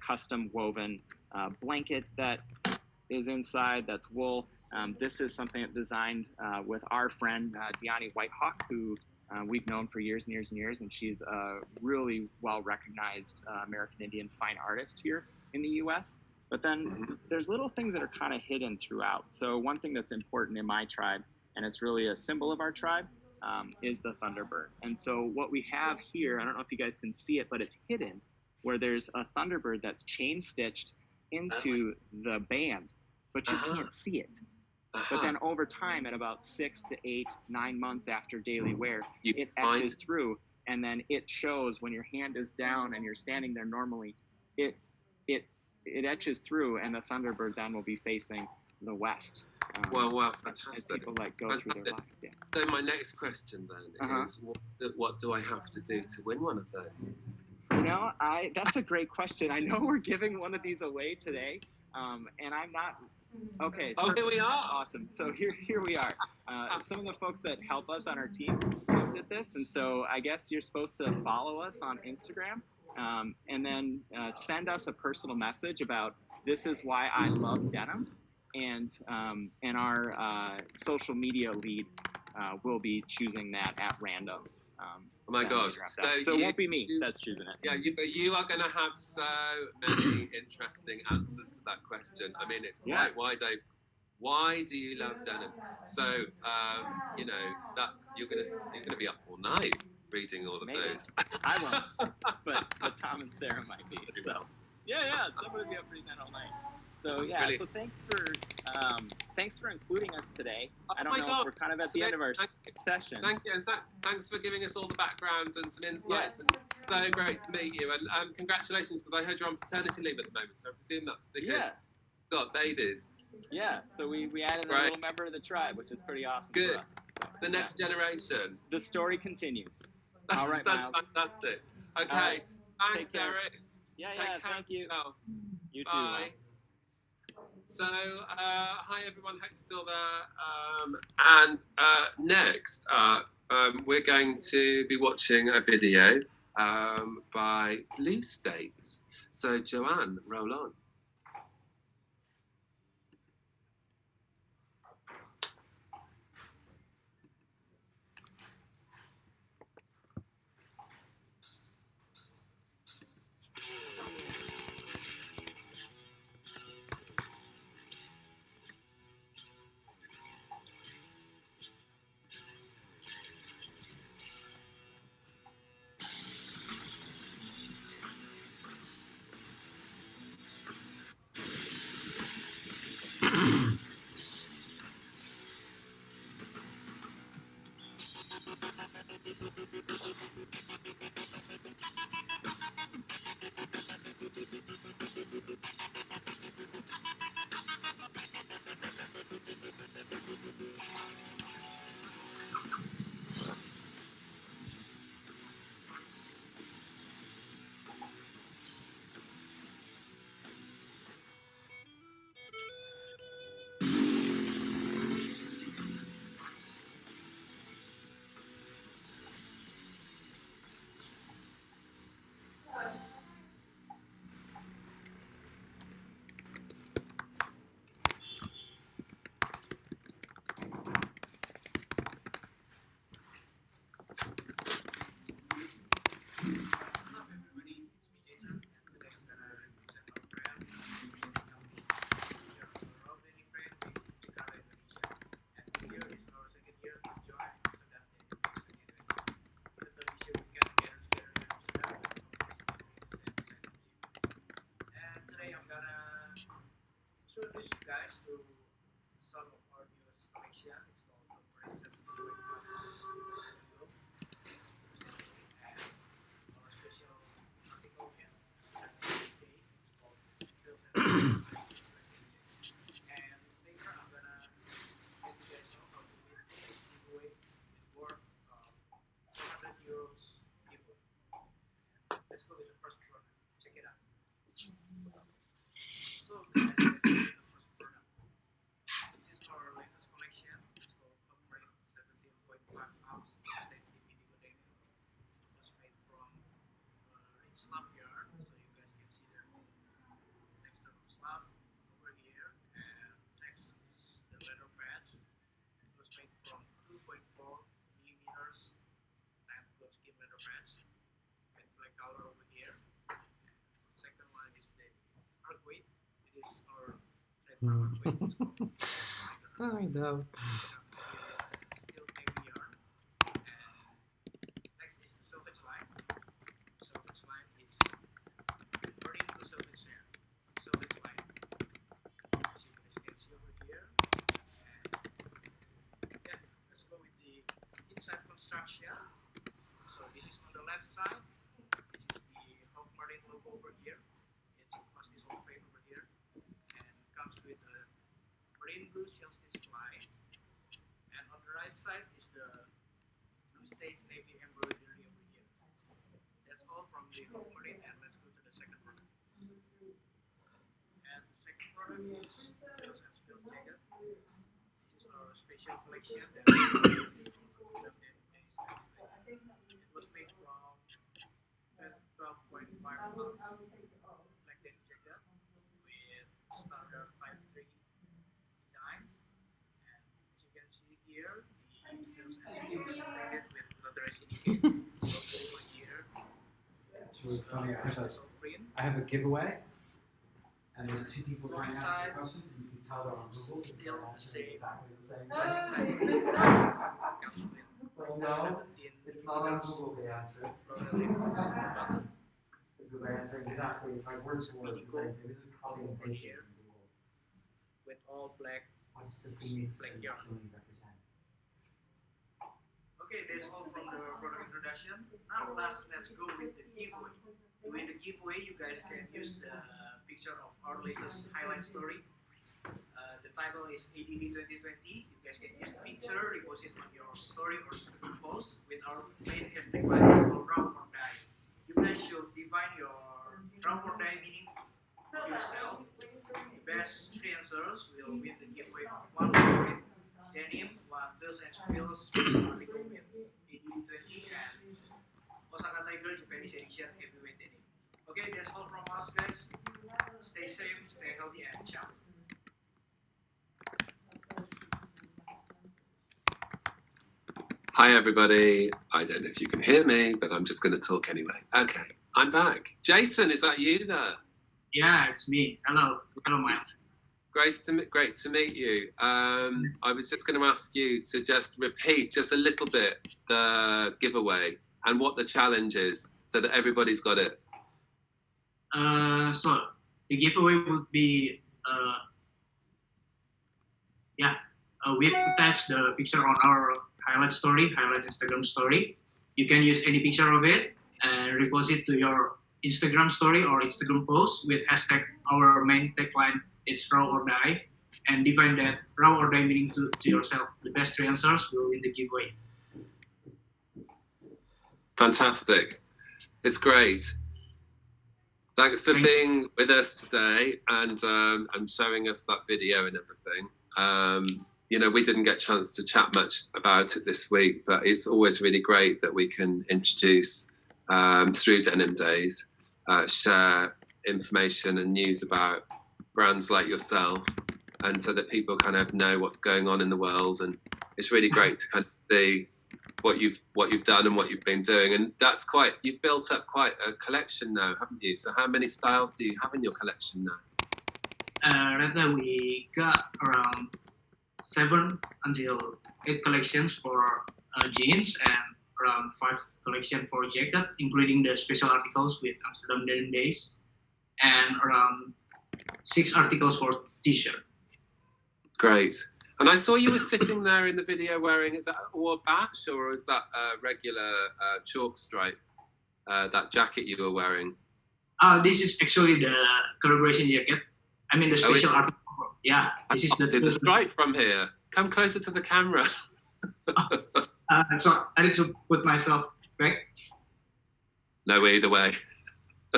custom woven blanket that is inside, that's wool. This is something that's designed with our friend Deani Whitehawk, who we've known for years and years and years, and she's a really well-recognized American Indian fine artist here in the U.S. But then there's little things that are kind of hidden throughout. So one thing that's important in my tribe, and it's really a symbol of our tribe, is the Thunderbird. And so what we have here, I don't know if you guys can see it, but it's hidden, where there's a Thunderbird that's chain stitched into the band, but you can't see it. But then over time, at about 6 to 8, 9 months after daily wear, it etches through, and then it shows when your hand is down and you're standing there normally, it etches through, and the Thunderbird then will be facing the west. Wow, fantastic. As people like go through their lives, yeah. So my next question then is, what do I have to do to win one of those? You know, that's a great question. I know we're giving one of these away today, and I'm not. Okay. Oh, here we are. Awesome. So here we are. Some of the folks that help us on our team did this, and so I guess you're supposed to follow us on Instagram, and then send us a personal message about this is why I love denim, and our social media lead will be choosing that at random. Oh my gosh! So it won't be me that's choosing it. Yeah, but you are going to have so many interesting answers to that question. I mean, it's quite wide open. Why do you love denim? So you know, that's you're going to be up all night reading all of those. I won't, but Tom and Sarah might be. So yeah, somebody will be up reading that all night. So That's yeah, brilliant. so thanks for including us today. I don't know if we're kind of at the end of our session. Thank you, and thanks for giving us all the backgrounds and some insights. And so great to meet you, and congratulations, because I heard you're on paternity leave at the moment, so I presume that's because you've got babies. Yeah, so we added a little member of the tribe, which is pretty awesome. Good. For us. So, the next generation. The story continues. All right, That's Miles. fantastic. Okay, thanks, Take care. Eric. Yeah, Take care thank you. of yourself. You too. Bye. So, hi everyone, hope you're still there. And next, we're going to be watching a video by Blue States. So, Joanne, roll on. Introduce you guys to some of our newest collection. It's called Operations and our special article here. It's called Filter. And later I'm gonna let you guys know how to win this giveaway with worth €200 giveaway. Let's go with the first product. Check it out. So guys, I know. Next is the selvedge line. Selvedge line is according to selvedge here. Selvedge line. As you guys can see over here. And yeah, let's go with the inside construction. So this is on the left side. This is the Hawk Marine logo over here. It's plus this whole frame over here. And comes with the marine blue shell stitch line. And on the right side is the Blue States Navy embroidery over here. That's all from the Hawk Marine, and let's go to the second product. And the second product is Bills and Spills jacket. This is our special collection that it was made from 12.5 ounce black denim jacket with standard 5-3 designs. And as you can see here, the Bills and Spills jacket with notarized indicator. So over here, It's really funny. I have a giveaway, and there's two people trying to answer the questions, and you can tell they're on Google. Still the same. Exactly the same. So no, it's not on Google. The answer. Because they're answering exactly like word for word the same thing. This is probably in here with all black. What's the Phoenix black yarn. really represent? Okay, that's all from the product introduction. Now last, let's go with the giveaway. With the giveaway, you guys can use the picture of our latest highlight story. The title is ADD 2020. You guys can use the picture, repost it on your story or Instagram post with our main hashtag line is called Round or Die. You guys should define your round or die meaning yourself. The best three answers will win the giveaway of one favorite denim, one Drills and Spills special article with AD20 and Osaka Tiger Japanese edition heavyweight denim. Okay, that's all from us, guys. Stay safe, stay healthy, and ciao. Hi everybody. I don't know if you can hear me, but I'm just going to talk anyway. Okay, I'm back. Jason, is that you there? Yeah, it's me. Hello, Miles. Great to meet you. I was just going to ask you to just repeat just a little bit the giveaway and what the challenge is, so that everybody's got it. So the giveaway would be, we've attached the picture on our highlight Instagram story. You can use any picture of it and repost it to your Instagram story or Instagram post with hashtag our main tagline, it's raw or die, and define that raw or die meaning to yourself. The best three answers will win the giveaway. Fantastic. It's great. Thanks for being with us today and showing us that video and everything. You know, we didn't get a chance to chat much about it this week, but it's always really great that we can introduce through Denim Days, share information and news about brands like yourself, and so that people kind of know what's going on in the world. And it's really great to kind of see what you've done and what you've been doing. And you've built up quite a collection now, haven't you? So how many styles do you have in your collection now? Right now we got around 7 until 8 collections for jeans and around 5 collections for jacket, including the special articles with Amsterdam Denim Days, and around 6 articles for t-shirt. Great. And I saw you were sitting there in the video wearing, is that a wabash or is that a regular chalk stripe, that jacket you were wearing? This is actually the collaboration jacket. I mean the special article. Yeah, this is the stripe from here. Come closer to the camera. So I need to put myself back. No, either way.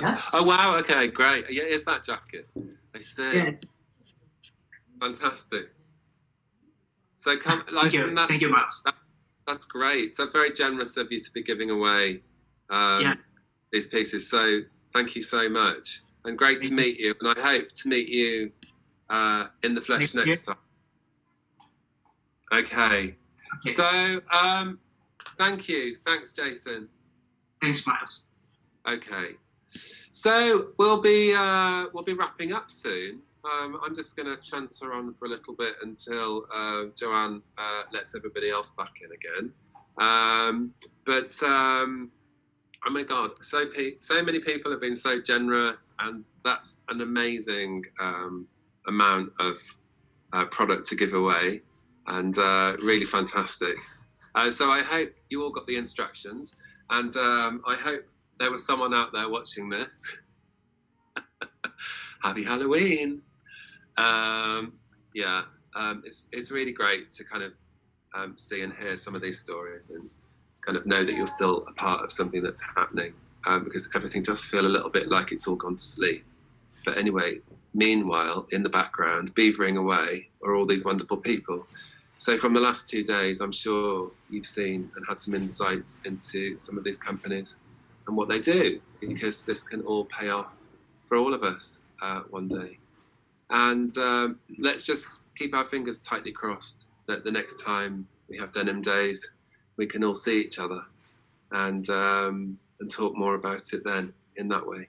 Yeah? Oh wow, okay, great. Yeah, here's that jacket. I see. Yeah. Fantastic. So come, Thank you, Max. That's great. So very generous of you to be giving away these pieces. So thank you so much, and great to meet you. And I hope to meet you in the flesh next time. Okay. So thank you. Thanks, Jason. Thanks, Miles. Okay. So we'll be wrapping up soon. I'm just going to chanter on for a little bit until Joanne lets everybody else back in again. Oh my God, so many people have been so generous, and that's an amazing amount of product to give away, and really fantastic. So I hope you all got the instructions, and I hope there was someone out there watching this. Happy Halloween. It's really great to kind of see and hear some of these stories and kind of know that you're still a part of something that's happening, because everything does feel a little bit like it's all gone to sleep. But anyway, meanwhile, in the background, beavering away are all these wonderful people. So from the last 2 days, I'm sure you've seen and had some insights into some of these companies and what they do, because this can all pay off for all of us one day. And let's just keep our fingers tightly crossed that the next time we have Denim Days, we can all see each other and talk more about it then in that way.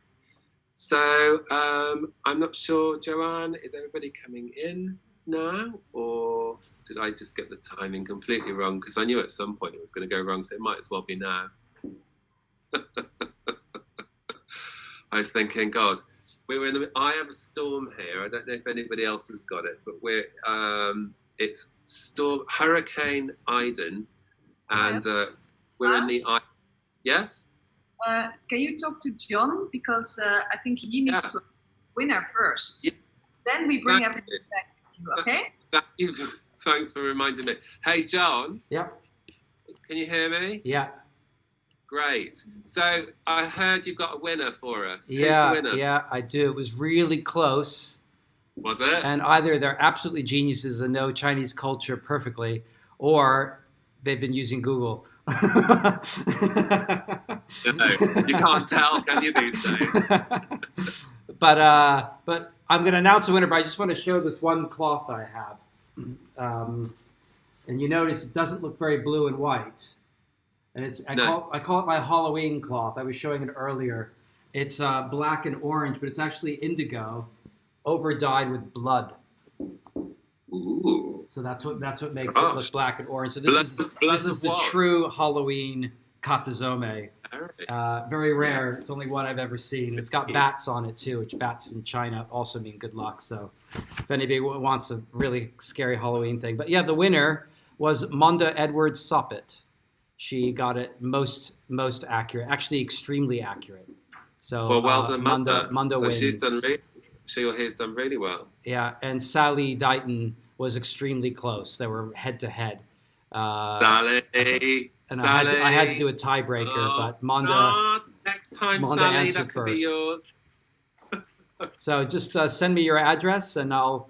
So I'm not sure, Joanne, is everybody coming in now, or did I just get the timing completely wrong? Because I knew at some point it was going to go wrong, so it might as well be now. I was thinking, God, we were in the eye of a storm here. I don't know if anybody else has got it, but it's Hurricane Iden, and we're in the eye. Yes? Can you talk to John? Because I think he needs to winner first. Yeah. Then we bring everything back to you, okay? Thank you. Thanks for reminding me. Hey, John. Yeah. Can you hear me? Yeah. Great. So I heard you've got a winner for us. Who's the Yeah, winner? yeah, I do. It was really close. Was it? And either they're absolutely geniuses and know Chinese culture perfectly, or they've been using Google. No, you can't tell, can you, these days? But I'm going to announce a winner, but I just want to show this one cloth I have. And you notice it doesn't look very blue and white. And I call it my Halloween cloth. I was showing it earlier. It's black and orange, but it's actually indigo, over-dyed with blood. Ooh. So that's what makes it look black and orange. So this is the true Halloween katazome. Very rare. It's only one I've ever seen. It's got bats on it too, which bats in China also mean good luck. So if anybody wants a really scary Halloween thing. But yeah, the winner was Monda Edwards Soppet. She got it most accurate, actually extremely accurate. So well done, Monda so wins. She or he's done really well. Yeah, and Sally Dighton was extremely close. They were head to head. Sally. And I had to do a tiebreaker, but Monda. Next time, Monda Sally, answered that could first. be yours. So just send me your address, and I'll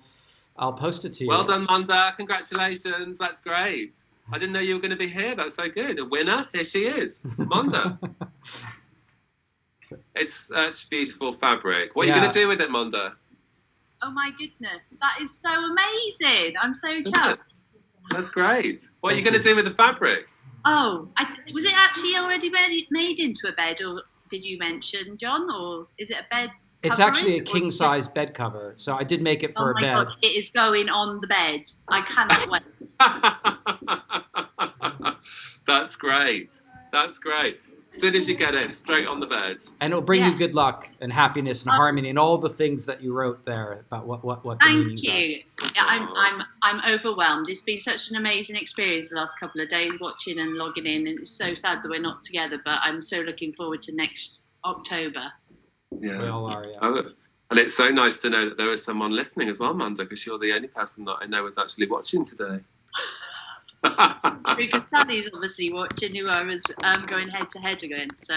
post it to you. Well done, Monda. Congratulations. That's great. I didn't know you were going to be here. That's so good. A winner. Here she is, Monda. It's such beautiful fabric. What are you going to do with it, Monda? Oh my goodness, that is so amazing! I'm so chuffed. That's great. What are you going to do with the fabric? Oh, was it actually already made into a bed, or did you mention, John, or is it a bed? It's actually a king size bed cover, so I did make it for a bed. Oh my God, it is going on the bed. I cannot wait. That's great. That's great. As soon as you get it, straight on the bed. And it'll bring you good luck and happiness and harmony and all the things that you wrote there about what the meanings Thank you. Yeah, I'm overwhelmed. It's been such an amazing experience the last couple of days watching and logging in, and it's so sad that we're not together. But I'm so looking forward to next October. Yeah. We all are, yeah. Oh, and it's so nice to know that there is someone listening as well, Manda, because you're the only person that I know is actually watching today. Because Sally's obviously watching, who I was going head to head against. So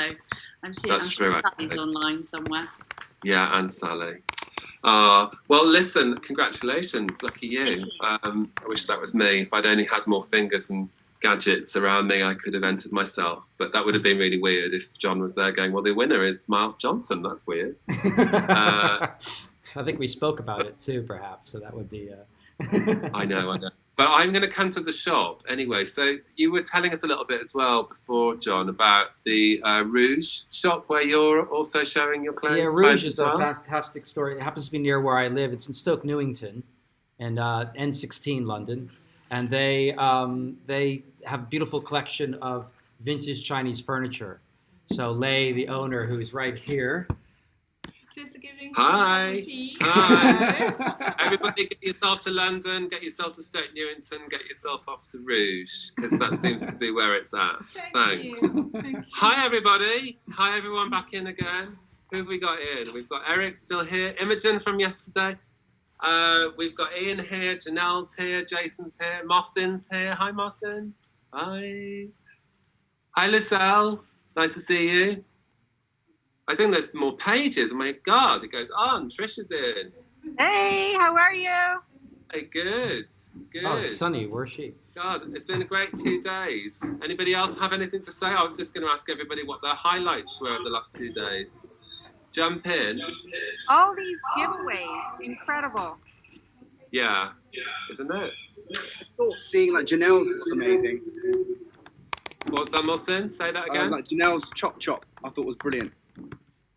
I'm seeing true, Sally's online somewhere. Yeah, and Sally. Well, listen, congratulations. Lucky you. I wish that was me. If I'd only had more fingers and gadgets around me, I could have entered myself. But that would have been really weird if John was there going, well, the winner is Miles Johnson. That's weird. I think we spoke about it too, perhaps. So that would be... I know. But I'm going to come to the shop anyway. So you were telling us a little bit as well before, John, about the Rouge shop where you're also showing your clothes. Yeah, Rouge is a fantastic store. It happens to be near where I live. It's in Stoke Newington and N16 London. And they have a beautiful collection of vintage Chinese furniture. So Lei, the owner, who's right here. Just giving Hi. Hi. Everybody get yourself to London, get yourself to Stoke Newington, get yourself off to Rouge, because that seems to be where it's at. Thanks. Thank you. Hi, everybody. Hi, everyone, back in again. Who have we got in? We've got Eric still here, Imogen from yesterday. We've got Ian here, Janelle's here, Jason's here, Mossin's here. Hi, Mossin. Hi. Hi, Lucelle. Nice to see you. I think there's more pages. Oh my God, it goes on. Trish is in. Hey, how are you? Hey, good. Oh, it's sunny. Where's she? God, it's been a great 2 days. Anybody else have anything to say? I was just going to ask everybody what their highlights were of the last 2 days. Jump in. All these giveaways, incredible. Yeah, isn't it? I thought seeing like Janelle's was amazing. What was that, Mohsin? Say that again. Like Janelle's chop I thought was brilliant.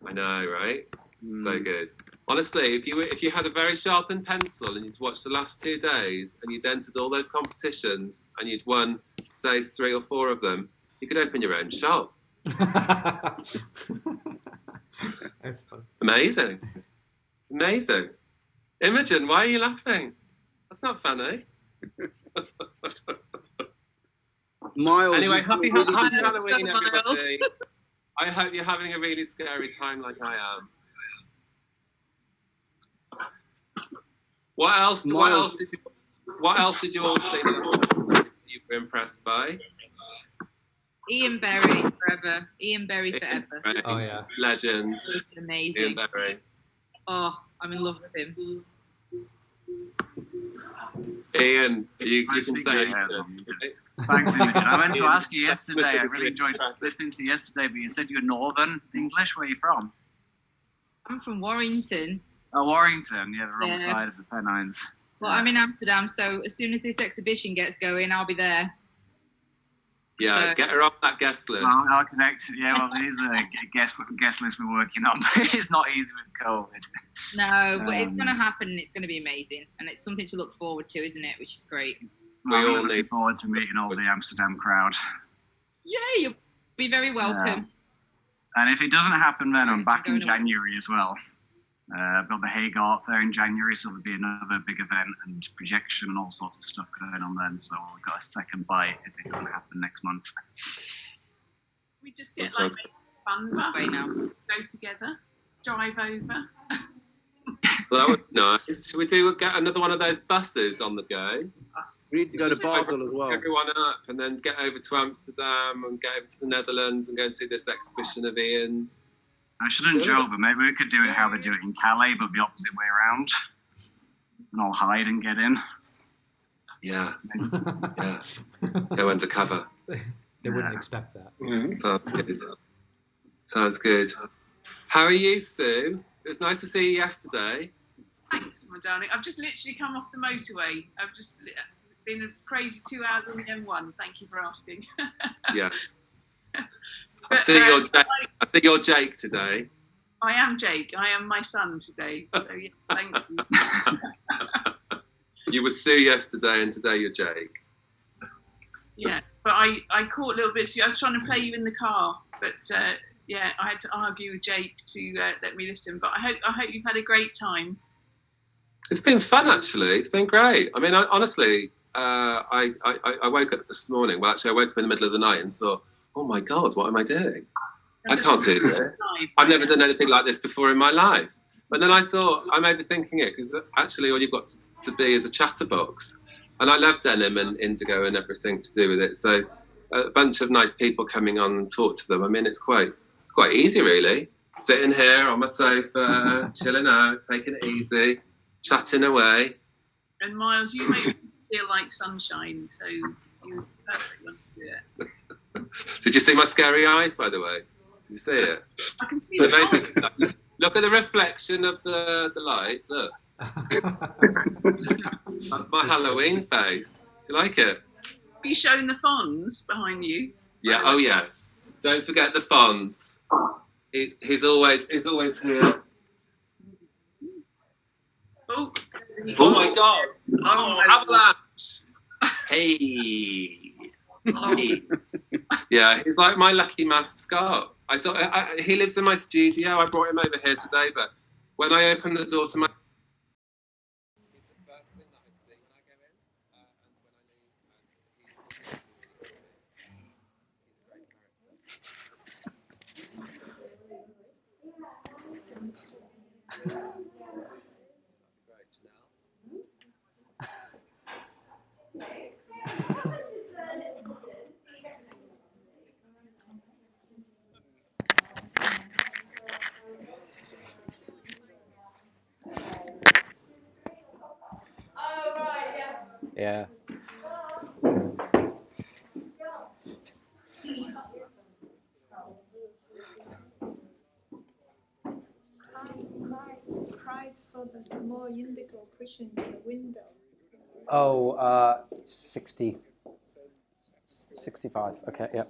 I know, right? So good. Honestly, if you had a very sharpened pencil and you'd watched the last 2 days and you'd entered all those competitions and you'd won, say, 3 or 4 of them, you could open your own shop. That's fun. Amazing. Amazing. Imogen, why are you laughing? That's not funny. Miles. Anyway, happy Halloween, everybody. I hope you're having a really scary time like I am. What else did you all see that you were impressed by? Ian Berry forever. Ian Berry forever. Oh yeah, legend. Amazing. Ian Berry. Oh, I'm in love with him. Ian, you can say it. Thanks, Imogen. I meant to ask you yesterday. I really enjoyed listening to you yesterday, but you said you're Northern English. Where are you from? I'm from Warrington. Oh, Warrington. Yeah, the wrong side of the Pennines. Well, I'm in Amsterdam, so as soon as this exhibition gets going, I'll be there. Yeah, So- get her on that guest list. Well, I'll connect. Yeah, well, there's a guest list we're working on, but it's not easy with COVID. No, but it's going to happen and it's going to be amazing. And it's something to look forward to, isn't it? Which is great. Well, we're looking forward to meeting all the Amsterdam crowd. Yeah, you'll be very welcome. And if it doesn't happen, then I'm back in January as well. I've got the Hague Art Fair in January, so there'll be another big event and projection and all sorts of stuff going on then. So we've got a second bite if it doesn't happen next month. We just get like a fun bus, go together, drive over. Well, that would be nice. Should we get another one of those buses on the go? We need to go to Basel as well. Everyone up and then get over to Amsterdam and get over to the Netherlands and go and see this exhibition of Ian's. I shouldn't joke, but maybe we could do it how they do it in Calais, but the opposite way around. And I'll hide and get in. Yeah. Yeah. Go undercover. They wouldn't expect that. Sounds good. Sounds good. How are you, Sue? It was nice to see you yesterday. Thanks, my darling. I've just literally come off the motorway. I've just been a crazy 2 hours on the M1. Thank you for asking. Yes. I see you're Jake today. I am Jake. I am my son today. So yeah, thank you. You were Sue yesterday, and today you're Jake. Yeah, but I caught a little bit. I was trying to play you in the car, but yeah, I had to argue with Jake to let me listen. But I hope you've had a great time. It's been fun, actually. It's been great. I mean, honestly, I woke up this morning. Well, actually, I woke up in the middle of the night and thought, oh my God, what am I doing? I can't do this. I've never done anything like this before in my life. But then I thought, I'm overthinking it, because actually all you've got to be is a chatterbox. And I love denim and indigo and everything to do with it. So a bunch of nice people coming on and talk to them. I mean, it's quite easy, really. Sitting here on my sofa, chilling out, taking it easy, chatting away. And Miles, you make me feel like sunshine, so you're the perfect one to do it. Did you see my scary eyes, by the way? Did you see it? I can see So basically, look at the reflection of the lights. Look. That's my Halloween face. Do you like it? Are you showing the fonds behind you? Yeah. Oh yes. Don't forget the fonds. He's always here. Oh my God! Oh, avalanche! Hey. Yeah, he's like my lucky mascot. He lives in my studio. I brought him over here today, but when I open the door to my... He's the first thing that I see when I go in, and when I leave, he's a great character. Great, Janelle. Yeah. Price for the small indigo cushion in the window. Oh, 60. 65. Okay, yeah.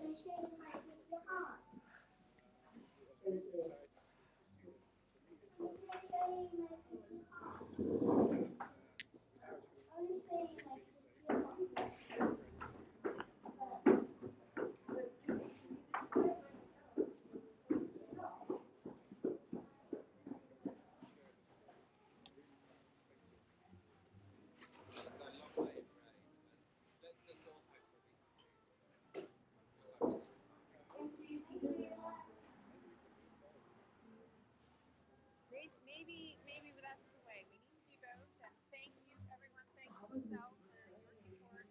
Maybe that's the way. We need to do both. And thank you, everyone. Thank you, Michelle, for your support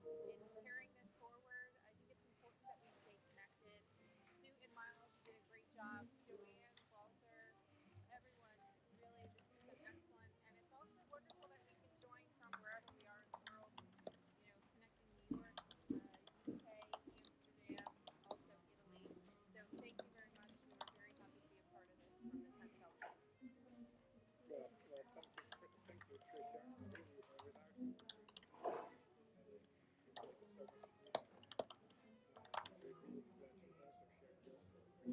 in carrying this forward. I think it's important that we stay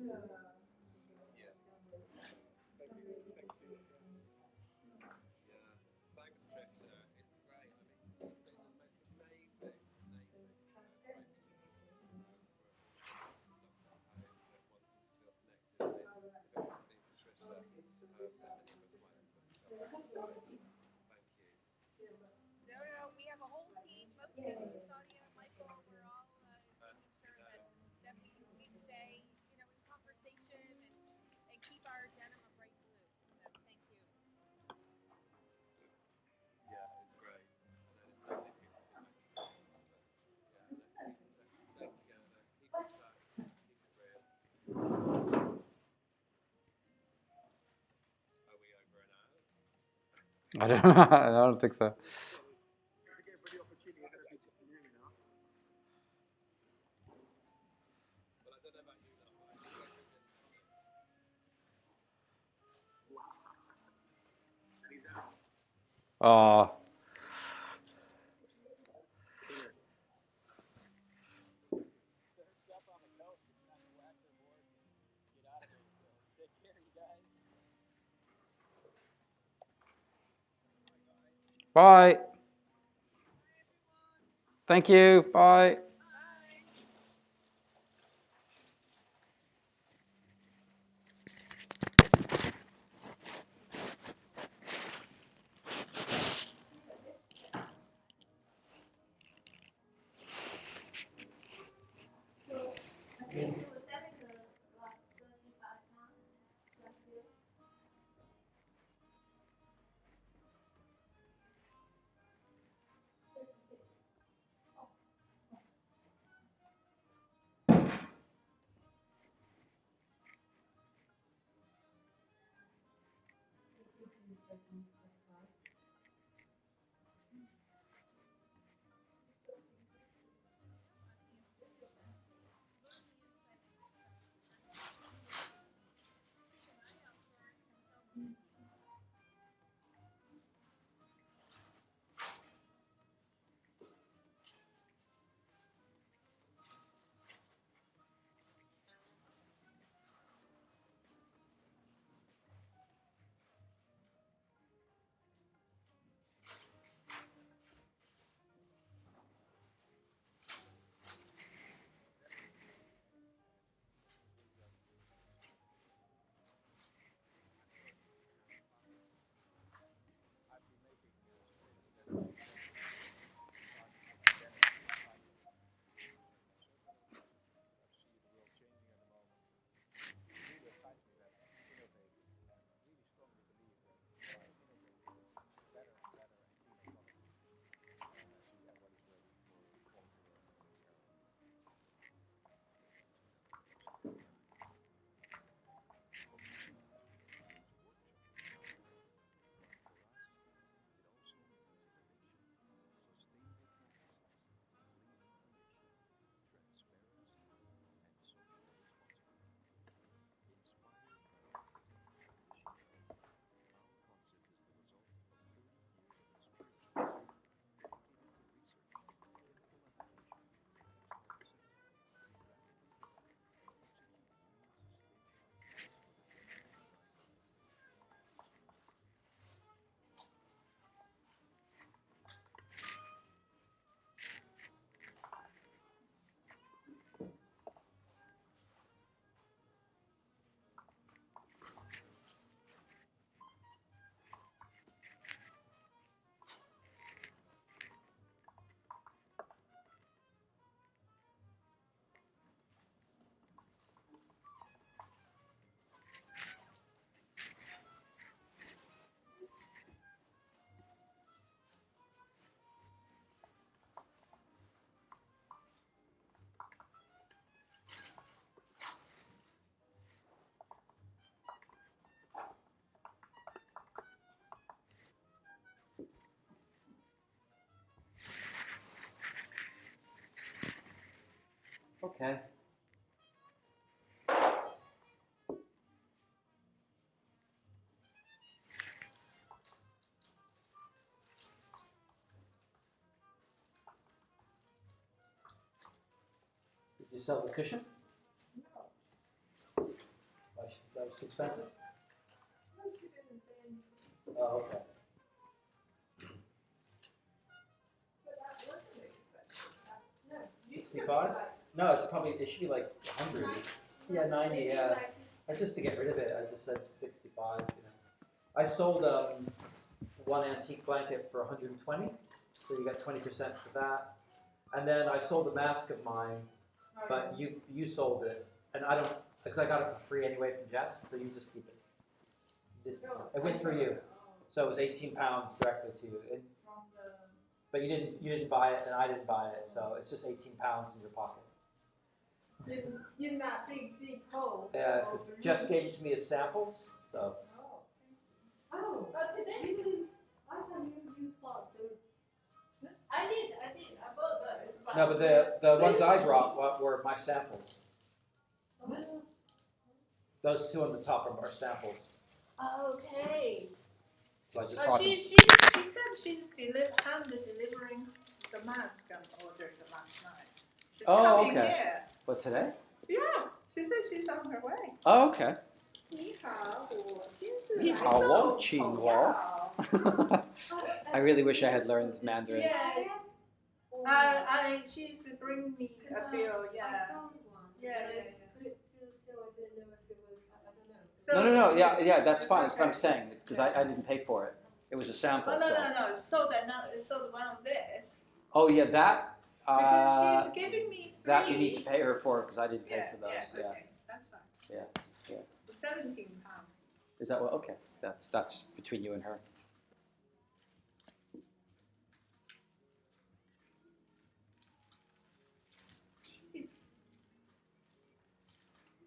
Thanks, Trisha. It's great. I mean, you've been the most amazing, great influence for lots at home that wanting to feel connected. I mean, if it hadn't been for Trisha, so many of us might have just felt like we died. Thank you. No, we have a whole team. Most of us, Sonia and Michael, we're all making sure that we stay, in conversation and keep our denim a bright blue. So thank you. Yeah, it's great. I know there's so many people who make mistakes, but yeah, let's stay together, keep in touch, keep it real. Are we over and out? I don't know. I don't think so. Well, I don't know about you, Lan, but I could go for a gin and tonic. Oh. Bye. Thank you. Bye. Okay. Did you sell the cushion? expensive? Oh, okay. $65? No, it's probably, it should be like 100. Yeah, 90, yeah. That's just to get rid of it. I just said 65, you know. I sold one antique blanket for 120, so you got 20% for that. And then I sold a mask of mine, but you sold it, and I don't, because I got it for free anyway from Jess, so you just keep it. It went through you, so it was 18 pounds directly to you. But you didn't buy it, and I didn't buy it, so it's just 18 pounds in your pocket. In that big hole. Yeah, because Jess gave it to me as samples, so. Oh, but today I thought you bought those. I did. I bought those. No, but the ones I brought were my samples. Those two on the top are samples. Okay. So I just brought She them. said she's delivering the mask I ordered last night. She's coming here. What, today? Yeah, she said she's on her way. Oh, okay. 你好，我今天你好，我请我。I really wish I had learned Mandarin. Yeah. She's bringing me a few. Yeah. No. Yeah, that's fine. That's what I'm saying. It's because I didn't pay for it. It was a sample. Oh, no. So the one of this. Oh, yeah, that. Because she's giving me 3. That you need to pay her for because I didn't pay for those. Yeah. Okay, that's fine. Yeah. 17 pounds. Is that what? Okay. That's between you and her.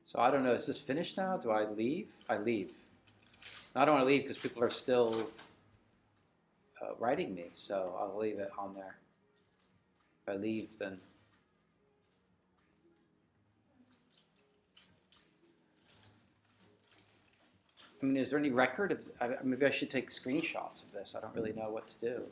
So I don't know. Is this finished now? Do I leave? I leave. I don't want to leave because people are still writing me, so I'll leave it on there. If I leave, then. I mean, is there any record of? Maybe I should take screenshots of this. I don't really know what to do.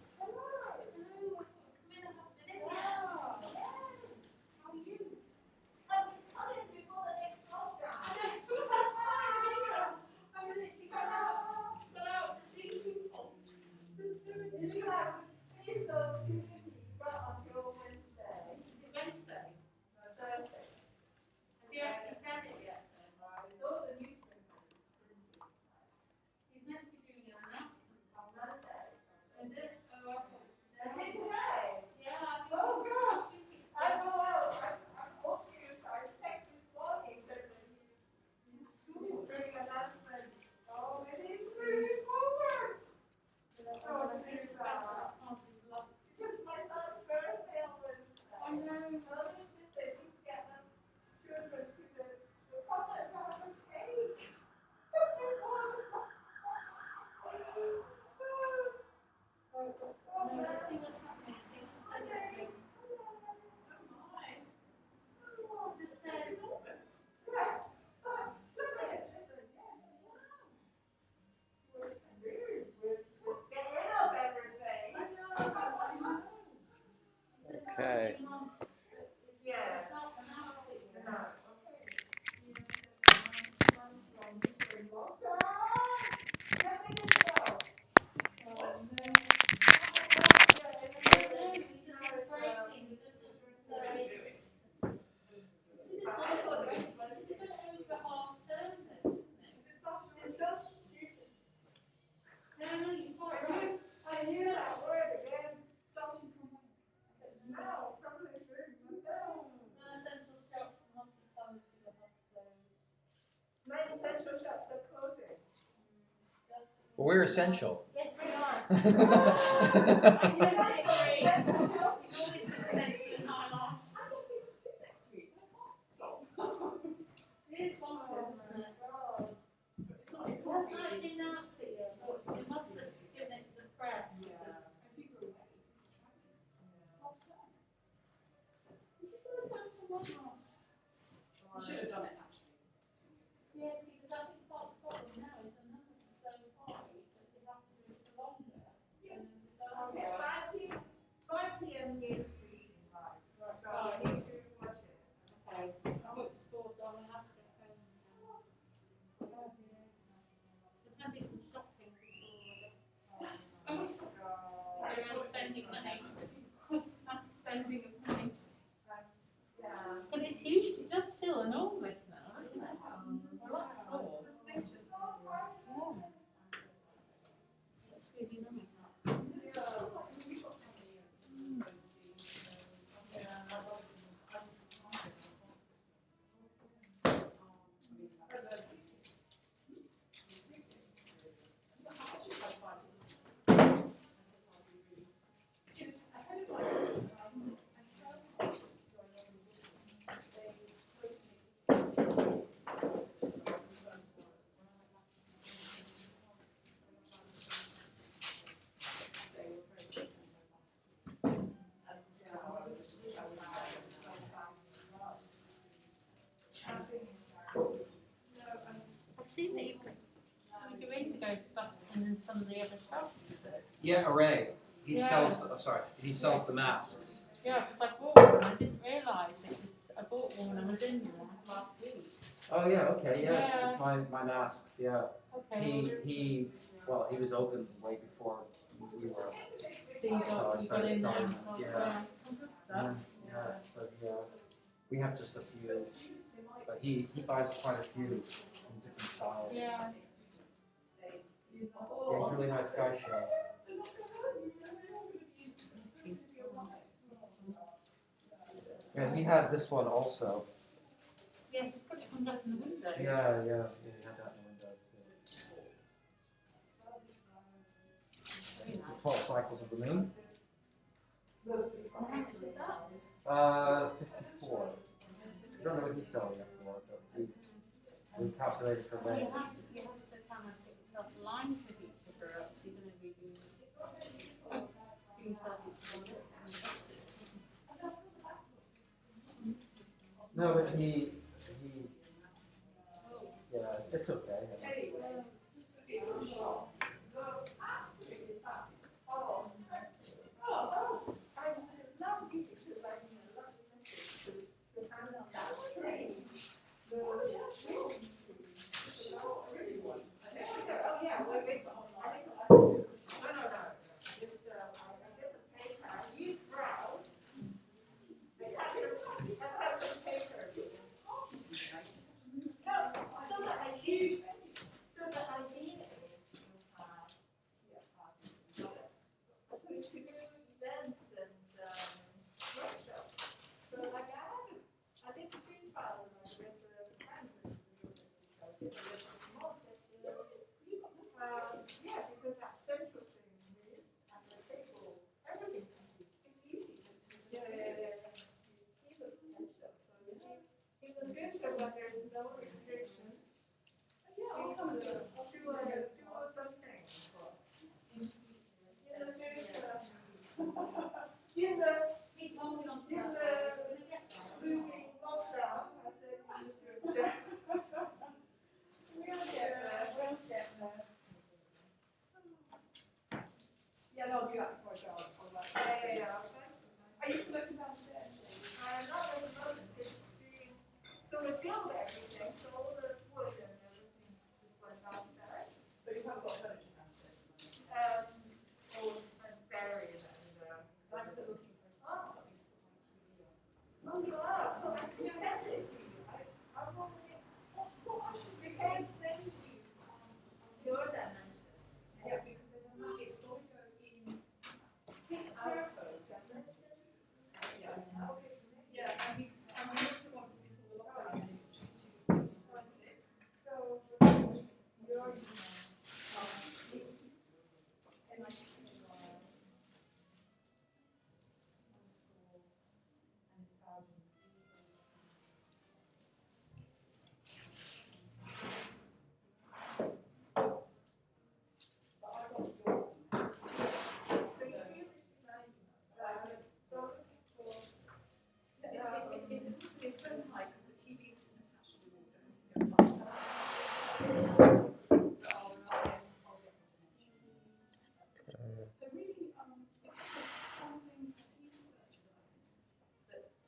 Okay. I hear that word again, starting from now, probably soon. Non-essential shops and hospitality that have closed. Non-essential shops are closing. Well, we're essential. Yes, we are. You should have done it actually. Yeah, because I think part of the problem now is the numbers are so high that they have to do it for longer. Yes. 5 p.m. indigo stuff in some of the other shops, is it? Yeah, Array. He Yeah. sells. He sells the masks. Yeah, because I bought one. I didn't realise it was. I bought one when I was in there last week. Oh yeah, okay, yeah. Yeah. It's my masks. Yeah. Okay. He was open way before we were. So you got in there. selling them. Oh, Yeah. Some good stuff. Yeah. So yeah, we have just a few, but he buys quite a few in different styles. Yeah. Yeah, he's a really nice guy, Cheryl. Yeah, he had this one also. Yes, it's got it comes up in the window. Yeah, he had that in the window. 12 cycles of the moon. How much is that? 54. I don't know what he's selling it for, but we calculated for You rent. have to kind of get yourself aligned with each other, else you're going to be doing yourself each other. No, but yeah, it's okay.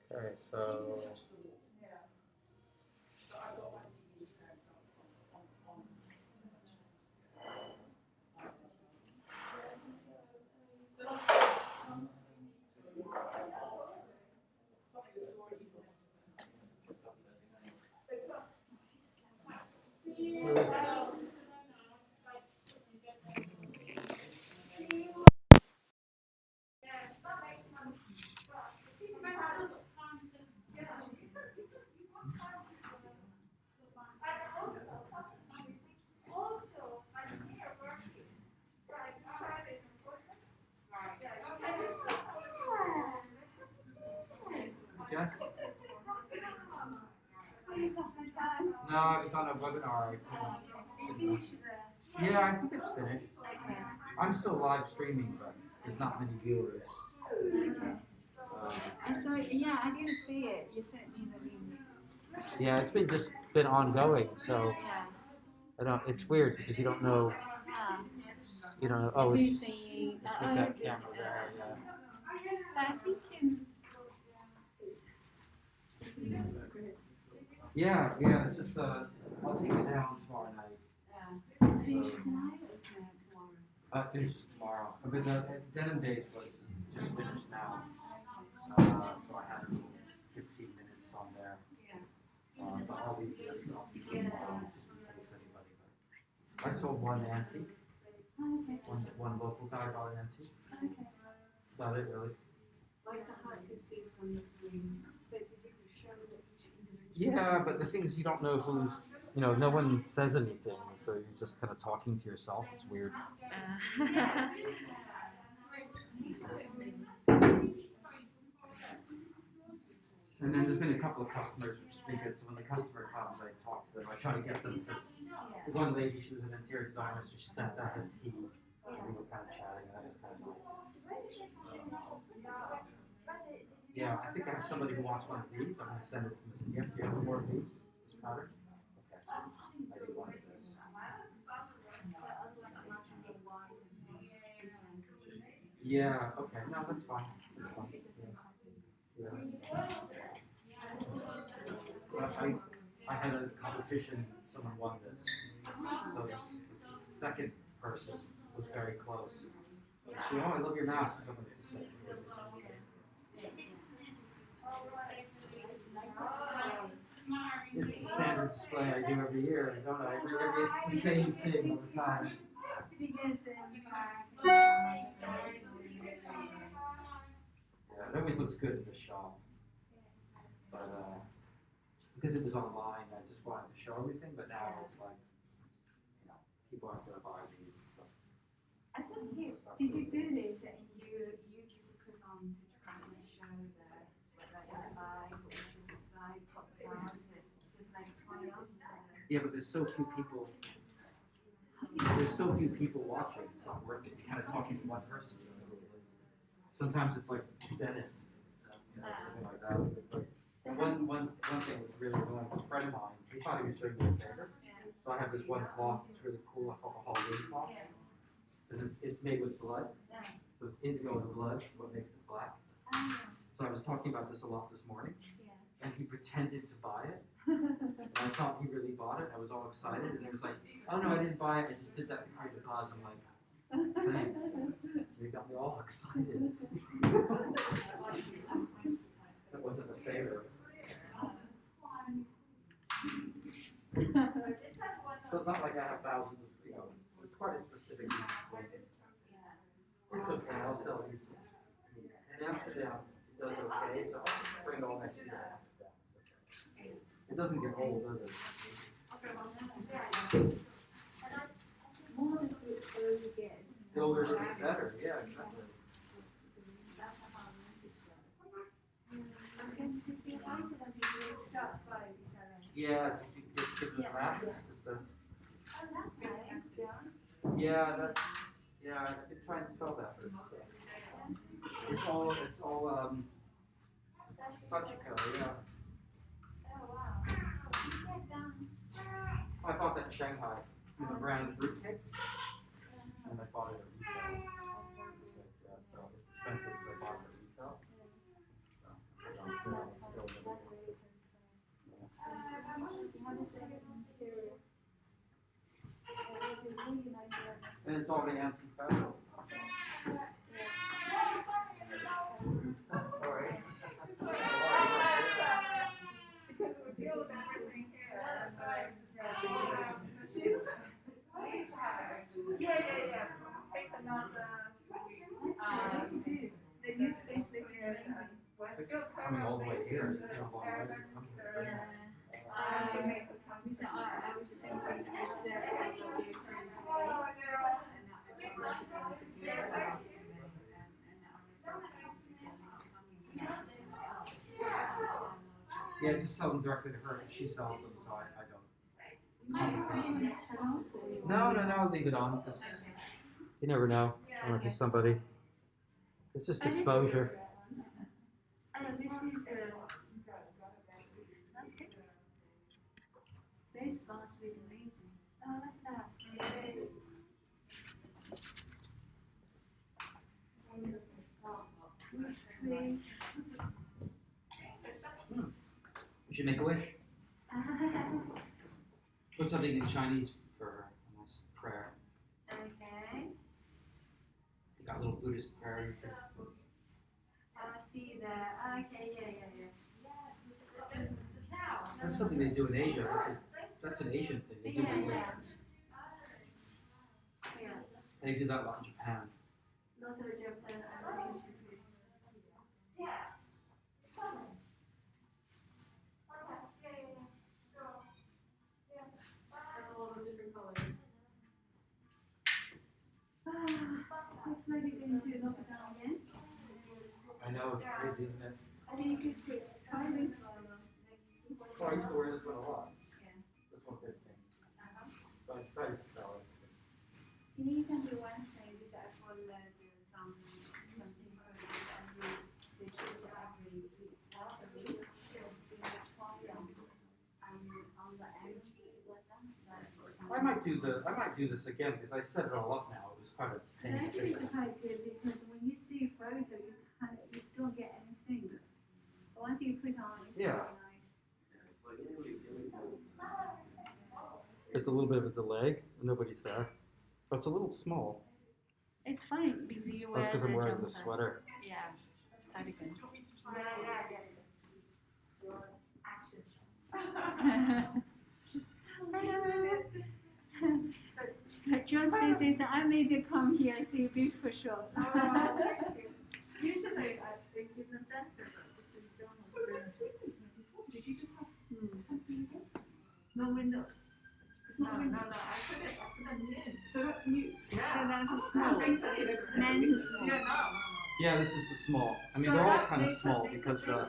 Okay, so Yes. No, I was on a webinar. Yeah, I think it's finished. I'm still live streaming, but there's not many viewers. I saw, yeah, I didn't see it. You sent me the link. Yeah, it's been ongoing, so Yeah. I don't. It's weird because you don't know You don't know? Oh, Who's it's saying? with that camera there. Yeah. But I think Yeah, yeah. It's just I'll take it down tomorrow night. finish tonight or tomorrow? It finishes tomorrow. But the Denim Days was just finished now. So I had 15 minutes on there. But I'll leave this up just in case anybody. But I sold one antique. One local guy bought an antique. That's about it, really. Well, it's hard to see from the screen, but did you show that each individual? Yeah, but the thing is, you don't know who's, no one says anything, so you're just kind of talking to yourself. It's weird. And then there's been a couple of customers which speak it, so when the customer comes, I talk to them. I try to get them to. One lady, she was an interior designer, so she sent out a tea, and we were kind of chatting, and that was kind of nice. Yeah, I think I have somebody who wants one of these. I'm going to send it to them as a gift. Do you have more of these? This pattern? Okay. I do one of this. Yeah, okay. No, that's fine. That's fine. Yeah. I had a competition, someone won this. So this second person was very close. She, I love your mask. It's the standard display I do every year, don't I? It's the same thing all the time. Yeah, it always looks good in the shop. But because it was online, I just wanted to show everything. But now it's like, people aren't going to buy these. So. I saw here. Did you do this and you just put on to try and show the buy or decide top down to just like try on? Yeah, but there's so few people. There's so few people watching. It's not worth it. You're kind of talking to one person. You don't know who it is. Sometimes it's like Dennis, something like that. It's like, one thing was really annoying. A friend of mine, he thought he was doing me a favor. So I have this one cloth. It's really cool. I call it a Halloween cloth. Because it's made with blood. So it's indigo in the blood, what makes it black. So I was talking about this a lot this morning. And he pretended to buy it. And I thought he really bought it. I was all excited. And he was like, oh no, I didn't buy it. I just did that to create the cause. I'm like, thanks. You got me all excited. That wasn't a favor. So it's not like I have thousands of, it's quite a specific thing. It's okay, I'll sell these. In Amsterdam, it does okay, so I'll just bring it all next year to Amsterdam. It doesn't get old, does it? The older it is, the better, yeah, exactly. Yeah, you get the masks. Yeah, I've been trying to sell that. It's all Sachiko, yeah. I bought that in Shanghai, the brand Fruitcake, and I bought it at retail. So it's expensive because I bought it at retail. So it's still and it's all the antique fabric. Sorry. Yeah. Take another. The new space they were It's coming all the way here. It's I was just saying, because Esther, I love your turn Yeah, just sell them directly to her. She sells them, so I don't. No, leave it on. You never know. I don't know if somebody. It's just exposure. This is very sparsely amazing. Oh, I like that. please. You should make a wish. Put something in Chinese for a nice prayer. Okay. You got a little Buddhist prayer. You can put. I see that. Okay, yeah. That's something they do in Asia. That's an Asian thing. They do it in They do that a lot in Japan. Lots of Japan and Asian food. That's a lot of different colors. Looks like you're going to lock it down again. I know, it's crazy, isn't it? I think you could put coloring. Oh, I used to wear this one a lot. This one fits me. So I'm excited to sell it. You need to do one thing is I follow something and they choose every possibly on the edge. I might do this again because I set it all up now. It was quite a pain. Actually, it's quite good because when you see a photo, you don't get anything. But once you click on it, it's Yeah. really nice. There's a little bit of a delay. Nobody's there. But it's a little small. It's fine because you wear That's because I'm the wearing jumper. the sweater. Yeah, very good. Just says I made you come here and see a beautiful show. Usually it's in the center, did you just have something else? No window. It's not a window. No, I put them in. So that's new. So that's a small. Men's is small. Yeah, this is the small. I mean, they're all kind of small because they're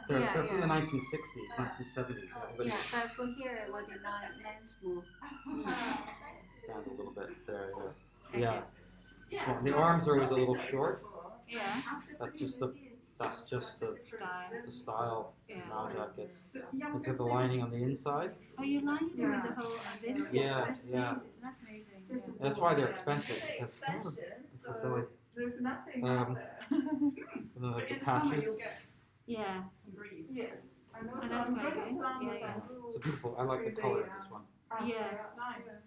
from the 1960s, 1970s. Yeah, but for here it would be men's small. Down a little bit there. Yeah. Small. The arms are always a little short. Yeah. That's just the style now jackets. It's got the lining on the inside. Oh, you lined it with the whole this? Yeah. That's amazing. Yeah. That's why they're expensive because they're like There's nothing like the patches. Yeah. some breeze. Yeah. I know. Oh, that's quite good. Yeah. It's beautiful. I like the color of this one. Yeah. Nice.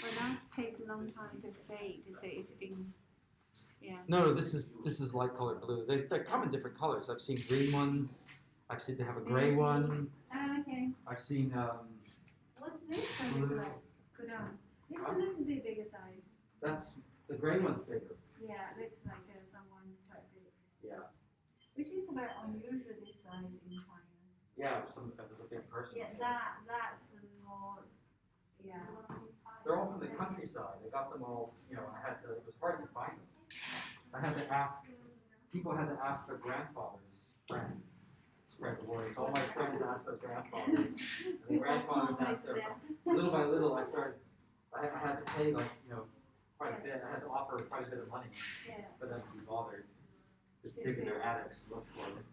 But that takes a long time to fade. It's been. Yeah. No, this is light colored blue. They come in different colors. I've seen green ones. I've seen they have a gray one. Okay. I've seen What's this one? blue. Good on. It's a little bit bigger size. That's the gray one's bigger. Yeah, it looks like someone quite big. Yeah. Which is about unusual this size in China. Yeah, some of a big person. Yeah, that's more. Yeah. They're all from the countryside. I got them all. It was hard to find them. I had to ask. People had to ask their grandfathers' friends. Spread the word. So all my friends asked their grandfathers. And the grandfathers asked their. Little by little, I had to pay quite a bit. I had to offer quite a bit of money for them to be bothered. Just dig in their attics, look for them.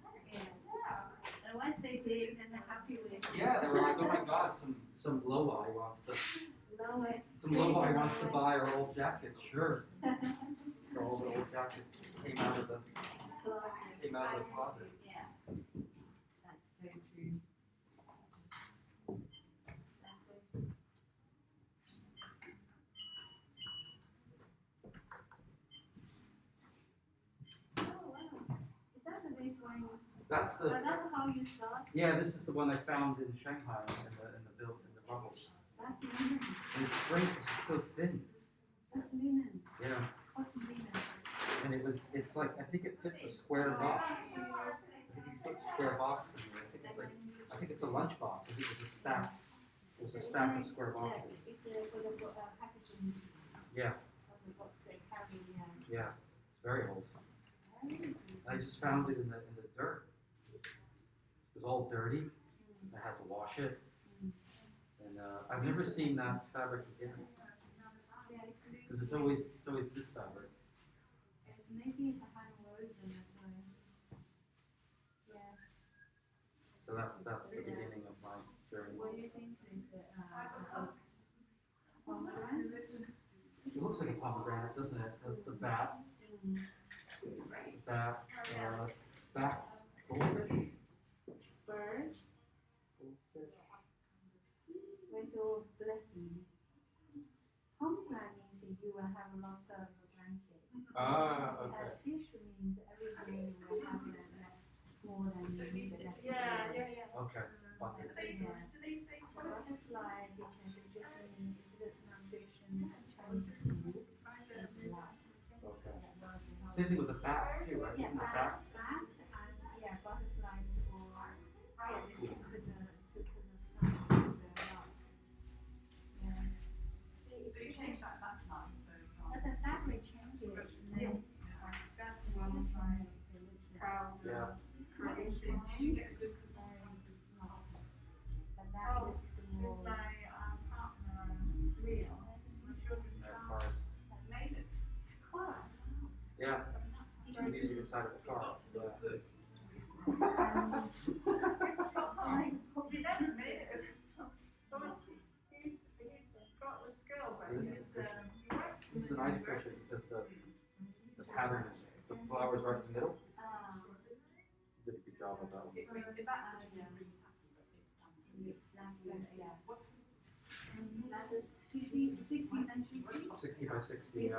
And once they did, then they're happy with it. Yeah, they were like, oh my God, some low-eye wants to. Some low-eye wants to buy our old jackets. Sure. So all the old jackets came out of the closet. Yeah. That's so true. That's the. That's how you start. Yeah, this is the one I found in Shanghai in the rubble. That's linen. And it's great because it's so thin. That's linen. Yeah. What's linen? And it's like I think it fits a square box. I think you put a square box in there. I think it's a lunch box. I think it's a stack. It was a stack of square boxes. It's for the packaging. Yeah. Yeah. It's very old. I just found it in the dirt. It was all dirty. I had to wash it. And I've never seen that fabric again. Because it's always this fabric. Maybe it's a hand woven, that's why. Yeah. So that's the beginning of my journey. What do you think is the pomegranate? It looks like a pomegranate, doesn't it? That's the bat. That, bats, goldfish. Bird. Wait, so bless me. Pomegranate means you will have lots of blankets. Ah, okay. Fish means every day you will have more than you need. Okay. Do they stay butterfly because it just means the pronunciation Chinese food is light. Okay. Same thing with the bat too, right? Yeah, Isn't the bat? bats and butterflies or to put the sun. Yeah. So you change that, that's nice, those songs. But the fabric changes. That's one time. Yeah. Did you get a good But that looks more. my partner, Leo, my children made it. Yeah. Music inside of the car. Yeah. He never made it. He's got the skill, but This is a nice picture because the pattern is, the flowers right in the middle. You did a good job of that one. That is 60 and 60. 60 by 60, yeah. I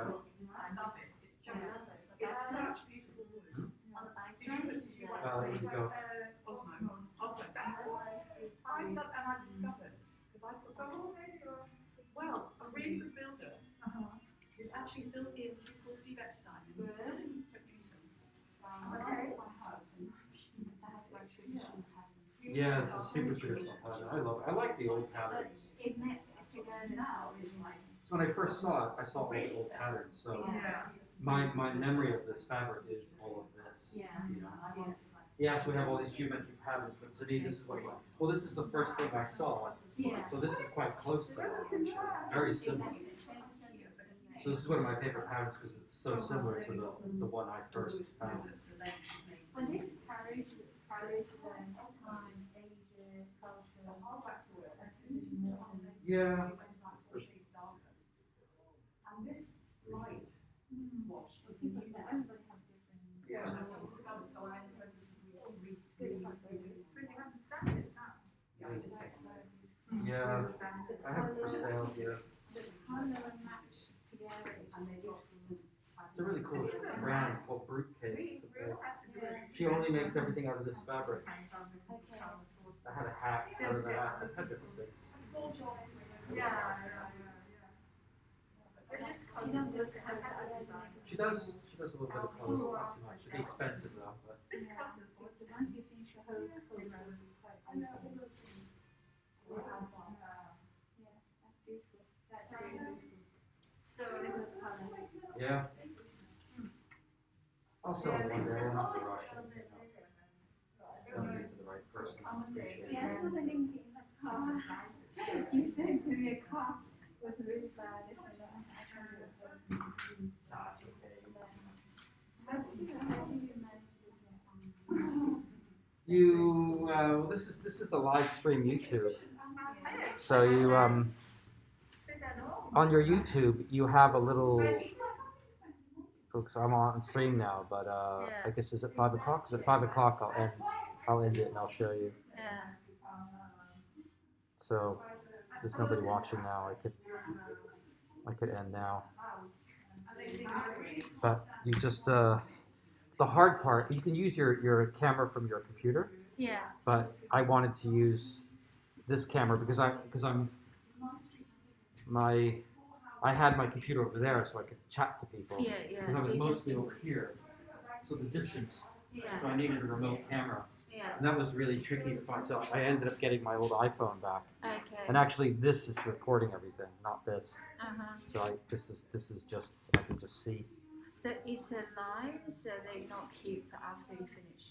love it. It's such beautiful wood. Indigo. Osmo bat. I've done, and I've discovered, because I put well, a really good builder is actually still in, he's called Steve Epstein, and he's still in Stoke Newton. And I built my house in 19, Yeah, it's a super traditional pattern. I love it. I like the old patterns. It meant together now is like. So when I first saw it, I saw all the old patterns. So my memory of this fabric is all of this. Yeah. You know. Yes, we have all these geometric patterns, but to me, this is what. Well, this is the first thing I saw. Yeah. So this is quite close to that, actually. Very similar. So this is one of my favorite patterns because it's so similar to the one I first found. When this carriage age, culture, Yeah. And this light wash is new. Yeah, I've just discovered, so I'm in the process of redoing. Really understand it now. Yeah, I have it for sale here. It's a really cool brand called Brute Cake. She only makes everything out of this fabric. I had a hat out of that. I've had different things. A small job. Yeah. She does a little bit of colors, not too much. It'd be expensive though, but. Once you finish your whole program, I know all those things. Yeah, that's beautiful. That's really beautiful. So it was color. Yeah. I'll sell it one day. I don't have to rush it. Don't need for the right person. Appreciate it. Yeah, so the link in the car. You sent to me a car with really bad. Nah, it's okay. You, well, this is the live stream YouTube. So you, on your YouTube, you have a little. Folks, I'm on stream now, but I guess is it 5 o'clock? Is it 5 o'clock? I'll end it and I'll show you. Yeah. So there's nobody watching now. I could end now. But you just the hard part. You can use your camera from your computer. Yeah. But I wanted to use this camera because I had my computer over there so I could chat to people. Yeah, yeah. Because I So was you mostly can see. over here, so the distance. Yeah. So I needed a remote camera. Yeah. And that was really tricky to find. So I ended up getting my old iPhone back. Okay. And actually, this is recording everything, not this. Uh-huh. So this is just I can just see. So it's a live, so they not keep after you finish.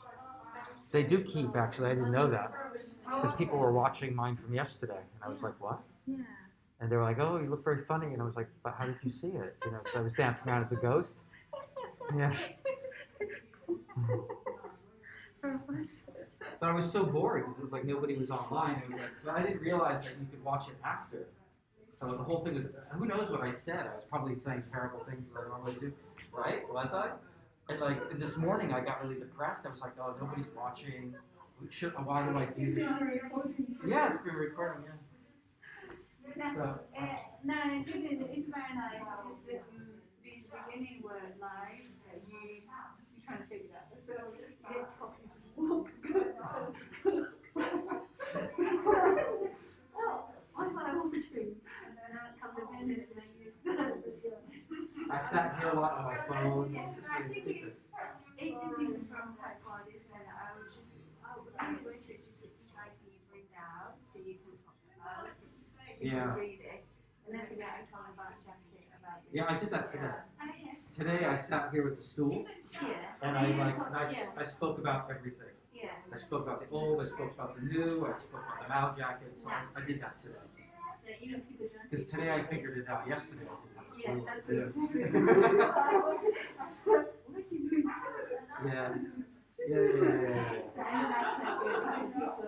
They do keep actually. I didn't know that because people were watching mine from yesterday, and I was like, what? Yeah. And they were like, oh, you look very funny, and I was like, but how did you see it? You know, because I was dancing around as a ghost. Yeah. But I was so bored because it was like nobody was online. It was like, but I didn't realize that you could watch it after. So the whole thing was, who knows what I said? I was probably saying terrible things that I normally do. Right? Was I? And like this morning, I got really depressed. I was like, oh, nobody's watching. Why do I do this? Yeah, it's been recording. Yeah. No, no, it's very nice. Because these beginning were live, so you're trying to figure that. So you didn't probably just walk. Oh, what am I watching? And then I come to bed and I use that. I sat here a lot on my phone. It's just I really think stupid. 18 minutes from quite far distance, I would just, literally just try to bring down so you can talk about it. Yeah. Read it. And then forget to talk about jacket, about this. Yeah, I did that today. Okay. Today I sat here with the stool, and I spoke about everything. Yeah. I spoke about the old, I spoke about the new, I spoke about the Mao jacket, so I did that today. So even people don't. Because today I figured it out. Yesterday I did Yeah, that's it. it. Yeah. Yeah. So I think that's quite good because people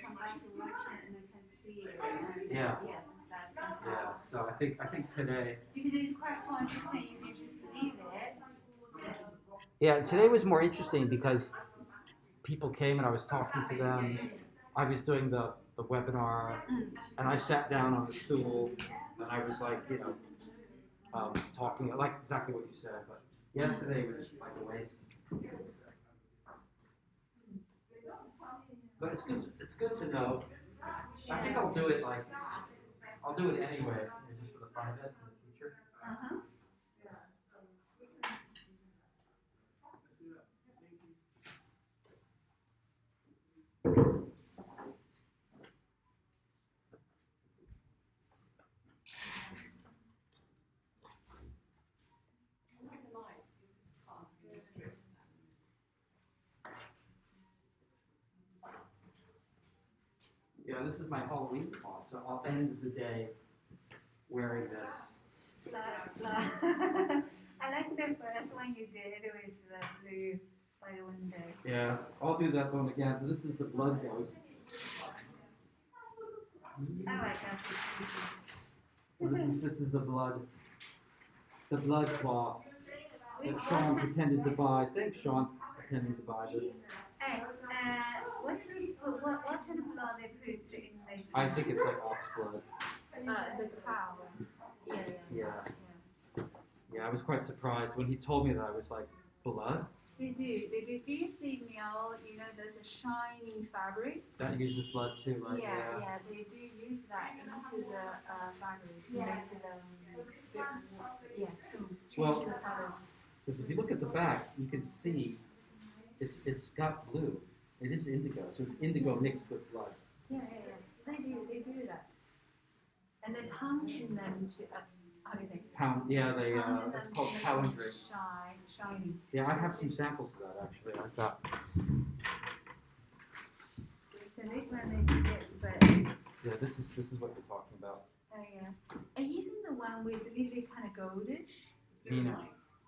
come back to watch it and they can see it. And Yeah. Yeah, that's something. Yeah. So I think today. Because it's quite fun, just that you can just leave it. Yeah, today was more interesting because people came and I was talking to them. I was doing the webinar, and I sat down on the stool, and I was like, talking like exactly what you said. But yesterday was like a waste. But it's good. It's good to know. I think I'll do it I'll do it anyway, just for the fun of it in the future. Yeah, this is my Halloween cloth, so I'll end the day wearing this. I like the first one you did with the blue by the window. Yeah, I'll do that one again. So this is the blood ghost. I like that. So this is the blood cloth that Sean pretended to buy. Thanks, Sean, pretending to buy this. Hey, what kind of blood they put in this? I think it's like ox blood. The cow. Yeah. Yeah, I was quite surprised when he told me that. I was like, blood? They do. Do you see meal? You know, there's a shiny fabric. That uses blood too, right? Yeah, they do use that into the fabric to make it to change the color. Because if you look at the back, you can see it's got blue. It is indigo, so it's indigo mixed with blood. Yeah. They do that, and they punch in them to how do you say? It's called palindry. Shiny. Yeah, I have some samples of that actually. I've got. So this one they did, but. Yeah, this is what you're talking about. Oh yeah, and even the one with a little kind of goldish.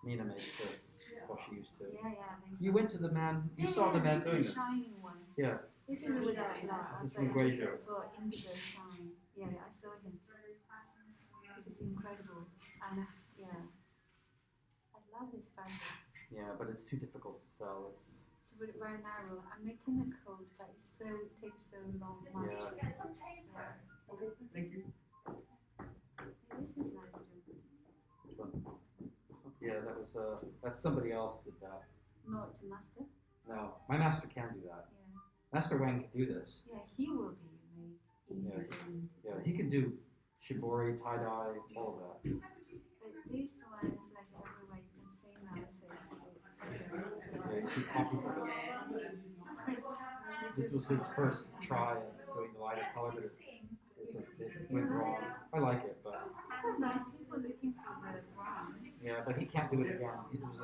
Mina makes this. Well, she used to. Yeah. You went to the man. You saw the man doing this. This is a shining one. Yeah. This is without that. This is from Guizhou. For indigo shine. Yeah, I saw him. Which is incredible. And I love this fabric. Yeah, but it's too difficult to sell. It's very narrow. I'm making a coat, but it takes so long. Yeah. Okay, thank you. This is nice. Which one? Yeah, that's somebody else did that. Not the master? No, my master can do that. Yeah. Master Wang can do this. Yeah, he will be made easy. Yeah, he can do shibori, tie-dye, all of that. But this one is like everywhere you can see now, so it's Yeah, you see copies of it. This was his first try at doing the lighter color, but it went wrong. I like it, but. It's so nice. People looking for the brown. Yeah, but he can't do it again. It was a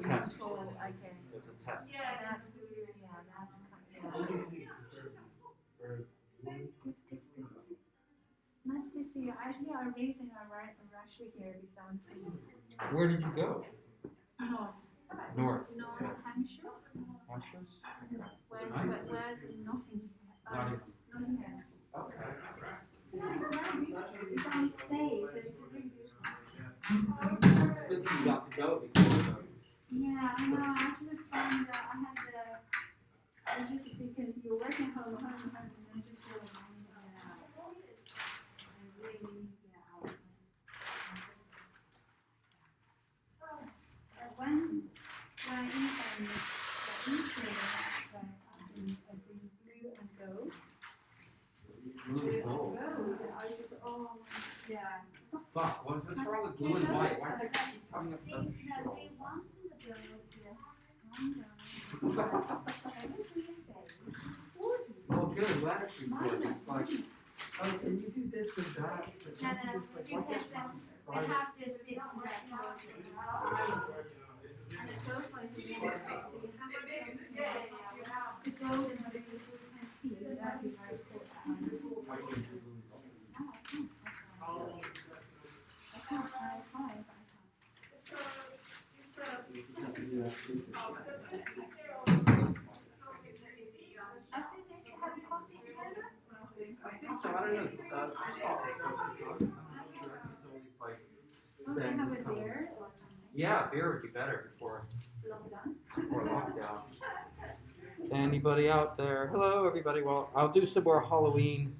test. Okay. It was a test. Yeah, that's good. Yeah, that's nice to see you. Actually, our reason I'm actually here because I'm seeing. Where did you go? North. North Hampshire. Hampshire's? Where's Nottingham? Nottingham. Nottingham. Okay. So it's very beautiful. It's on stage, so it's really beautiful. Good that you got to go because Yeah, I know. I just found I had just because you're working home, and I just feel like I need to get out. I really need to get out. When I interned, the intern I've been blue and gold. Blue and gold. I just yeah. Fuck, what's wrong with blue and white? Why are they coming up with that They wanted the Oh, good. Well, that's good. It's like, oh, can you do this and that? Because they have the bit to and it's so funny to me. So you have to go and have a little tea. That'd be very important. I think so. I don't know. I saw it. I'm not sure. It's always like. Don't they have a beer or something? Yeah, beer would be better before Lockdown. lockdown. Anybody out there? Hello, everybody. Well, I'll do some more Halloween.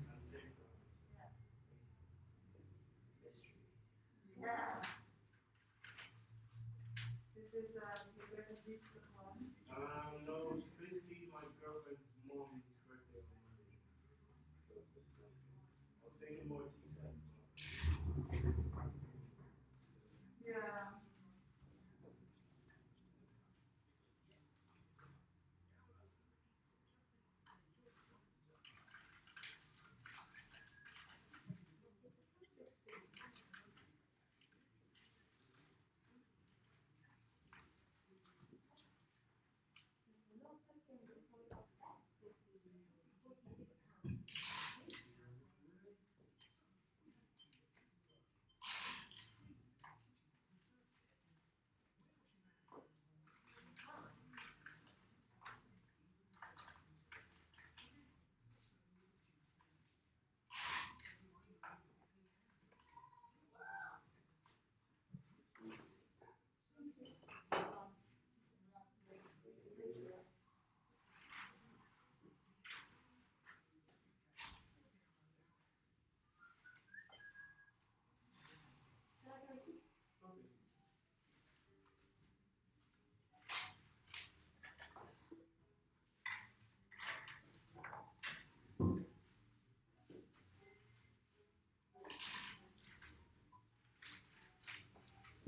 No, it's basically my girlfriend's mom's birthday on Monday. So it's just nice. I was thinking more tea time. Yeah.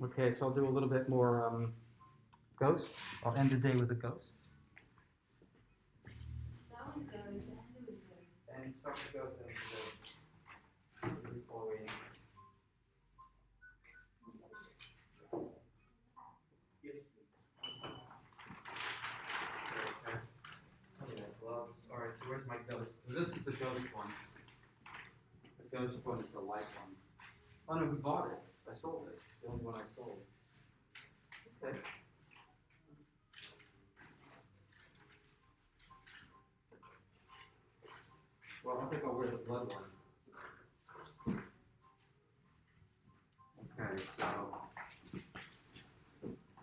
Okay, so I'll do a little bit more ghost. I'll end the day with a ghost. Start with those, end with those. And start with ghost and the following. Yes, please. Okay. Okay, gloves. All right, so where's my ghost? So this is the ghost one. The ghost one is the light one. Oh no, we bought it. I sold it. The only one I sold. Okay. Well, I think I'll wear the blood one. Okay, so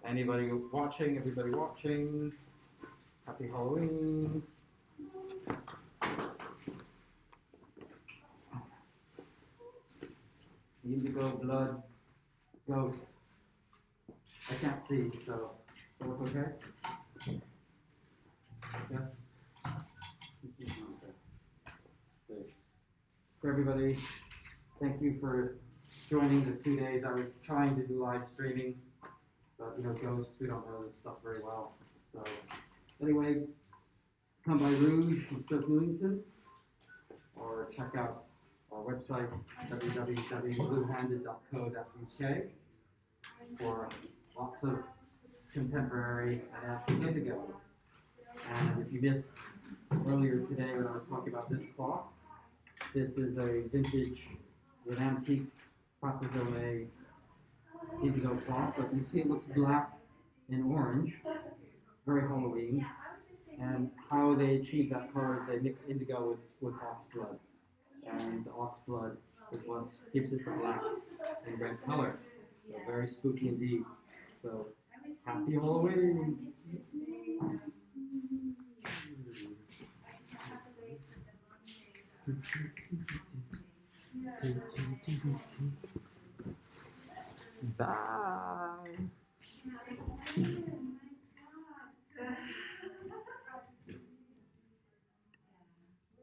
anybody watching? Everybody watching? Happy Halloween. The indigo blood ghost. I can't see, so that look okay? Yes? This is okay. For everybody, thank you for joining the 2 days. I was trying to do live streaming, but you know, ghosts, we don't know this stuff very well. So anyway, come by Rouge in Stoke Newington, or check out our website, www.bluehanded.co.uk, for lots of contemporary and antique indigo. And if you missed earlier today when I was talking about this cloth, this is a vintage, an antique katazome indigo cloth, but you see it looks black and orange, very Halloween. And how they achieve that color is they mix indigo with ox blood. And the ox blood is what gives it the black and red color. So very spooky indeed. So Happy Halloween. Bye.